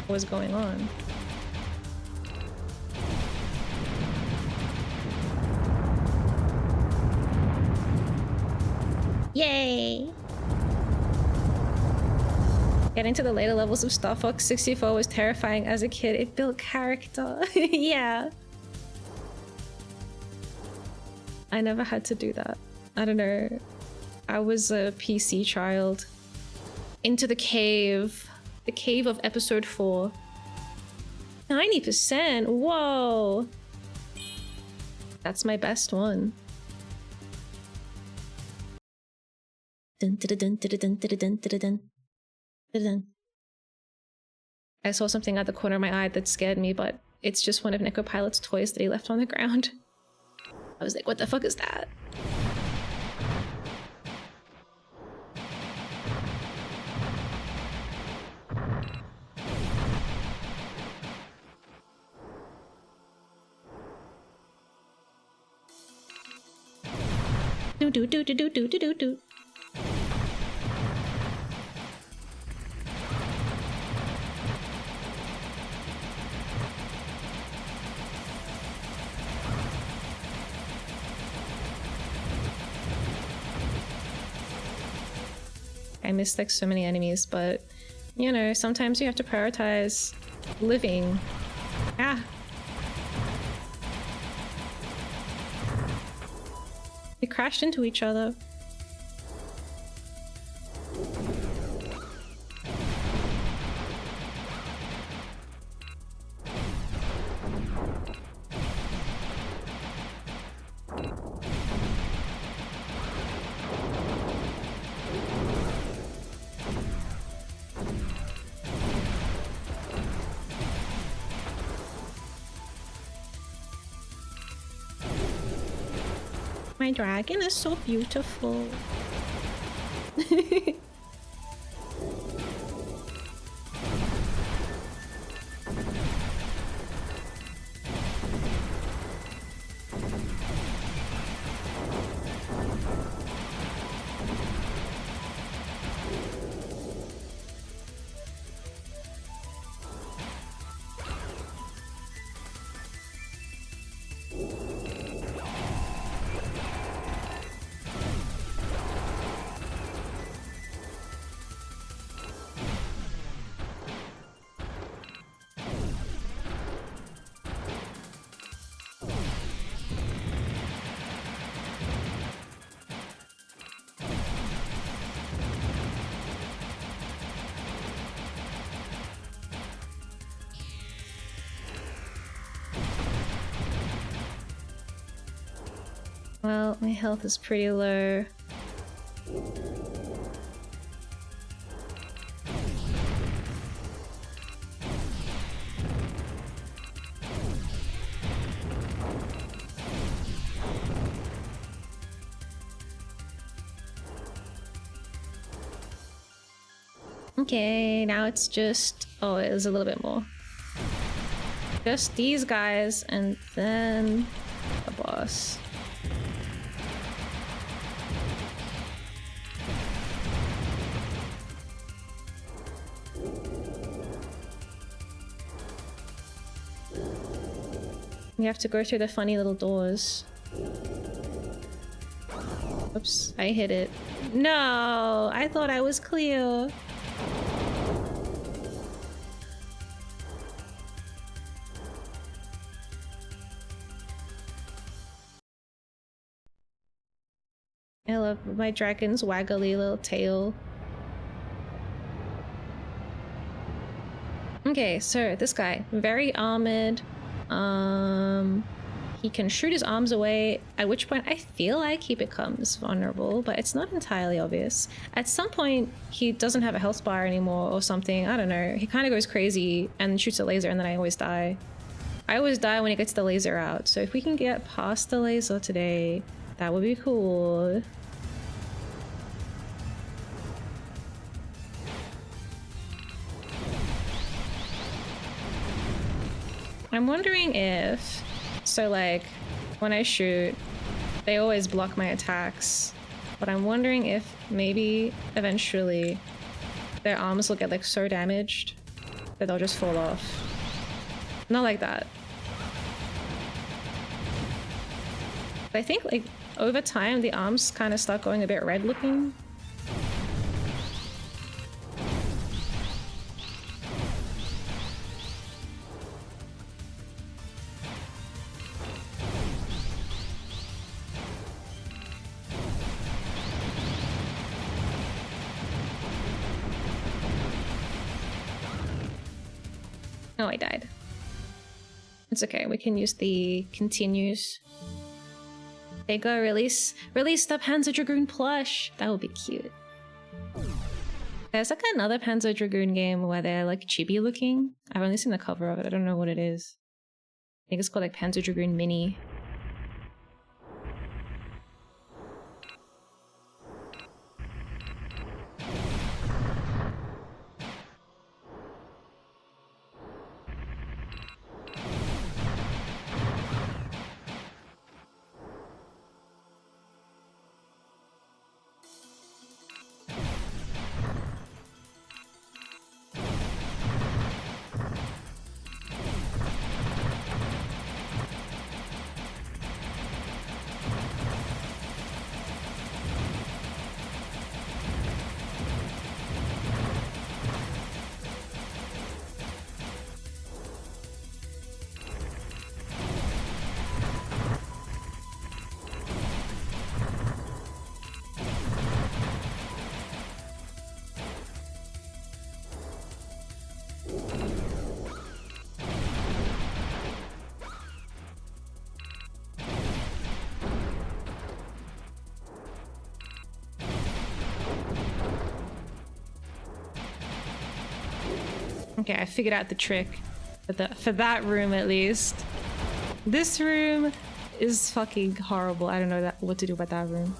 what was going on. Yay! Getting to the later levels of Star Fox 64 was terrifying as a kid. It built character. Yeah. I never had to do that. I don't know. I was a PC child. Into the cave. The cave of episode 4. 90%? Whoa! That's my best one. Dun, dun, dun, dun, dun, dun, dun, dun, dun. I saw something at the corner of my eye that scared me, but it's just one of Necropilot's toys that he left on the ground. I was like, what the fuck is that? Do do do do do do do do do. I missed like so many enemies, but you know, sometimes you have to prioritize living. Ah. We crashed into each other. My dragon is so beautiful. Well, my health is pretty low. Okay, now it's just... oh, it was a little bit more. Just these guys, and then the boss. You have to go through the funny little doors. Oops, I hit it. No, I thought I was clear. I love my dragon's waggly little tail. Okay, so this guy, very armored. He can shoot his arms away, at which point I feel like he becomes vulnerable, but it's not entirely obvious. At some point, he doesn't have a health bar anymore or something. I don't know. He kind of goes crazy and shoots a laser, and then I always die. I always die when he gets the laser out, so if we can get past the laser today, that would be cool. I'm wondering if... so like, when I shoot, they always block my attacks. But I'm wondering if maybe, eventually, their arms will get like so damaged that they'll just fall off. Not like that. But I think like over time the arms kind of start going a bit red looking. Oh, I died. It's okay, we can use the continues. SEGA release the Panzer Dragoon plush. That would be cute. There's like another Panzer Dragoon game where they're like chibi looking. I've only seen the cover of it. I don't know what it is. I think it's called like Panzer Dragoon Mini. Okay, I figured out the trick for that room at least. This room is fucking horrible. I don't know what to do about that room.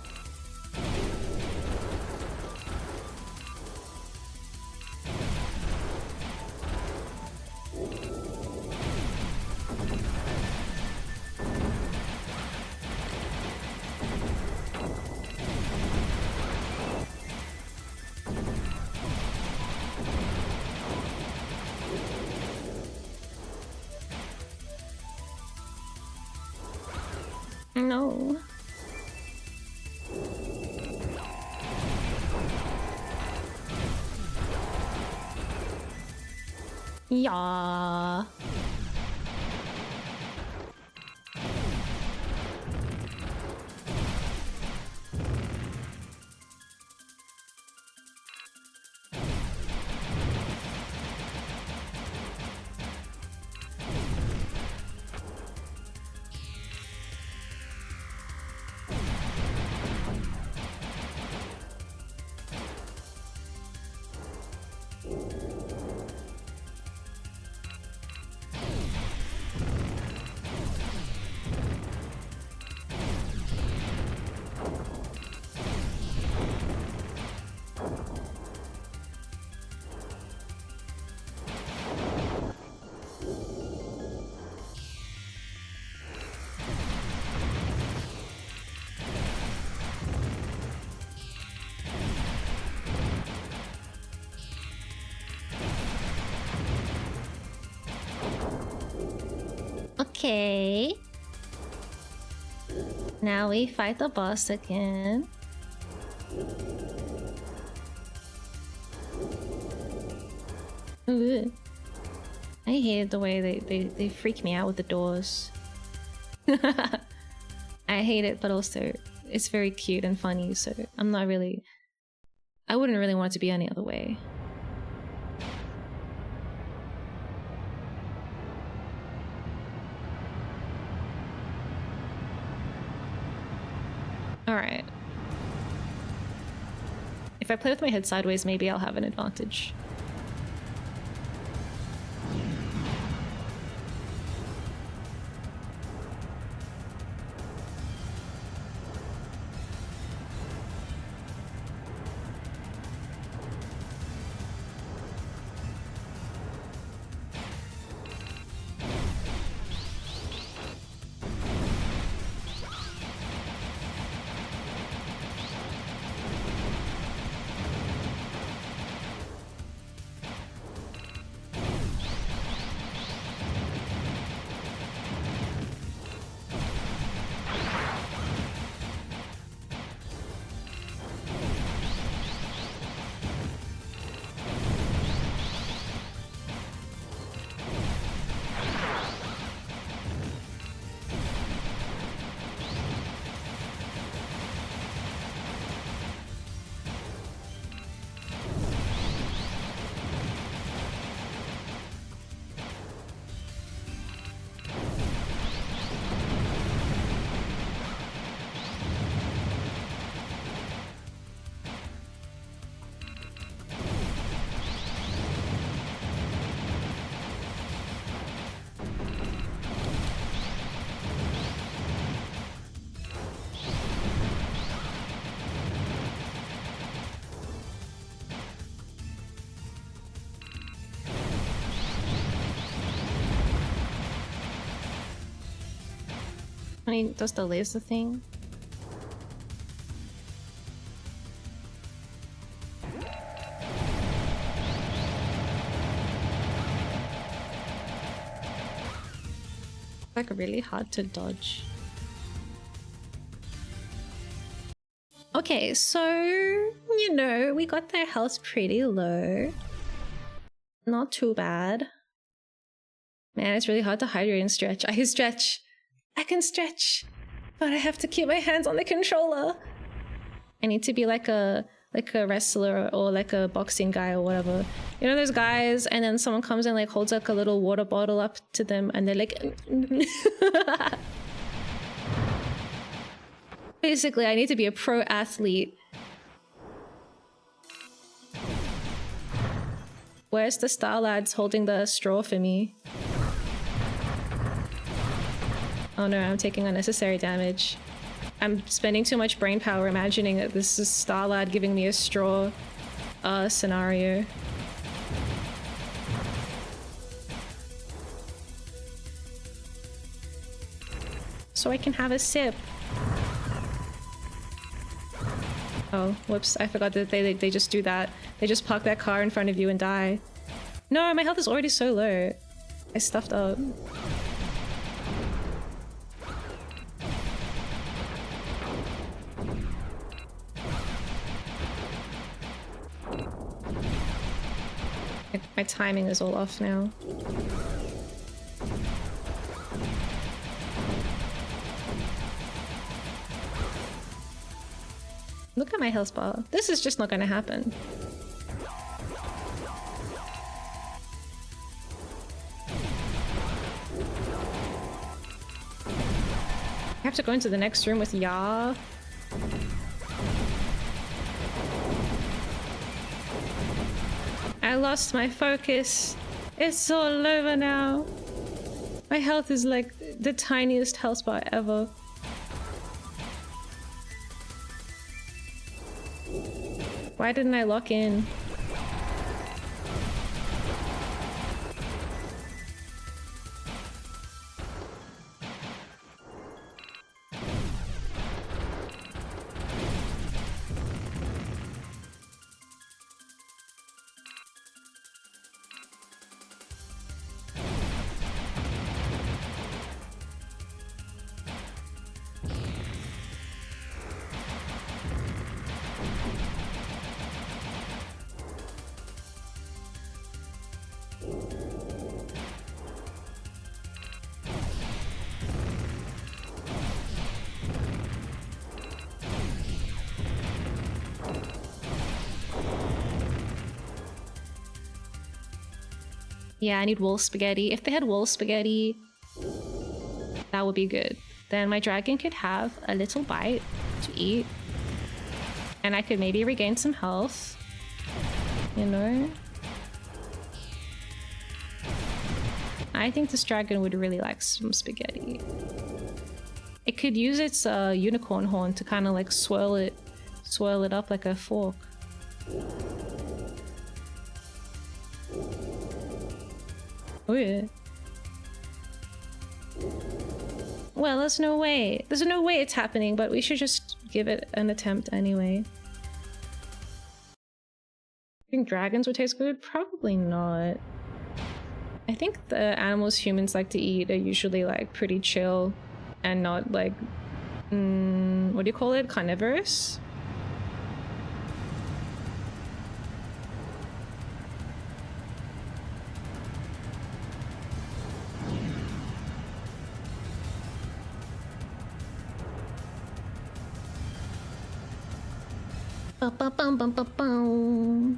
No. Yeah. Okay. Now we fight the boss again. Ooh. I hate the way they freak me out with the doors. I hate it, but also it's very cute and funny, so I wouldn't really want it to be any other way. Alright. If I play with my head sideways, maybe I'll have an advantage. when he does the laser thing. Like really hard to dodge. Okay, so you know, we got their health pretty low. Not too bad. Man, it's really hard to hydrate and stretch. I can stretch. I can stretch. But I have to keep my hands on the controller. I need to be like a wrestler or like a boxing guy or whatever. You know those guys and then someone comes and like holds like a little water bottle up to them and they're like basically I need to be a pro athlete. Where's the star lads holding the straw for me? Oh no, I'm taking unnecessary damage. I'm spending too much brain power imagining that this is Starlad giving me a straw scenario. So I can have a sip. Oh, whoops, I forgot that they just do that. They just park that car in front of you and die. No, my health is already so low. I stuffed up. My timing is all off now. Look at my health bar. This is just not gonna happen. I have to go into the next room with Yaho. I lost my focus. It's all over now. My health is like the tiniest health bar ever. Why didn't I lock in? Yeah, I need wall spaghetti. If they had wall spaghetti, that would be good. Then my dragon could have a little bite to eat. And I could maybe regain some health. You know? I think this dragon would really like some spaghetti. It could use its unicorn horn to kind of like swirl it up like a fork. Oh yeah. Well, there's no way it's happening, but we should just give it an attempt anyway. I think dragons would taste good? Probably not. I think the animals humans like to eat are usually like pretty chill and not like, what do you call it? Carnivorous? Ba-ba-bum-bum-bum-bum.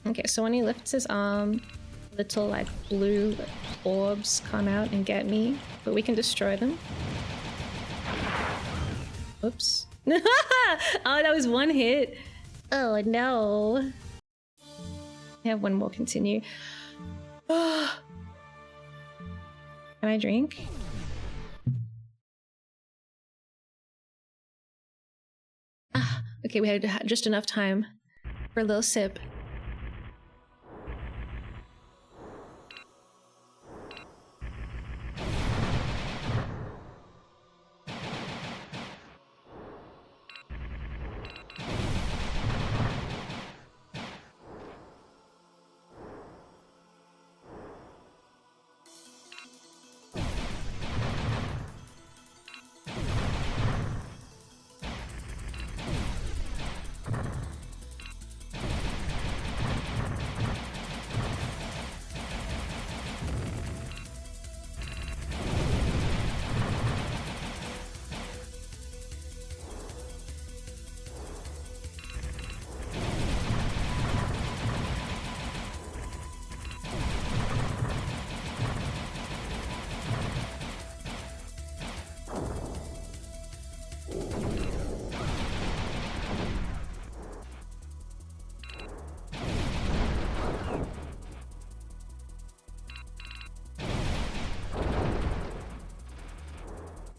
Okay, so when he lifts his arm, little like blue orbs come out and get me, but we can destroy them. Oops. Oh, that was one hit. Oh no. I have one more continue. Can I drink? Okay, we had just enough time for a little sip.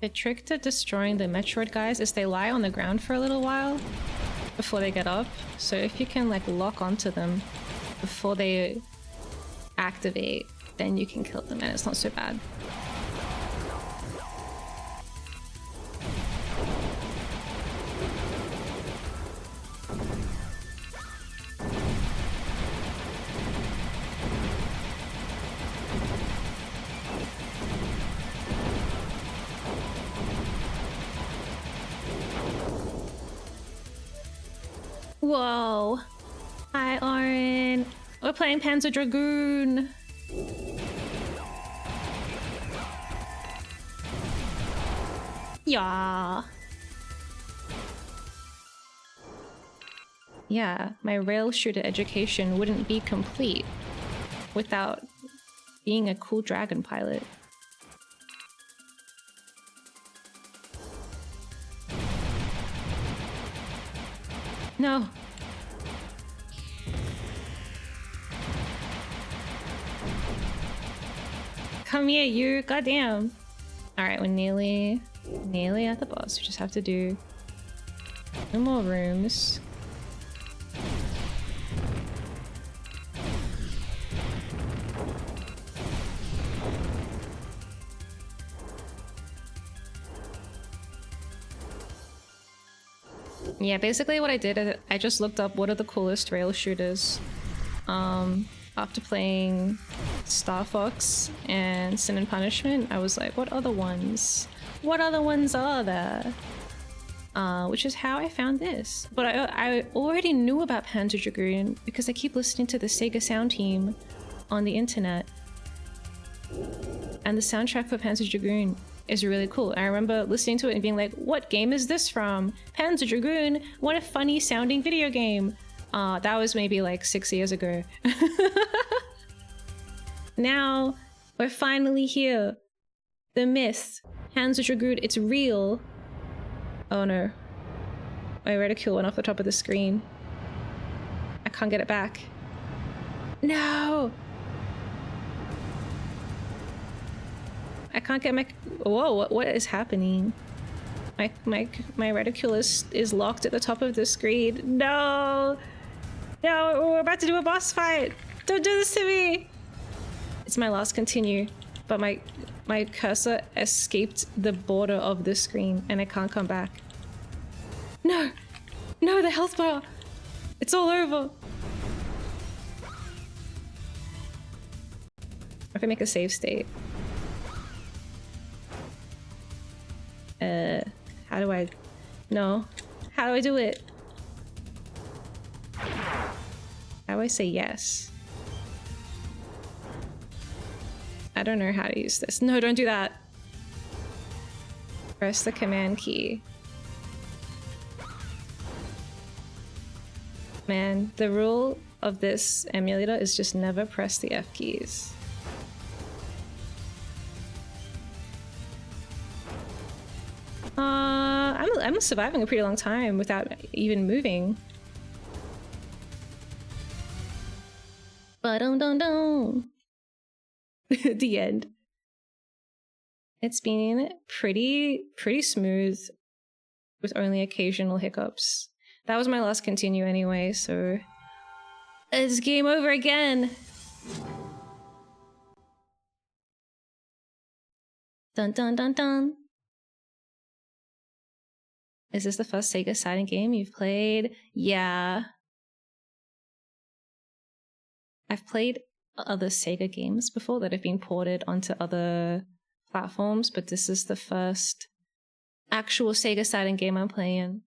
The trick to destroying the Metroid guys is they lie on the ground for a little while before they get up. So if you can like lock onto them before they activate, then you can kill them and it's not so bad. Whoa. Hi, Oren. We're playing Panzer Dragoon. Yeah. Yeah, my rail shooter education wouldn't be complete without being a cool dragon pilot. No. Come here, you. Goddamn. Alright, we're nearly at the boss. We just have to do no more rooms. Yeah, basically what I did is I just looked up what are the coolest rail shooters after playing Star Fox and Sin and Punishment. I was like, what other ones? What other ones are there? Which is how I found this. But I already knew about Panzer Dragoon because I keep listening to the SEGA sound team on the internet. And the soundtrack for Panzer Dragoon is really cool. I remember listening to it and being like, what game is this from? Panzer Dragoon, what a funny sounding video game. That was maybe like 6 years ago. Now, we're finally here. The myth, Panzer Dragoon, it's real. Oh no. My reticule went off the top of the screen. I can't get it back. No! I can't get my... Whoa, what is happening? My reticule is locked at the top of the screen. No! No, we're about to do a boss fight! Don't do this to me! It's my last continue, but my cursor escaped the border of the screen and I can't come back. No! No, the health bar! It's all over! I can make a save state. How do I... No. How do I do it? How do I say yes? I don't know how to use this. No, don't do that. Press the command key. Man, the rule of this emulator is just never press the F keys. I'm surviving a pretty long time without even moving. Ba-dum-dum-dum. The end. It's been pretty smooth with only occasional hiccups. That was my last continue anyway, so it's game over again. Dun dun dun dun. Is this the first Sega Saturn game you've played? Yeah. I've played other Sega games before that have been ported onto other platforms, but this is the first actual Sega Saturn game I'm playing.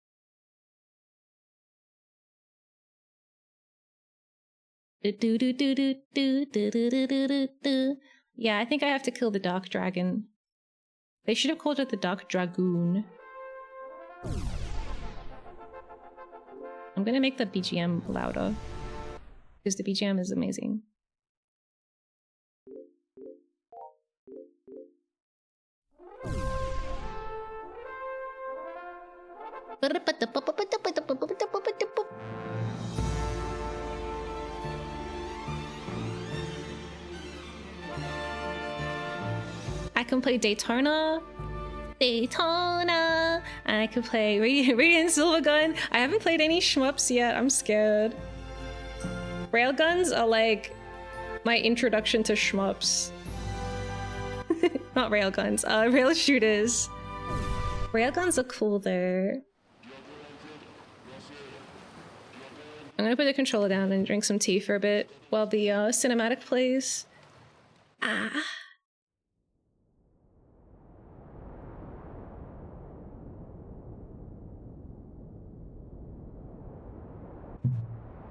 Yeah, I think I have to kill the Dark Dragon. They should have called it the Dark Dragoon. I'm gonna make the BGM louder, because the BGM is amazing. I can play Daytona, and I can play Radiant Silvergun. I haven't played any shmups yet, I'm scared. Railguns are like my introduction to shmups. Not railguns, rail shooters. Railguns are cool though. I'm gonna put the controller down and drink some tea for a bit while the cinematic plays. Ah.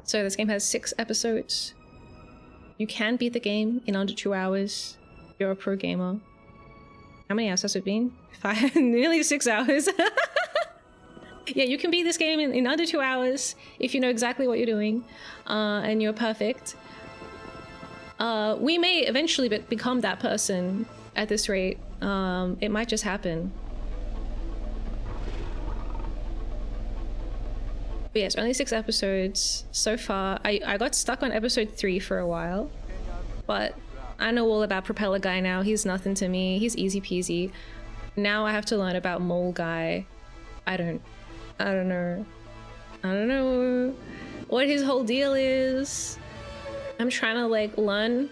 So this game has 6 episodes. You can beat the game in under 2 hours. You're a pro gamer. How many hours has it been? 5, nearly 6 hours. Yeah, you can beat this game in under 2 hours if you know exactly what you're doing, and you're perfect. We may eventually become that person at this rate. It might just happen. But yes, only 6 episodes so far. I got stuck on episode 3 for a while, but I know all about Propeller Guy now. He's nothing to me. He's easy peasy. Now I have to learn about Mole Guy. I don't know what his whole deal is. I'm trying to like learn,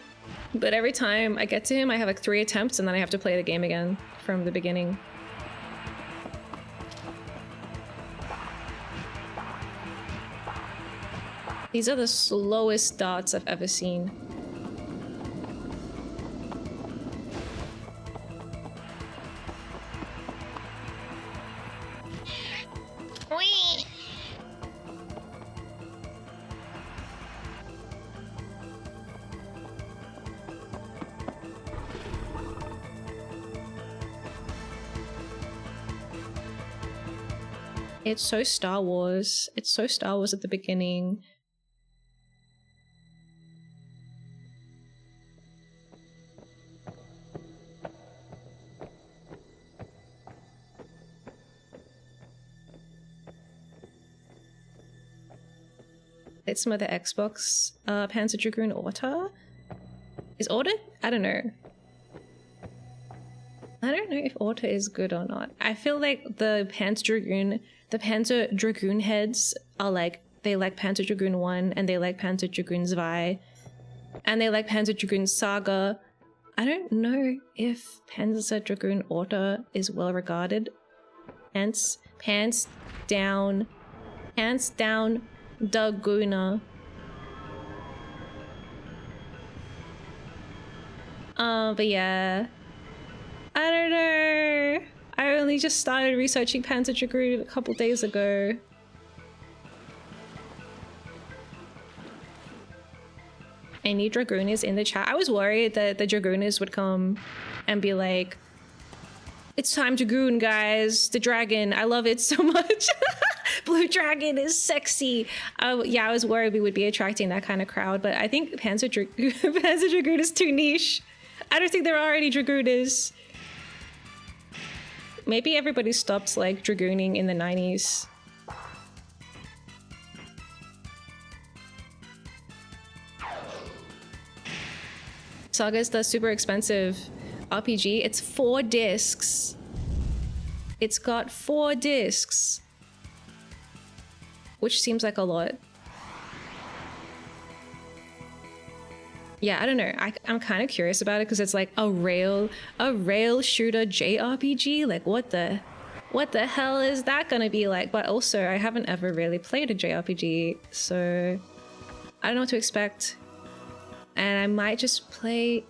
but every time I get to him, I have like 3 attempts and then I have to play the game again from the beginning. These are the slowest darts I've ever seen. Whee! It's so Star Wars. It's so Star Wars at the beginning. It's some of the Xbox Panzer Dragoon Orta. Is Orta? I don't know. I don't know if Orta is good or not. I feel like the Panzer Dragoon heads are like, they like Panzer Dragoon 1 and they like Panzer Dragoon 2 and they like Panzer Dragoon Saga. I don't know if Panzer Dragoon Orta is well regarded. Pants down Dragooner. But yeah, I don't know. I only just started researching Panzer Dragoon a couple days ago. Any Dragooners in the chat? I was worried that the Dragooners would come and be like, "It's time to Dragoon, guys. The dragon. I love it so much. Blue dragon is sexy." Yeah, I was worried we would be attracting that kind of crowd, but I think Panzer Dragoon is too niche. I don't think there are any Dragooners. Maybe everybody stopped like Dragooning in the 90s. Saga's the super expensive RPG. It's 4 discs. It's got 4 discs. which seems like a lot. Yeah, I don't know. I'm kind of curious about it because it's like a rail shooter JRPG. Like what the hell is that gonna be like? But also I haven't ever really played a JRPG, so I don't know what to expect. And I might just I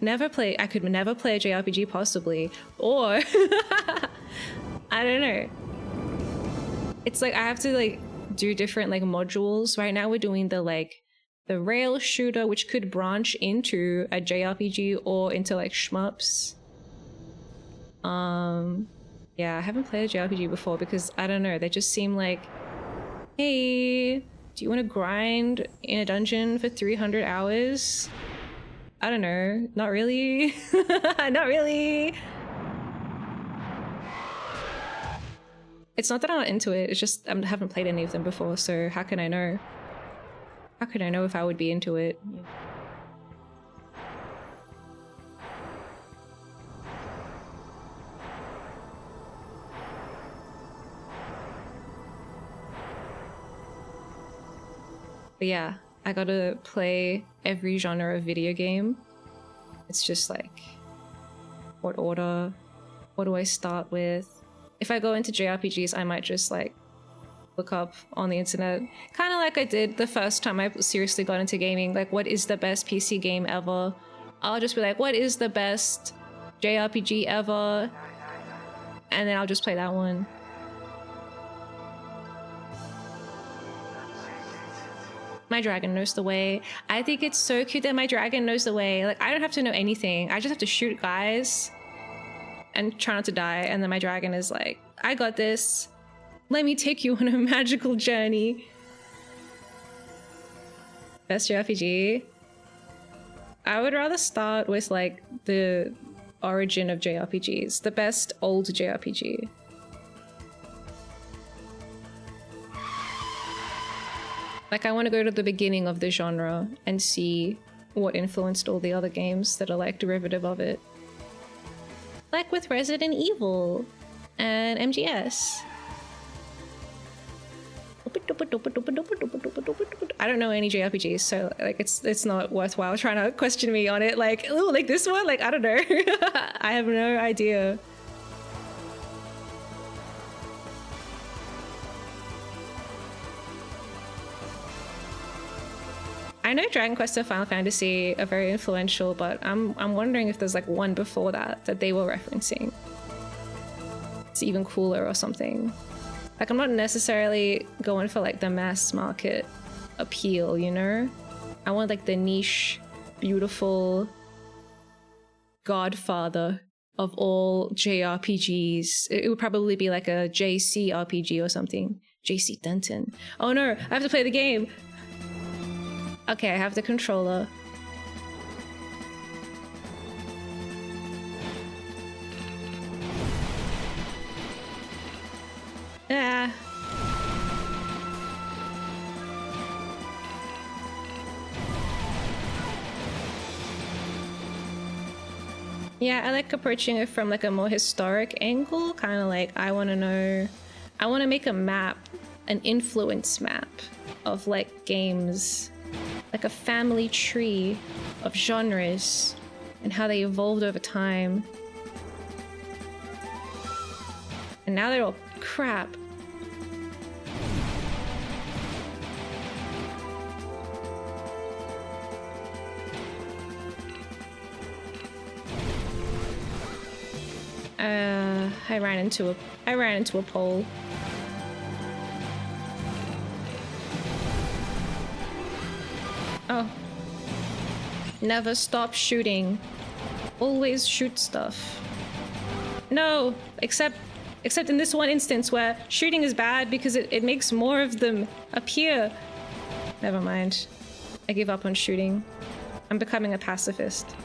could never play a JRPG possibly, or I don't know. It's like I have to like do different like modules. Right now we're doing the rail shooter, which could branch into a JRPG or into like shmups. Yeah, I haven't played a JRPG before because I don't know, they just seem like, hey, do you want to grind in a dungeon for 300 hours? I don't know, not really. Not really. It's not that I'm not into it, it's just I haven't played any of them before, so how can I know? How could I know if I would be into it? But yeah, I gotta play every genre of video game. It's just like, what order? What do I start with? If I go into JRPGs, I might just like look up on the internet, kind of like I did the first time I seriously got into gaming, like what is the best PC game ever? I'll just be like, what is the best JRPG ever? And then I'll just play that one. My dragon knows the way. I think it's so cute that my dragon knows the way. Like I don't have to know anything. I just have to shoot guys and try not to die, and then my dragon is like, I got this. Let me take you on a magical journey. Best JRPG? I would rather start with like the origin of JRPGs. The best old JRPG. Like I want to go to the beginning of the genre and see what influenced all the other games that are like derivative of it. Like with Resident Evil and MGS. I don't know any JRPGs, so like it's not worthwhile trying to question me on it. Like, ooh, like this one? Like, I don't know. I have no idea. I know Dragon Quest and Final Fantasy are very influential, but I'm wondering if there's like one before that they were referencing. It's even cooler or something. Like I'm not necessarily going for like the mass market appeal, you know? I want like the niche, beautiful godfather of all JRPGs. It would probably be like a JC RPG or something. JC Denton. Oh no, I have to play the game. Okay, I have the controller. Ah. Yeah, I like approaching it from like a more historic angle, kind of like I want to know, I want to make a map, an influence map of like games, like a family tree of genres and how they evolved over time. And now they're all crap. I ran into a pole. Oh. Never stop shooting. Always shoot stuff. No, except in this one instance where shooting is bad because it makes more of them appear. Never mind. I give up on shooting. I'm becoming a pacifist.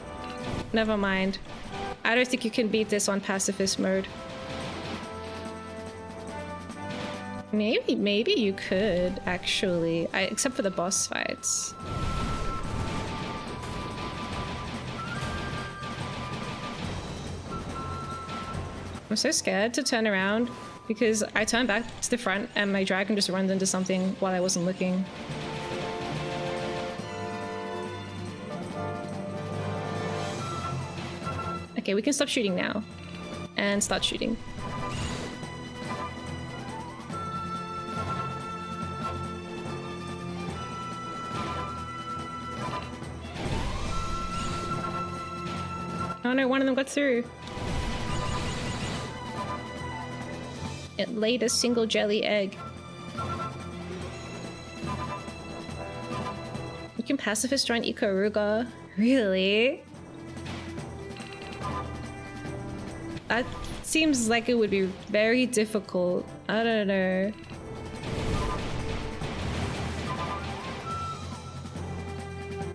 Never mind. I don't think you can beat this on pacifist mode. Maybe you could, actually. Except for the boss fights. I'm so scared to turn around because I turned back to the front and my dragon just runs into something while I wasn't looking. Okay, we can stop shooting now and start shooting. Oh no, one of them got through. It laid a single jelly egg. You can pacifist join Ikaruga. Really? That seems like it would be very difficult. I don't know.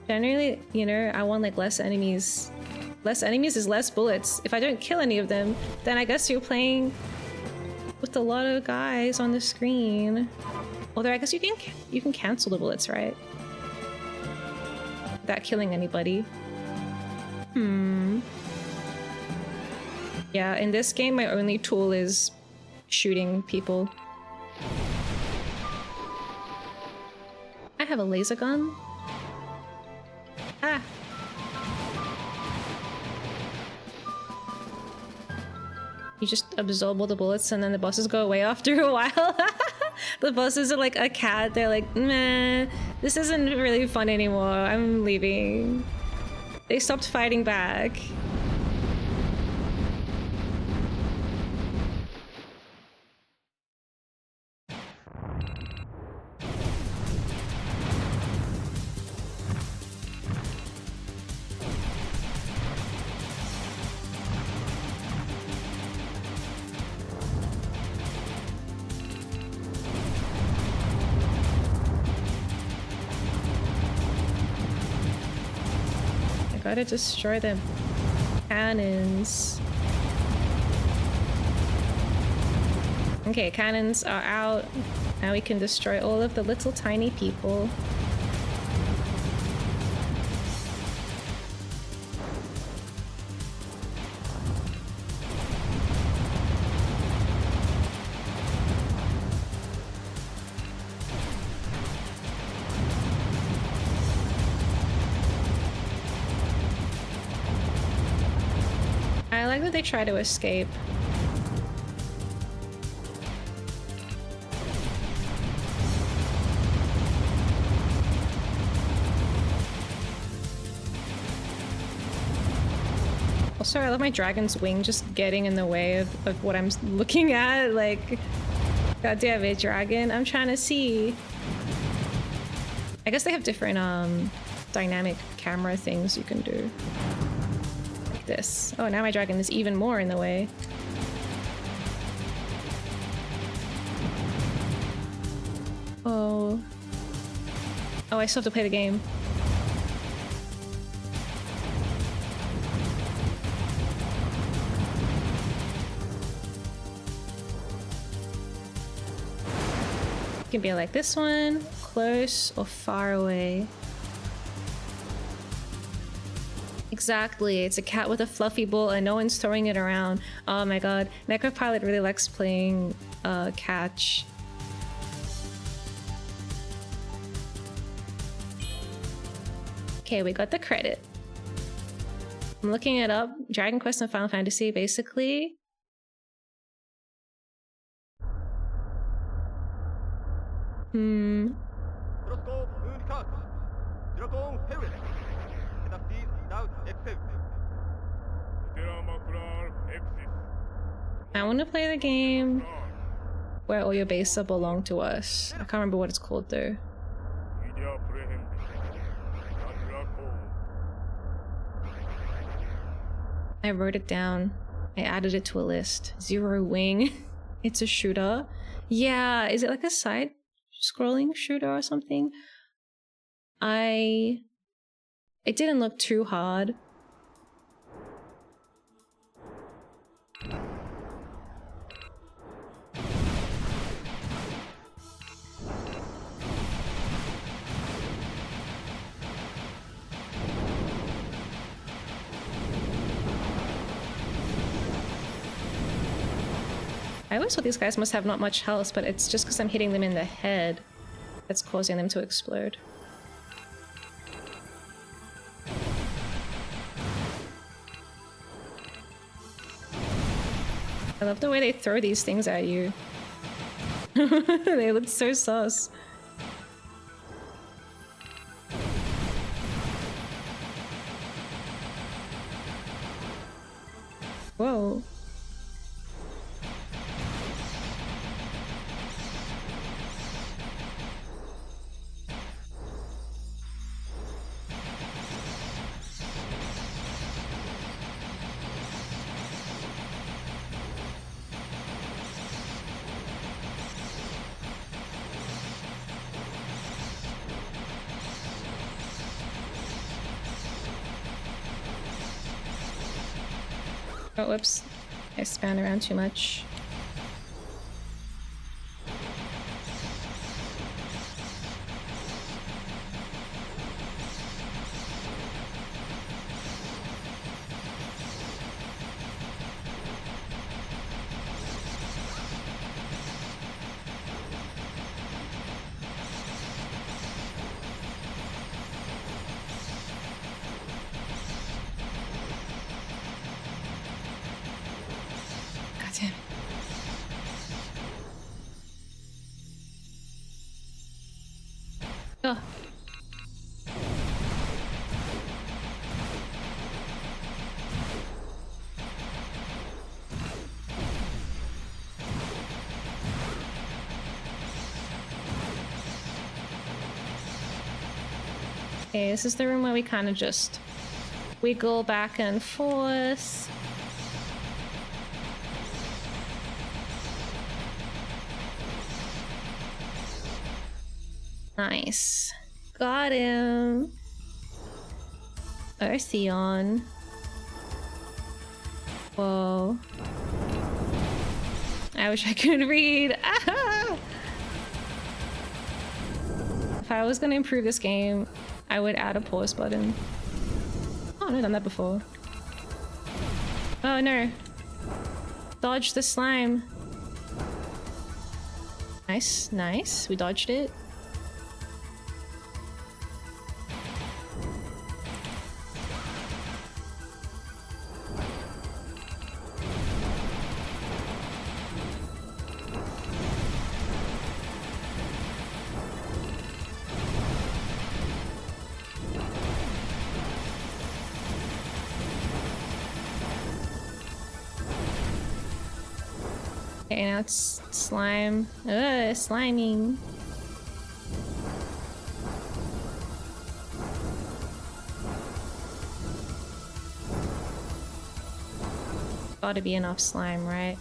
Generally, you know, I want like less enemies. Less enemies is less bullets. If I don't kill any of them, then I guess you're playing with a lot of guys on the screen. Although I guess you can cancel the bullets, right? Without killing anybody. Yeah, in this game my only tool is shooting people. I have a laser gun. Ah! You just absorb all the bullets and then the bosses go away after a while. The bosses are like a cat. They're like, meh, this isn't really fun anymore. I'm leaving. They stopped fighting back. Gotta destroy the cannons. Okay, cannons are out. Now we can destroy all of the little tiny people. I like that they try to escape. Also, I love my dragon's wing just getting in the way of what I'm looking at. Like, god damn it, dragon, I'm trying to see. I guess they have different dynamic camera things you can do. This. Oh, now my dragon is even more in the way. Oh. Oh, I still have to play the game. It can be like this one, close or far away. Exactly, it's a cat with a fluffy ball and no one's throwing it around. Oh my god, Necropilot really likes playing catch. Okay, we got the credit. I'm looking it up. Dragon Quest and Final Fantasy, basically. I want to play the game where all your base belong to us. I can't remember what it's called though. I wrote it down. I added it to a list. Zero Wing. It's a shooter. Yeah, is it like a side scrolling shooter or something? It didn't look too hard. I always thought these guys must have not much health, but it's just because I'm hitting them in the head that's causing them to explode. I love the way they throw these things at you. They look so sus. Whoa. Oh, whoops. I span around too much. Oh. Okay, this is the room where we kind of just wiggle back and forth. Nice. Got him. Artheon. Whoa. I wish I could read. Ah! If I was gonna improve this game, I would add a pause button. Oh, I've never done that before. Oh no. Dodge the slime. Nice, nice. We dodged it. Okay, now it's slime. Ugh, sliming. Gotta be enough slime, right?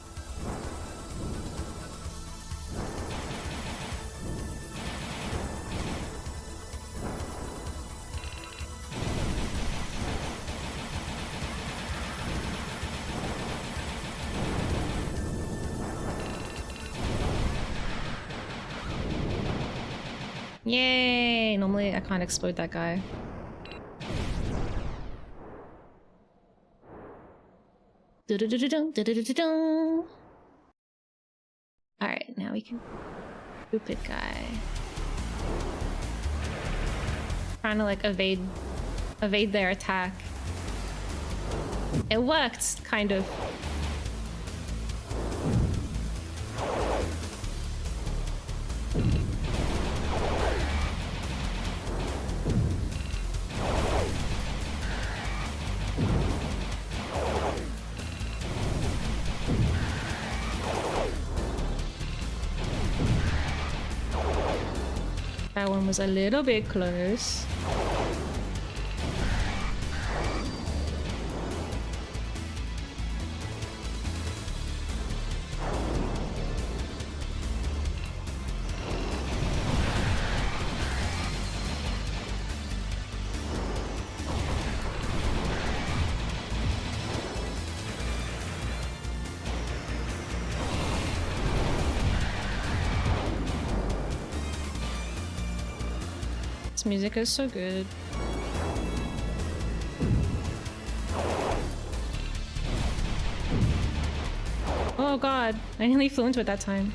Yay! Normally I can't explode that guy. Alright, now we can stupid guy. Trying to like evade their attack. It worked, kind of. That one was a little bit close. This music is so good. Oh. Oh god, I nearly flew into it that time.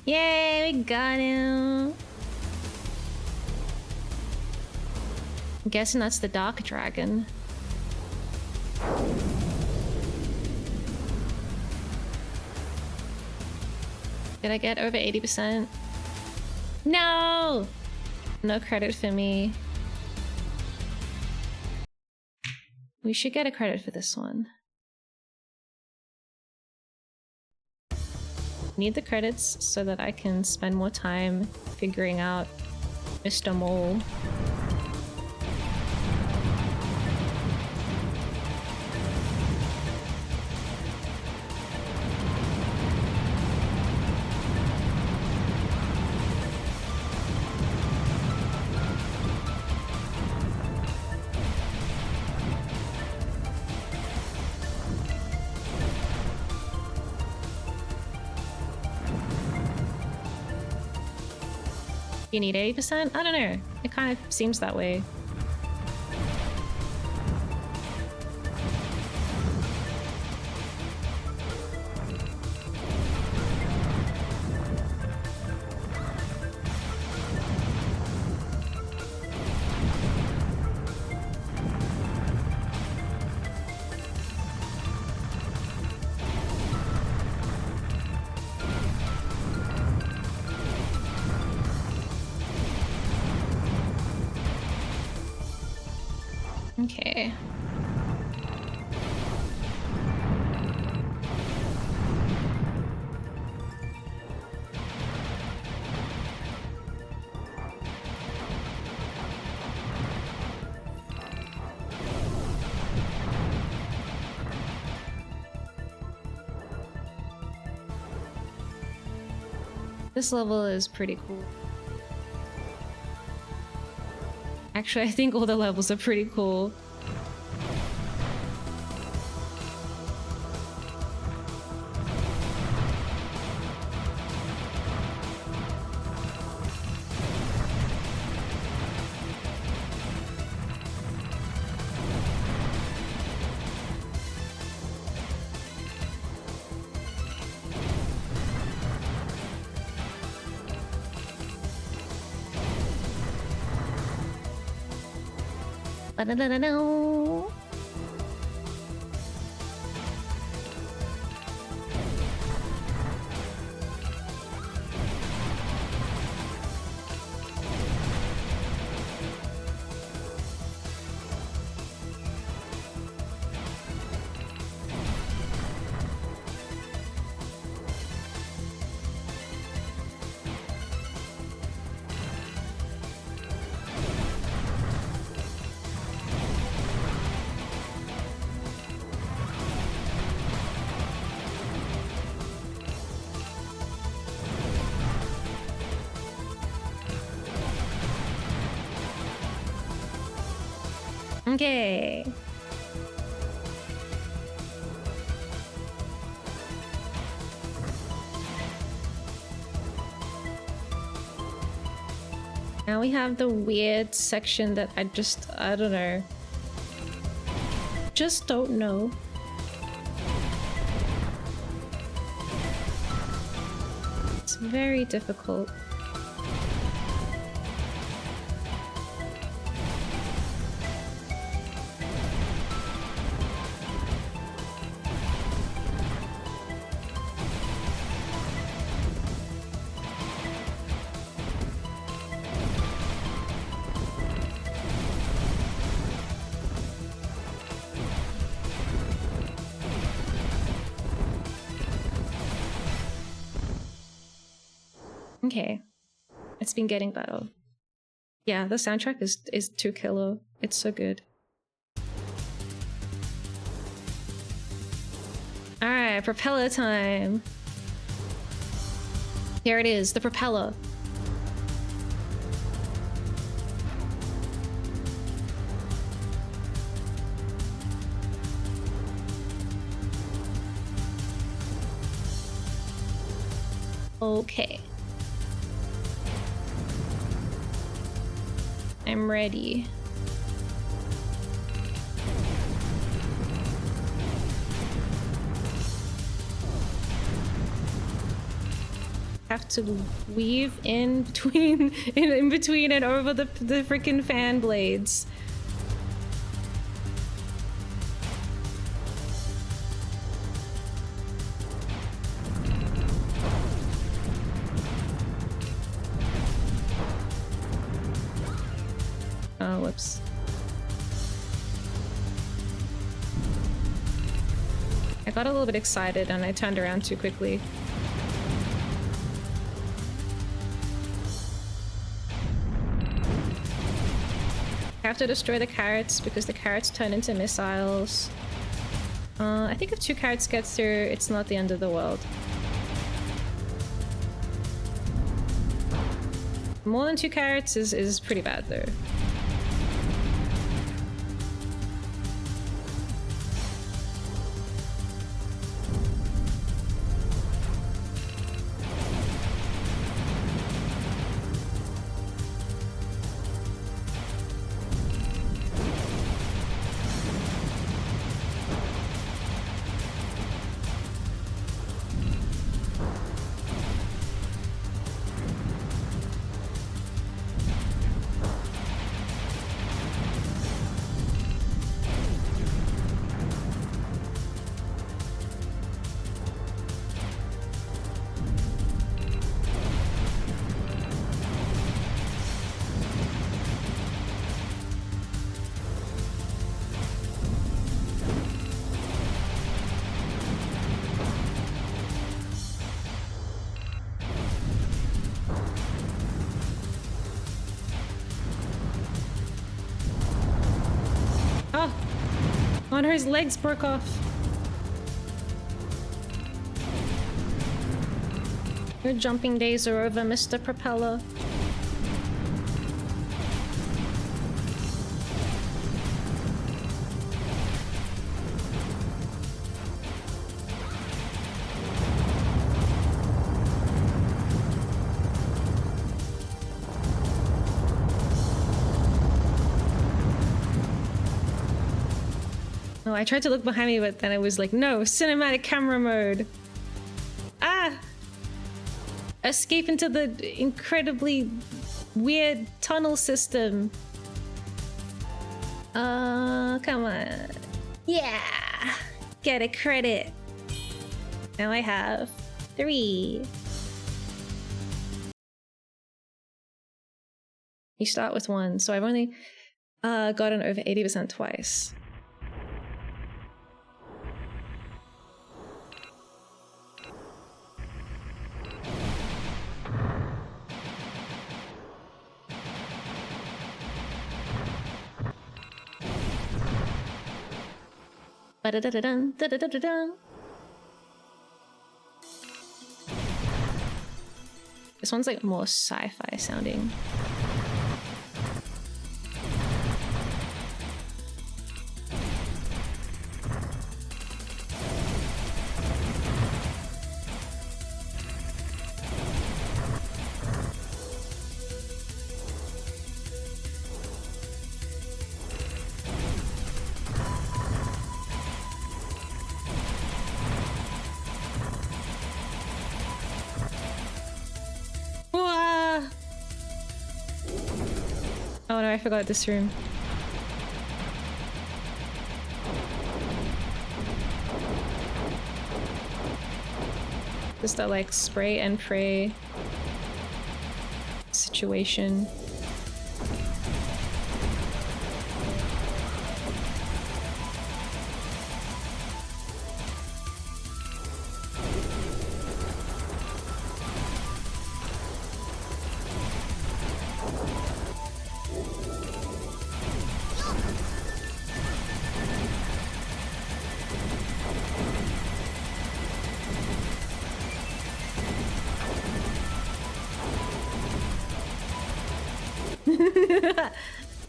Yay, we got him. I'm guessing that's the Dark Dragon. Did I get over 80%? No! No credit for me. We should get a credit for this one. Need the credits so that I can spend more time figuring out Mr. Mole. You need 80%? I don't know. It kind of seems that way. Okay. This level is pretty cool. Actually, I think all the levels are pretty cool. Ba-da-da-da-da. Okay. Now we have the weird section that I don't know. Just don't know. It's very difficult. Okay, it's been getting better. Yeah, the soundtrack is too killer. It's so good. Alright, propeller time. Here it is, the propeller. Okay. I'm ready. Have to weave in between in between and over the freaking fan blades. Oh, whoops. I got a little bit excited and I turned around too quickly. I have to destroy the carrots because the carrots turn into missiles. I think if 2 carrots get through, it's not the end of the world. More than 2 carrots is pretty bad though. Oh no, his legs broke off. Your jumping days are over, Mr. Propeller. I tried to look behind me, but then it was like, no, cinematic camera mode. Ah! Escape into the incredibly weird tunnel system. Come on. Yeah! Get a credit. Now I have 3. You start with 1, so I've only gotten over 80% twice. Ba-da-da-da-dun, da-da-da-da-dun. This one's like more sci-fi sounding. Oh no, I forgot this room. Just that like spray and pray situation.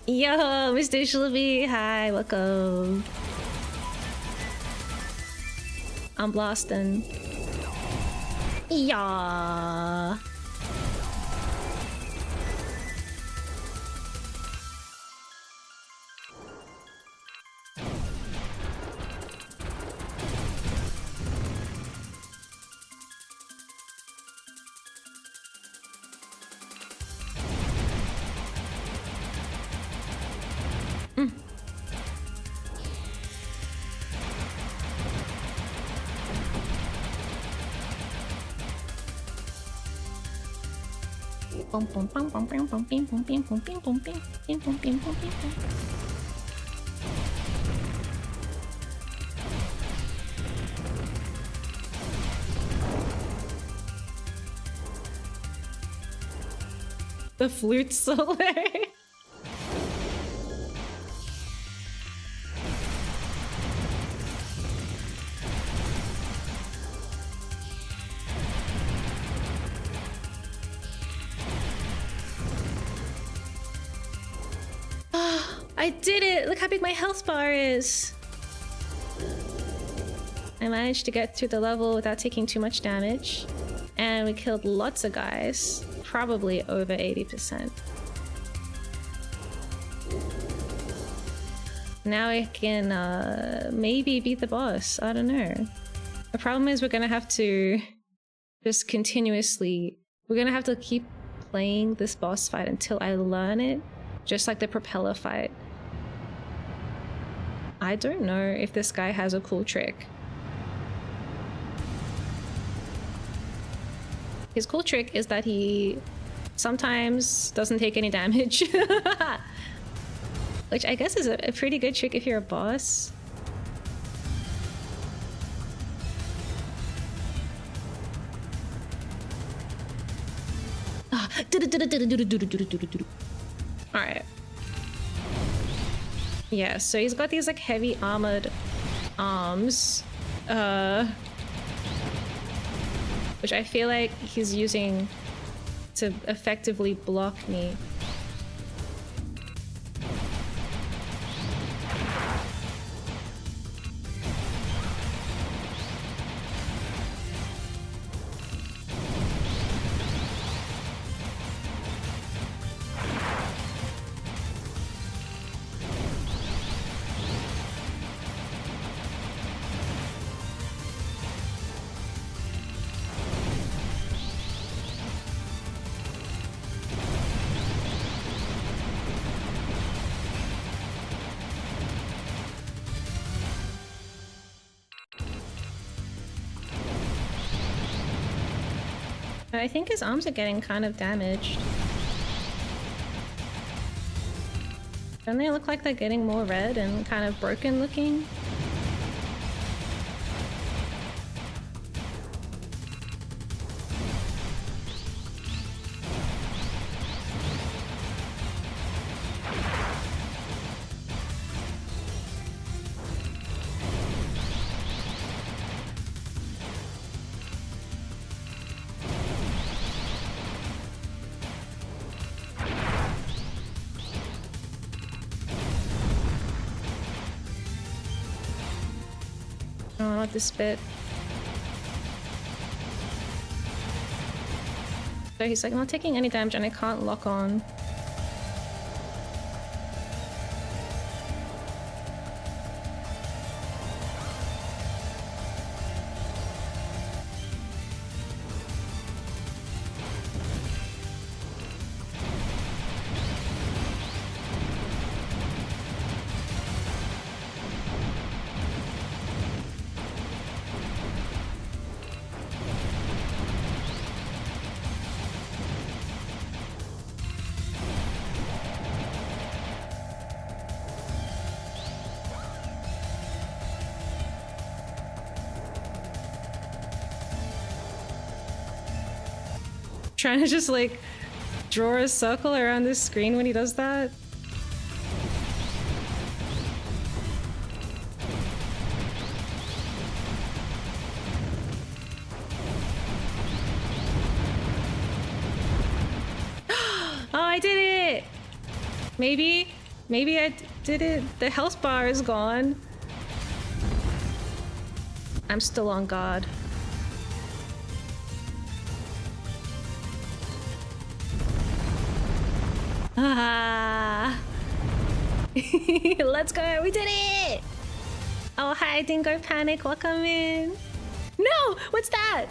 Yo, Mr. Shluby, hi, welcome. I'm blasting. Yeah. The flute solo. I did it! Look how big my health bar is! I managed to get through the level without taking too much damage. And we killed lots of guys. Probably over 80%. Now I can maybe beat the boss. I don't know. The problem is we're gonna have to just continuously... We're gonna have to keep playing this boss fight until I learn it. Just like the propeller fight. I don't know if this guy has a cool trick. His cool trick is that he sometimes doesn't take any damage. Which I guess is a pretty good trick if you're a boss. Alright. Yeah, so he's got these like heavy armored arms. Which I feel like he's using to effectively block me. I think his arms are getting kind of damaged. Don't they look like they're getting more red and kind of broken looking? This bit. So he's like, I'm not taking any damage and I can't lock on. Trying to just like draw a circle around this screen when he does that. Oh, I did it! Maybe I did it. The health bar is gone. I'm still on guard. Ah. Let's go. We did it. Oh, hi, Dingo Panic. Welcome in. No, what's that?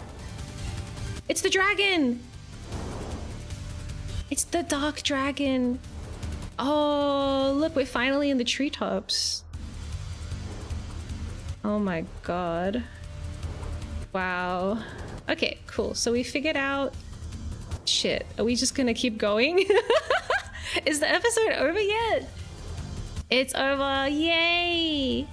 It's the dragon. It's the dark dragon. Oh, look, we're finally in the treetops. Oh my god. Wow. Okay, cool. So we figured out... Shit, are we just gonna keep going? Is the episode over yet? It's over, yay!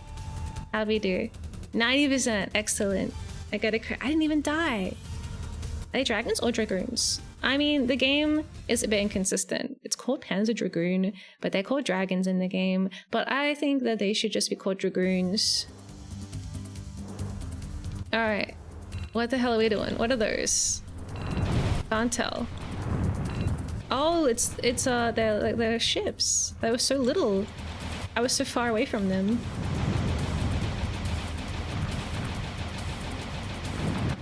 How'd we do? 90%, excellent. I didn't even die. Are they dragons or dragoons? I mean, the game is a bit inconsistent. It's called Panzer Dragoon, but they're called dragons in the game. But I think that they should just be called dragoons. Alright. What the hell are we doing? What are those? Can't tell. Oh, they're ships. They were so little. I was so far away from them.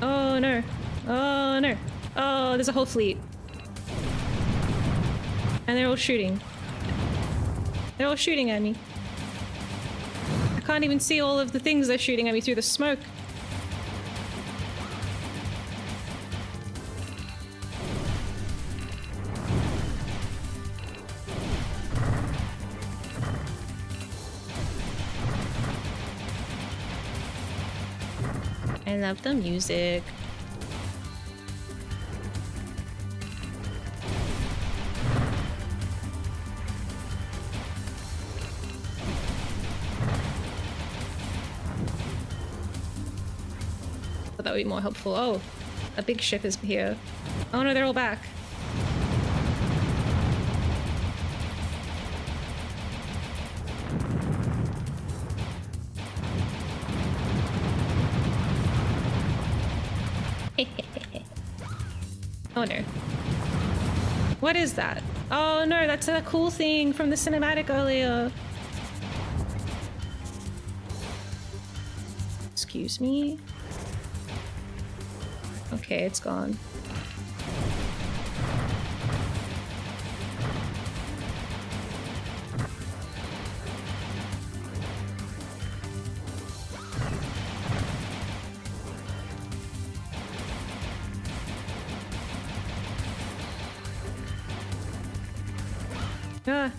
Oh no. Oh no. Oh, there's a whole fleet. And they're all shooting. They're all shooting at me. I can't even see all of the things they're shooting at me through the smoke. I love the music. But that would be more helpful. Oh, a big ship is here. Oh no, they're all back. Oh no. What is that? Oh no, that's a cool thing from the cinematic earlier. Excuse me? Okay, it's gone. Ah.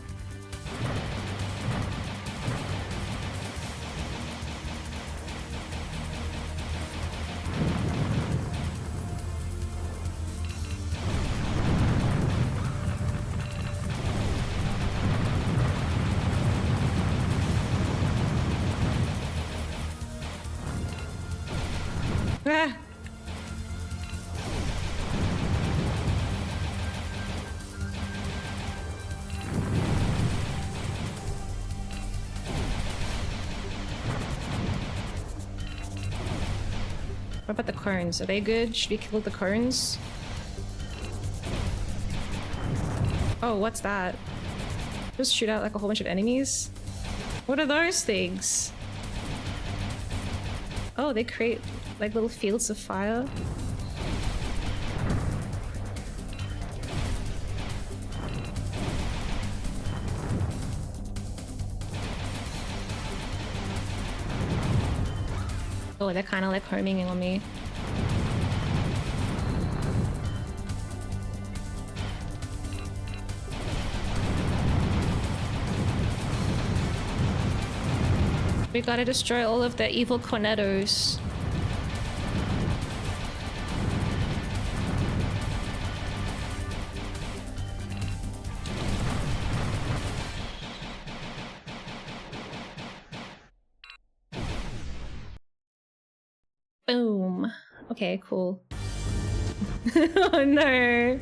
Ah. What about the cones? Are they good? Should we kill the cones? Oh, what's that? Just shoot out like a whole bunch of enemies? What are those things? Oh, they create like little fields of fire. Oh, they're kind of like homing in on me. We gotta destroy all of the evil cornettos. Boom. Okay, cool. Oh no.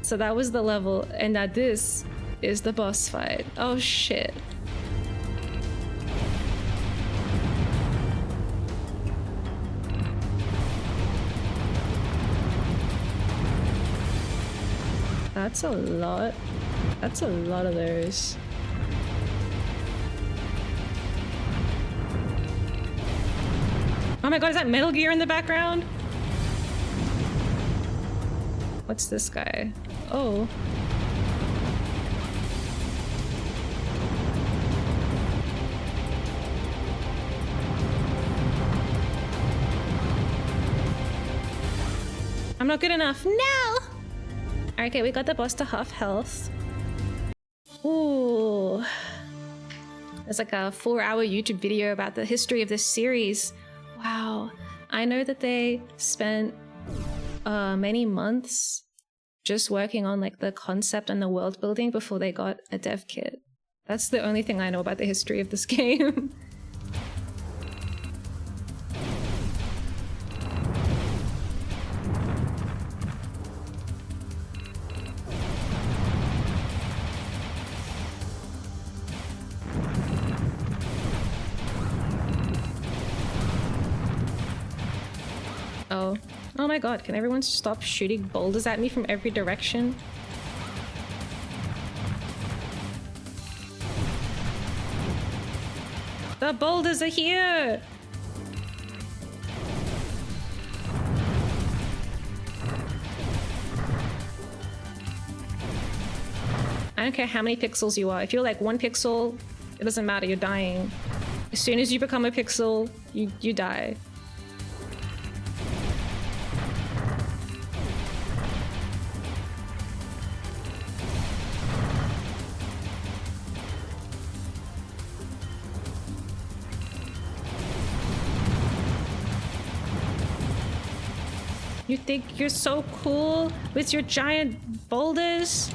So that was the level, and now this is the boss fight. Oh shit. That's a lot That's a lot of those. Oh my god, is that Metal Gear in the background? What's this guy? Oh. I'm not good enough. No! Okay, we got the boss to half health. Ooh. There's like a 4-hour YouTube video about the history of this series. Wow. I know that they spent many months just working on like the concept and the world building before they got a dev kit. That's the only thing I know about the history of this game. Oh. Oh my god, can everyone stop shooting boulders at me from every direction? The boulders are here! I don't care how many pixels you are. If you're like 1 pixel, it doesn't matter, you're dying. As soon as you become a pixel, you die. You think you're so cool with your giant boulders?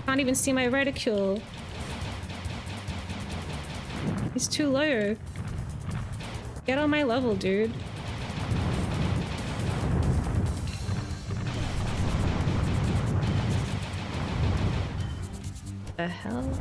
Can't even see my reticule. He's too low. Get on my level, dude. The hell?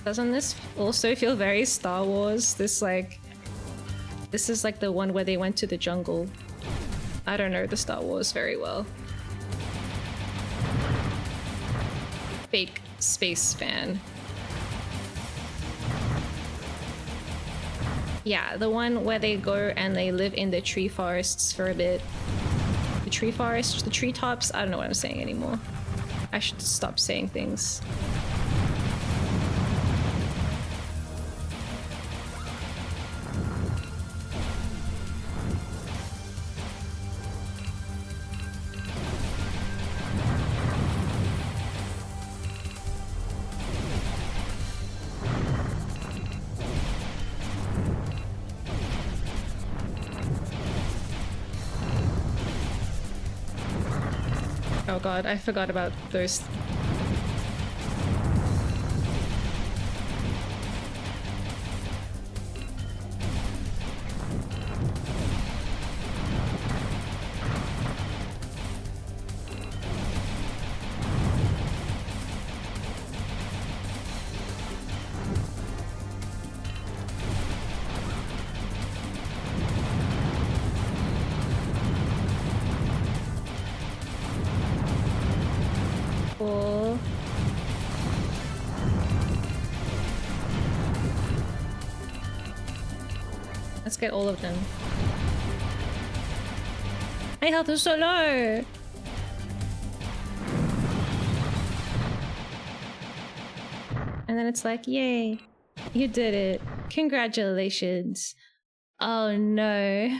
Doesn't this also feel very Star Wars? This is like the one where they went to the jungle. I don't know the Star Wars very well. Fake space fan. Yeah, the one where they go and they live in the tree forests for a bit. The tree forests, the treetops, I don't know what I'm saying anymore. I should stop saying things. Oh god, I forgot about those. Let's get all of them. My health is so low! And then it's like, yay, you did it. Congratulations. Oh no.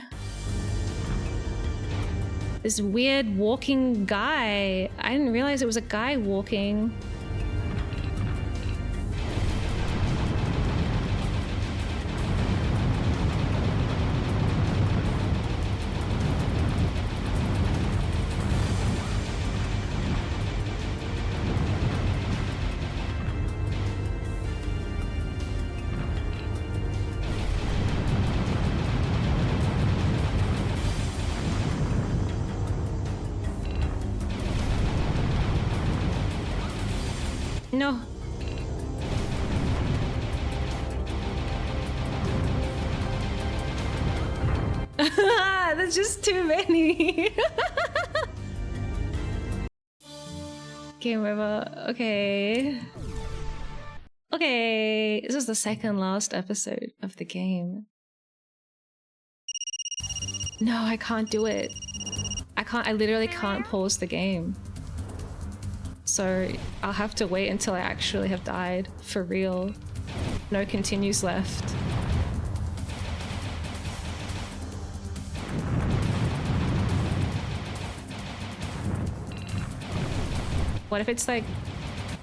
This weird walking guy. I didn't realize it was a guy walking. No. There's just too many. Game over. Okay. Okay, this is the second last episode of the game. No, I can't do it. I literally can't pause the game. So I'll have to wait until I actually have died, for real. No continues left. What if it's like,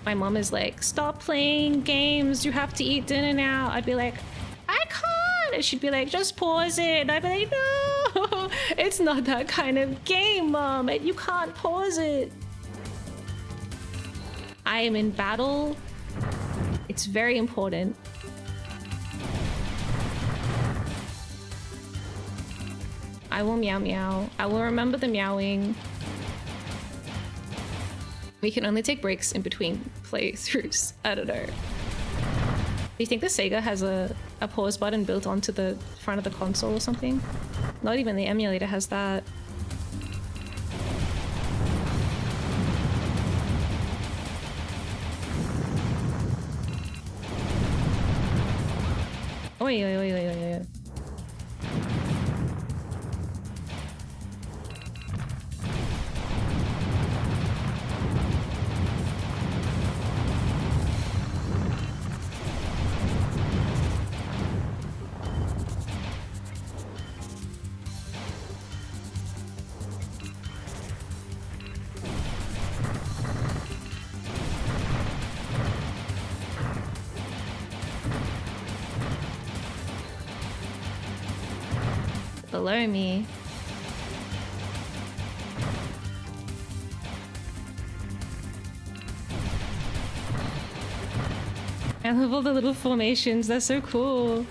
my mom is like, stop playing games, you have to eat dinner now. I'd be like, I can't. And she'd be like, just pause it. And I'd be like, no, it's not that kind of game, Mom. You can't pause it. I am in battle. It's very important. I will meow meow. I will remember the meowing. We can only take breaks in between playthroughs. I don't know. Do you think the Sega has a pause button built onto the front of the console or something? Not even the emulator has that. Oi, oi, oi, oi, oi, oi. Below me. I love all the little formations, they're so cool.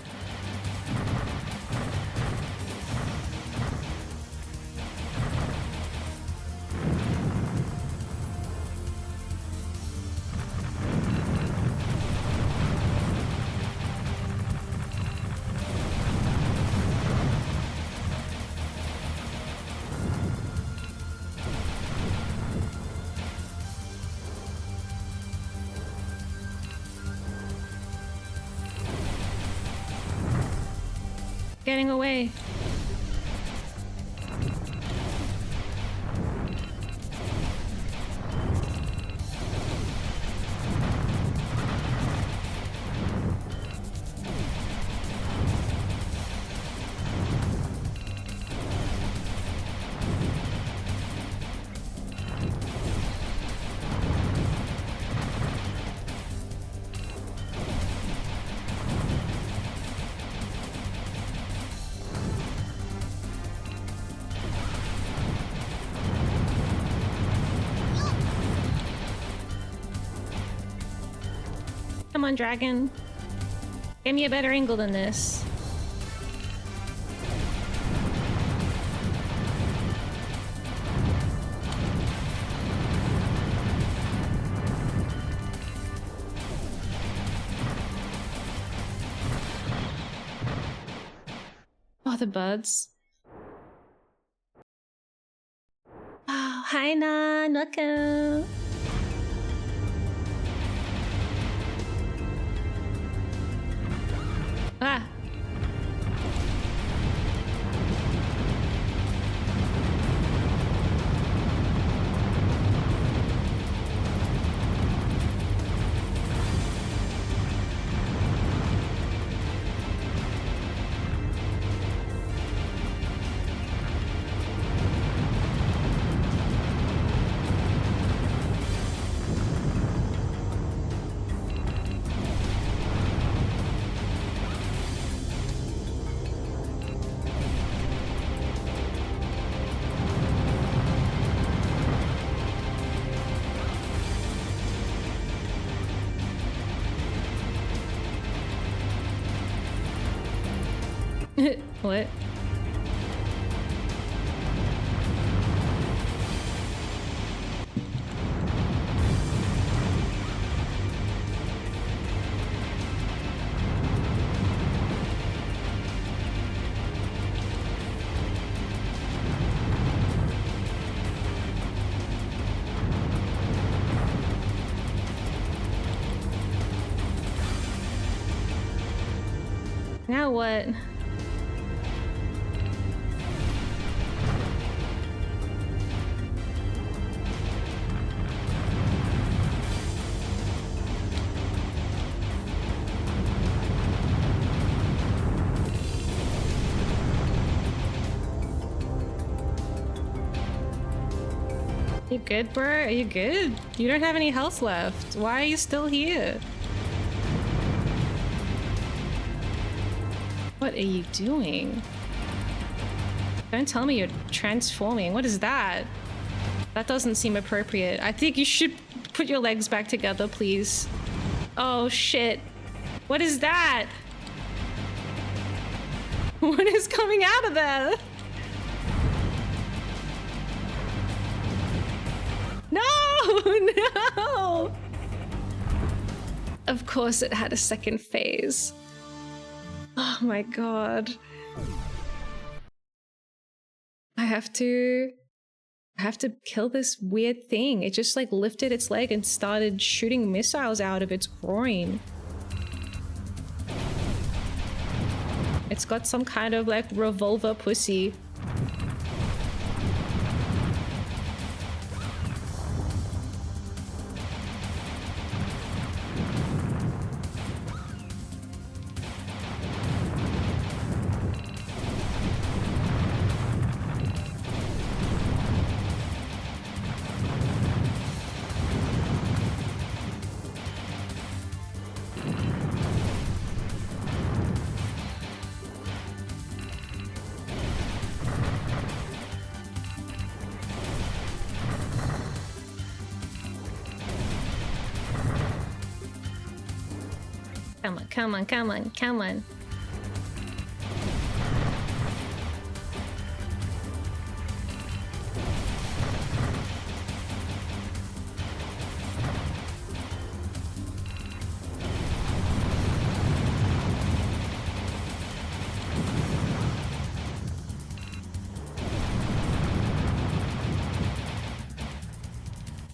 Getting away. Come on, dragon. Give me a better angle than this. Oh, the birds. Oh, hi, Nan. Welcome. Ah. What? Now what? You good, bro? Are you good? You don't have any health left. Why are you still here? What are you doing? Don't tell me you're transforming. What is that? That doesn't seem appropriate. I think you should put your legs back together, please. Oh, shit. What is that? What is coming out of there? No, no! Of course it had a second phase. Oh my god. I have to kill this weird thing. It just like lifted its leg and started shooting missiles out of its groin. It's got some kind of like revolver pussy. Come on, come on, come on, come on.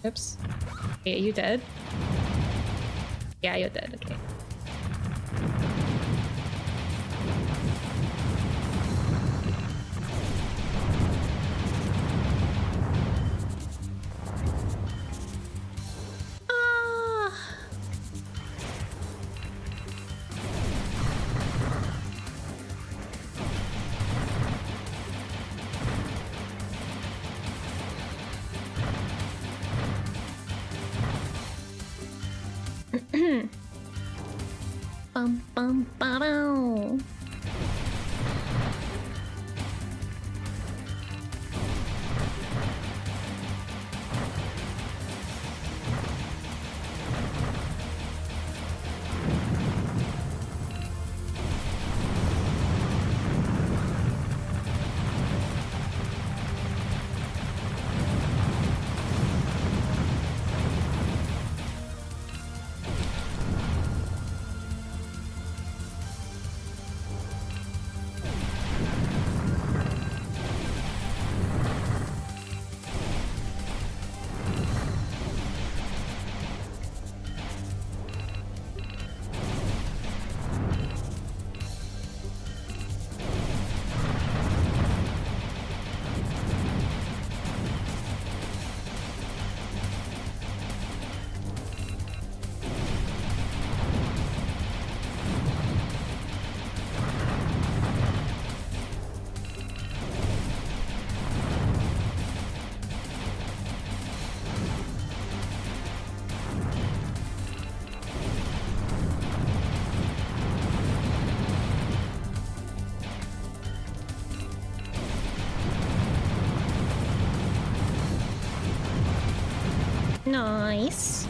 Oops. Hey, are you dead? Yeah, you're dead, okay. Bum bum ba-dow. Nice.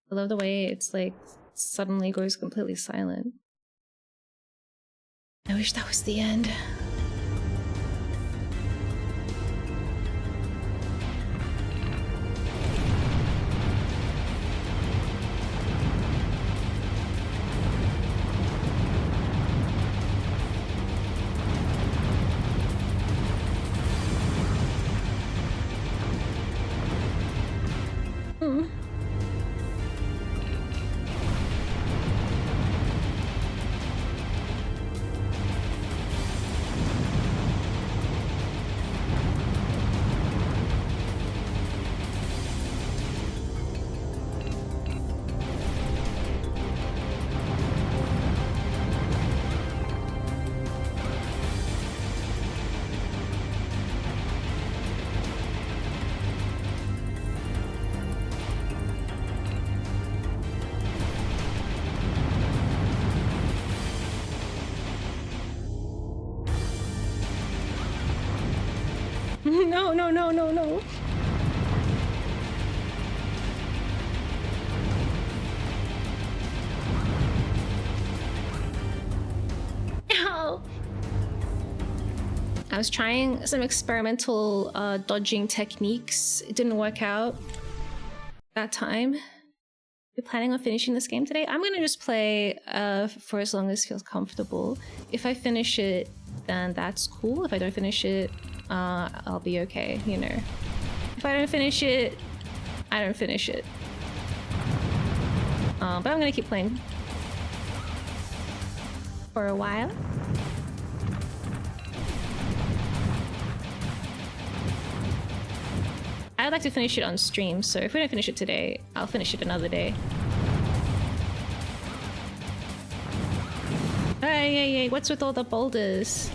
I love the way it's like suddenly goes completely silent. I wish that was the end. No, no, no, no, no. Ow. I was trying some experimental dodging techniques. It didn't work out that time. You're planning on finishing this game today? I'm gonna just play for as long as it feels comfortable. If I finish it, then that's cool. If I don't finish it, I'll be okay, you know. If I don't finish it, I don't finish it. But I'm gonna keep playing for a while. I'd like to finish it on stream, so if we don't finish it today, I'll finish it another day. Hey, what's with all the boulders?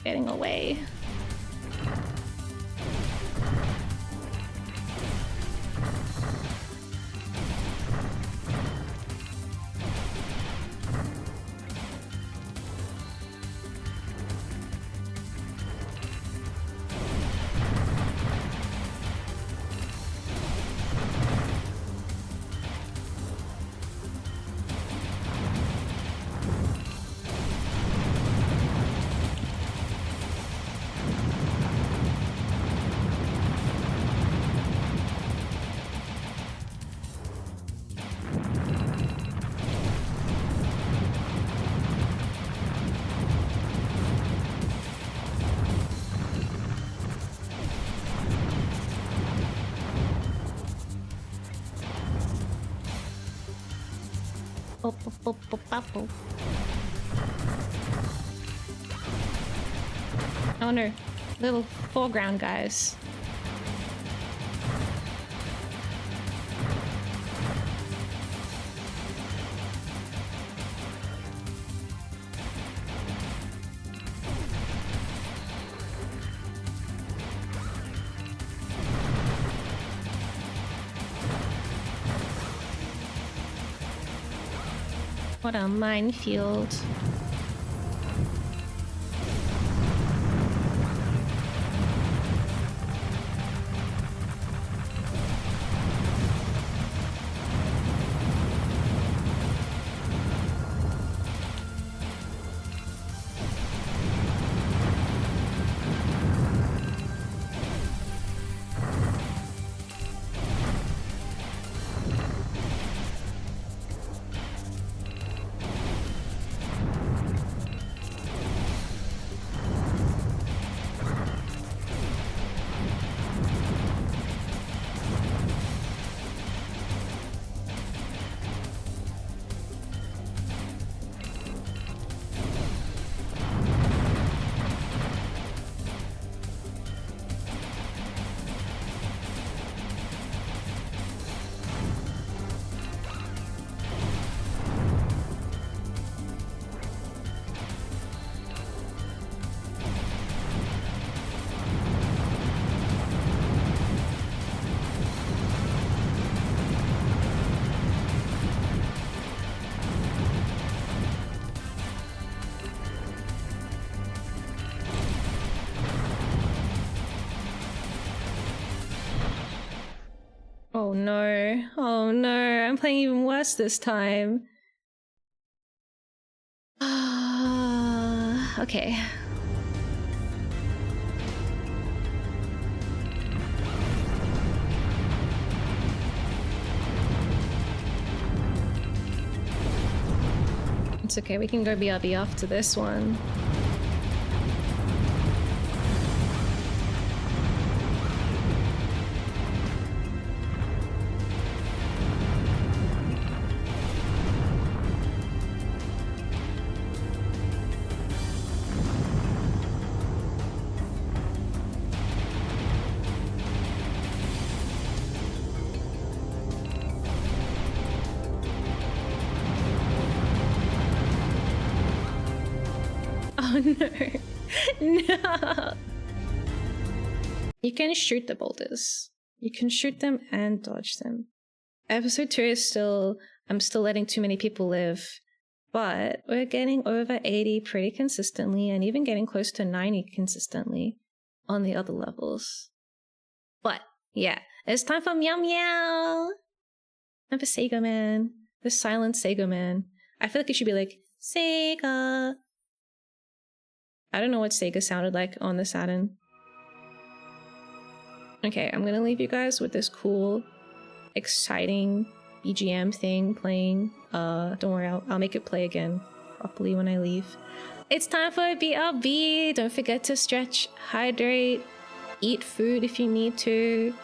Getting away. Oh no, little foreground guys. What a minefield. Oh no, oh no, I'm playing even worse this time. Okay. It's okay, we can go BRB after this one. Oh no. No. You can shoot the boulders. You can shoot them and dodge them. Episode 2 is still... I'm still letting too many people live. but we're getting over 80 pretty consistently and even getting close to 90 consistently on the other levels. But yeah, it's time for Meow Meow. Time for SEGA Man. The silent SEGA Man. I feel like it should be like, SEGA. I don't know what SEGA sounded like on the Saturn. Okay, I'm gonna leave you guys with this cool, exciting BGM thing playing. Don't worry, I'll make it play again properly when I leave. It's time for a BRB. Don't forget to stretch, hydrate, eat food if you need to.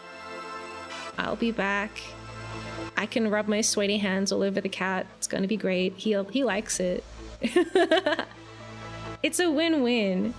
I'll be back. I can rub my sweaty hands all over the cat. It's gonna be great. He likes it. It's a win-win.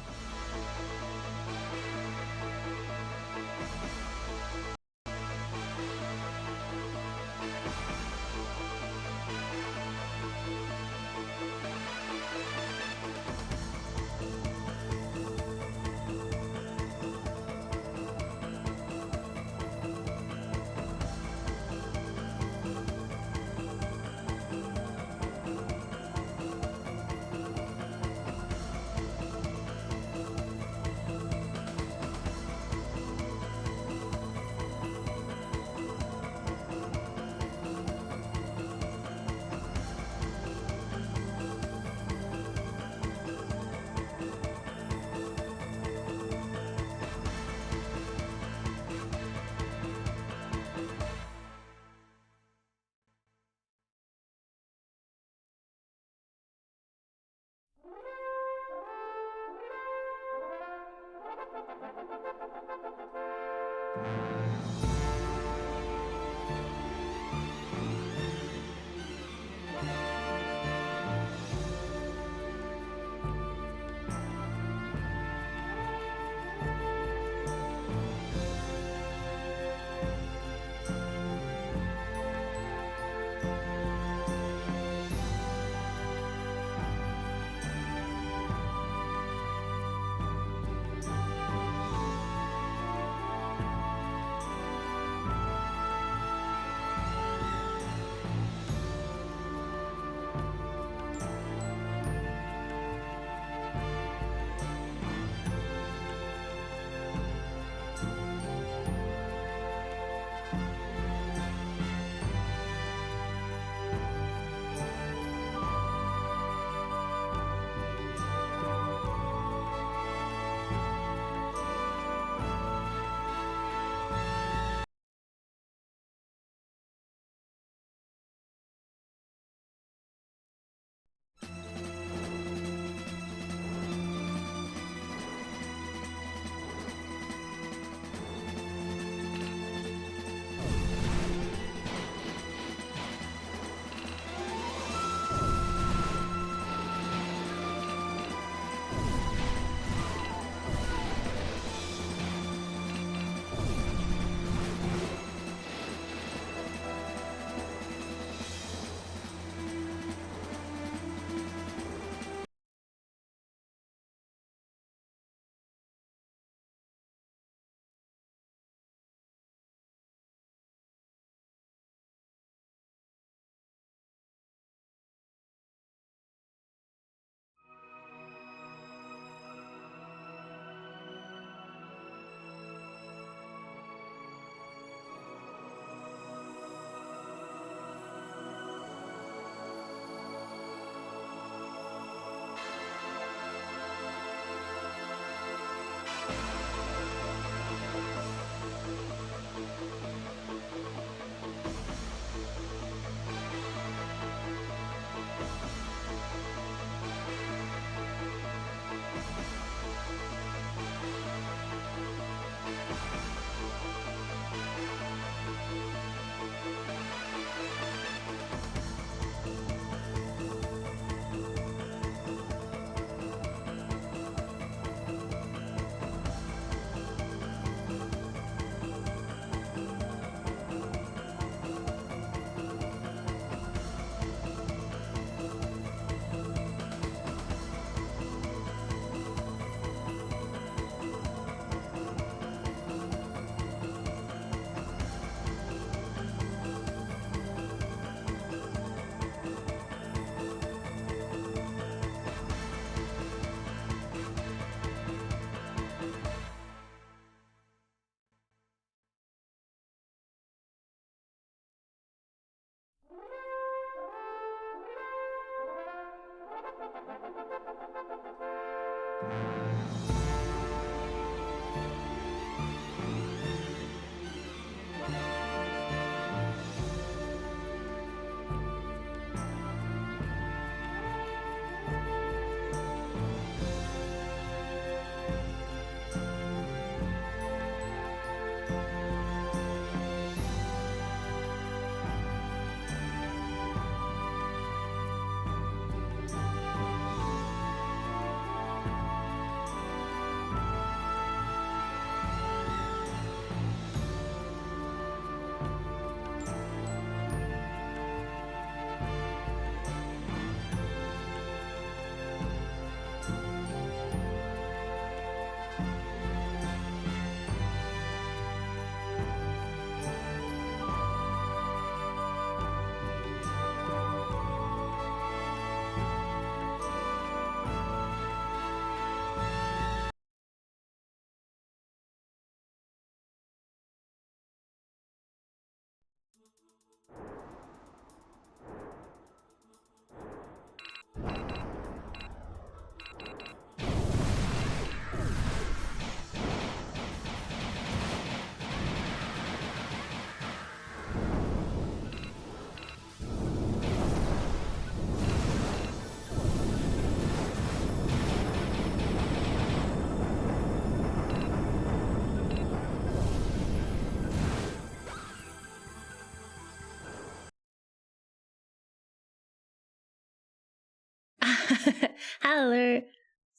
Hello.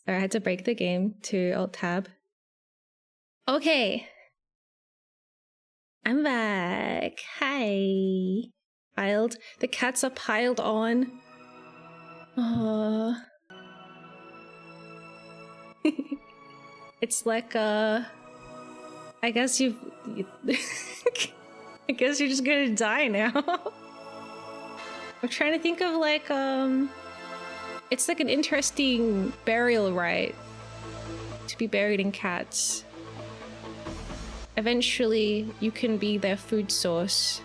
Sorry, I had to break the game to Alt Tab. Okay. I'm back. Hi. Piled. The cats are piled on. Oh. It's like I guess I guess you're just gonna die now. I'm trying to think of like it's like an interesting burial rite to be buried in cats. Eventually, you can be their food source.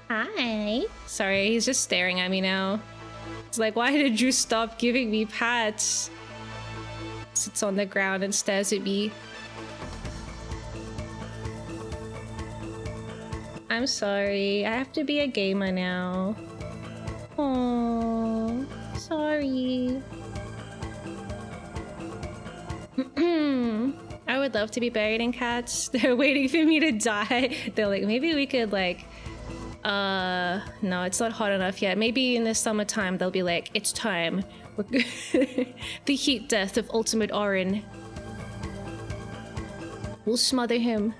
Hi. Sorry, he's just staring at me now. It's like, why did you stop giving me pats? Sits on the ground and stares at me. I'm sorry, I have to be a gamer now. Oh, sorry. I would love to be buried in cats. They're waiting for me to die. They're like, maybe we could like, no, it's not hot enough yet. Maybe in the summertime they'll be like, it's time. The heat death of Ultimate Orin. We'll smother him.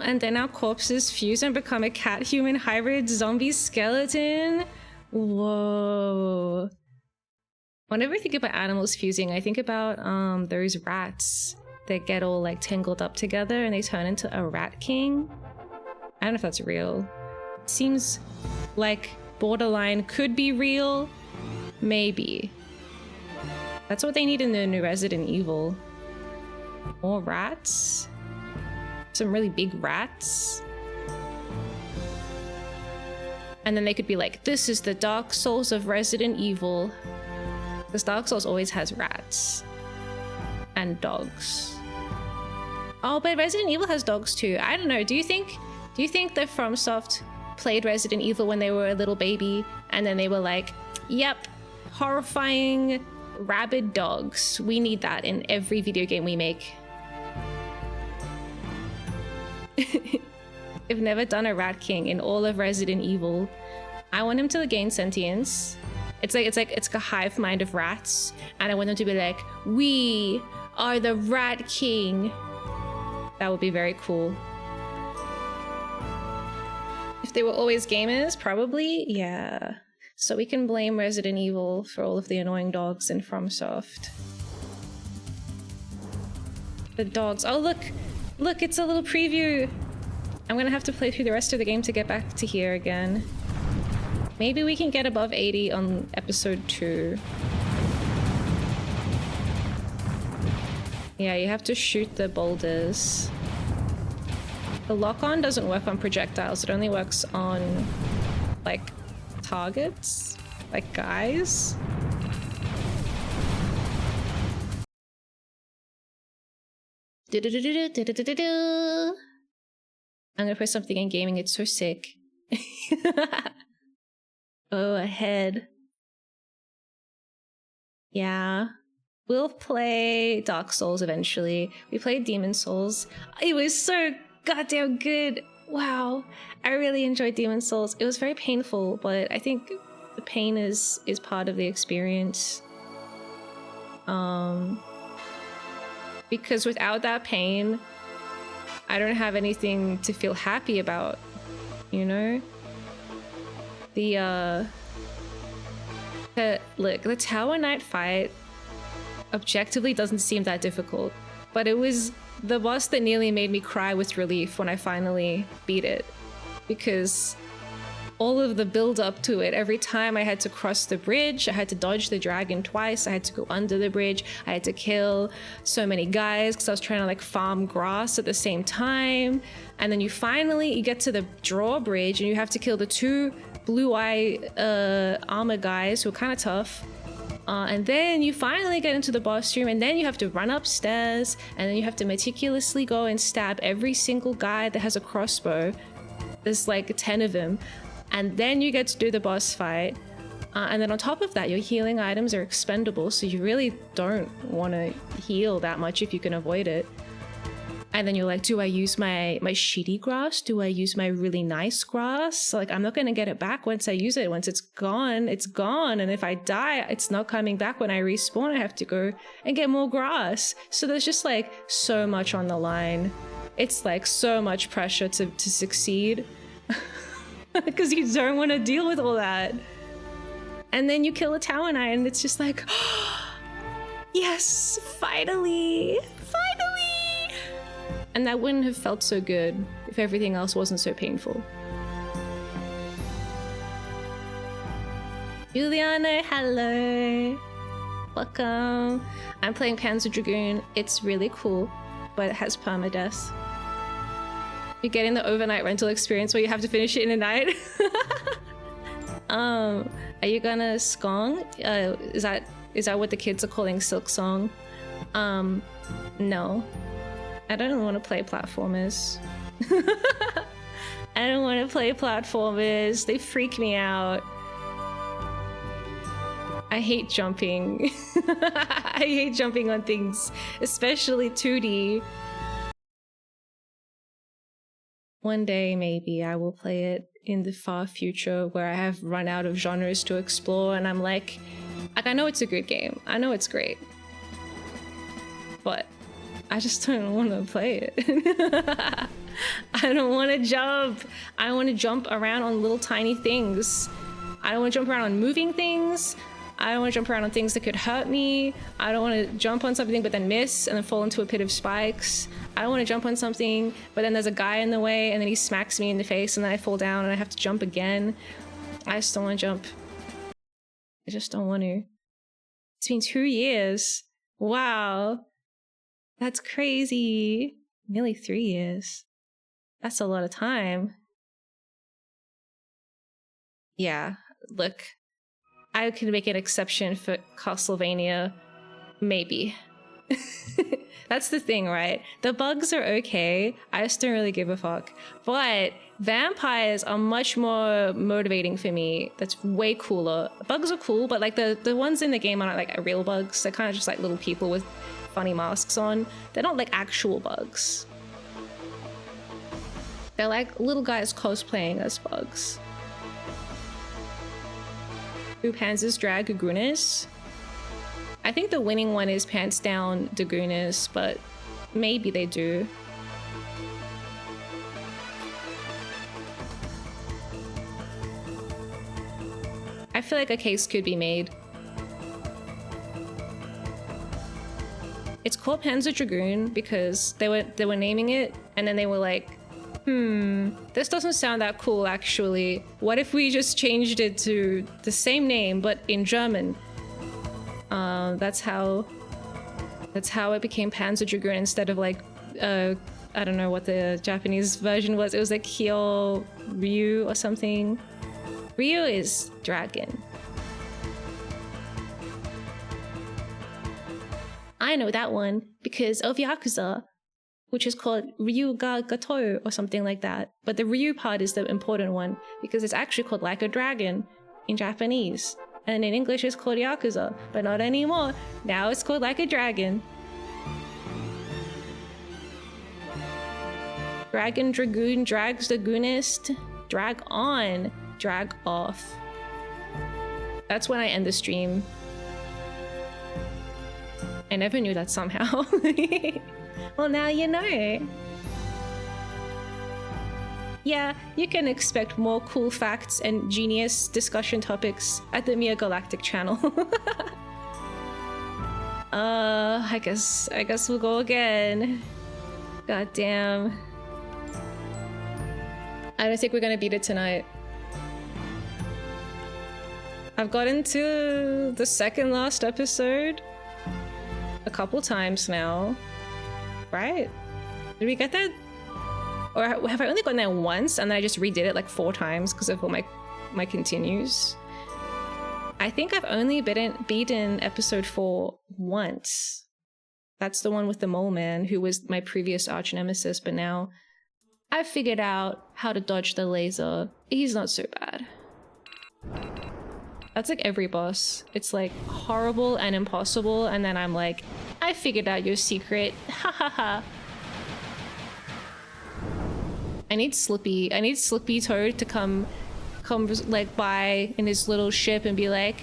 And then our corpses fuse and become a cat-human hybrid zombie skeleton. Whoa. Whenever I think about animals fusing, I think about those rats that get all like tangled up together and they turn into a rat king. I don't know if that's real. It seems like borderline could be real. Maybe. That's what they need in the new Resident Evil. More rats. Some really big rats. And then they could be like, this is the Dark Souls of Resident Evil. Because Dark Souls always has rats. And dogs. Oh, but Resident Evil has dogs too. I don't know. Do you think that FromSoft played Resident Evil when they were a little baby and then they were like, yep, horrifying rabid dogs. We need that in every video game we make. I've never done a Rat King in all of Resident Evil. I want him to gain sentience. It's like a hive mind of rats, and I want them to be like, we are the Rat King. That would be very cool. If they were always gamers, probably, yeah. So we can blame Resident Evil for all of the annoying dogs in FromSoft. The dogs. Oh, look, it's a little preview. I'm gonna have to play through the rest of the game to get back to here again. Maybe we can get above 80 on episode 2. Yeah, you have to shoot the boulders. The lock-on doesn't work on projectiles. It only works on, like, targets. like guys. I'm gonna put something in gaming, it's so sick. Oh, a head. Yeah. We'll play Dark Souls eventually. We played Demon Souls. It was so goddamn good. Wow. I really enjoyed Demon Souls. It was very painful, but I think the pain is part of the experience. Because without that pain, I don't have anything to feel happy about, you know? Look, the Tower Knight fight objectively doesn't seem that difficult, but it was the boss that nearly made me cry with relief when I finally beat it, because all of the build up to it, every time I had to cross the bridge, I had to dodge the dragon twice, I had to go under the bridge, I had to kill so many guys because I was trying to like farm grass at the same time, and then you get to the drawbridge and you have to kill the 2 blue eye armor guys who are kind of tough, and then you finally get into the boss room, and then you have to run upstairs, and then you have to meticulously go and stab every single guy that has a crossbow. There's like 10 of them, and then you get to do the boss fight, and then on top of that your healing items are expendable, so you really don't want to heal that much if you can avoid it. And then you're like, do I use my shitty grass? Do I use my really nice grass? Like, I'm not going to get it back once I use it. Once it's gone, it's gone. And if I die, it's not coming back. When I respawn, I have to go and get more grass. So there's just like so much on the line. It's like so much pressure to succeed because you don't want to deal with all that. And then you kill a Tower Knight and it's just like, yes, finally, finally. And that wouldn't have felt so good if everything else wasn't so painful. Juliana, hello. Welcome. I'm playing Panzer Dragoon. It's really cool, but it has permadeath. You're getting the overnight rental experience where you have to finish it in a night. Are you gonna skong? Is that what the kids are calling Silk Song? No. I don't want to play platformers. I don't want to play platformers. They freak me out. I hate jumping. I hate jumping on things, especially 2D. One day, maybe, I will play it in the far future where I have run out of genres to explore and I'm like, I know it's a good game. I know it's great. But I just don't want to play it. I don't want to jump. I want to jump around on little tiny things. I don't want to jump around on moving things. I don't want to jump around on things that could hurt me. I don't want to jump on something but then miss and then fall into a pit of spikes. I don't want to jump on something but then there's a guy in the way and then he smacks me in the face and then I fall down and I have to jump again. I just don't want to jump. I just don't want to. It's been 2 years. Wow. That's crazy. Nearly 3 years. That's a lot of time. Yeah, look. I could make an exception for Castlevania. Maybe. That's the thing, right? The bugs are okay. I just don't really give a fuck. But vampires are much more motivating for me. That's way cooler. Bugs are cool, but like the ones in the game aren't like real bugs. They're kind of just like little people with funny masks on. They're not like actual bugs. They're like little guys cosplaying as bugs. Who Panzer's Dragooners? I think the winning one is Pants Down Dragooners, but maybe they do. I feel like a case could be made. It's called Panzer Dragoon because they were naming it and then they were like, this doesn't sound that cool actually. What if we just changed it to the same name but in German? That's how it became Panzer Dragoon instead of like I don't know what the Japanese version was. It was like Kyo Ryu or something. Ryu is dragon. I know that one because of Yakuza, which is called Ryu ga Gato or something like that. But the Ryu part is the important one because it's actually called Like a Dragon in Japanese. And in English it's called Yakuza, but not anymore. Now it's called Like a Dragon. Dragon, Dragoon, Drags, Dragoonist, Drag on, Drag off. That's when I end the stream. I never knew that somehow. Well, now you know. Yeah, you can expect more cool facts and genius discussion topics at the Miya Galactic channel. I guess we'll go again. God damn. I don't think we're gonna beat it tonight. I've gotten to the second last episode a couple times now. Right? Did we get that? Or have I only gotten there once and then I just redid it like 4 times because of all my continues? I think I've only beaten episode 4 once. That's the one with the mole man who was my previous arch nemesis, but now I've figured out how to dodge the laser. He's not so bad. That's like every boss. It's like horrible and impossible, and then I'm like, I figured out your secret. Ha ha ha. I need Slippy Toad to come like by in his little ship and be like,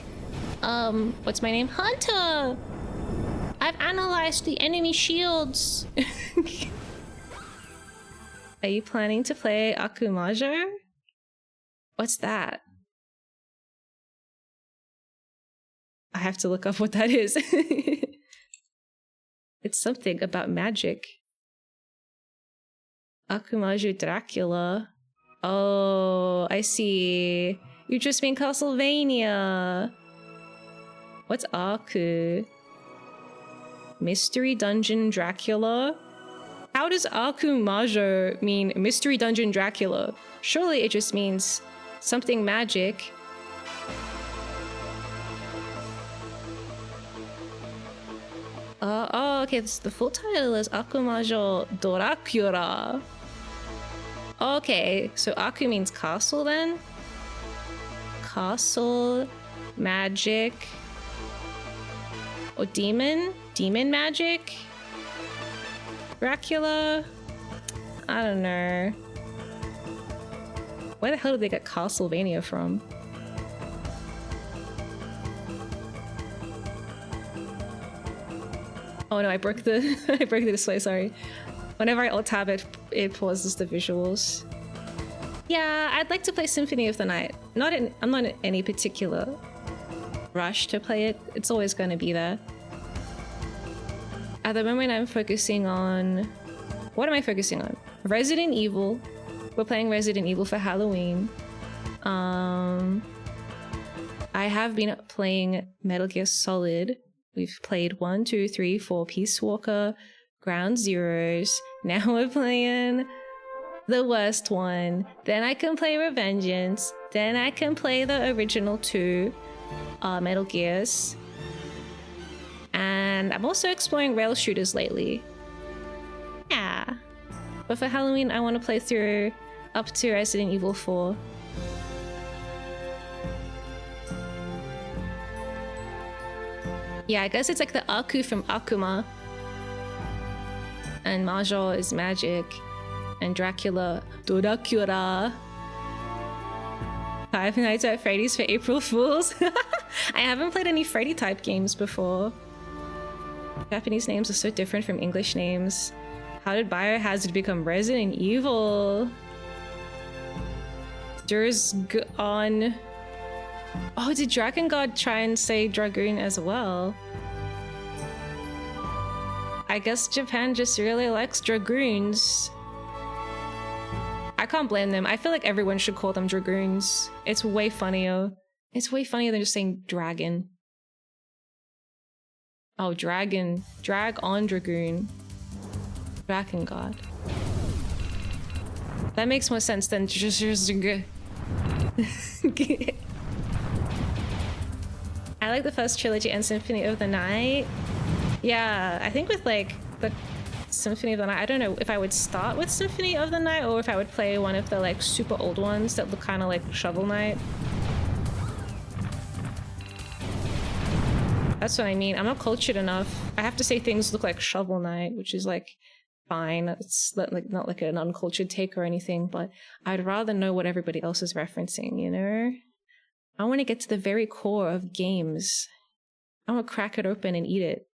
what's my name? Hunter! I've analyzed the enemy shields. Are you planning to play Akumajo? What's that? I have to look up what that is. It's something about magic. Akumajo Dracula. Oh, I see. You just mean Castlevania. What's Aku? Mystery Dungeon Dracula? How does Akumajo mean Mystery Dungeon Dracula? Surely it just means something magic. Oh, okay, the full title is Akumajo Dracula. Okay, so Aku means castle then? Castle, magic, or demon? Demon magic? Dracula? I don't know. Where the hell did they get Castlevania from? Oh no, I broke the I broke the display, sorry. Whenever I alt tab it pauses the visuals. Yeah, I'd like to play Symphony of the Night. I'm not in any particular rush to play it. It's always going to be there. At the moment I'm focusing on... What am I focusing on? Resident Evil. We're playing Resident Evil for Halloween. I have been playing Metal Gear Solid. We've played 1, 2, 3, 4 Peace Walker, Ground Zeroes. Now we're playing the worst one. Then I can play Revengeance. Then I can play the original 2 Metal Gears. And I'm also exploring rail shooters lately. Yeah. But for Halloween, I want to play through up to Resident Evil 4. Yeah, I guess it's like the Aku from Akuma. And Mahjong is magic. And Dracula, Dracula. 5 Nights at Freddy's for April Fools. I haven't played any Freddy type games before. Japanese names are so different from English names. How did Biohazard become Resident Evil? Dragoon. Oh, did Dragon God try and say Dragoon as well? I guess Japan just really likes Dragoons. I can't blame them. I feel like everyone should call them Dragoons. It's way funnier. It's way funnier than just saying dragon. Oh, dragon. Drag on Dragoon. Dragon God. That makes more sense than just I like the first trilogy and Symphony of the Night. Yeah, I think with like the Symphony of the Night, I don't know if I would start with Symphony of the Night or if I would play one of the like super old ones that look kind of like Shovel Knight. That's what I mean. I'm not cultured enough. I have to say things look like Shovel Knight, which is like fine. It's like not like an uncultured take or anything, but I'd rather know what everybody else is referencing, you know? I want to get to the very core of games. I want to crack it open and eat it.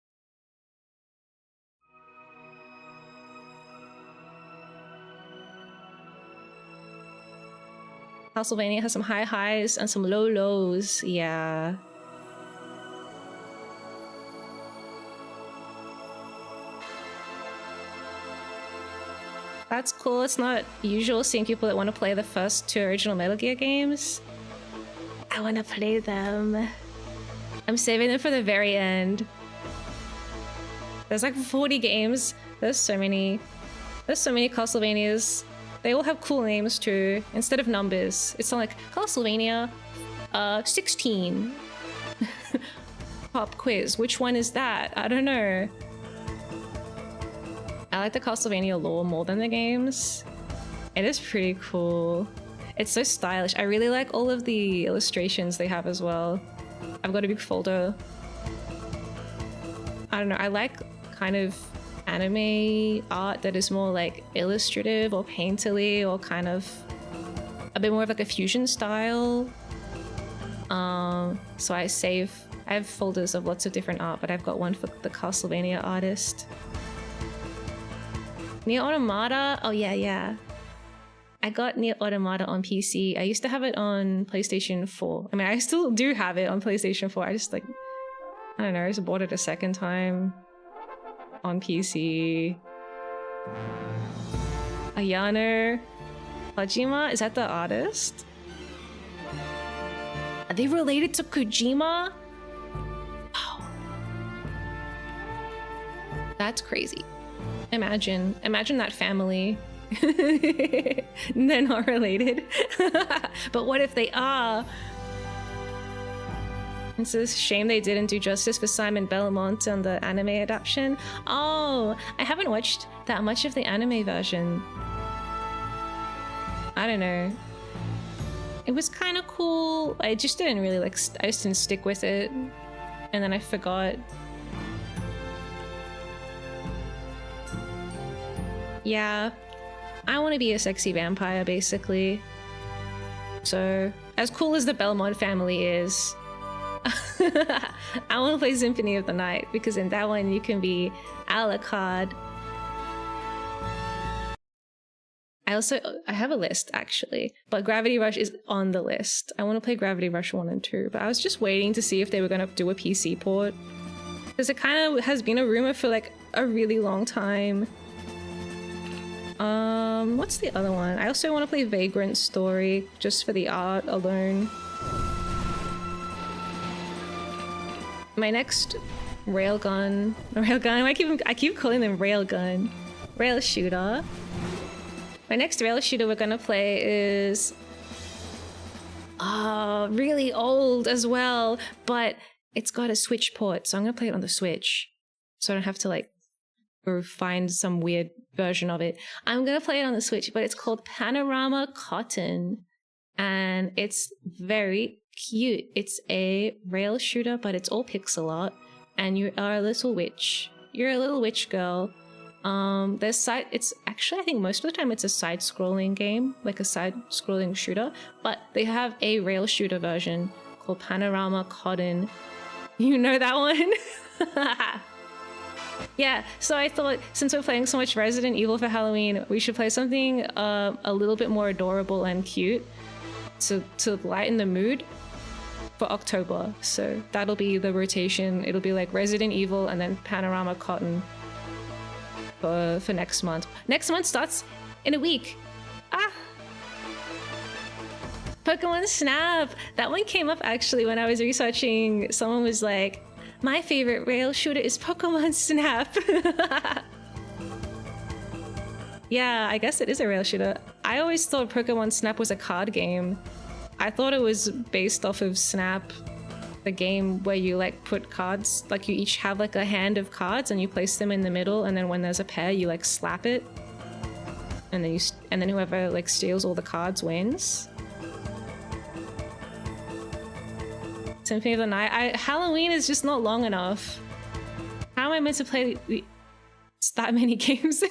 Castlevania has some high highs and some low lows. Yeah. That's cool. It's not usual seeing people that want to play the first 2 original Metal Gear games. I want to play them. I'm saving them for the very end. There's like 40 games. There's so many Castlevanias. They all have cool names too. Instead of numbers, it's not like Castlevania 16. Pop quiz. Which one is that? I don't know. I like the Castlevania lore more than the games. It is pretty cool. It's so stylish. I really like all of the illustrations they have as well. I've got a big folder. I don't know. I like kind of anime art that is more like illustrative or painterly or kind of a bit more of like a fusion style. So I have folders of lots of different art, but I've got one for the Castlevania artist. Nier Automata? Oh yeah. I got Nier Automata on PC. I used to have it on PlayStation 4. I mean, I still do have it on PlayStation 4. I just like, I don't know, I just bought it a second time on PC. Ayano Kojima? Is that the artist? Are they related to Kojima? Oh. That's crazy. Imagine that family. They're not related. But what if they are? It's a shame they didn't do justice for Simon Belmont on the anime adaptation. Oh, I haven't watched that much of the anime version. I don't know. It was kind of cool. I just didn't really I just didn't stick with it. And then I forgot. Yeah, I want to be a sexy vampire, basically. So, as cool as the Belmont family is, I want to play Symphony of the Night, because in that one you can be Alucard. I have a list, actually, but Gravity Rush is on the list. I want to play Gravity Rush 1 and 2, but I was just waiting to see if they were going to do a PC port, because it kind of has been a rumor for like a really long time. What's the other one? I also want to play Vagrant Story, just for the art alone. My next railgun, I keep calling them railgun, rail shooter. My next rail shooter we're gonna play is really old as well, but it's got a Switch port, so I'm gonna play it on the Switch, so I don't have to like go find some weird version of it. I'm gonna play it on the Switch, but it's called Panorama Cotton, and it's very cute. It's a rail shooter, but it's all pixel art, and you are a little witch. You're a little witch girl. It's actually, I think most of the time it's a side-scrolling game, like a side-scrolling shooter, but they have a rail shooter version called Panorama Cotton. You know that one? Yeah, so I thought since we're playing so much Resident Evil for Halloween, we should play something a little bit more adorable and cute to lighten the mood for October. So that'll be the rotation. It'll be like Resident Evil and then Panorama Cotton for next month. Next month starts in a week. Pokemon Snap! That one came up actually when I was researching. Someone was like, my favorite rail shooter is Pokemon Snap. Yeah, I guess it is a rail shooter. I always thought Pokemon Snap was a card game. I thought it was based off of Snap, the game where you like put cards, like you each have like a hand of cards and you place them in the middle, and then when there's a pair you like slap it, and then whoever like steals all the cards wins. Symphony of the Night. Halloween is just not long enough. How am I meant to play that many games?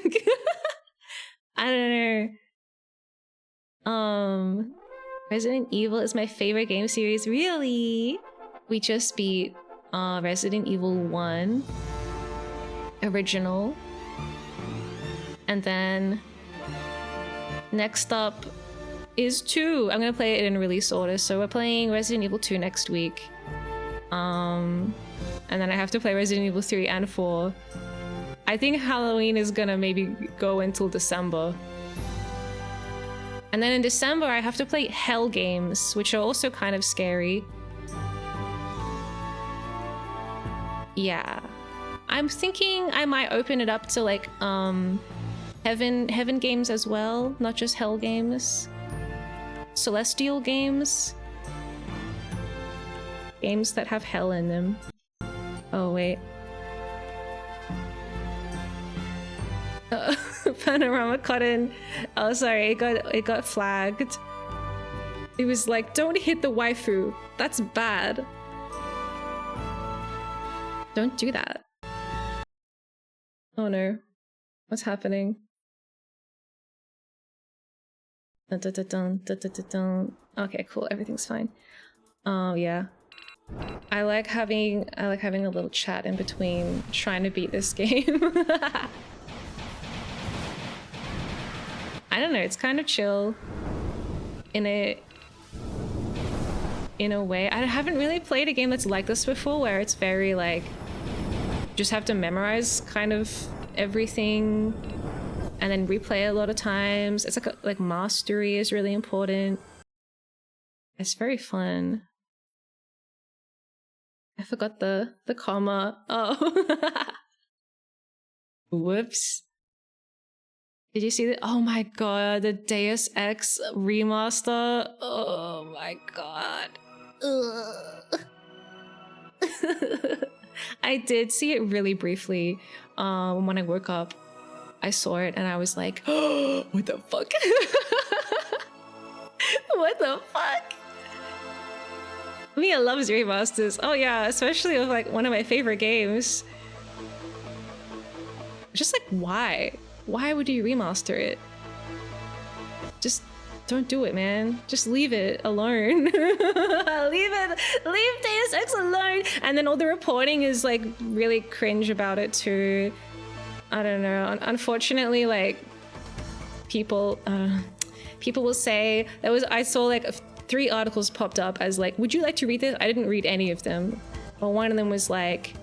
I don't know. Resident Evil is my favorite game series. Really? We just beat Resident Evil 1 original, and then next up is 2. I'm gonna play it in release order, so we're playing Resident Evil 2 next week, and then I have to play Resident Evil 3 and 4. I think Halloween is gonna maybe go until December. And then in December, I have to play Hell games, which are also kind of scary. Yeah. I'm thinking I might open it up to like heaven games as well, not just Hell games. Celestial games. Games that have hell in them. Oh, wait. Panorama Cotton. Oh, sorry, it got flagged. It was like, don't hit the waifu. That's bad. Don't do that. Oh no. What's happening? Dun, dun, dun, dun, dun, dun, dun, dun. Okay, cool. Everything's fine. Oh yeah. I like having a little chat in between trying to beat this game. I don't know, it's kind of chill in a way. I haven't really played a game that's like this before, where it's very like just have to memorize kind of everything and then replay a lot of times. It's like mastery is really important. It's very fun. I forgot the comma. Oh. Whoops. Did you see that? Oh my god, the Deus Ex remaster. Oh my god. I did see it really briefly when I woke up. I saw it and I was like, oh, what the fuck? What the fuck? Miya loves remasters. Oh yeah, especially with like one of my favorite games. Just like, why? Why would you remaster it? Just don't do it, man. Just leave it alone. leave Deus Ex alone. And then all the reporting is like really cringe about it too. I don't know. Unfortunately, like people will say I saw like 3 articles popped up as like, would you like to read this? I didn't read any of them. But one of them was like,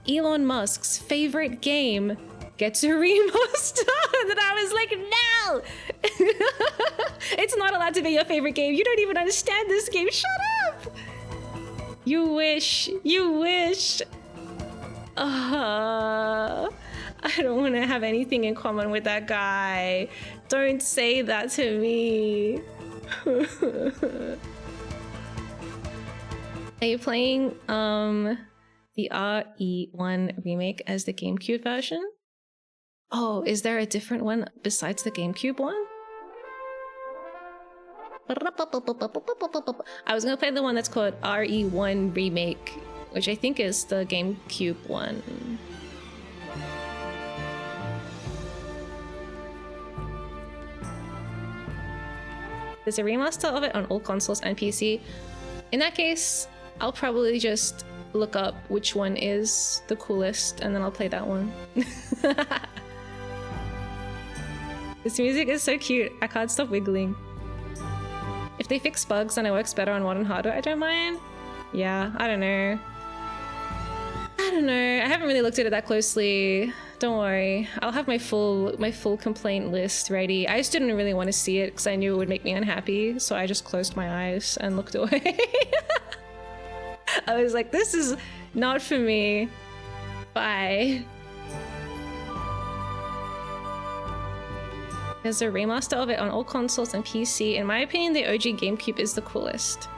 Elon Musk's favorite game gets a remaster. And I was like, no! It's not allowed to be your favorite game. You don't even understand this game. Shut up! You wish. You wish. I don't want to have anything in common with that guy. Don't say that to me. Are you playing the RE1 remake as the GameCube version? Oh, is there a different one besides the GameCube one? I was gonna play the one that's called RE1 Remake, which I think is the GameCube one. There's a remaster of it on all consoles and PC. In that case, I'll probably just look up which one is the coolest and then I'll play that one. This music is so cute. I can't stop wiggling. If they fix bugs and it works better on modern hardware, I don't mind. Yeah, I don't know. I haven't really looked at it that closely. Don't worry. I'll have my full complaint list ready. I just didn't really want to see it because I knew it would make me unhappy, so I just closed my eyes and looked away. I was like, this is not for me. Bye. There's a remaster of it on all consoles and PC. In my opinion, the OG GameCube is the coolest.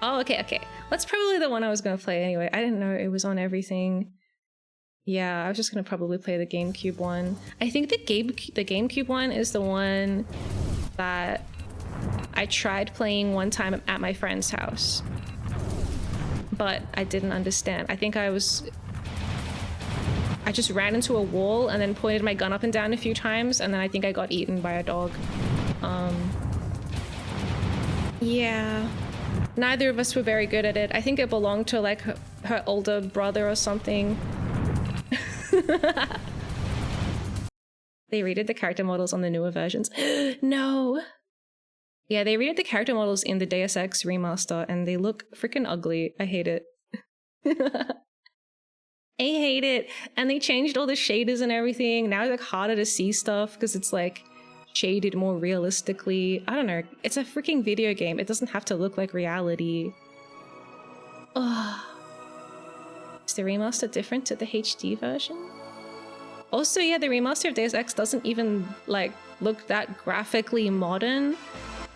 Oh, okay. That's probably the one I was gonna play anyway. I didn't know it was on everything. Yeah, I was just gonna probably play the GameCube one. I think the GameCube one is the one that I tried playing one time at my friend's house, but I didn't understand. I think I just ran into a wall and then pointed my gun up and down a few times, and then I think I got eaten by a dog. Yeah. Neither of us were very good at it. I think it belonged to like her older brother or something. They redid the character models on the newer versions. No. Yeah, they redid the character models in the Deus Ex remaster and they look freaking ugly. I hate it. I hate it. And they changed all the shaders and everything. Now it's like harder to see stuff because it's like shaded more realistically. I don't know. It's a freaking video game. It doesn't have to look like reality. Ugh. Is the remaster different to the HD version? Also, yeah, the remaster of Deus Ex doesn't even like look that graphically modern.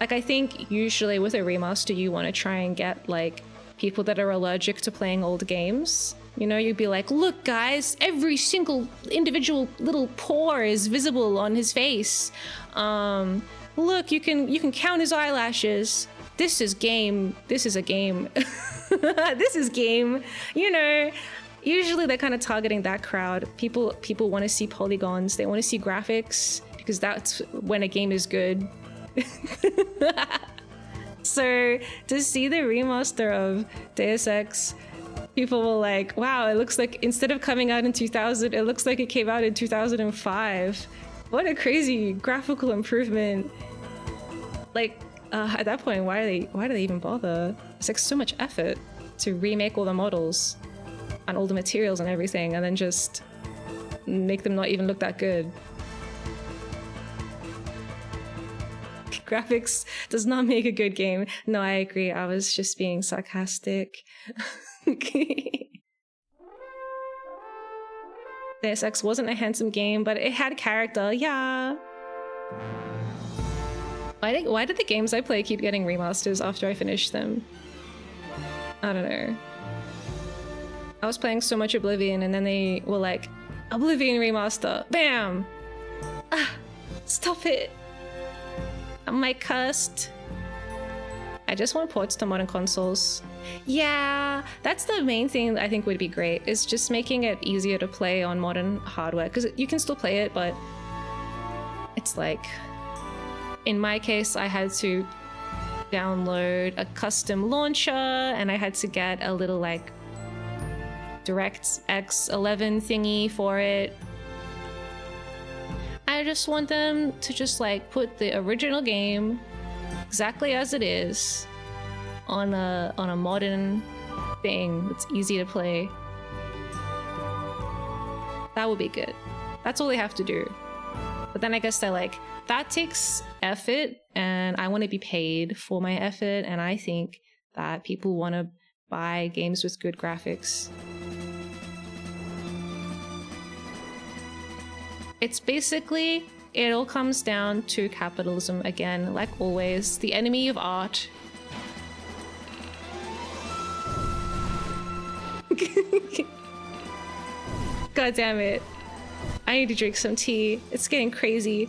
Like, I think usually with a remaster, you want to try and get like people that are allergic to playing old games. You know, you'd be like, look, guys, every single individual little pore is visible on his face. Look, you can count his eyelashes. This is game. This is a game. This is game. You know, usually they're kind of targeting that crowd. People want to see polygons. They want to see graphics because that's when a game is good. So to see the remaster of Deus Ex, people were like, wow, it looks like instead of coming out in 2000, it looks like it came out in 2005. What a crazy graphical improvement. Like, at that point, why do they even bother? It's like so much effort to remake all the models and all the materials and everything and then just make them not even look that good. Graphics does not make a good game. No, I agree. I was just being sarcastic. Deus Ex wasn't a handsome game, but it had character. Yeah. Why did the games I play keep getting remasters after I finish them? I don't know. I was playing so much Oblivion and then they were like, Oblivion remaster. Bam! Ah, stop it. Am I cursed? I just want ports to modern consoles. Yeah, that's the main thing that I think would be great, is just making it easier to play on modern hardware, because you can still play it, but it's like, in my case, I had to download a custom launcher and I had to get a little like DirectX 11 thingy for it. I just want them to just like put the original game exactly as it is on a modern thing that's easy to play. That would be good. That's all they have to do. But then I guess they're like, that takes effort and I want to be paid for my effort, and I think that people want to buy games with good graphics. It's basically, it all comes down to capitalism again, like always, the enemy of art. God damn it. I need to drink some tea. It's getting crazy.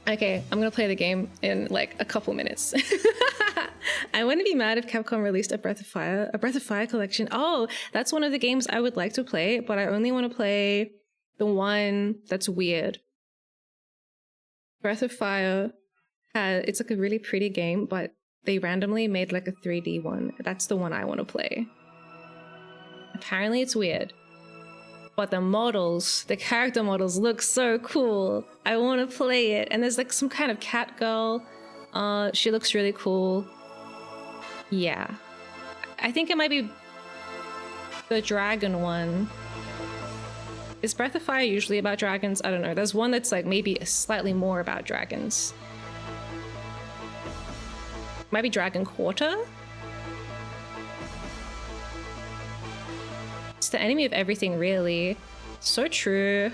Okay, I'm gonna play the game in like a couple minutes. I wouldn't be mad if Capcom released a Breath of Fire collection. Oh, that's one of the games I would like to play, but I only want to play the one that's weird. Breath of Fire, it's like a really pretty game, but they randomly made like a 3D one. That's the one I want to play. Apparently it's weird, but the character models look so cool. I want to play it. And there's like some kind of cat girl. She looks really cool. Yeah. I think it might be the dragon one. Is Breath of Fire usually about dragons? I don't know. There's one that's like maybe slightly more about dragons. Might be Dragon Quarter? It's the enemy of everything, really. So true.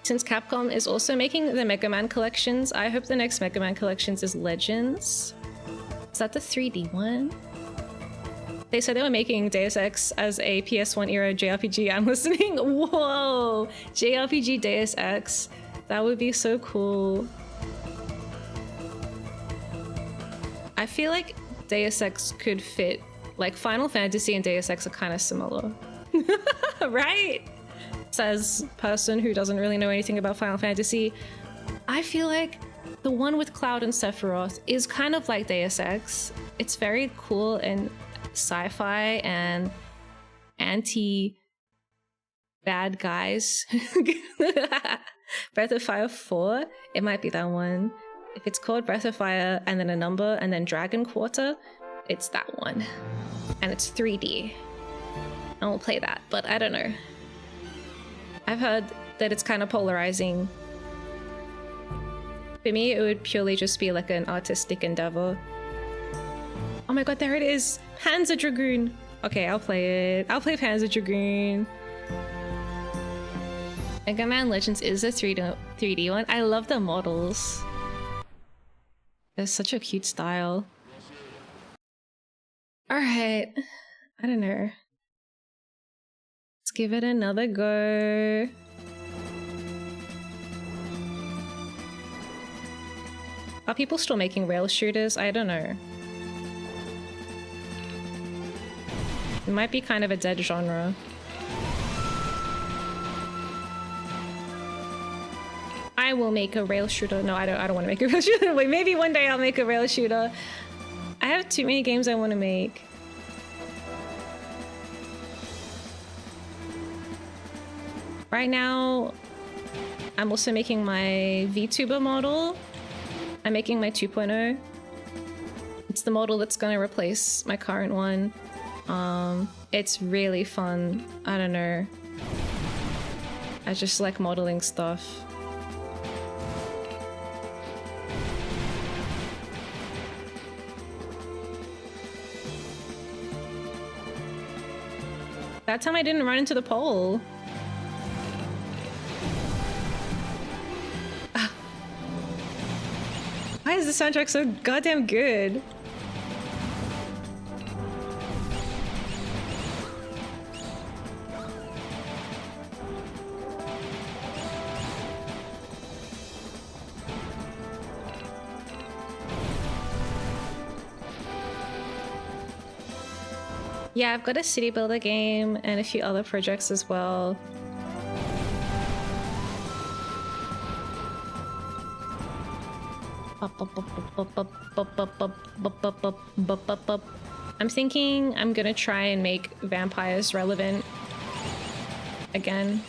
Since Capcom is also making the Mega Man collections, I hope the next Mega Man collections is Legends. Is that the 3D one? They said they were making Deus Ex as a PS1 era JRPG. I'm listening. Whoa! JRPG Deus Ex. That would be so cool. I feel like Deus Ex could fit. Like Final Fantasy and Deus Ex are kind of similar. Right? Says person who doesn't really know anything about Final Fantasy. I feel like the one with Cloud and Sephiroth is kind of like Deus Ex. It's very cool and sci-fi and anti-bad guys. Breath of Fire 4, it might be that one. If it's called Breath of Fire and then a number and then Dragon Quarter, it's that one. And it's 3D. I won't play that, but I don't know. I've heard that it's kind of polarizing. For me, it would purely just be like an artistic endeavor. Oh my god, there it is! Panzer Dragoon! Okay, I'll play it. I'll play Panzer Dragoon. Mega Man Legends is a 3D one. I love the models. It's such a cute style. Alright. I don't know. Let's give it another go. Are people still making rail shooters? I don't know. It might be kind of a dead genre. I will make a rail shooter. No, I don't want to make a rail shooter. Wait, maybe one day I'll make a rail shooter. I have too many games I want to make. Right now, I'm also making my Vtuber model. I'm making my 2.0. It's the model that's going to replace my current one. It's really fun. I don't know. I just like modeling stuff. That time I didn't run into the pole. Why is the soundtrack so goddamn good? Yeah, I've got a city builder game and a few other projects as well. I'm thinking I'm gonna try and make vampires relevant again.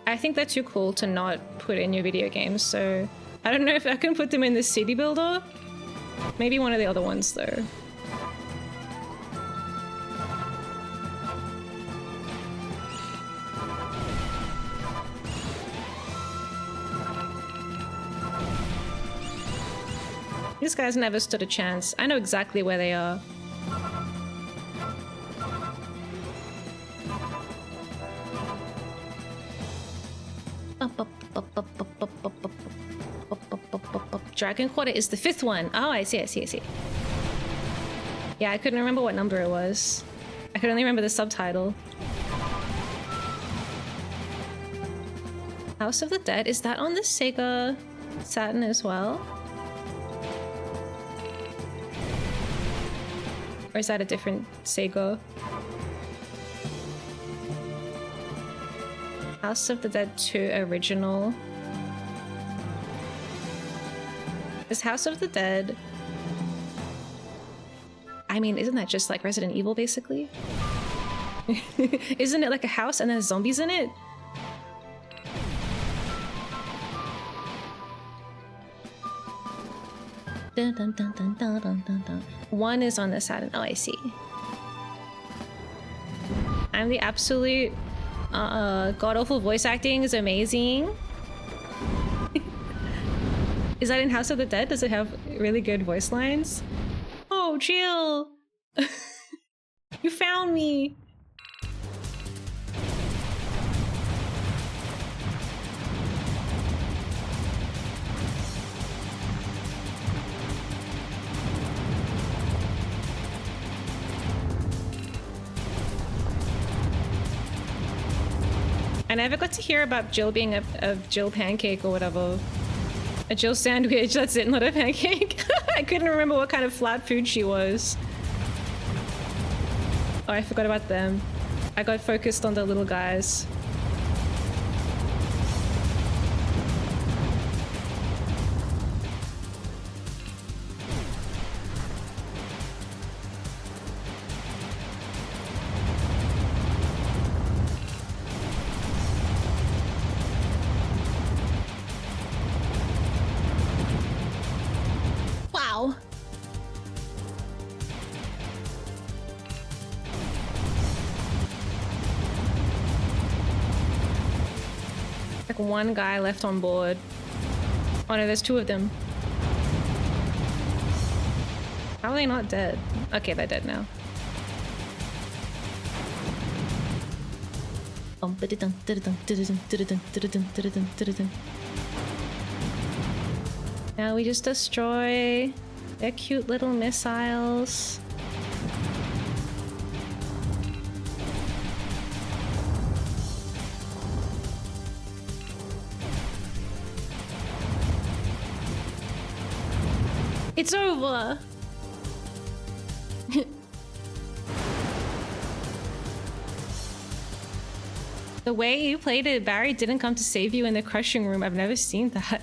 I think they're too cool to not put in your video games, so I don't know if I can put them in the city builder. Maybe one of the other ones though. These guys never stood a chance. I know exactly where they are. Dragon Quarter is the 5th one. Oh, I see. Yeah, I couldn't remember what number it was. I could only remember the subtitle. House of the Dead, is that on the SEGA Saturn as well? Or is that a different SEGA? House of the Dead 2 original. Is House of the Dead... I mean, isn't that just like Resident Evil, basically? Isn't it like a house and then zombies in it? Dun, dun, dun, dun, dun, dun, dun, dun. One is on the Saturn. Oh, I see. I'm the absolute god-awful voice acting is amazing. Is that in House of the Dead? Does it have really good voice lines? Oh, Jill! You found me! I never got to hear about Jill being a Jill pancake or whatever. A Jill sandwich, that's it, not a pancake. I couldn't remember what kind of flat food she was. Oh, I forgot about them. I got focused on the little guys. Wow. Like one guy left on board. Oh no, there's two of them. How are they not dead? Okay, they're dead now. Now we just destroy their cute little missiles. It's over! The way you played it, Barry didn't come to save you in the crushing room. I've never seen that.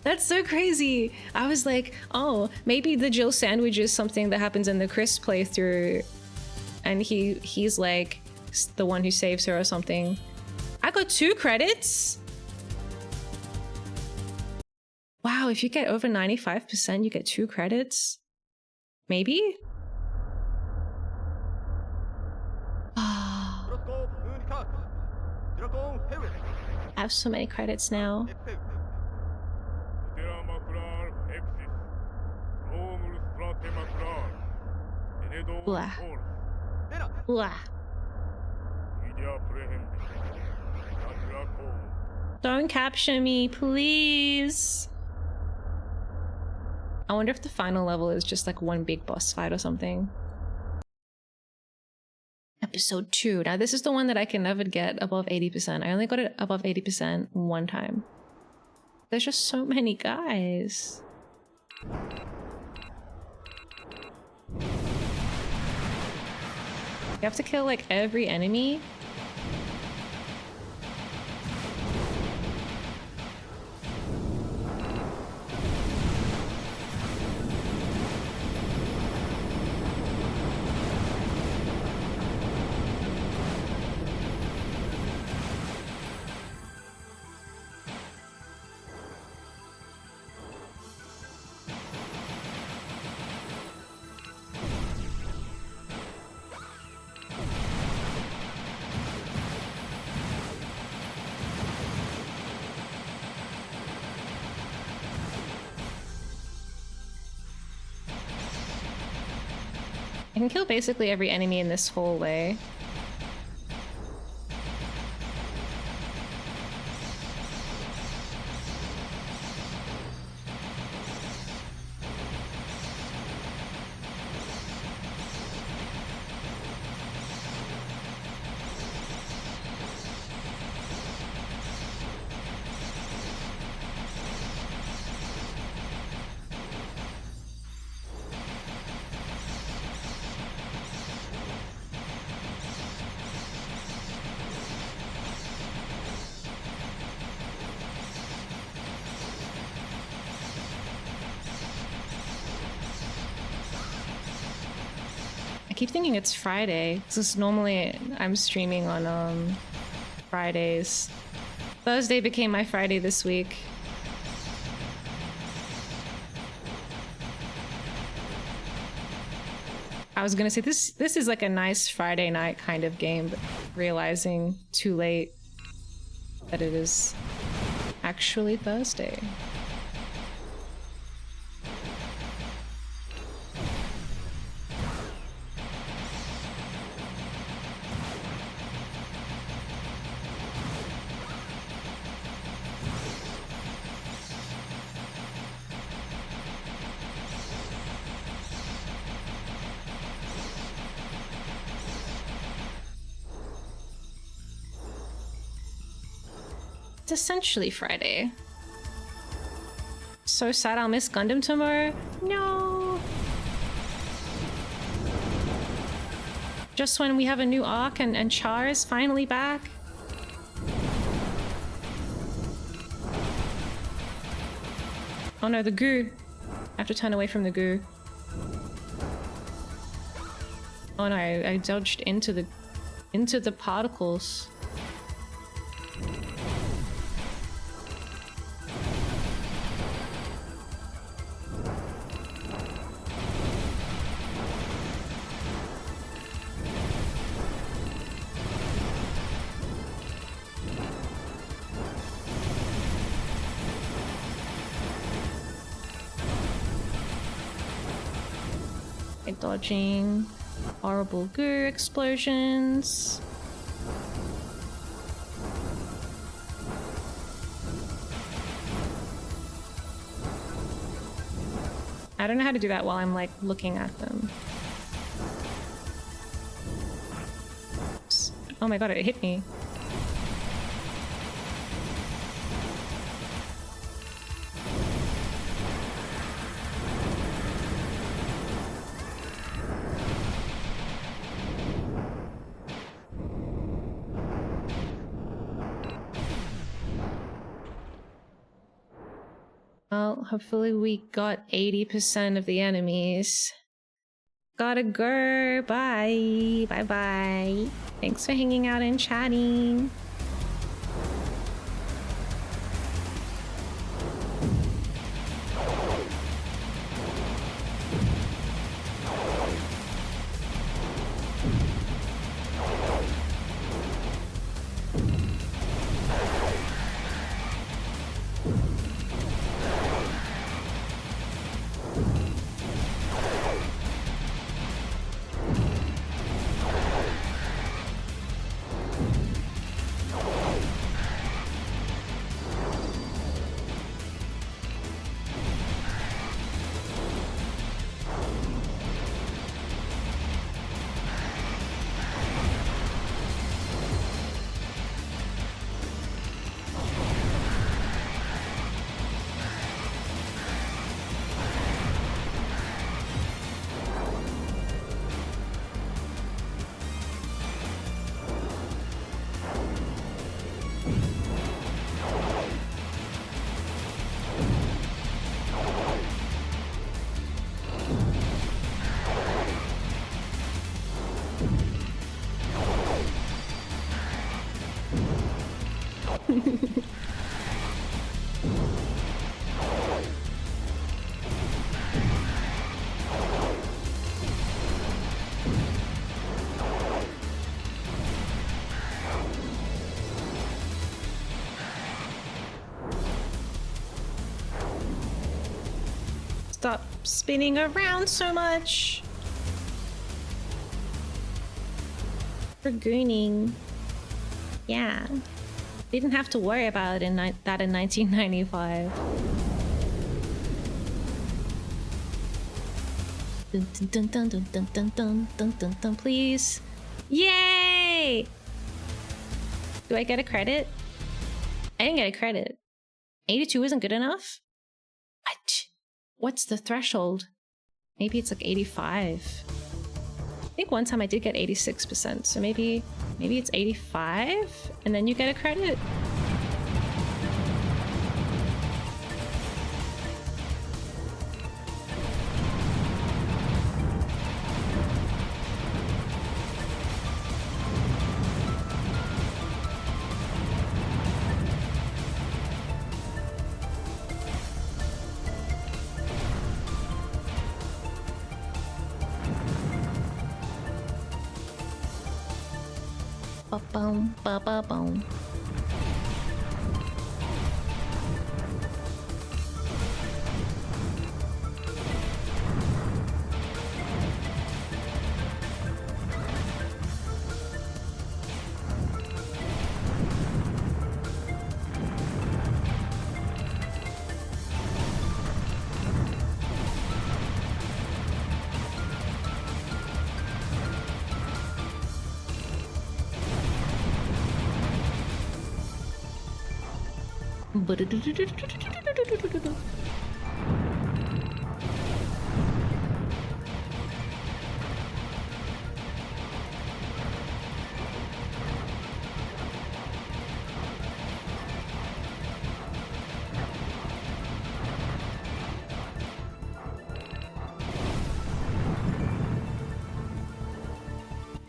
That's so crazy. I was like, oh, maybe the Jill sandwich is something that happens in the Chris playthrough. And he's like the one who saves her or something. I got 2 credits? Wow, if you get over 95%, you get 2 credits? Maybe? I have so many credits now. Blah. Blah. Don't capture me, please. I wonder if the final level is just like one big boss fight or something. Episode 2. Now this is the one that I can never get above 80%. I only got it above 80% one time. There's just so many guys. You have to kill like every enemy. I can kill basically every enemy in this hallway. I keep thinking it's Friday, because normally I'm streaming on Fridays. Thursday became my Friday this week. I was gonna say this is like a nice Friday night kind of game, but realizing too late that it is actually Thursday. It's essentially Friday. So sad I'll miss Gundam tomorrow. No. Just when we have a new arc and Char is finally back. Oh no, the goo. I have to turn away from the goo. Oh no, I dodged into the particles. Dodging horrible goo explosions. I don't know how to do that while I'm like looking at them. Oops. Oh my god, it hit me. Well, hopefully we got 80% of the enemies. Gotta go. Bye. Bye-bye. Thanks for hanging out and chatting. Stop spinning around so much. Dragooning. Yeah. Didn't have to worry about it in that in 1995. Dun, dun, dun, dun, dun, dun, dun, dun, dun, dun, please. Yay! Do I get a credit? I didn't get a credit. 82 isn't good enough? What's the threshold? Maybe it's like 85. I think one time I did get 86%, so maybe it's 85 and then you get a credit. Ba-boom, ba-ba-boom.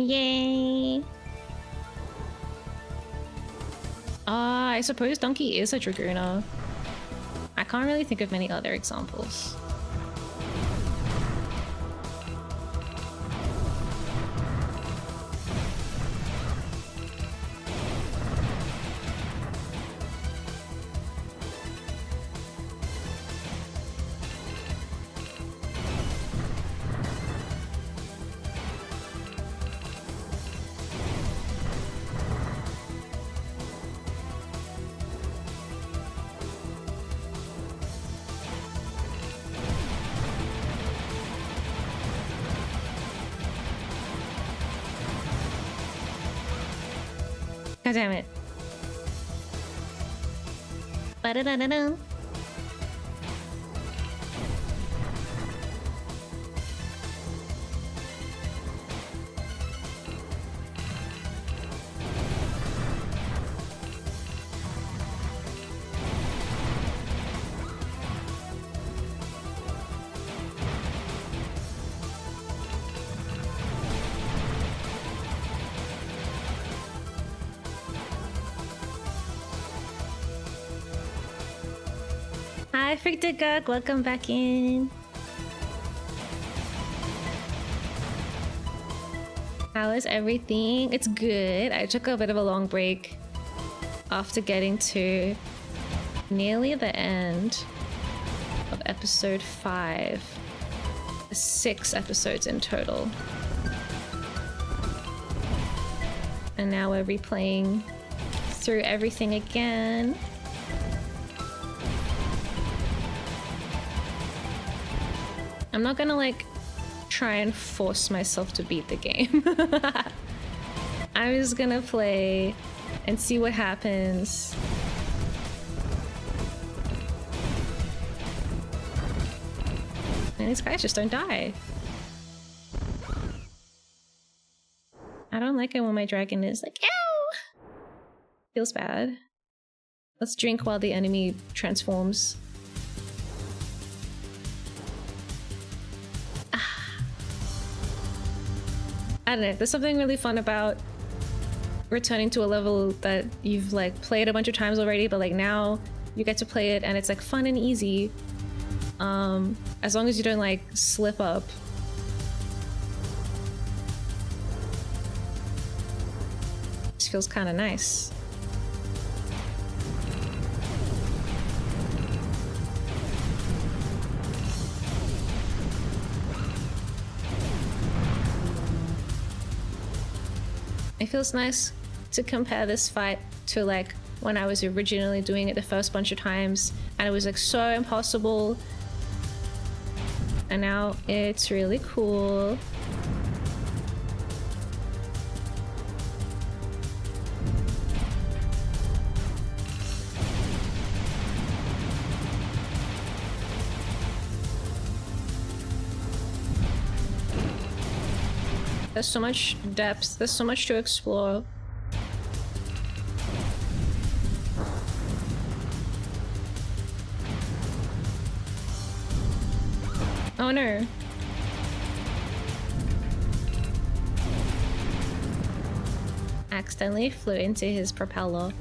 Yay! I suppose Donkey is a Dragooner. I can't really think of many other examples. God damn it. Ba-da-da-da-da. Hi, Frigdagug, welcome back in. How is everything? It's good. I took a bit of a long break after getting to nearly the end of episode 5. 6 episodes in total. And now we're replaying through everything again. I'm not gonna like try and force myself to beat the game. I'm just gonna play and see what happens. And these guys just don't die. I don't like it when my dragon is like, ow! Feels bad. Let's drink while the enemy transforms. I don't know, there's something really fun about returning to a level that you've like played a bunch of times already, but like now you get to play it and it's like fun and easy. As long as you don't like slip up. This feels kind of nice. It feels nice to compare this fight to like when I was originally doing it the first bunch of times and it was like so impossible, and now it's really cool. There's so much depth, there's so much to explore. Oh no. Accidentally flew into his propeller.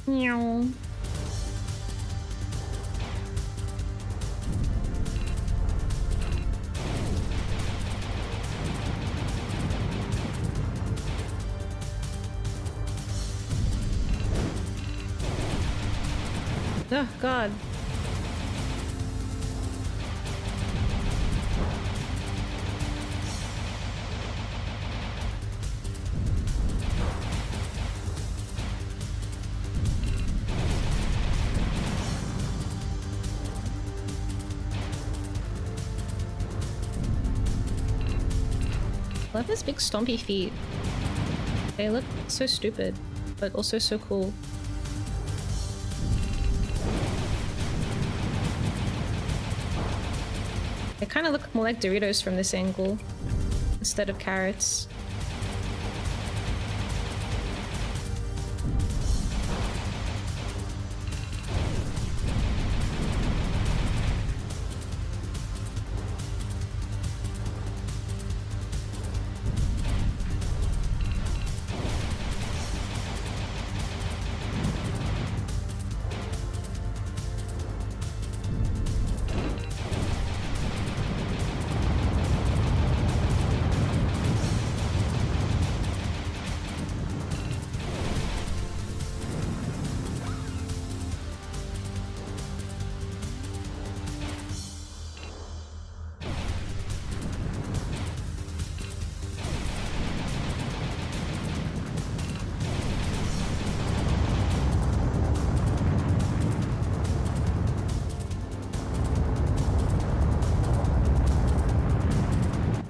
Meow. Oh God. Love his big stompy feet. They look so stupid, but also so cool. They kind of look more like Doritos from this angle instead of carrots.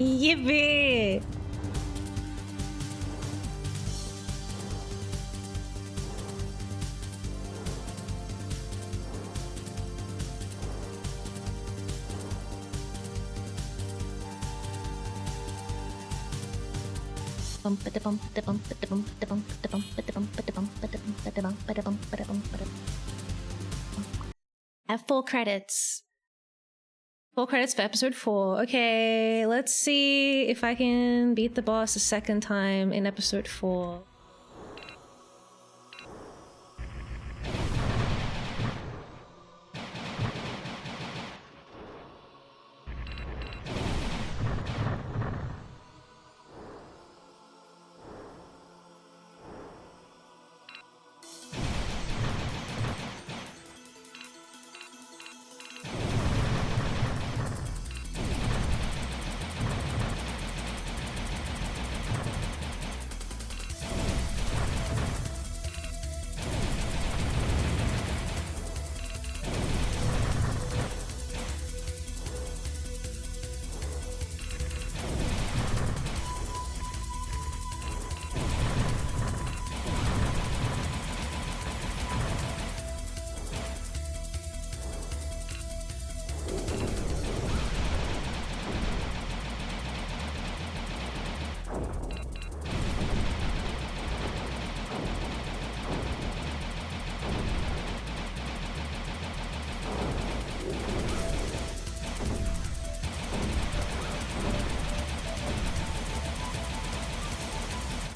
Yippee! At full credits. Full credits for episode 4. Okay, let's see if I can beat the boss a second time in episode 4.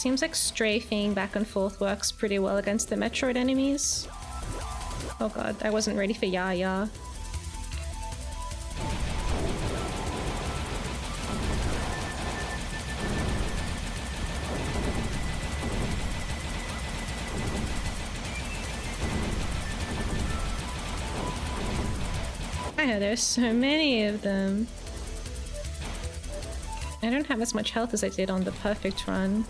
Seems like strafing back and forth works pretty well against the Metroid enemies. Oh god, I wasn't ready for Yaya. I know there's so many of them. I don't have as much health as I did on the perfect run.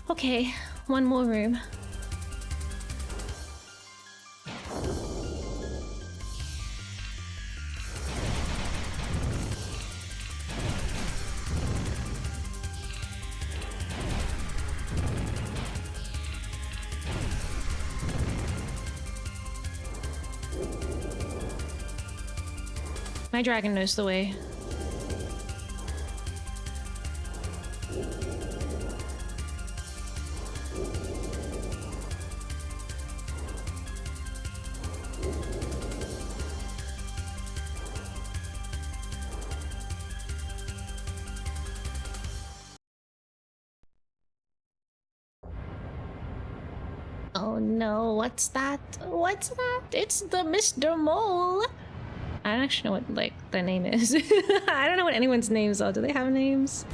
Okay, one more room. My dragon knows the way. Oh no, what's that? What's that? It's the Mr. Mole. I don't actually know what like their name is. I don't know what anyone's names are. Do they have names?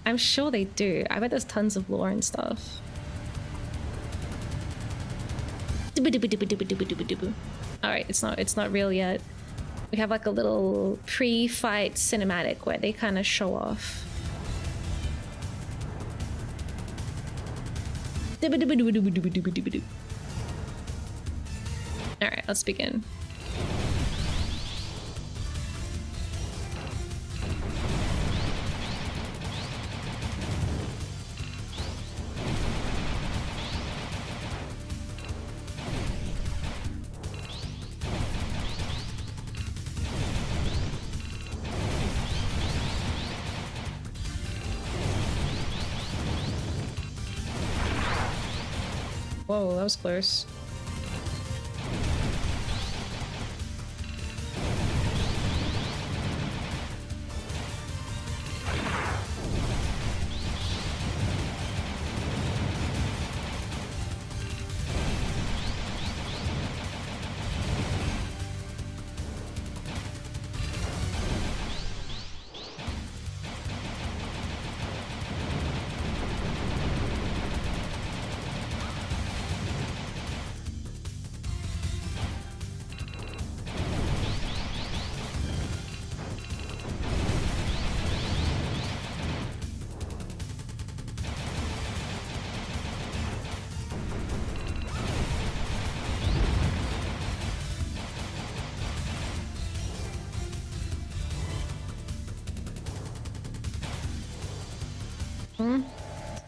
I'm sure they do. I bet there's tons of lore and stuff. Alright, it's not real yet. We have like a little pre-fight cinematic where they kind of show off. Alright, let's begin. Whoa, that was close.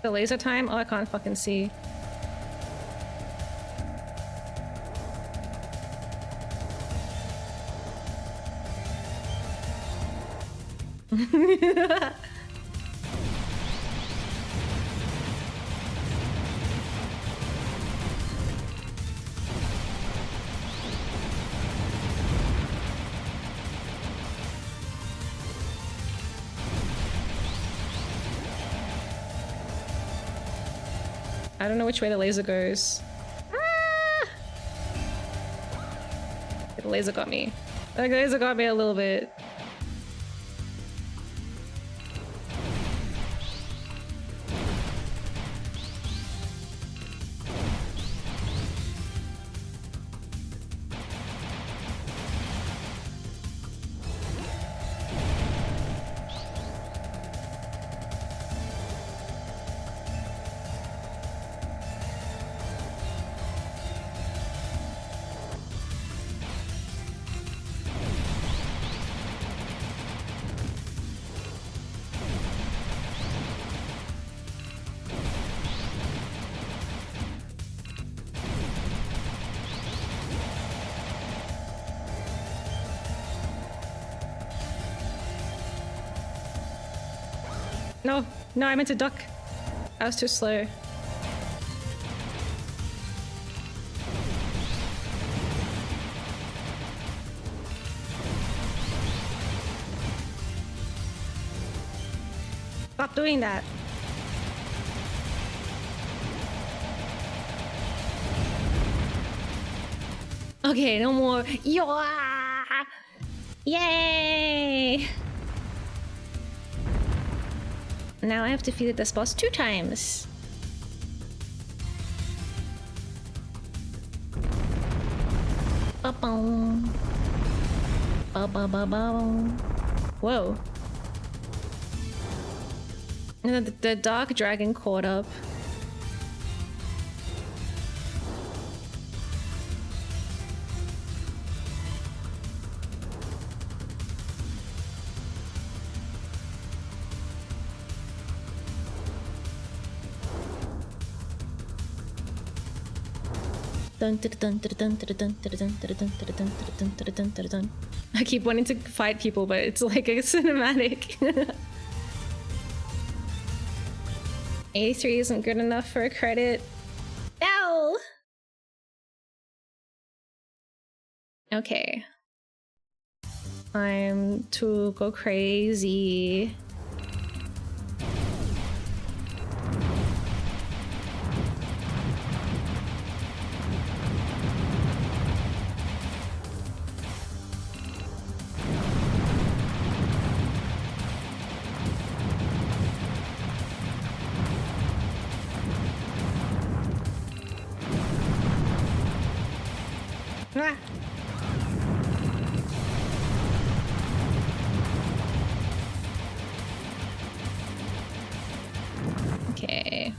The laser time? Oh, I can't fucking see. I don't know which way the laser goes. Ah! The laser got me. The laser got me a little bit. No, no, I meant to duck. I was too slow. Stop doing that. Okay, no more. Yay! Now I have defeated this boss 2 times. Ba-boom. Ba-ba-ba-boom. Whoa. And the dark dragon caught up. I keep wanting to fight people, but it's like a cinematic. 83 isn't good enough for a credit. No! Okay. Time to go crazy. Ah. Okay.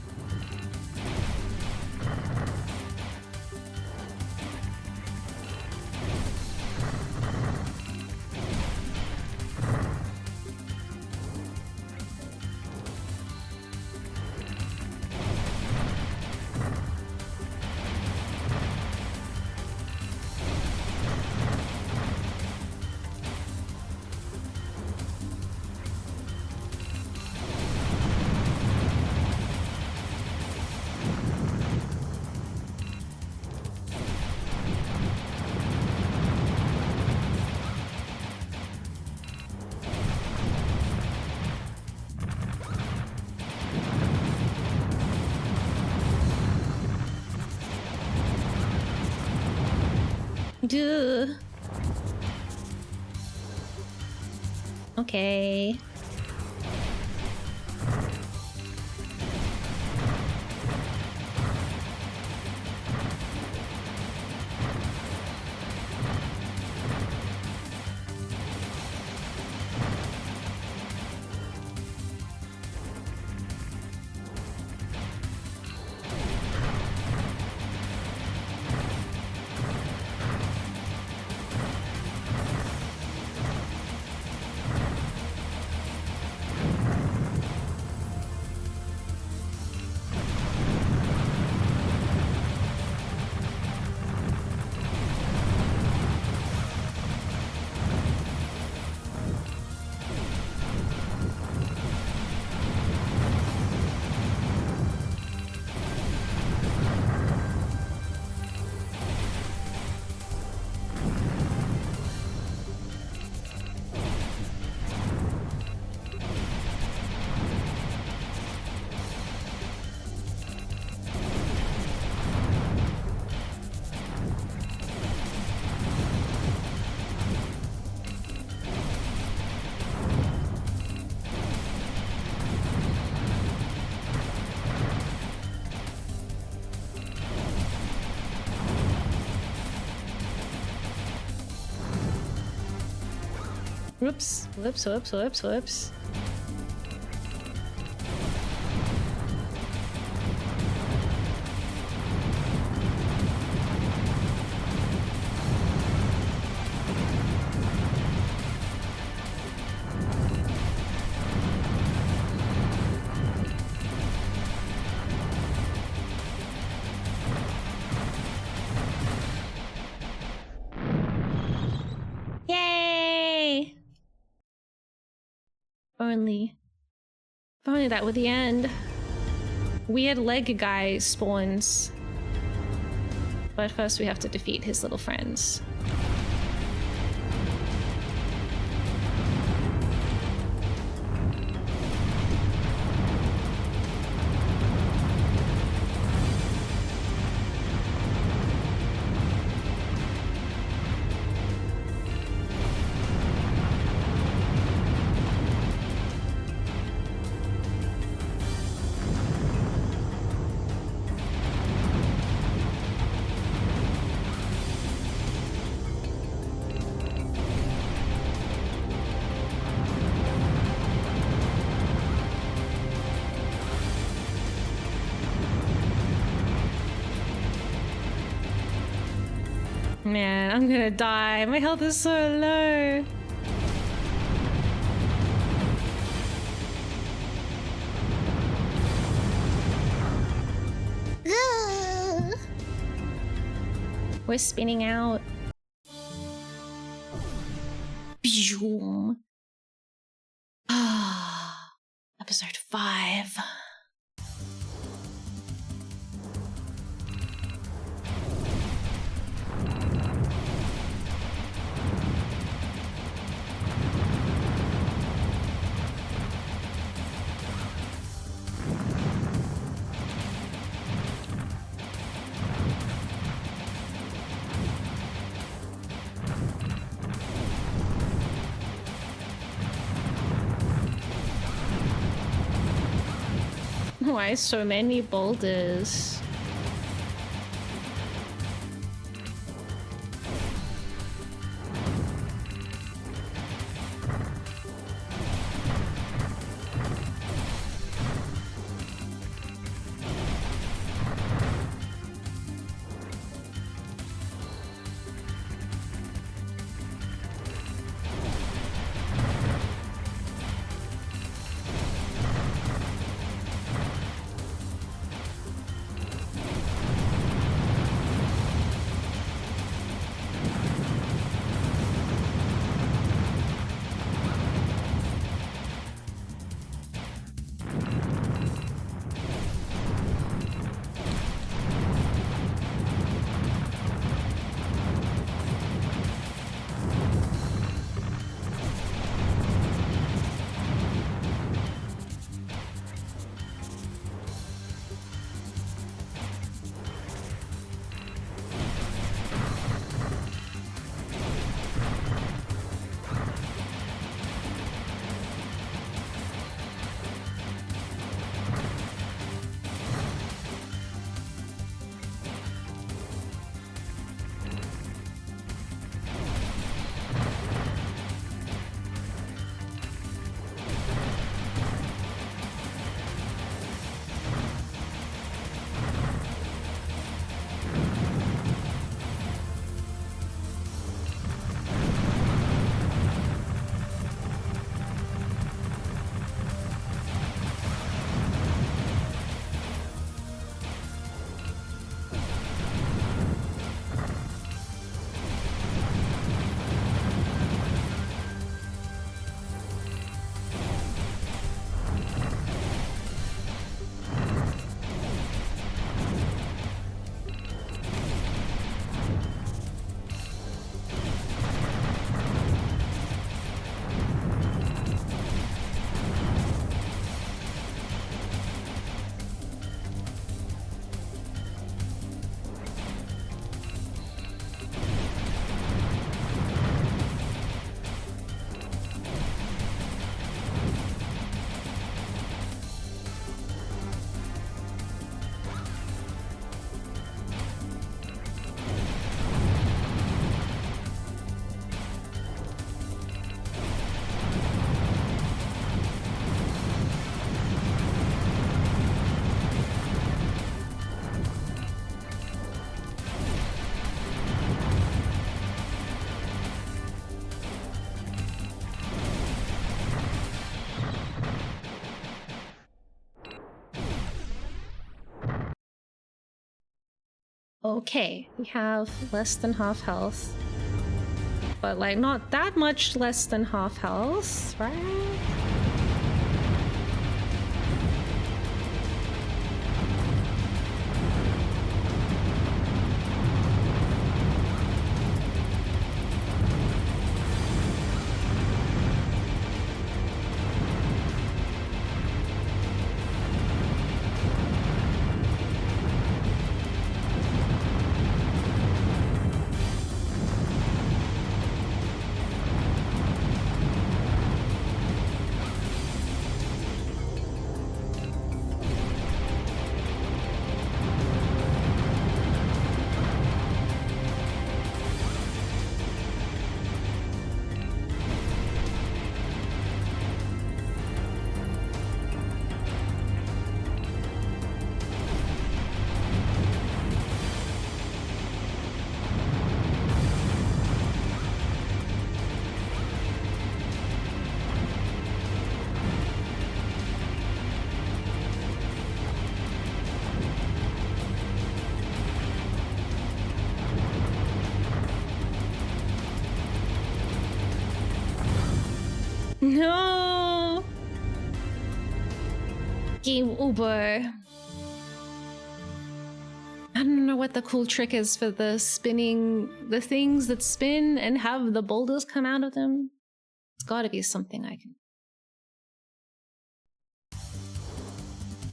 Duh. Okay. Whoops, whoops, whoops, whoops, whoops. Yay! If only that were the end. Weird leg guy spawns. But first we have to defeat his little friends. Man, I'm gonna die. My health is so low. We're spinning out. Boom. Ah, episode 5. Why so many boulders? Okay, we have less than half health. But like not that much less than half health, right? No! Game over. I don't know what the cool trick is for the spinning, the things that spin and have the boulders come out of them. It's gotta be something I can.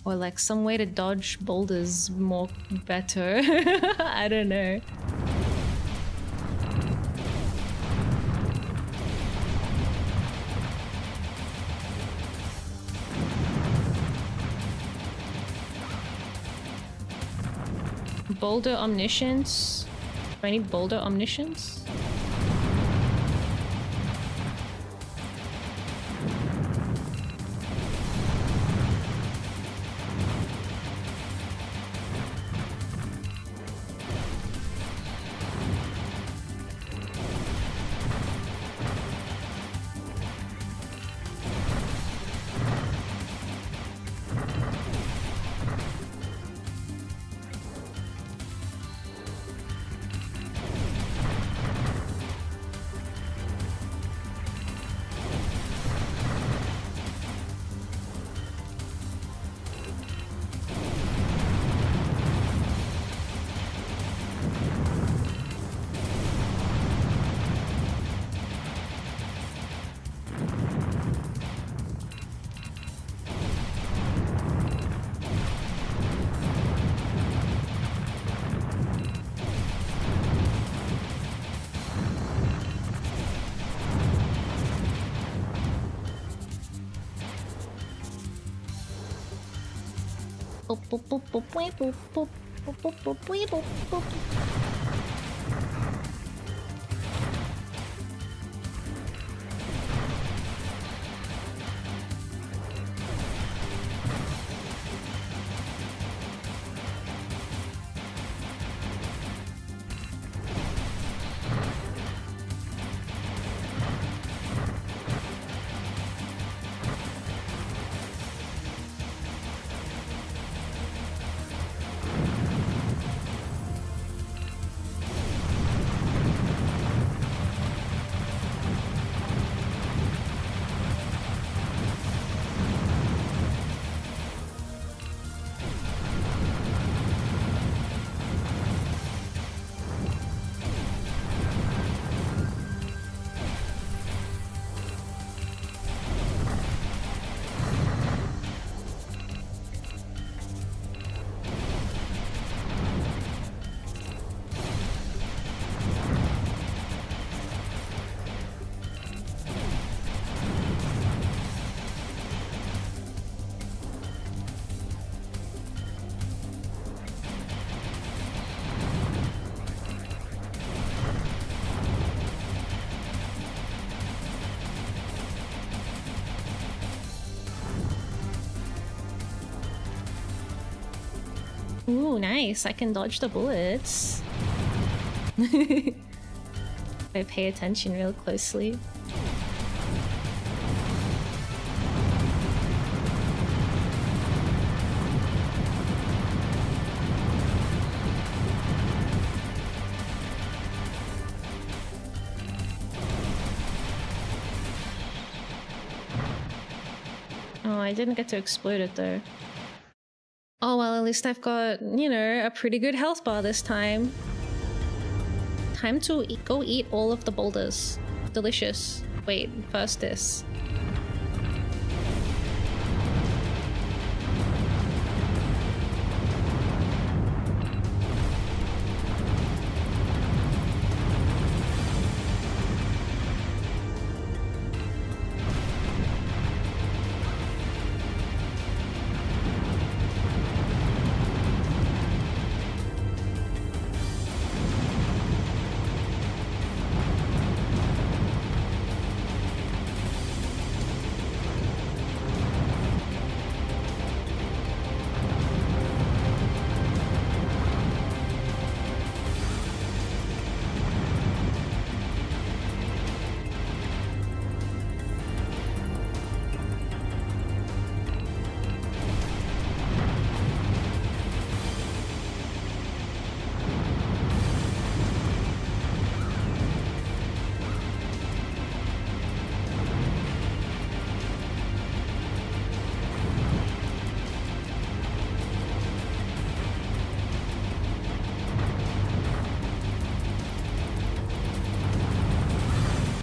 Or like some way to dodge boulders more better. I don't know. Boulder omniscience? Do I need boulder omniscience? Ooh, nice. I can dodge the bullets. I pay attention real closely. Oh, I didn't get to explode it though. Oh well, at least I've got, you know, a pretty good health bar this time. Time to go eat all of the boulders. Delicious. Wait, first this.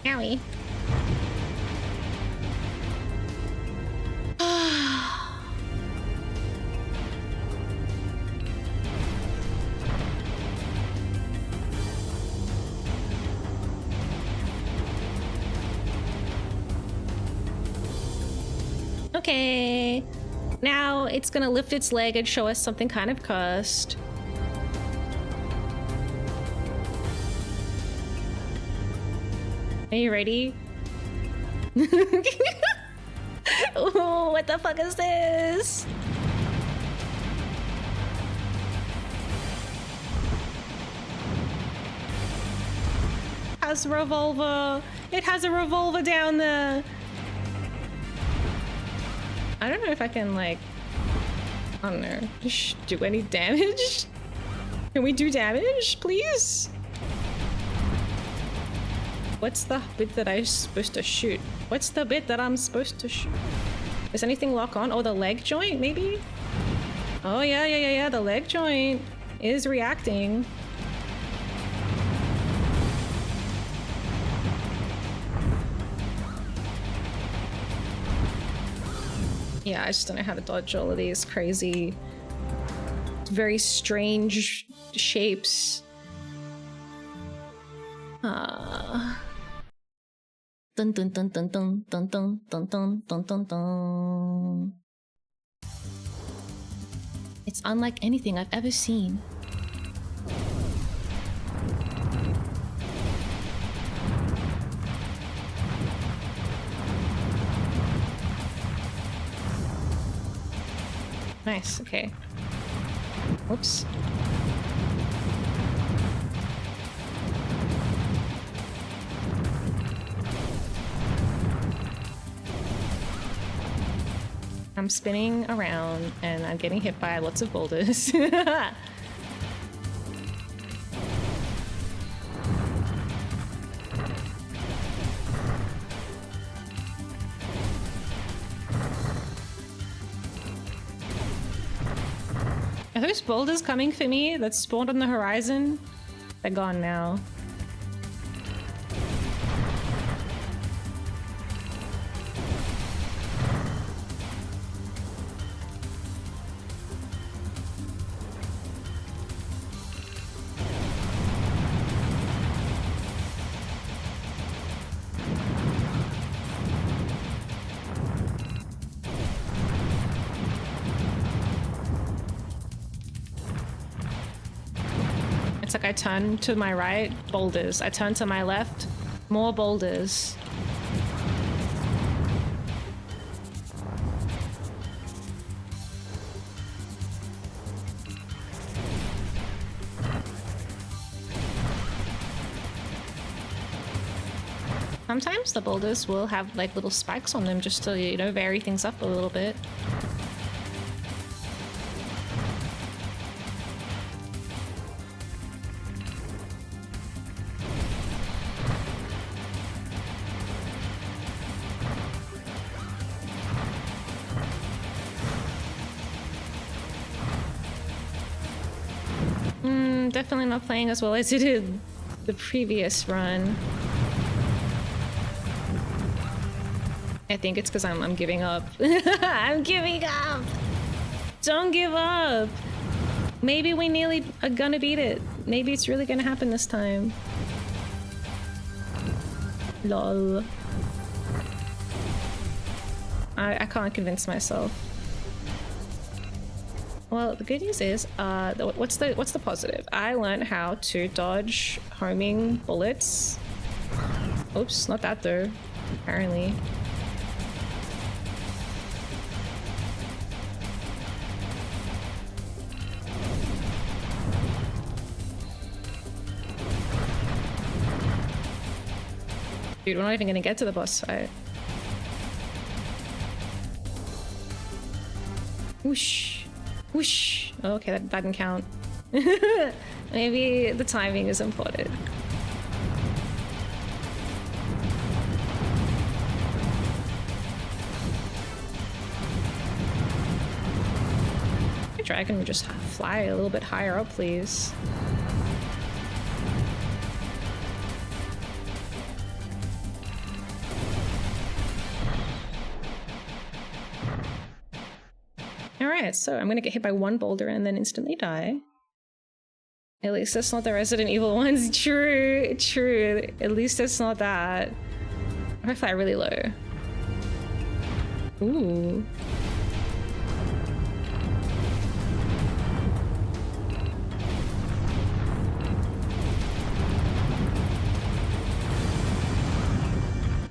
Owie. Okay. Now it's gonna lift its leg and show us something kind of cursed. Are you ready? Ooh, what the fuck is this? Has a revolver. It has a revolver down there. I don't know if I can, like, I don't know, do any damage? Can we do damage, please? What's the bit that I'm supposed to shoot? What's the bit that I'm supposed to shoot? Does anything lock on? Oh, the leg joint, maybe? Oh, yeah. The leg joint is reacting. Yeah, I just don't know how to dodge all of these crazy, very strange shapes. Dun dun dun dun dun dun dun dun dun dun dun dun. It's unlike anything I've ever seen. Nice, okay. Whoops. I'm spinning around and I'm getting hit by lots of boulders. Are those boulders coming for me that spawned on the horizon? They're gone now. It's like I turn to my right, boulders. I turn to my left, more boulders. Sometimes the boulders will have like little spikes on them just to, you know, vary things up a little bit. definitely not playing as well as I did the previous run. I think it's because I'm giving up. I'm giving up! Don't give up! Maybe we nearly are gonna beat it. Maybe it's really gonna happen this time. Lol. I can't convince myself. Well, the good news is, what's the positive? I learned how to dodge homing bullets. Oops, not that though, apparently. Dude, we're not even gonna get to the boss fight. Whoosh. Whoosh. Oh, okay, that didn't count. Maybe the timing is important. The dragon would just fly a little bit higher up, please. Alright, so I'm gonna get hit by one boulder and then instantly die. At least that's not the Resident Evil ones. True, true. At least it's not that. If I fly really low. Ooh.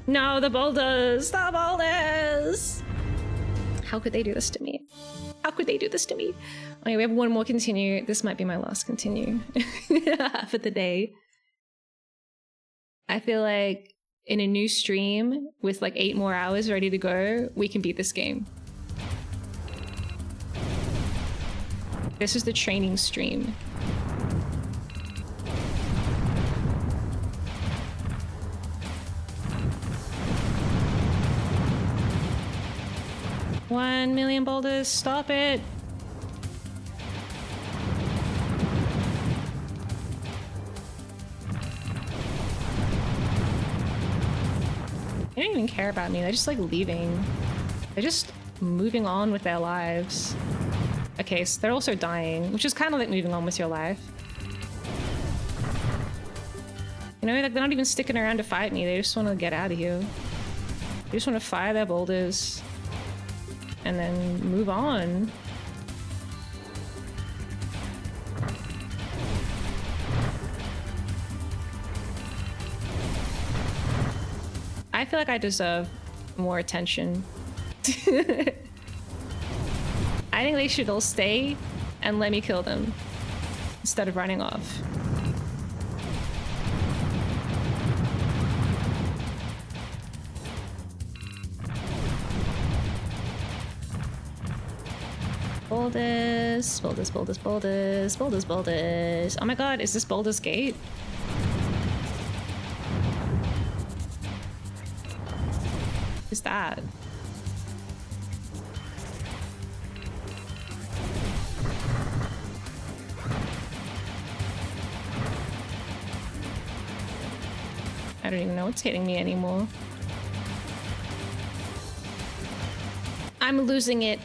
No, the boulders! The boulders! How could they do this to me? How could they do this to me? Okay, we have one more continue. This might be my last continue for the day. I feel like in a new stream with like 8 more hours ready to go, we can beat this game. This is the training stream. $1 million boulders, stop it! They don't even care about me, they're just like leaving. They're just moving on with their lives. Okay, so they're also dying, which is kind of like moving on with your life. You know, like they're not even sticking around to fight me, they just want to get out of here. They just want to fire their boulders. And then move on. I feel like I deserve more attention. I think they should all stay and let me kill them instead of running off. Boulders, boulders, boulders, boulders, boulders, boulders. Oh my god, is this Baldur's Gate? What is that? I don't even know what's hitting me anymore. I'm losing it.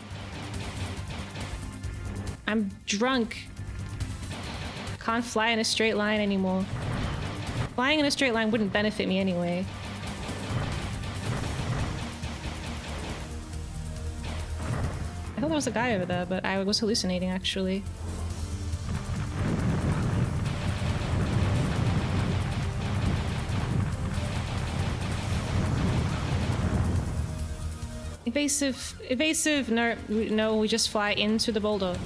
I'm drunk. Can't fly in a straight line anymore. Flying in a straight line wouldn't benefit me anyway. I thought there was a guy over there, but I was hallucinating actually. Evasive, evasive, no, we just fly into the boulder.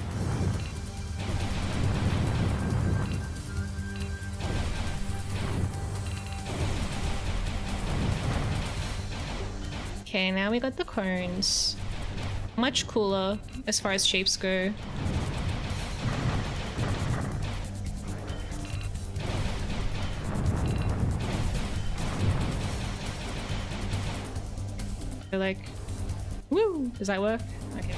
Okay, now we got the cones. Much cooler as far as shapes go. They're like, woo! Does that work? Okay.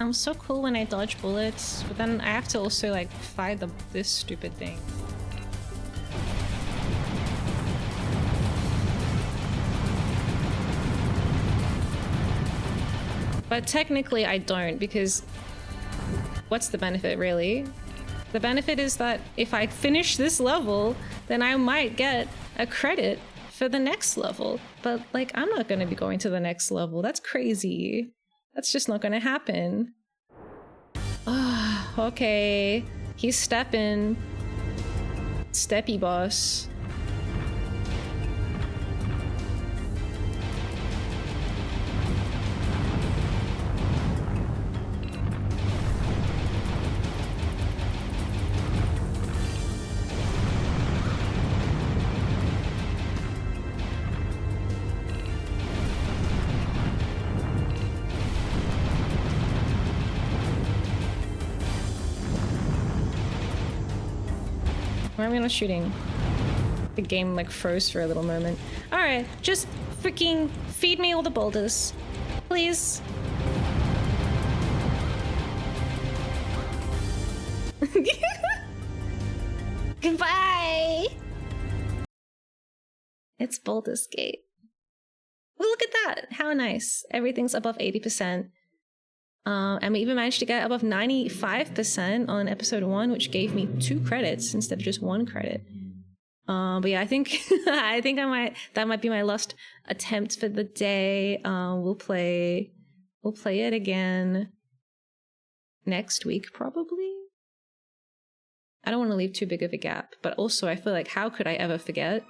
I'm so cool when I dodge bullets, but then I have to also like fight this stupid thing. But technically I don't, because what's the benefit really? The benefit is that if I finish this level, then I might get a credit for the next level. But like, I'm not gonna be going to the next level. That's crazy. That's just not gonna happen. Ah, okay. He's stepping. Steppy boss. Why am I not shooting? The game like froze for a little moment. Alright, just freaking feed me all the boulders. Please. Goodbye! It's Baldur's Gate. Well, look at that! How nice. Everything's above 80%. And we even managed to get above 95% on episode 1, which gave me 2 credits instead of just 1 credit. But yeah, I think that might be my last attempt for the day. We'll play it again next week probably. I don't want to leave too big of a gap, but also I feel like how could I ever forget?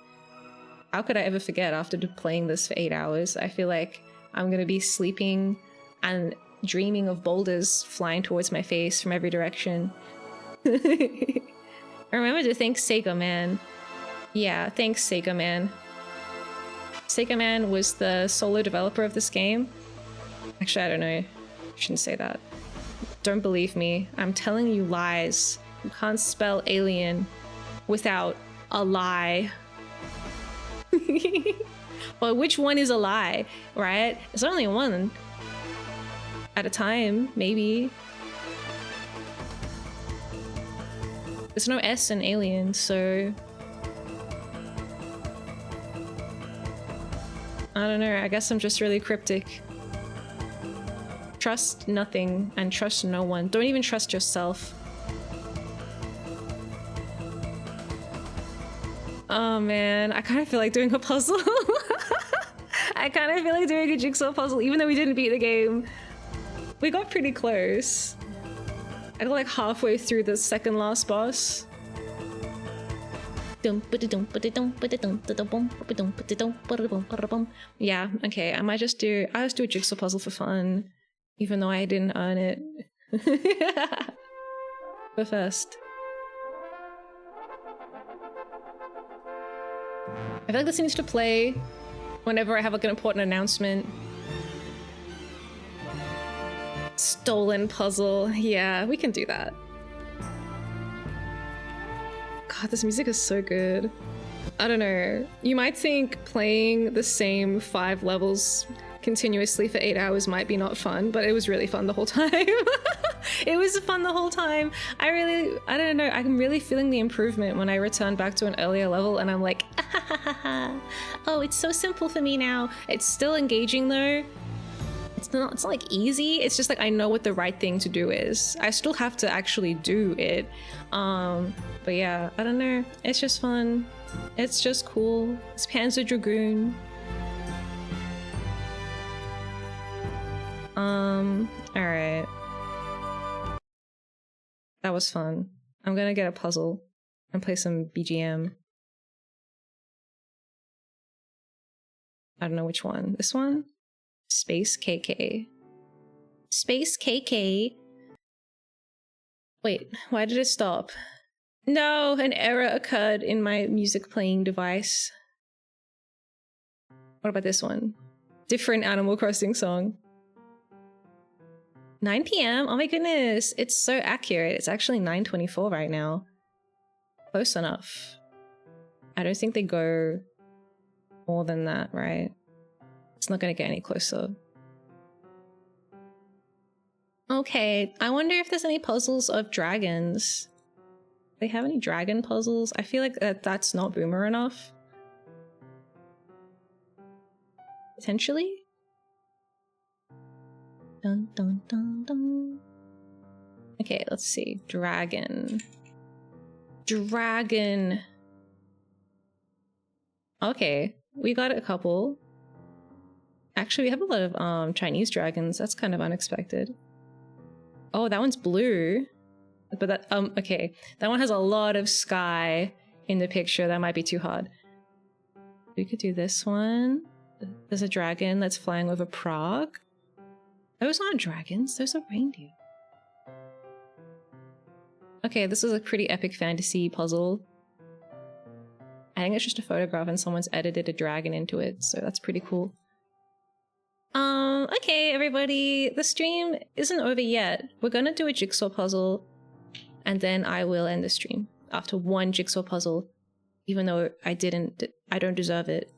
How could I ever forget after playing this for 8 hours? I feel like I'm gonna be sleeping and dreaming of boulders flying towards my face from every direction. Remember to thank SEGA Man. Yeah, thanks SEGA Man. SEGA Man was the solo developer of this game. Actually, I don't know. I shouldn't say that. Don't believe me. I'm telling you lies. You can't spell alien without a lie. Well, which one is a lie, right? There's only one. At a time, maybe. There's no S in alien, so... I don't know, I guess I'm just really cryptic. Trust nothing and trust no one. Don't even trust yourself. Oh man, I kind of feel like doing a puzzle. I kind of feel like doing a jigsaw puzzle, even though we didn't beat the game. We got pretty close. I got like halfway through the second last boss. Yeah, okay, I'll just do a jigsaw puzzle for fun, even though I didn't earn it. But first. I feel like this needs to play whenever I have like an important announcement. Stolen puzzle. Yeah, we can do that. God, this music is so good. I don't know. You might think playing the same 5 levels continuously for 8 hours might be not fun, but it was really fun the whole time. It was fun the whole time. I don't know. I'm really feeling the improvement when I return back to an earlier level and I'm like, oh, it's so simple for me now. It's still engaging though. It's not like easy. It's just like I know what the right thing to do is. I still have to actually do it. But yeah, I don't know. It's just fun. It's just cool. It's Panzer Dragoon. Alright. That was fun. I'm gonna get a puzzle and play some BGM. I don't know which one. This one? Space KK. Space KK. Wait, why did it stop? No, an error occurred in my music playing device. What about this one? Different Animal Crossing song. 9 p.m? Oh my goodness, it's so accurate. It's actually 9:24 right now. Close enough. I don't think they go more than that, right? It's not gonna get any closer. Okay, I wonder if there's any puzzles of dragons. Do they have any dragon puzzles? I feel like that's not boomer enough. Potentially? Dun dun dun dun. Okay, let's see. Dragon. Dragon. Okay, we got a couple. Actually, we have a lot of Chinese dragons. That's kind of unexpected. Oh, that one's blue. But that, okay. That one has a lot of sky in the picture. That might be too hard. We could do this one. There's a dragon that's flying over Prague. Those aren't dragons, those are reindeer. Okay, this is a pretty epic fantasy puzzle. I think it's just a photograph and someone's edited a dragon into it, so that's pretty cool. Okay, everybody, the stream isn't over yet. We're gonna do a jigsaw puzzle, and then I will end the stream after one jigsaw puzzle, even though I don't deserve it.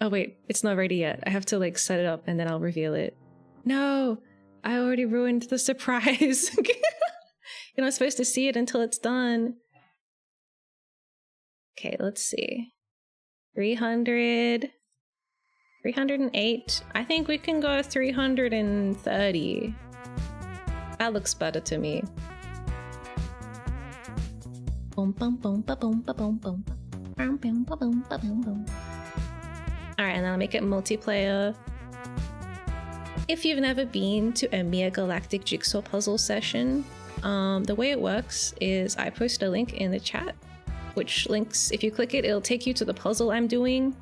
Oh wait, it's not ready yet. I have to like set it up and then I'll reveal it. No, I already ruined the surprise. You're not supposed to see it until it's done. Okay, let's see. 300. 308. I think we can go 330. That looks better to me. Boom, boom, boom, ba, boom, ba, boom, boom. Boom, boom, ba, boom, ba, boom, boom. Alright, and I'll make it multiplayer. If you've never been to a Miya Galactic jigsaw puzzle session, the way it works is I post a link in the chat, which links, if you click it, it'll take you to the puzzle I'm doing.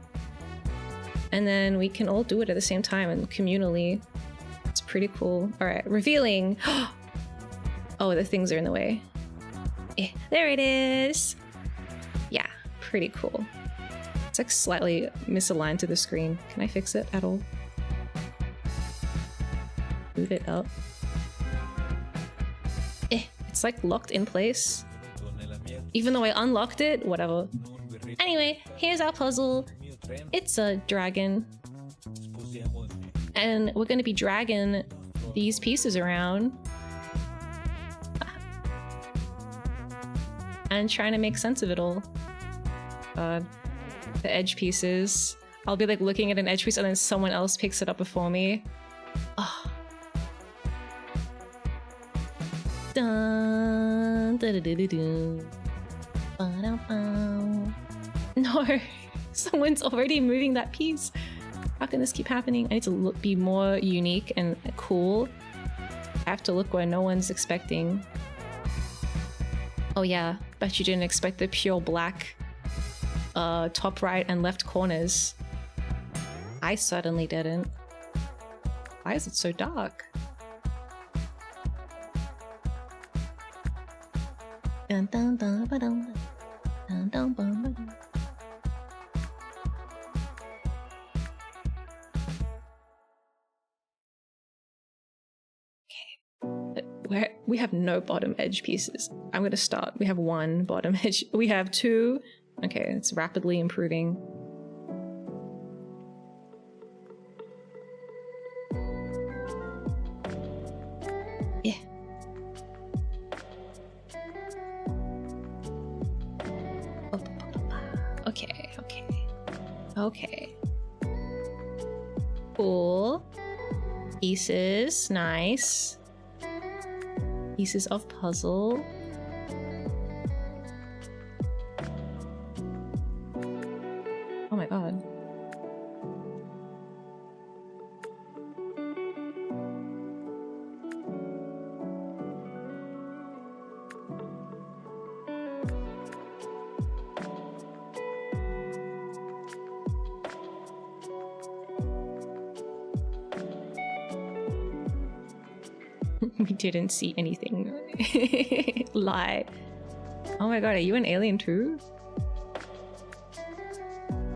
And then we can all do it at the same time and communally. It's pretty cool. Alright, revealing! Oh, the things are in the way. There it is! Yeah, pretty cool. It's like slightly misaligned to the screen. Can I fix it at all? Move it up. It's like locked in place. Even though I unlocked it, whatever. Anyway, here's our puzzle. It's a dragon. And we're gonna be dragging these pieces around. And trying to make sense of it all. God. The edge pieces. I'll be like looking at an edge piece and then someone else picks it up before me. Oh. Dun, da, da, da, da, da. Ba-da-ba. No, someone's already moving that piece. How can this keep happening? I need to be more unique and cool. I have to look where no one's expecting. Oh yeah, bet you didn't expect the pure black top right and left corners. I certainly didn't. Why is it so dark? Dun, dun, dun, ba, dun, dun, dun, dun, ba, dun. Okay. We have no bottom edge pieces. I'm gonna start. We have one bottom edge. We have two. Okay, it's rapidly improving. Yeah. Okay, okay. Okay. Cool. Pieces, nice. Pieces of puzzle. Oh my god. We didn't see anything. Lie. Oh my god, are you an alien too?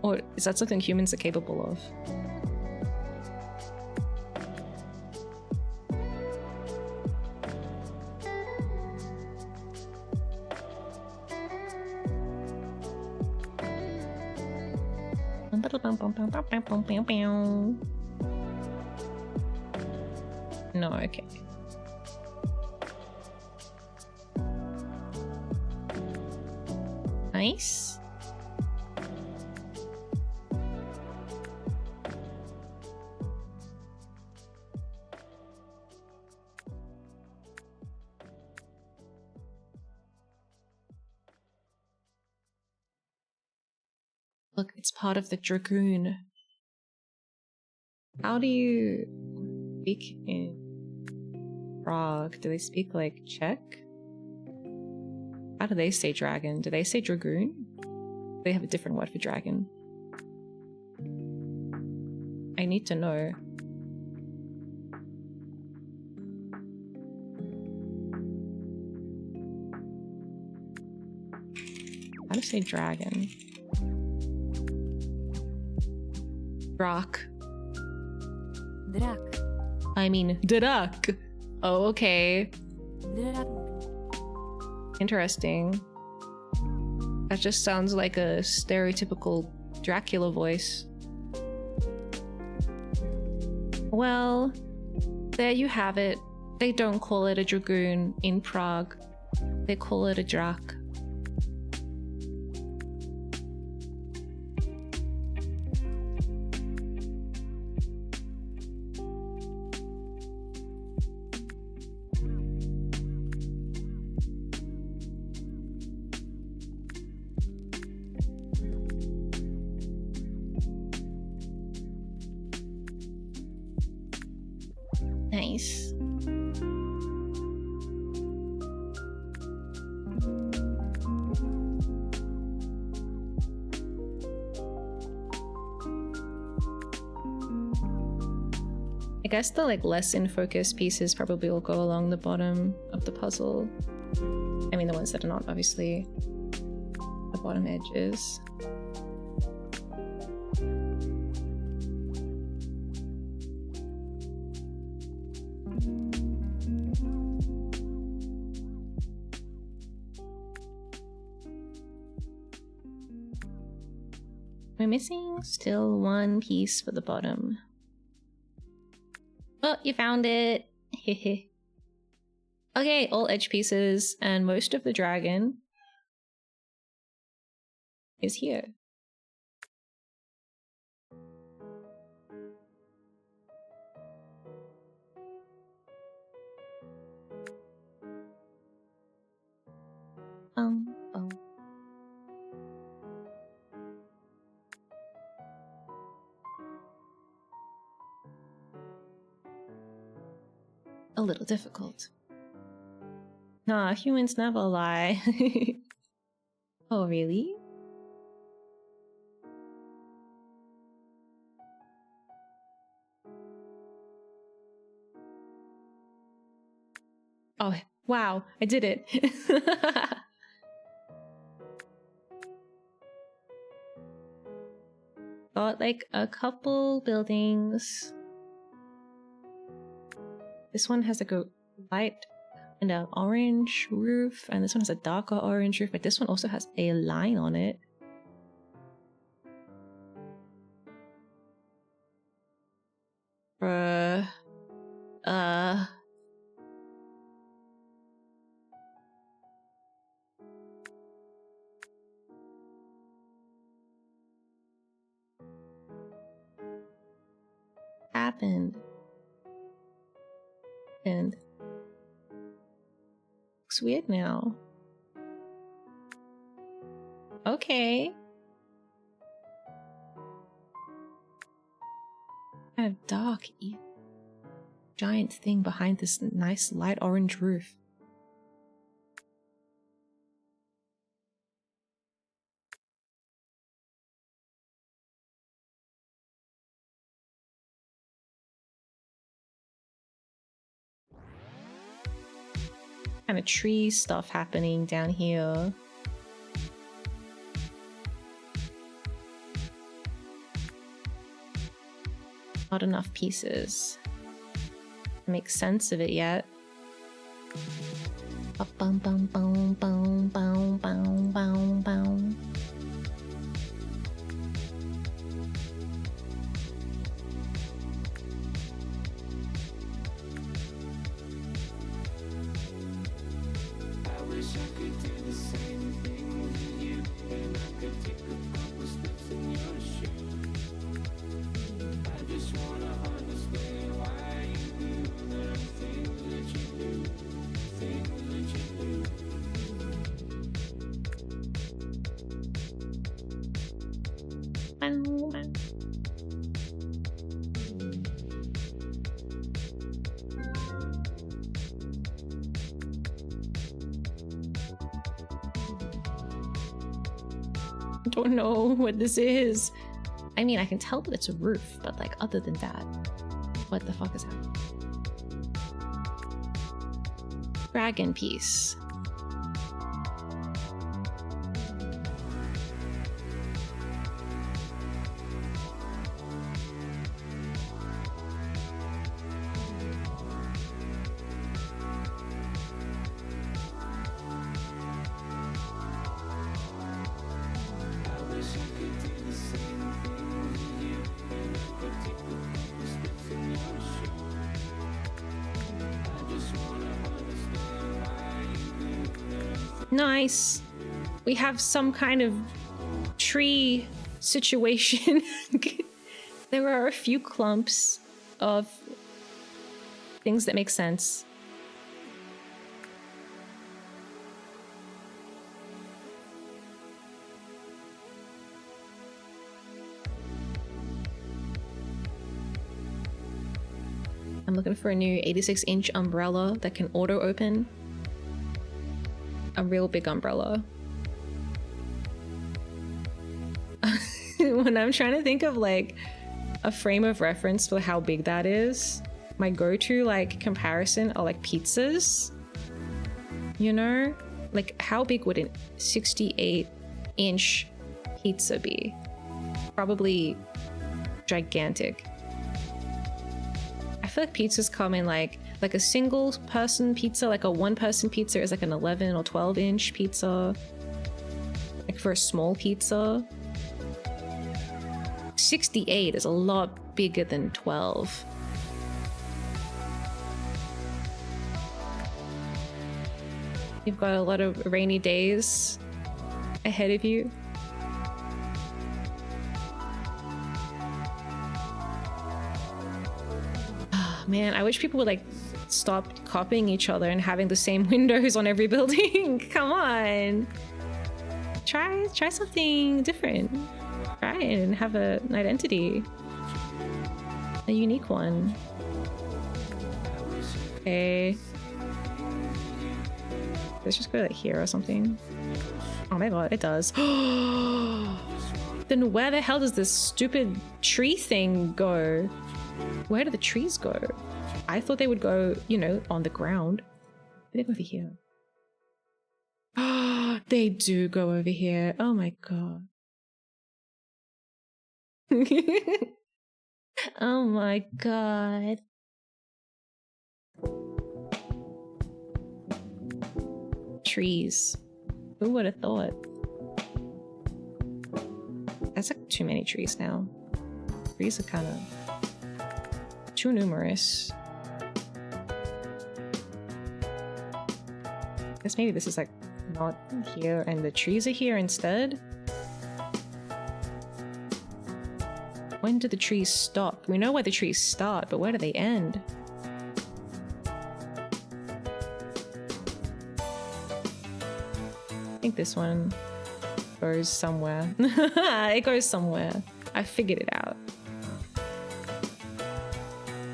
Or is that something humans are capable of? No, okay. Nice. Look, it's part of the Dragoon. How do you speak in Prague? Do they speak like Czech? How do they say dragon? Do they say Dragoon? They have a different word for dragon. I need to know. How to say dragon? Drak. Drak. I mean, Drak. Oh, okay. Drak. Interesting. That just sounds like a stereotypical Dracula voice. Well, there you have it. They don't call it a dragoon in Prague. They call it a drak. Nice. I guess the like less in focus pieces probably will go along the bottom of the puzzle. I mean the ones that are not obviously the bottom edges. We're missing still one piece for the bottom. Oh, you found it! Hehe. Okay, all edge pieces and most of the dragon is here. Oh. A little difficult. Nah, humans never lie. Oh, really? Oh, wow, I did it. Got like a couple buildings. This one has like a light and an orange roof, and this one has a darker orange roof, but this one also has a line on it. Happened. And looks weird now. Okay. Kind of dark, giant thing behind this nice light orange roof. Kind of tree stuff happening down here. Not enough pieces to make sense of it yet. Bum bum bum bum bum bum bum bum. Don't know what this is. I mean, I can tell that it's a roof, but like other than that, what the fuck is that? Dragon piece. Nice. We have some kind of tree situation. There are a few clumps of things that make sense. I'm looking for a new 86-inch umbrella that can auto open. A real big umbrella. When I'm trying to think of like a frame of reference for how big that is, my go-to like comparison are like pizzas. You know, like how big would a 68-inch pizza be? Probably gigantic. I feel like pizzas come in like a single person pizza, like a one-person pizza is like an 11 or 12-inch pizza. Like for a small pizza. 68 is a lot bigger than 12. You've got a lot of rainy days ahead of you. Man, I wish people would like stop copying each other and having the same windows on every building. Come on. Try something different. Try it and have an identity. A unique one. Okay. Let's just go like here or something. Oh my god, it does. Then where the hell does this stupid tree thing go? Where do the trees go? I thought they would go, you know, on the ground. They go over here. Oh, they do go over here. Oh my god. Oh my god. Trees. Who would have thought? That's like too many trees now. Trees are kind of too numerous. I guess maybe this is like not here and the trees are here instead. When do the trees stop? We know where the trees start, but where do they end? I think this one goes somewhere. It goes somewhere. I figured it out.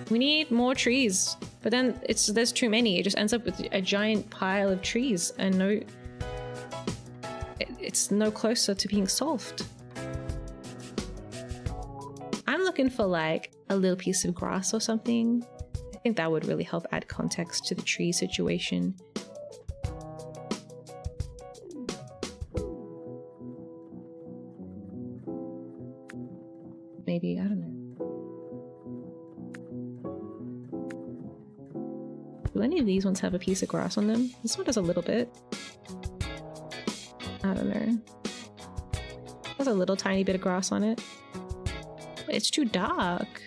We need more trees, but then there's too many. It just ends up with a giant pile of trees and it's no closer to being solved. I'm looking for like a little piece of grass or something. I think that would really help add context to the tree situation. Maybe, I don't know. Do any of these ones have a piece of grass on them? This one has a little bit. I don't know. There's a little tiny bit of grass on it. But it's too dark.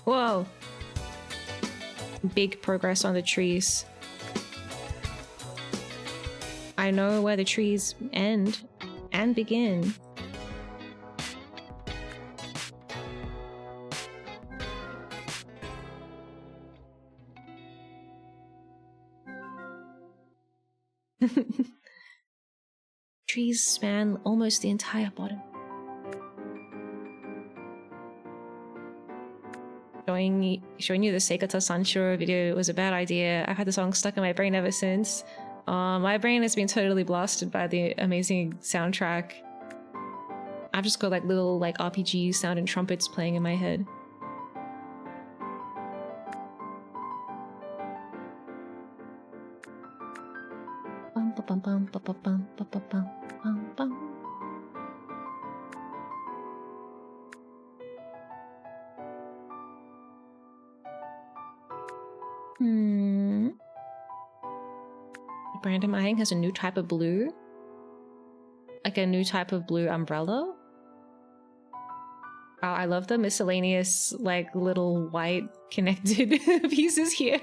Whoa. Big progress on the trees. I know where the trees end and begin. Trees span almost the entire bottom. Showing you the SEGA Sanshiro video was a bad idea. I've had the song stuck in my brain ever since. My brain has been totally blasted by the amazing soundtrack. I've just got like little like RPG sound and trumpets playing in my head. Bum, bum, bum, bum, bum, bum, bum, bum, bum, bum, bum. Brand I'm eyeing has a new type of blue. Like a new type of blue umbrella. Oh, I love the miscellaneous, like, little white connected pieces here.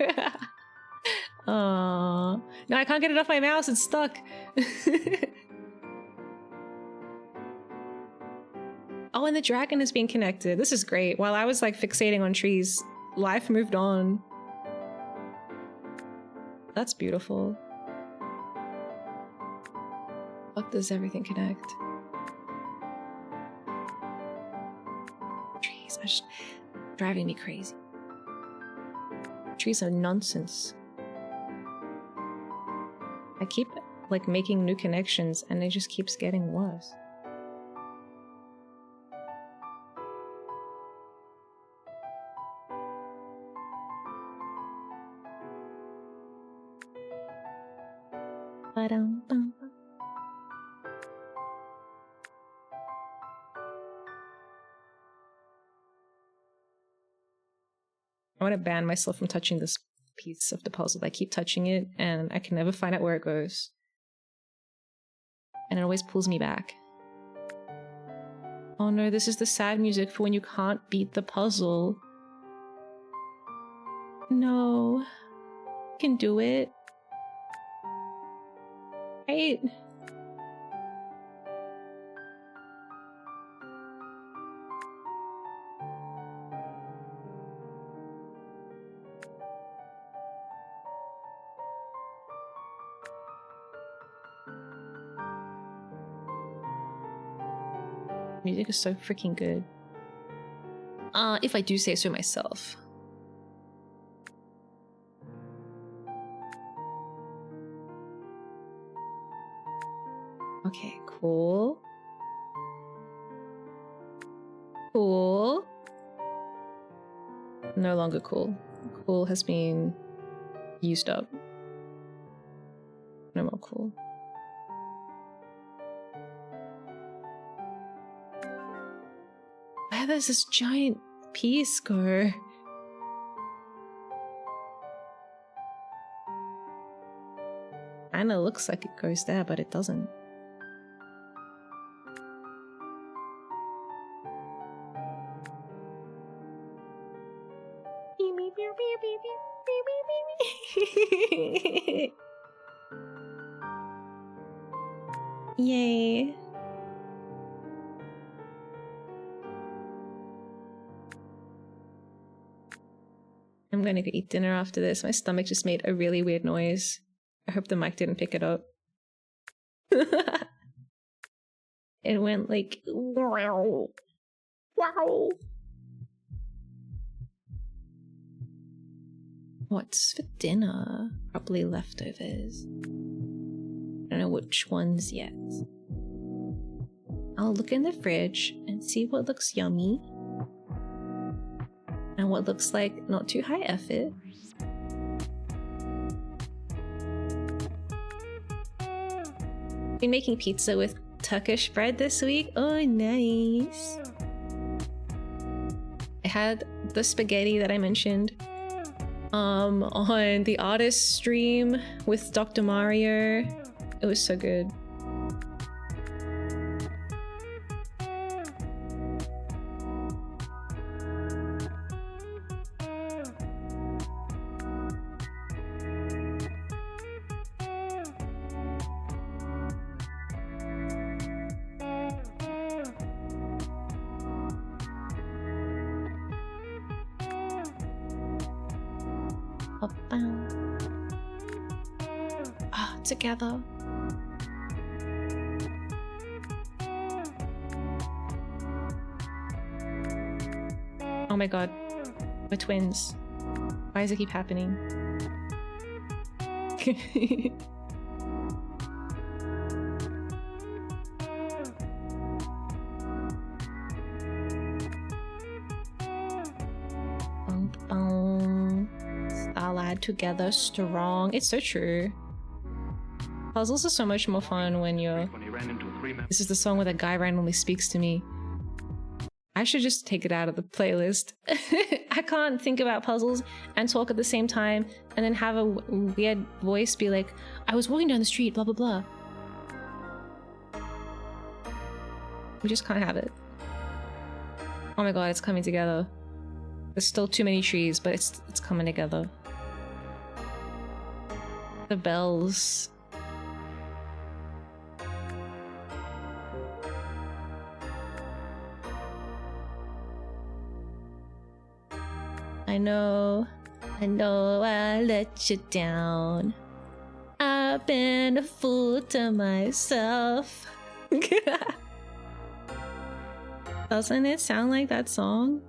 Aww. No, I can't get it off my mouse. It's stuck. Oh, and the dragon is being connected. This is great. While I was, like, fixating on trees, life moved on. That's beautiful. Fuck, does everything connect? Trees are just driving me crazy. Trees are nonsense. I keep like making new connections and it just keeps getting worse. Ba-dum-bum. I want to ban myself from touching this piece of the puzzle. I keep touching it and I can never find out where it goes. And it always pulls me back. Oh no, this is the sad music for when you can't beat the puzzle. No. You can do it. Right? Music is so freaking good. If I do say so myself. Okay, cool. Cool. No longer cool. Cool has been used up. No more cool. Where does this giant piece go? Kinda looks like it goes there, but it doesn't. Yay. I'm gonna go eat dinner after this. My stomach just made a really weird noise. I hope the mic didn't pick it up. It went like wow. Wow. What's for dinner? Probably leftovers. I don't know which ones yet. I'll look in the fridge and see what looks yummy. And what looks like not too high effort. Been making pizza with Turkish bread this week. Oh, nice. I had the spaghetti that I mentioned on the artist stream with Dr. Mario. It was so good. Together. Oh my god. We're twins. Why does it keep happening? Starlight together strong. It's so true. Puzzles are so much more fun when you're... This is the song where the guy randomly speaks to me. I should just take it out of the playlist. I can't think about puzzles and talk at the same time and then have a weird voice be like, I was walking down the street, blah, blah, blah. We just can't have it. Oh my god, it's coming together. There's still too many trees, but it's coming together. The bells. I know I let you down. I've been a fool to myself. Doesn't it sound like that song?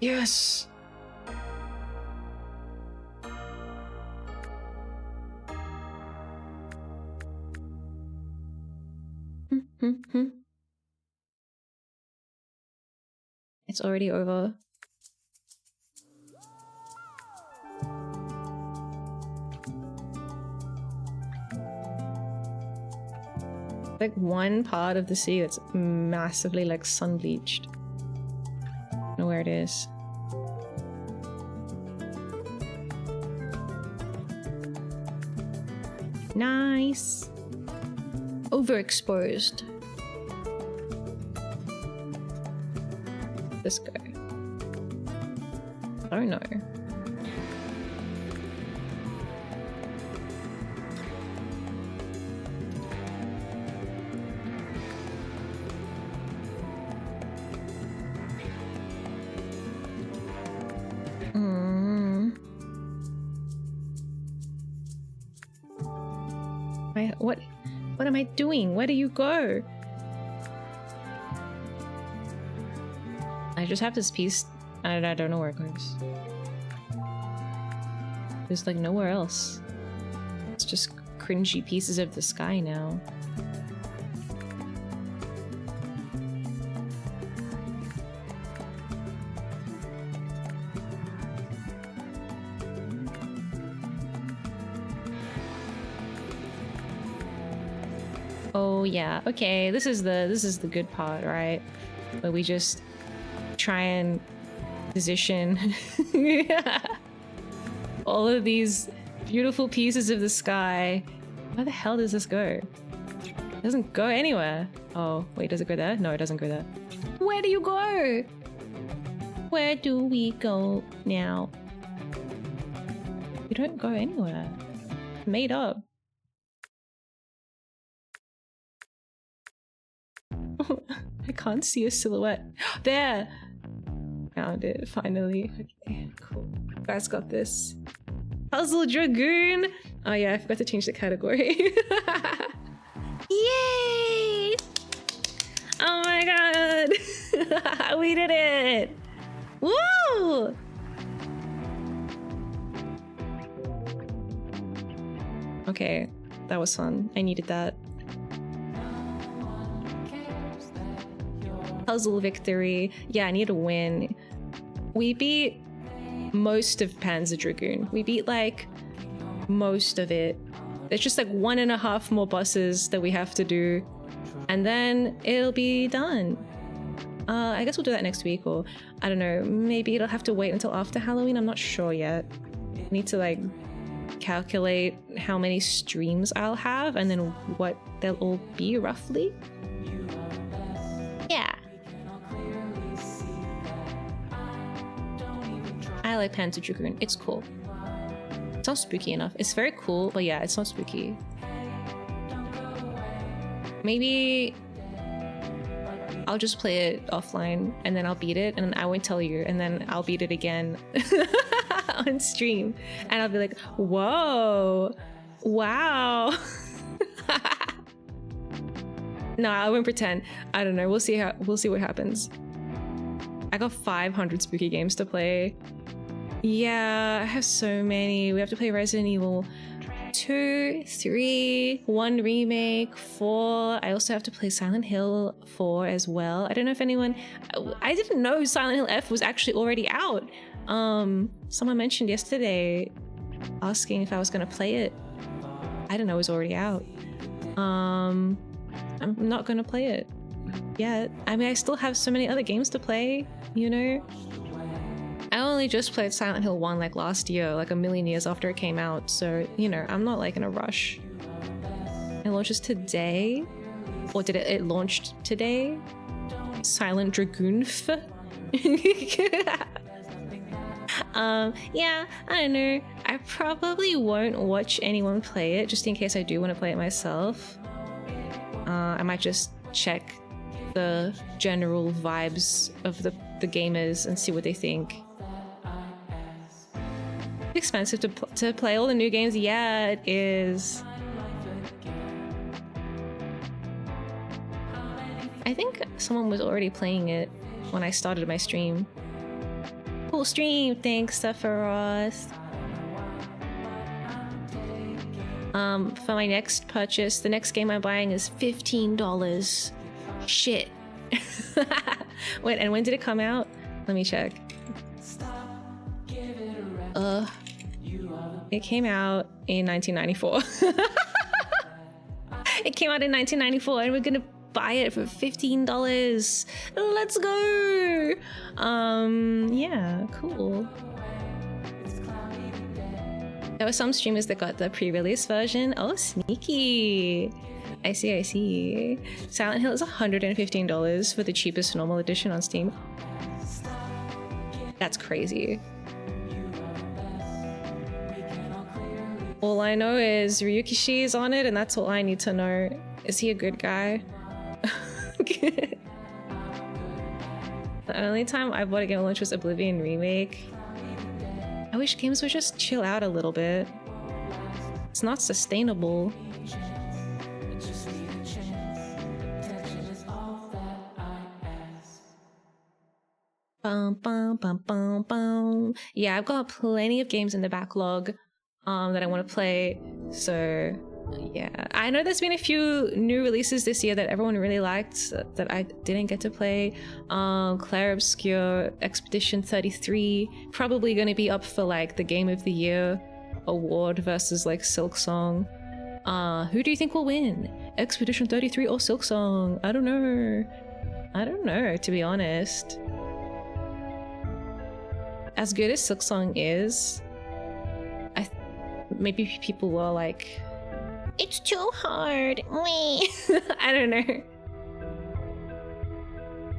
Yes! It's already over. Like one part of the sea that's massively like sun bleached. I don't know where it is. Nice. Overexposed. This guy. I don't know. What am I doing? Where do you go? I just have this piece and I don't know where it goes. There's like nowhere else. It's just cringy pieces of the sky now. Oh yeah, okay, this is the good part, right? Where we just try and position all of these beautiful pieces of the sky. Where the hell does this go? It doesn't go anywhere. Oh, wait, does it go there? No, it doesn't go there. Where do you go? Where do we go now? We don't go anywhere. Made up. I can't see a silhouette. There! Found it, finally. Okay, cool. You guys got this. Panzer Dragoon! Oh yeah, I forgot to change the category. Yay! Oh my god! We did it! Woo! Okay, that was fun. I needed that. Puzzle victory. Yeah, I need to win. We beat most of Panzer Dragoon. We beat like most of it. There's just like 1.5 more bosses that we have to do and then it'll be done. I guess we'll do that next week, or I don't know, maybe it'll have to wait until after Halloween. I'm not sure yet. I need to like calculate how many streams I'll have and then what they'll all be roughly. Yeah. I like Panzer Dragoon. It's cool. It's not spooky enough. It's very cool, but yeah, it's not spooky. Maybe I'll just play it offline and then I'll beat it and I won't tell you, and then I'll beat it again on stream and I'll be like, whoa, wow. No, I won't pretend. I don't know. We'll see what happens. I got 500 spooky games to play. Yeah, I have so many. We have to play Resident Evil 2, 3, 1 remake, 4. I also have to play Silent Hill 4 as well. I don't know if anyone... I didn't know Silent Hill F was actually already out. Someone mentioned yesterday asking if I was going to play it. I didn't know it was already out. I'm not going to play it yet. I mean, I still have so many other games to play, you know? I only just played Silent Hill 1 like last year, like a million years after it came out, so, you know, I'm not like in a rush. It launches today? Or did it launched today? Silent Dragoon. Yeah, I don't know. I probably won't watch anyone play it, just in case I do want to play it myself. I might just check the general vibes of the gamers and see what they think. It's expensive to play all the new games. Yeah, it is. I think someone was already playing it when I started my stream. Cool stream, thanks, Sephiroth. For my next purchase, the next game I'm buying is $15. Shit. Wait, and when did it come out? Let me check. It came out in 1994. It came out in 1994 and we're gonna buy it for $15. Let's go. Yeah, cool. There were some streamers that got the pre-release version. Oh, sneaky. I see. Silent Hill is $115 for the cheapest normal edition on Steam. That's crazy. All I know is Ryukishi is on it, and that's all I need to know. Is he a good guy? The only time I bought a game at launch was Oblivion Remake. I wish games would just chill out a little bit. It's not sustainable. Yeah, I've got plenty of games in the backlog that I want to play. So yeah, I know there's been a few new releases this year that everyone really liked that I didn't get to play. Clair Obscur, Expedition 33, probably going to be up for like the Game of the Year award versus like Silksong. Who do you think will win? Expedition 33 or Silksong? I don't know, to be honest. As good as Silksong is, maybe people were like, it's too hard. I don't know.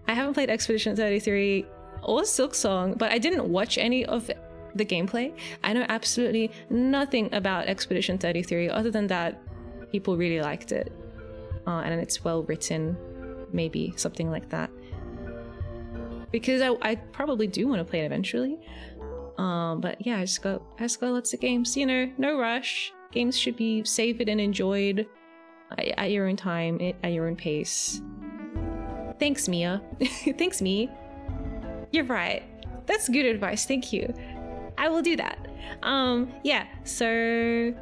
I haven't played Expedition 33 or Silksong, but I didn't watch any of the gameplay. I know absolutely nothing about Expedition 33 other than that people really liked it. And it's well written, maybe something like that. Because I probably do want to play it eventually. But yeah, I just got lots of games, you know, no rush. Games should be savored and enjoyed at your own time, at your own pace. Thanks, Miya. Thanks, me. You're right. That's good advice. Thank you. I will do that. Yeah, so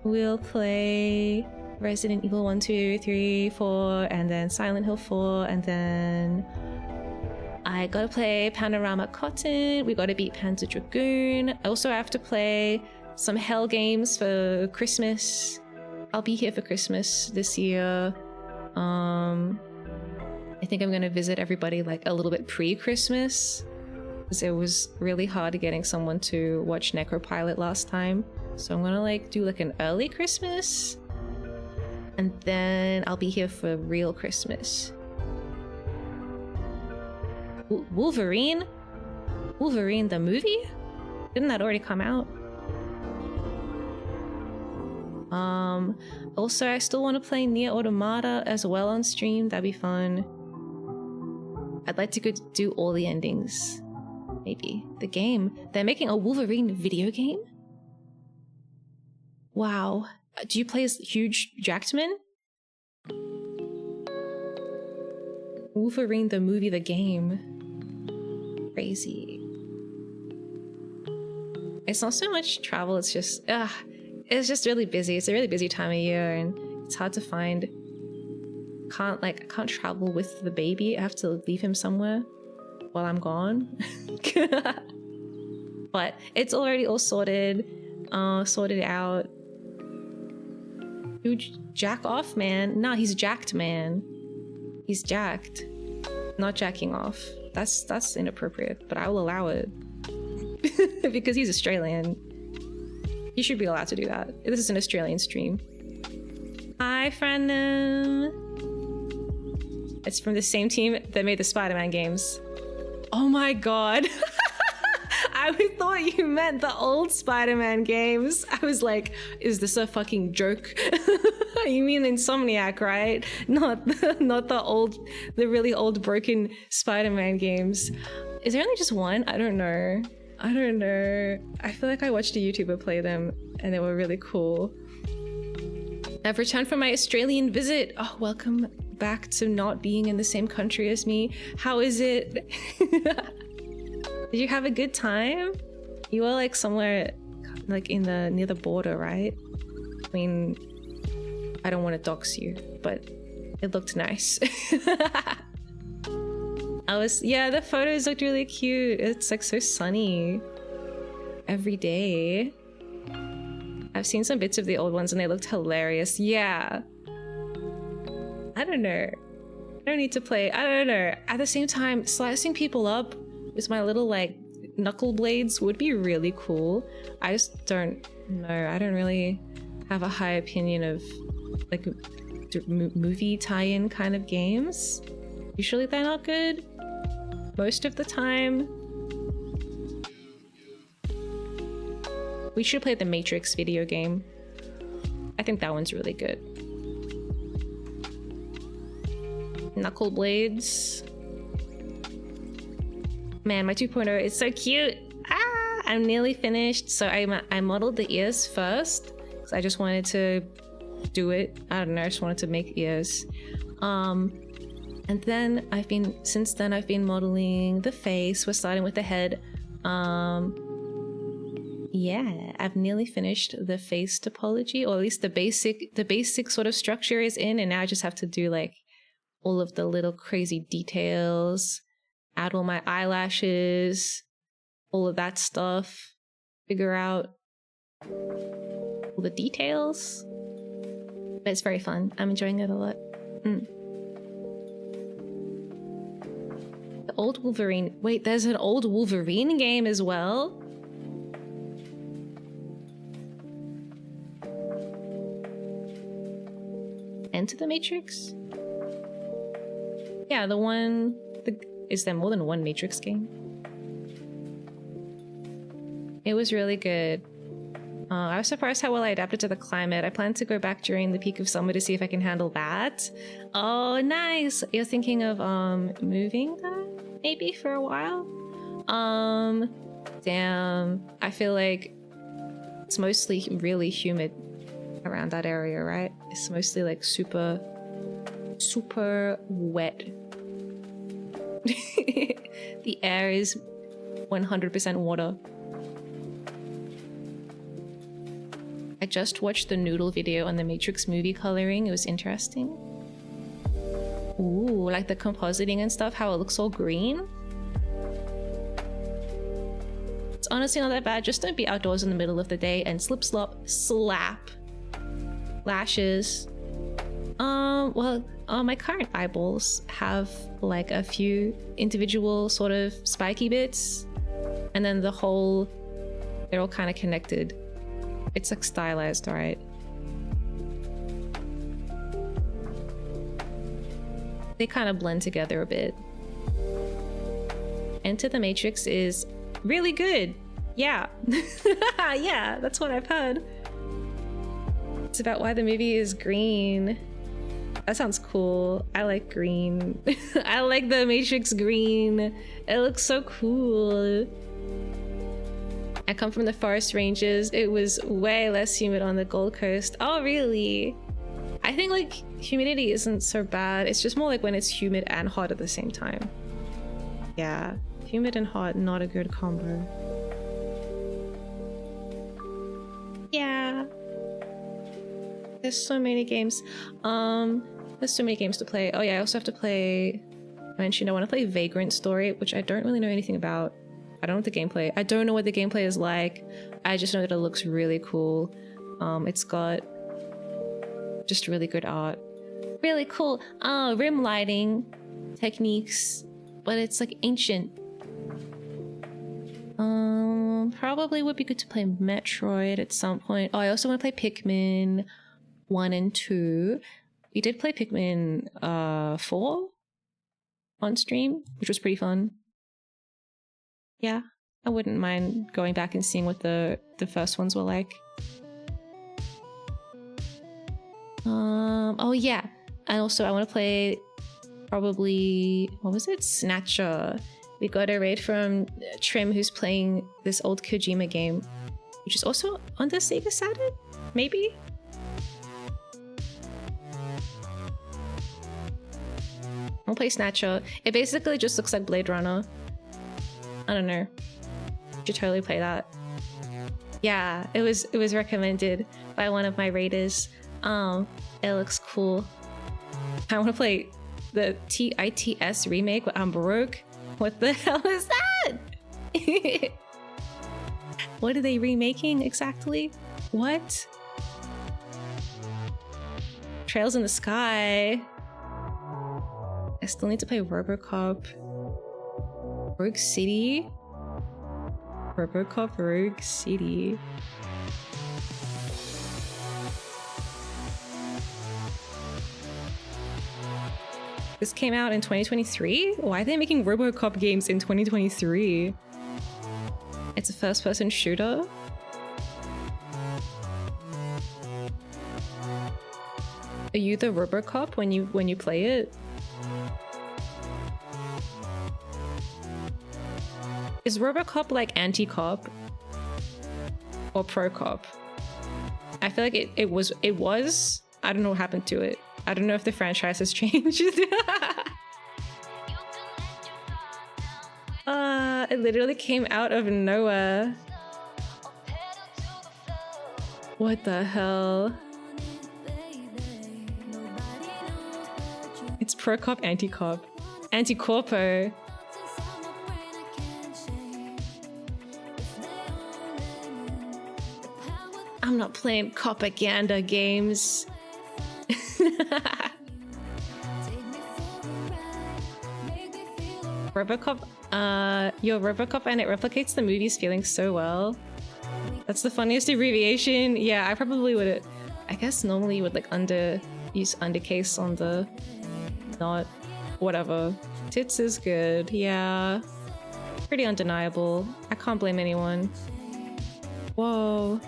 we'll play Resident Evil 1, 2, 3, 4, and then Silent Hill 4, and then I gotta play Panorama Cotton. We gotta beat Panzer Dragoon. I also have to play some Hell games for Christmas. I'll be here for Christmas this year. I think I'm gonna visit everybody like a little bit pre-Christmas, because it was really hard getting someone to watch Necropilot last time. So I'm gonna like do like an early Christmas, and then I'll be here for real Christmas. Wolverine the movie? Didn't that already come out? Also I still want to play Nier Automata as well on stream. That'd be fun. I'd like to go do all the endings. Maybe. The game. They're making a Wolverine video game? Wow. Do you play as Hugh Jackman? Wolverine the movie, the game. Crazy. It's not so much travel, it's just really busy. It's a really busy time of year and it's hard to find. I can't travel with the baby. I have to leave him somewhere while I'm gone. But it's already all sorted out. Dude, jack off, man. Nah, he's jacked, man. He's jacked. Not jacking off. That's inappropriate, but I will allow it. Because he's Australian. He should be allowed to do that. This is an Australian stream. Hi, friend. It's from the same team that made the Spider-Man games. Oh my god. I thought you meant the old Spider-Man games. I was like, is this a fucking joke? You mean Insomniac, right? Not the really old broken Spider-Man games. Is there only just one? I don't know. I feel like I watched a YouTuber play them and they were really cool. I've returned from my Australian visit. Oh, welcome back to not being in the same country as me. How is it? Did you have a good time? You were like somewhere like near the border, right? I mean, I don't want to dox you, but it looked nice. The photos looked really cute. It's like so sunny every day. I've seen some bits of the old ones and they looked hilarious. Yeah. I don't know. I don't need to play. I don't know. At the same time, slicing people up with my little like knuckle blades would be really cool. I just don't know. I don't really have a high opinion of like movie tie-in kind of games. Usually they're not good. Most of the time. We should play the Matrix video game. I think that one's really good. Knuckle blades. Man, my 2.0 is so cute. I'm nearly finished. So I modeled the ears first because I just wanted to do it. I don't know, I just wanted to make ears. And then since then I've been modeling the face. We're starting with the head. Yeah, I've nearly finished the face topology, or at least the basic sort of structure is in, and now I just have to do like all of the little crazy details, add all my eyelashes, all of that stuff, figure out all the details. But it's very fun. I'm enjoying it a lot. The old Wolverine. Wait, there's an old Wolverine game as well? Enter the Matrix? Yeah, the one... Is there more than one Matrix game? It was really good. I was surprised how well I adapted to the climate. I plan to go back during the peak of summer to see if I can handle that. Oh, nice! You're thinking of moving there? Maybe for a while? Damn. I feel like it's mostly really humid around that area, right? It's mostly like super wet. The air is 100% water. I just watched the Noodle video on the Matrix movie coloring. It was interesting. Ooh, like the compositing and stuff, how it looks all green. It's honestly not that bad. Just don't be outdoors in the middle of the day and slip, slop, slap lashes. My current eyeballs have like a few individual sort of spiky bits, and then they're all kind of connected. It's like stylized, right? They kind of blend together a bit. Enter the Matrix is really good. Yeah. Yeah, that's what I've heard. It's about why the movie is green. That sounds cool. I like green. I like the Matrix green. It looks so cool. I come from the forest ranges. It was way less humid on the Gold Coast. Oh, really? I think like Humidity isn't so bad. It's just more like when it's humid and hot at the same time. Yeah, humid and hot, not a good combo. Yeah. There's so many games. There's so many games to play. Oh yeah, I also have to play... I mentioned I want to play Vagrant Story, which I don't really know anything about. I don't know the gameplay. I don't know what the gameplay is like. I just know that it looks really cool. It's got just really good art. Really cool. Rim lighting techniques, but it's like ancient. Probably would be good to play Metroid at some point. Oh, I also want to play Pikmin 1 and 2. We did play Pikmin 4 on stream, which was pretty fun. Yeah, I wouldn't mind going back and seeing what the first ones were like. Oh yeah, and also I want to play probably, what was it? Snatcher. We got a raid from Trim who's playing this old Kojima game, which is also on the Sega Saturn, maybe? I'll play Snatcher. It basically just looks like Blade Runner. I don't know. You should totally play that. Yeah, it was recommended by one of my raiders. It looks cool. I want to play the TITS remake, but I'm broke. What the hell is that? What are they remaking exactly? What? Trails in the Sky. I still need to play RoboCop. Rogue City? RoboCop Rogue City. This came out in 2023? Why are they making RoboCop games in 2023? It's a first-person shooter? Are you the RoboCop when you play it? Is RoboCop like anti-cop or pro-cop? I feel like it was. I don't know what happened to it. I don't know if the franchise has changed. It literally came out of nowhere. What the hell? It's pro-cop, anti-cop. Anti-corpo. I'm not playing propaganda games. RoboCop, your RoboCop, and it replicates the movie's feelings so well. That's the funniest abbreviation. Yeah, I probably would. I guess normally you would like use undercase on the not whatever. Tits is good. Yeah, pretty undeniable. I can't blame anyone. Whoa.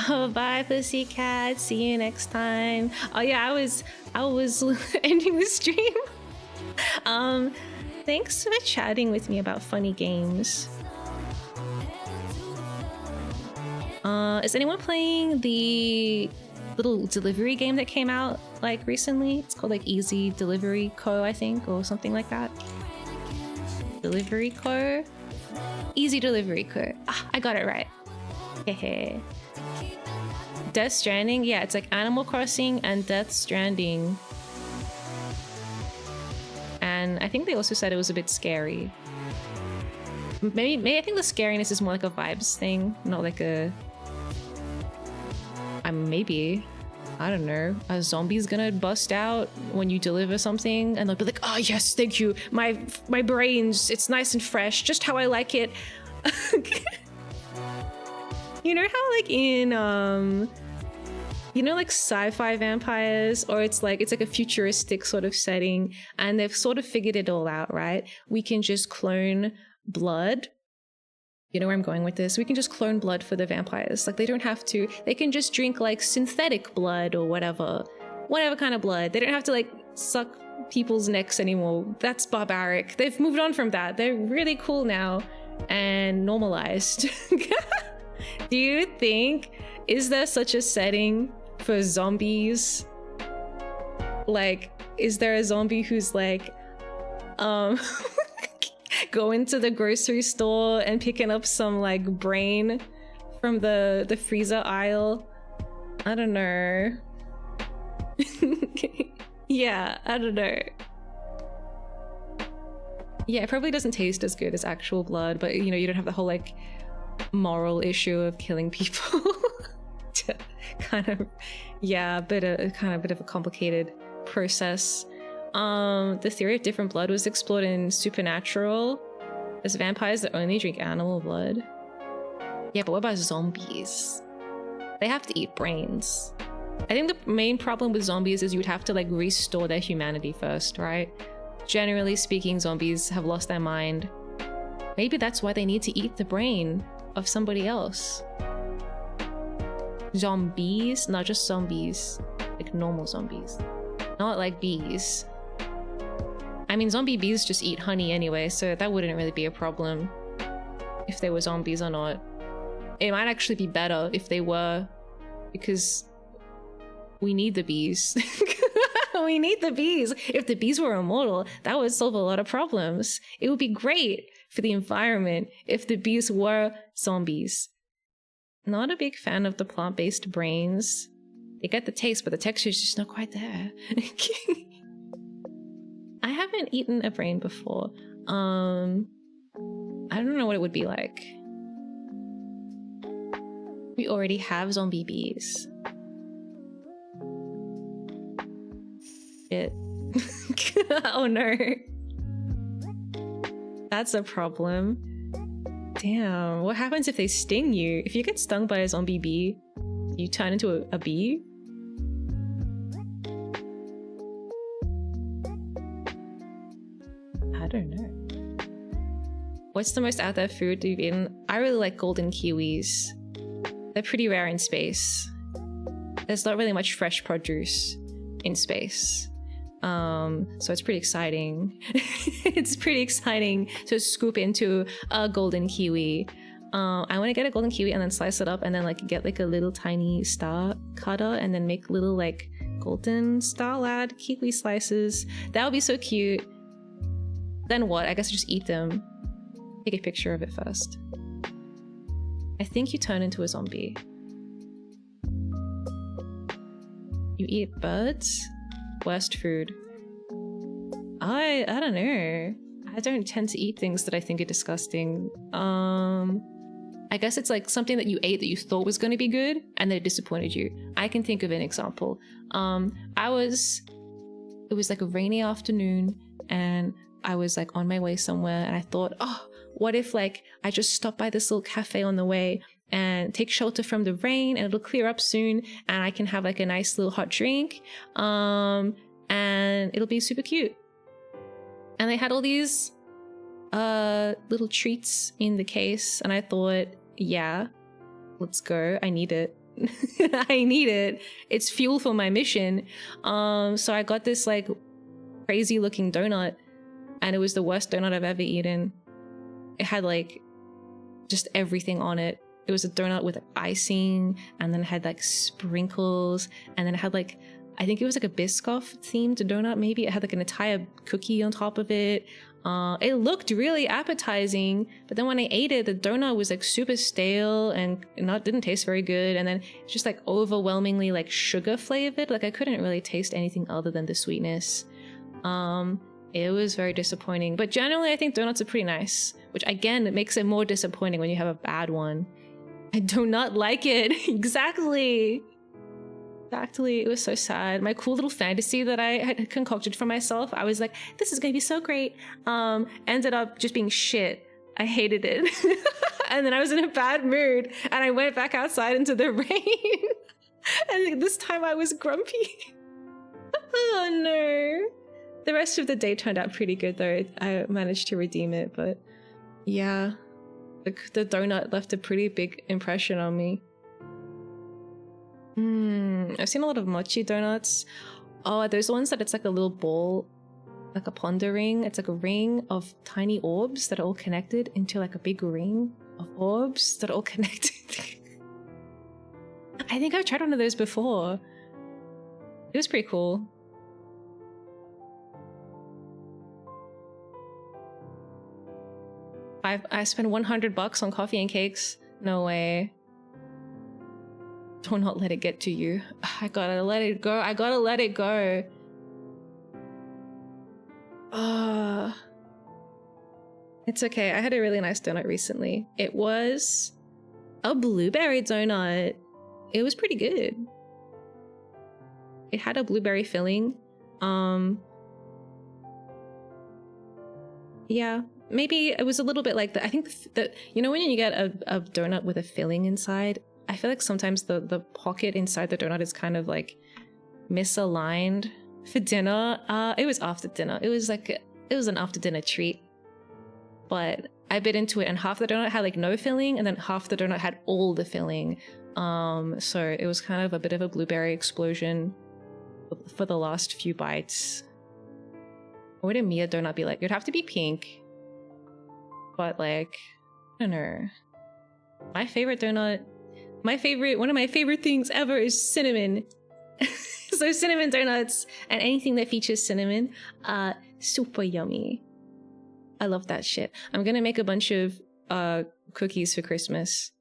Oh, bye, pussycat. See you next time. Oh yeah, I was ending the stream. Thanks for chatting with me about funny games. Is anyone playing the little delivery game that came out like recently? It's called like Easy Delivery Co, I think, or something like that. Delivery Co? Easy Delivery Co. Ah, I got it right. Hehe. Death Stranding? Yeah, it's like Animal Crossing and Death Stranding. And I think they also said it was a bit scary. Maybe I think the scariness is more like a vibes thing, not like a... maybe. I don't know. A zombie's gonna bust out when you deliver something and they'll be like, oh yes, thank you. My brains, it's nice and fresh, just how I like it. You know how like in you know, like sci-fi vampires, or it's like a futuristic sort of setting and they've sort of figured it all out, right? We can just clone blood. You know where I'm going with this? We can just clone blood for the vampires. Like they don't have to, they can just drink like synthetic blood or whatever kind of blood. They don't have to like suck people's necks anymore. That's barbaric. They've moved on from that. They're really cool now and normalized. Do you think, is there such a setting for zombies? Like, is there a zombie who's like, going to the grocery store and picking up some like brain from the freezer aisle? I don't know. Yeah, I don't know. Yeah, it probably doesn't taste as good as actual blood, but you know, you don't have the whole like moral issue of killing people. Kind of, yeah, bit of a complicated process. The theory of different blood was explored in Supernatural, as vampires that only drink animal blood. Yeah, but what about zombies? They have to eat brains. I think the main problem with zombies is you would have to like restore their humanity first, right? Generally speaking, zombies have lost their mind. Maybe that's why they need to eat the brain of somebody else. Zombies? Not just zombies. Like normal zombies. Not like bees. I mean, zombie bees just eat honey anyway, so that wouldn't really be a problem if they were zombies or not. It might actually be better if they were, because we need the bees. We need the bees. If the bees were immortal, that would solve a lot of problems. It would be great for the environment if the bees were zombies. Not a big fan of the plant-based brains. They get the taste, but the texture is just not quite there. I haven't eaten a brain before. I don't know what it would be like. We already have zombie bees. Shit. Oh no. That's a problem. Damn, what happens if they sting you? If you get stung by a zombie bee, you turn into a bee? I don't know. What's the most out there food you've eaten? I really like golden kiwis. They're pretty rare in space. There's not really much fresh produce in space. So it's pretty exciting. It's pretty exciting to scoop into a golden kiwi. I want to get a golden kiwi and then slice it up and then like get like a little tiny star cutter and then make little like golden starlad kiwi slices. That would be so cute. Then what? I guess I just eat them. Take a picture of it first. I think you turn into a zombie. You eat birds? Worst food. I don't know. I don't tend to eat things that I think are disgusting. I guess it's like something that you ate that you thought was going to be good and then it disappointed you. I can think of an example. It was like a rainy afternoon and I was like on my way somewhere and I thought, oh, what if like I just stop by this little cafe on the way and take shelter from the rain and it'll clear up soon and I can have like a nice little hot drink and it'll be super cute. And they had all these little treats in the case and I thought, yeah, let's go. I need it. I need it. It's fuel for my mission. So I got this like crazy looking donut and it was the worst donut I've ever eaten. It had like just everything on it. It was a donut with icing and then it had like sprinkles and then it had like, I think it was like a Biscoff themed donut maybe. It had like an entire cookie on top of it. It looked really appetizing, but then when I ate it, the donut was like super stale and didn't taste very good. And then it's just like overwhelmingly like sugar flavored. Like I couldn't really taste anything other than the sweetness. It was very disappointing, but generally I think donuts are pretty nice, which again, it makes it more disappointing when you have a bad one. I do not like it. Exactly. It was so sad. My cool little fantasy that I had concocted for myself, I was like, this is gonna be so great. Ended up just being shit. I hated it. And then I was in a bad mood and I went back outside into the rain. And this time I was grumpy. Oh no. The rest of the day turned out pretty good though. I managed to redeem it, but yeah. The donut left a pretty big impression on me. I've seen a lot of mochi donuts. Oh, are those the ones that it's like a little ball, like a ponder ring? It's like a ring of tiny orbs that are all connected into like a big ring. of orbs that are all connected. I think I've tried one of those before. It was pretty cool. I spent $100 on coffee and cakes. No way. Do not let it get to you. I gotta let it go. I gotta let it go. It's okay. I had a really nice donut recently. It was a blueberry donut. It was pretty good. It had a blueberry filling. Yeah. Maybe it was a little bit like that. I think that, you know, when you get a donut with a filling inside, I feel like sometimes the pocket inside the donut is kind of like misaligned. For dinner, it was after dinner. It was an after dinner treat. But I bit into it and half the donut had like no filling and then half the donut had all the filling. So it was kind of a bit of a blueberry explosion for the last few bites. What would a Miya donut be like? It'd have to be pink. But like, I don't know. My favorite donut, one of my favorite things ever is cinnamon. So cinnamon donuts and anything that features cinnamon, super yummy. I love that shit. I'm gonna make a bunch of cookies for Christmas.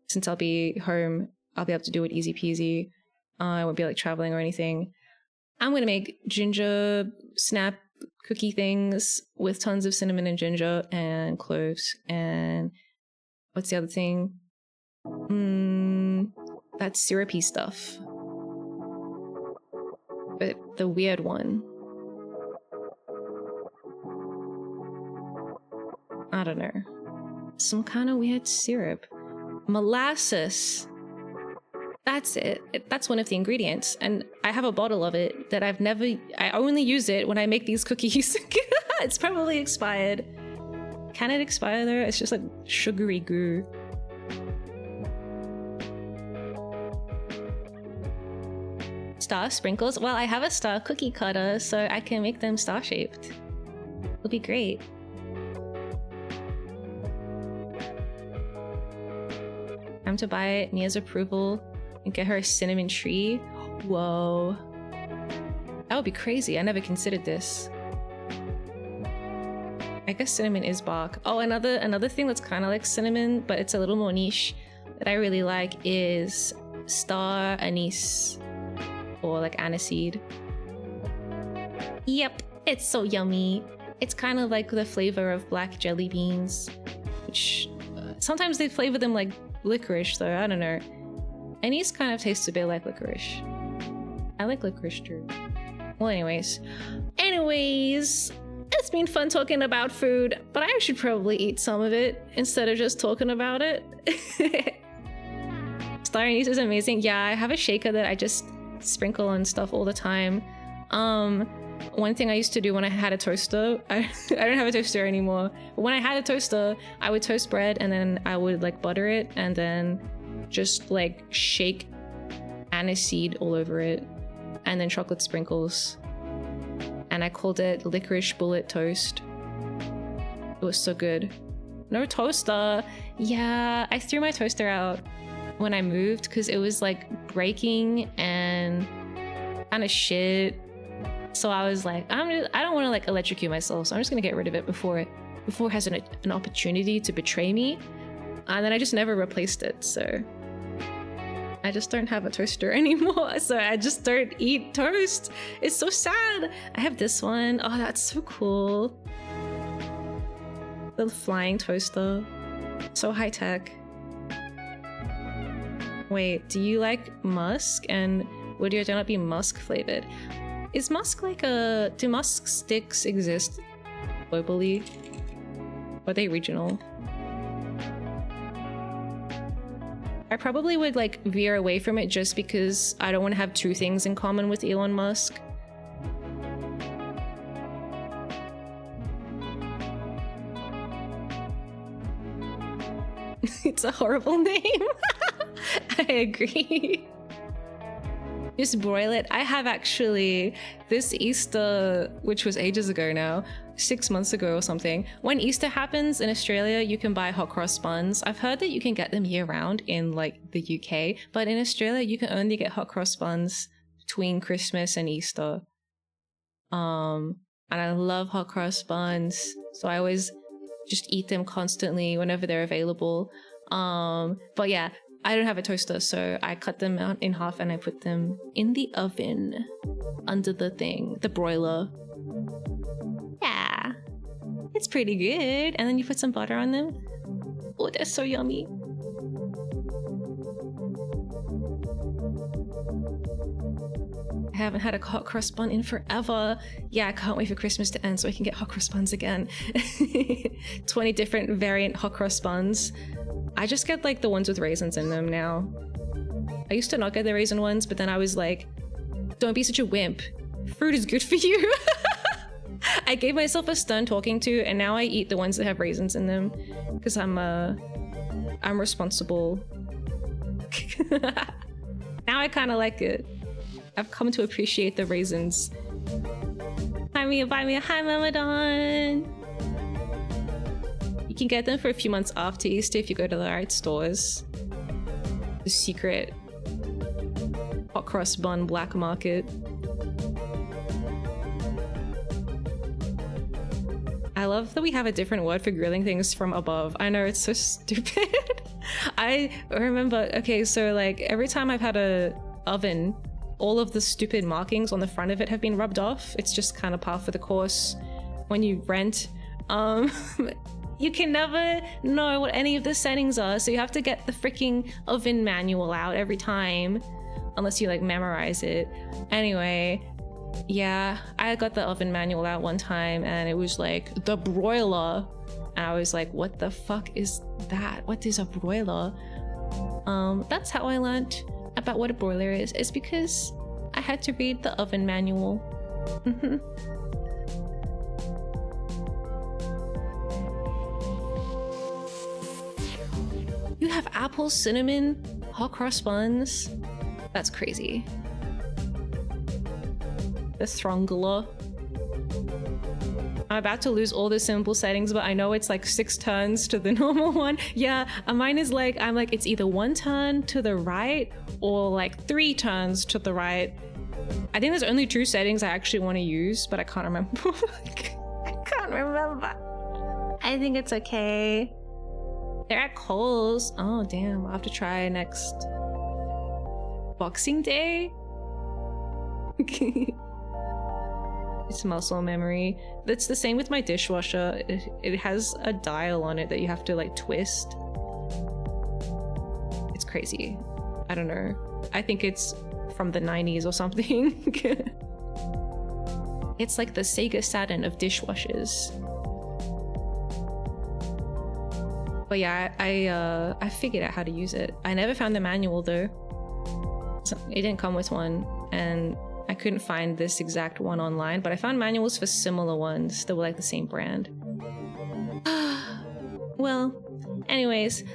Since I'll be home, I'll be able to do it easy peasy. I won't be like traveling or anything. I'm gonna make ginger snap cookie things with tons of cinnamon and ginger and cloves and what's the other thing? That syrupy stuff. But the weird one. I don't know. Some kind of weird syrup. Molasses. That's it. That's one of the ingredients. And I have a bottle of it that I only use it when I make these cookies. It's probably expired. Can it expire though? It's just like sugary goo. Star sprinkles? Well, I have a star cookie cutter, so I can make them star-shaped. It'll be great. Time to buy Mia's approval and get her a cinnamon tree. Whoa. That would be crazy. I never considered this. I guess cinnamon is bark. Oh, another thing that's kind of like cinnamon, but it's a little more niche that I really like is star anise or like aniseed. Yep, it's so yummy. It's kind of like the flavor of black jelly beans, which sometimes they flavor them like licorice though. I don't know. Anise kind of tastes a bit like licorice. I like licorice too. Well, anyways, it's been fun talking about food, but I should probably eat some of it instead of just talking about it. Star anise is amazing. Yeah, I have a shaker that I just sprinkle on stuff all the time. One thing I used to do when I had a toaster, I don't have a toaster anymore, but when I had a toaster, I would toast bread and then I would like butter it and then just like shake aniseed all over it and then chocolate sprinkles. And I called it licorice bullet toast. It was so good. No toaster. Yeah, I threw my toaster out when I moved because it was like breaking and kind of shit. So I was like, I don't want to like electrocute myself, so I'm just gonna get rid of it before it has an opportunity to betray me. And then I just never replaced it, so I just don't have a toaster anymore. So I just don't eat toast. It's so sad. I have this one. Oh, that's so cool. The flying toaster. So high tech. Wait, do you like musk? And would your donut be musk flavored? Is musk like do musk sticks exist globally? Or are they regional? I probably would like veer away from it just because I don't want to have two things in common with Elon Musk. It's a horrible name. I agree. Just broil it. I have actually this Easter, which was ages ago now, 6 months ago or something. When Easter happens in Australia, you can buy hot cross buns. I've heard that you can get them year round in like the UK, but in Australia you can only get hot cross buns between Christmas and Easter. And I love hot cross buns, so I always just eat them constantly whenever they're available. But yeah, I don't have a toaster, so I cut them out in half and I put them in the oven under the broiler. Yeah, it's pretty good. And then you put some butter on them. Oh, they're so yummy. I haven't had a hot cross bun in forever. Yeah, I can't wait for Christmas to end so I can get hot cross buns again. 20 different variant hot cross buns. I just get like the ones with raisins in them now. I used to not get the raisin ones, but then I was like, don't be such a wimp. Fruit is good for you. I gave myself a stern talking to, and now I eat the ones that have raisins in them because I'm responsible. Now I kind of like it. I've come to appreciate the raisins. Hi Miya, bye Miya. Hi Mama Dawn. You can get them for a few months after Easter if you go to the right stores. The secret hot cross bun black market. I love that we have a different word for grilling things from above. I know, it's so stupid. I remember, okay, so like every time I've had a oven, all of the stupid markings on the front of it have been rubbed off. It's just kind of par for the course when you rent. You can never know what any of the settings are, so you have to get the freaking oven manual out every time, unless you like memorize it. Anyway, yeah, I got the oven manual out one time and it was like the broiler, and I was like, what the fuck is that? What is a broiler? That's how I learned about what a broiler is. It's because I had to read the oven manual. You have apple cinnamon hot cross buns? That's crazy. The Throngler. I'm about to lose all the simple settings, but I know it's like 6 turns to the normal one. Yeah, mine is like, I'm like, it's either 1 turn to the right or like 3 turns to the right. I think there's only 2 settings I actually want to use, but I can't remember. I can't remember. I think it's okay. They're at Kohl's. Oh damn, I'll have to try next Boxing Day. It's muscle memory. That's the same with my dishwasher. It has a dial on it that you have to like twist. It's crazy. I don't know. I think it's from the 90s or something. It's like the Sega Saturn of dishwashers. But yeah, I figured out how to use it. I never found the manual though. So it didn't come with one, and I couldn't find this exact one online, but I found manuals for similar ones that were like the same brand. Well, anyways,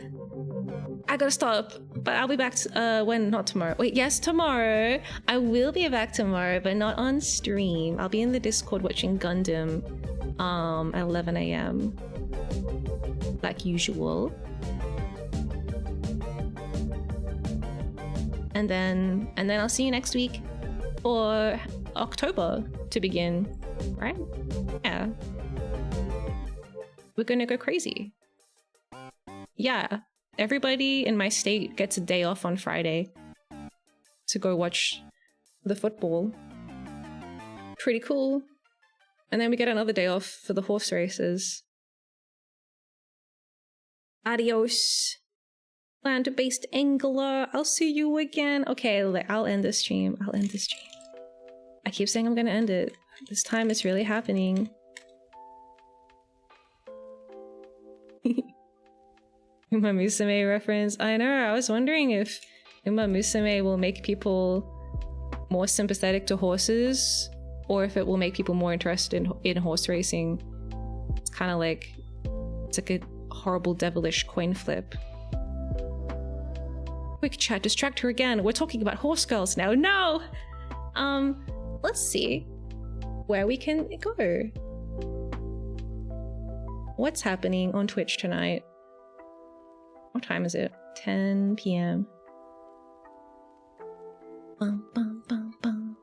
I gotta stop, but I'll be back when? Not tomorrow. Wait, yes, tomorrow. I will be back tomorrow, but not on stream. I'll be in the Discord watching Gundam at 11 a.m. like usual. And then I'll see you next week for October to begin, right? Yeah. We're gonna go crazy. Yeah, everybody in my state gets a day off on Friday to go watch the football. Pretty cool. And then we get another day off for the horse races. Adios, land-based angler. I'll see you again. Okay, I'll end this stream. I keep saying I'm gonna end it. This time it's really happening. Uma Musume reference. I know, I was wondering if Uma Musume will make people more sympathetic to horses, or if it will make people more interested in horse racing. It's kind of like, it's like a horrible devilish coin flip. Quick chat, distract her again. We're talking about horse girls now. No! Let's see where we can go. What's happening on Twitch tonight? What time is it? 10 p.m. Bum, bum, bum, bum.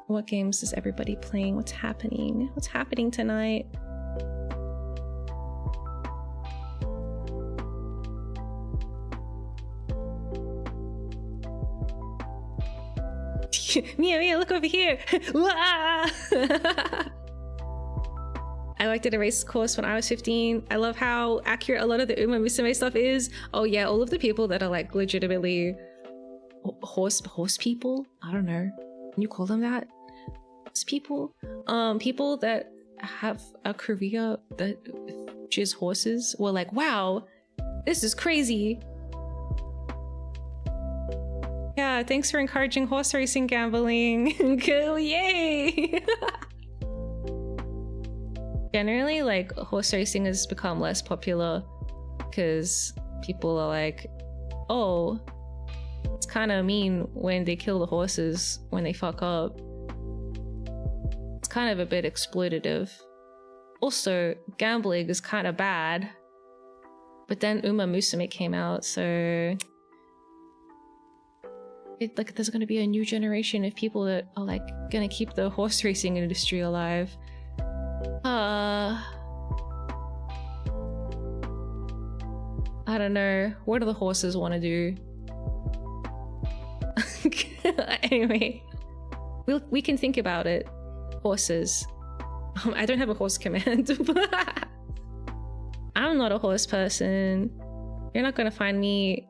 What games is everybody playing? What's happening? What's happening tonight? Miya, look over here. I like did a race course when I was 15. I love how accurate a lot of the Uma Musume stuff is. Oh yeah, all of the people that are like legitimately horse people? I don't know. Can you call them that? Horse people? People that have a career that jizz horses were like, wow, this is crazy. Yeah, thanks for encouraging horse racing gambling. Cool, yay! Generally, like, horse racing has become less popular because people are like, oh, it's kind of mean when they kill the horses when they fuck up. It's kind of a bit exploitative. Also, gambling is kind of bad. But then Uma Musume came out, so... like, there's gonna be a new generation of people that are like gonna keep the horse racing industry alive. I don't know. What do the horses want to do? Anyway, we can think about it. Horses. I don't have a horse command. I'm not a horse person. You're not gonna find me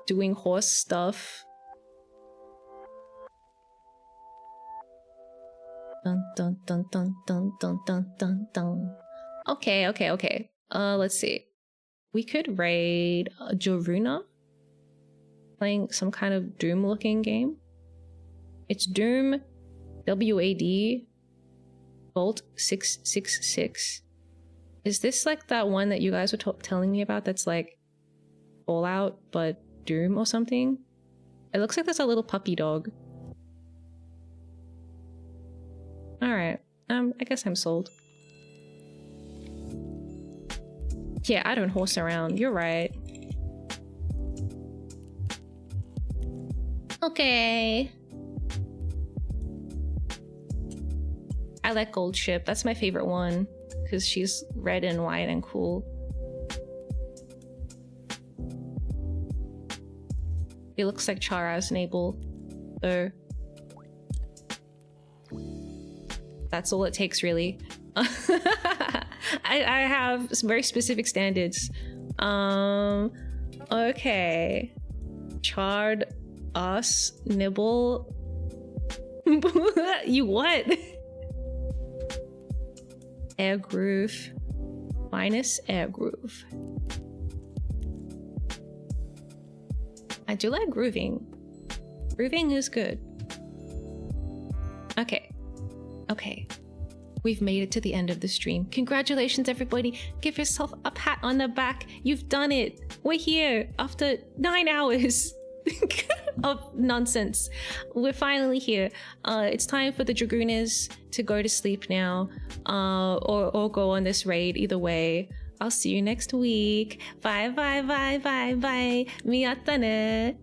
doing horse stuff. Dun dun dun dun dun dun dun dun dun. Okay. Let's see. We could raid Joruna, playing some kind of Doom looking game. It's Doom WAD Vault 666. Is this like that one that you guys were telling me about that's like Fallout but Doom or something? It looks like there's a little puppy dog. Alright, I guess I'm sold. Yeah, I don't horse around, you're right. Okay. I like Gold Ship, that's my favorite one, because she's red and white and cool. It looks like Chara's Nabal, though. That's all it takes, really. I have some very specific standards. Okay. Charred us nibble. You what? Air groove. Minus air groove. I do like grooving. Grooving is good. Okay. We've made it to the end of the stream. Congratulations, everybody. Give yourself a pat on the back. You've done it. We're here after 9 hours of nonsense. We're finally here. It's time for the Dragooners to go to sleep now, or go on this raid. Either way, I'll see you next week. Bye. Miyatta ne.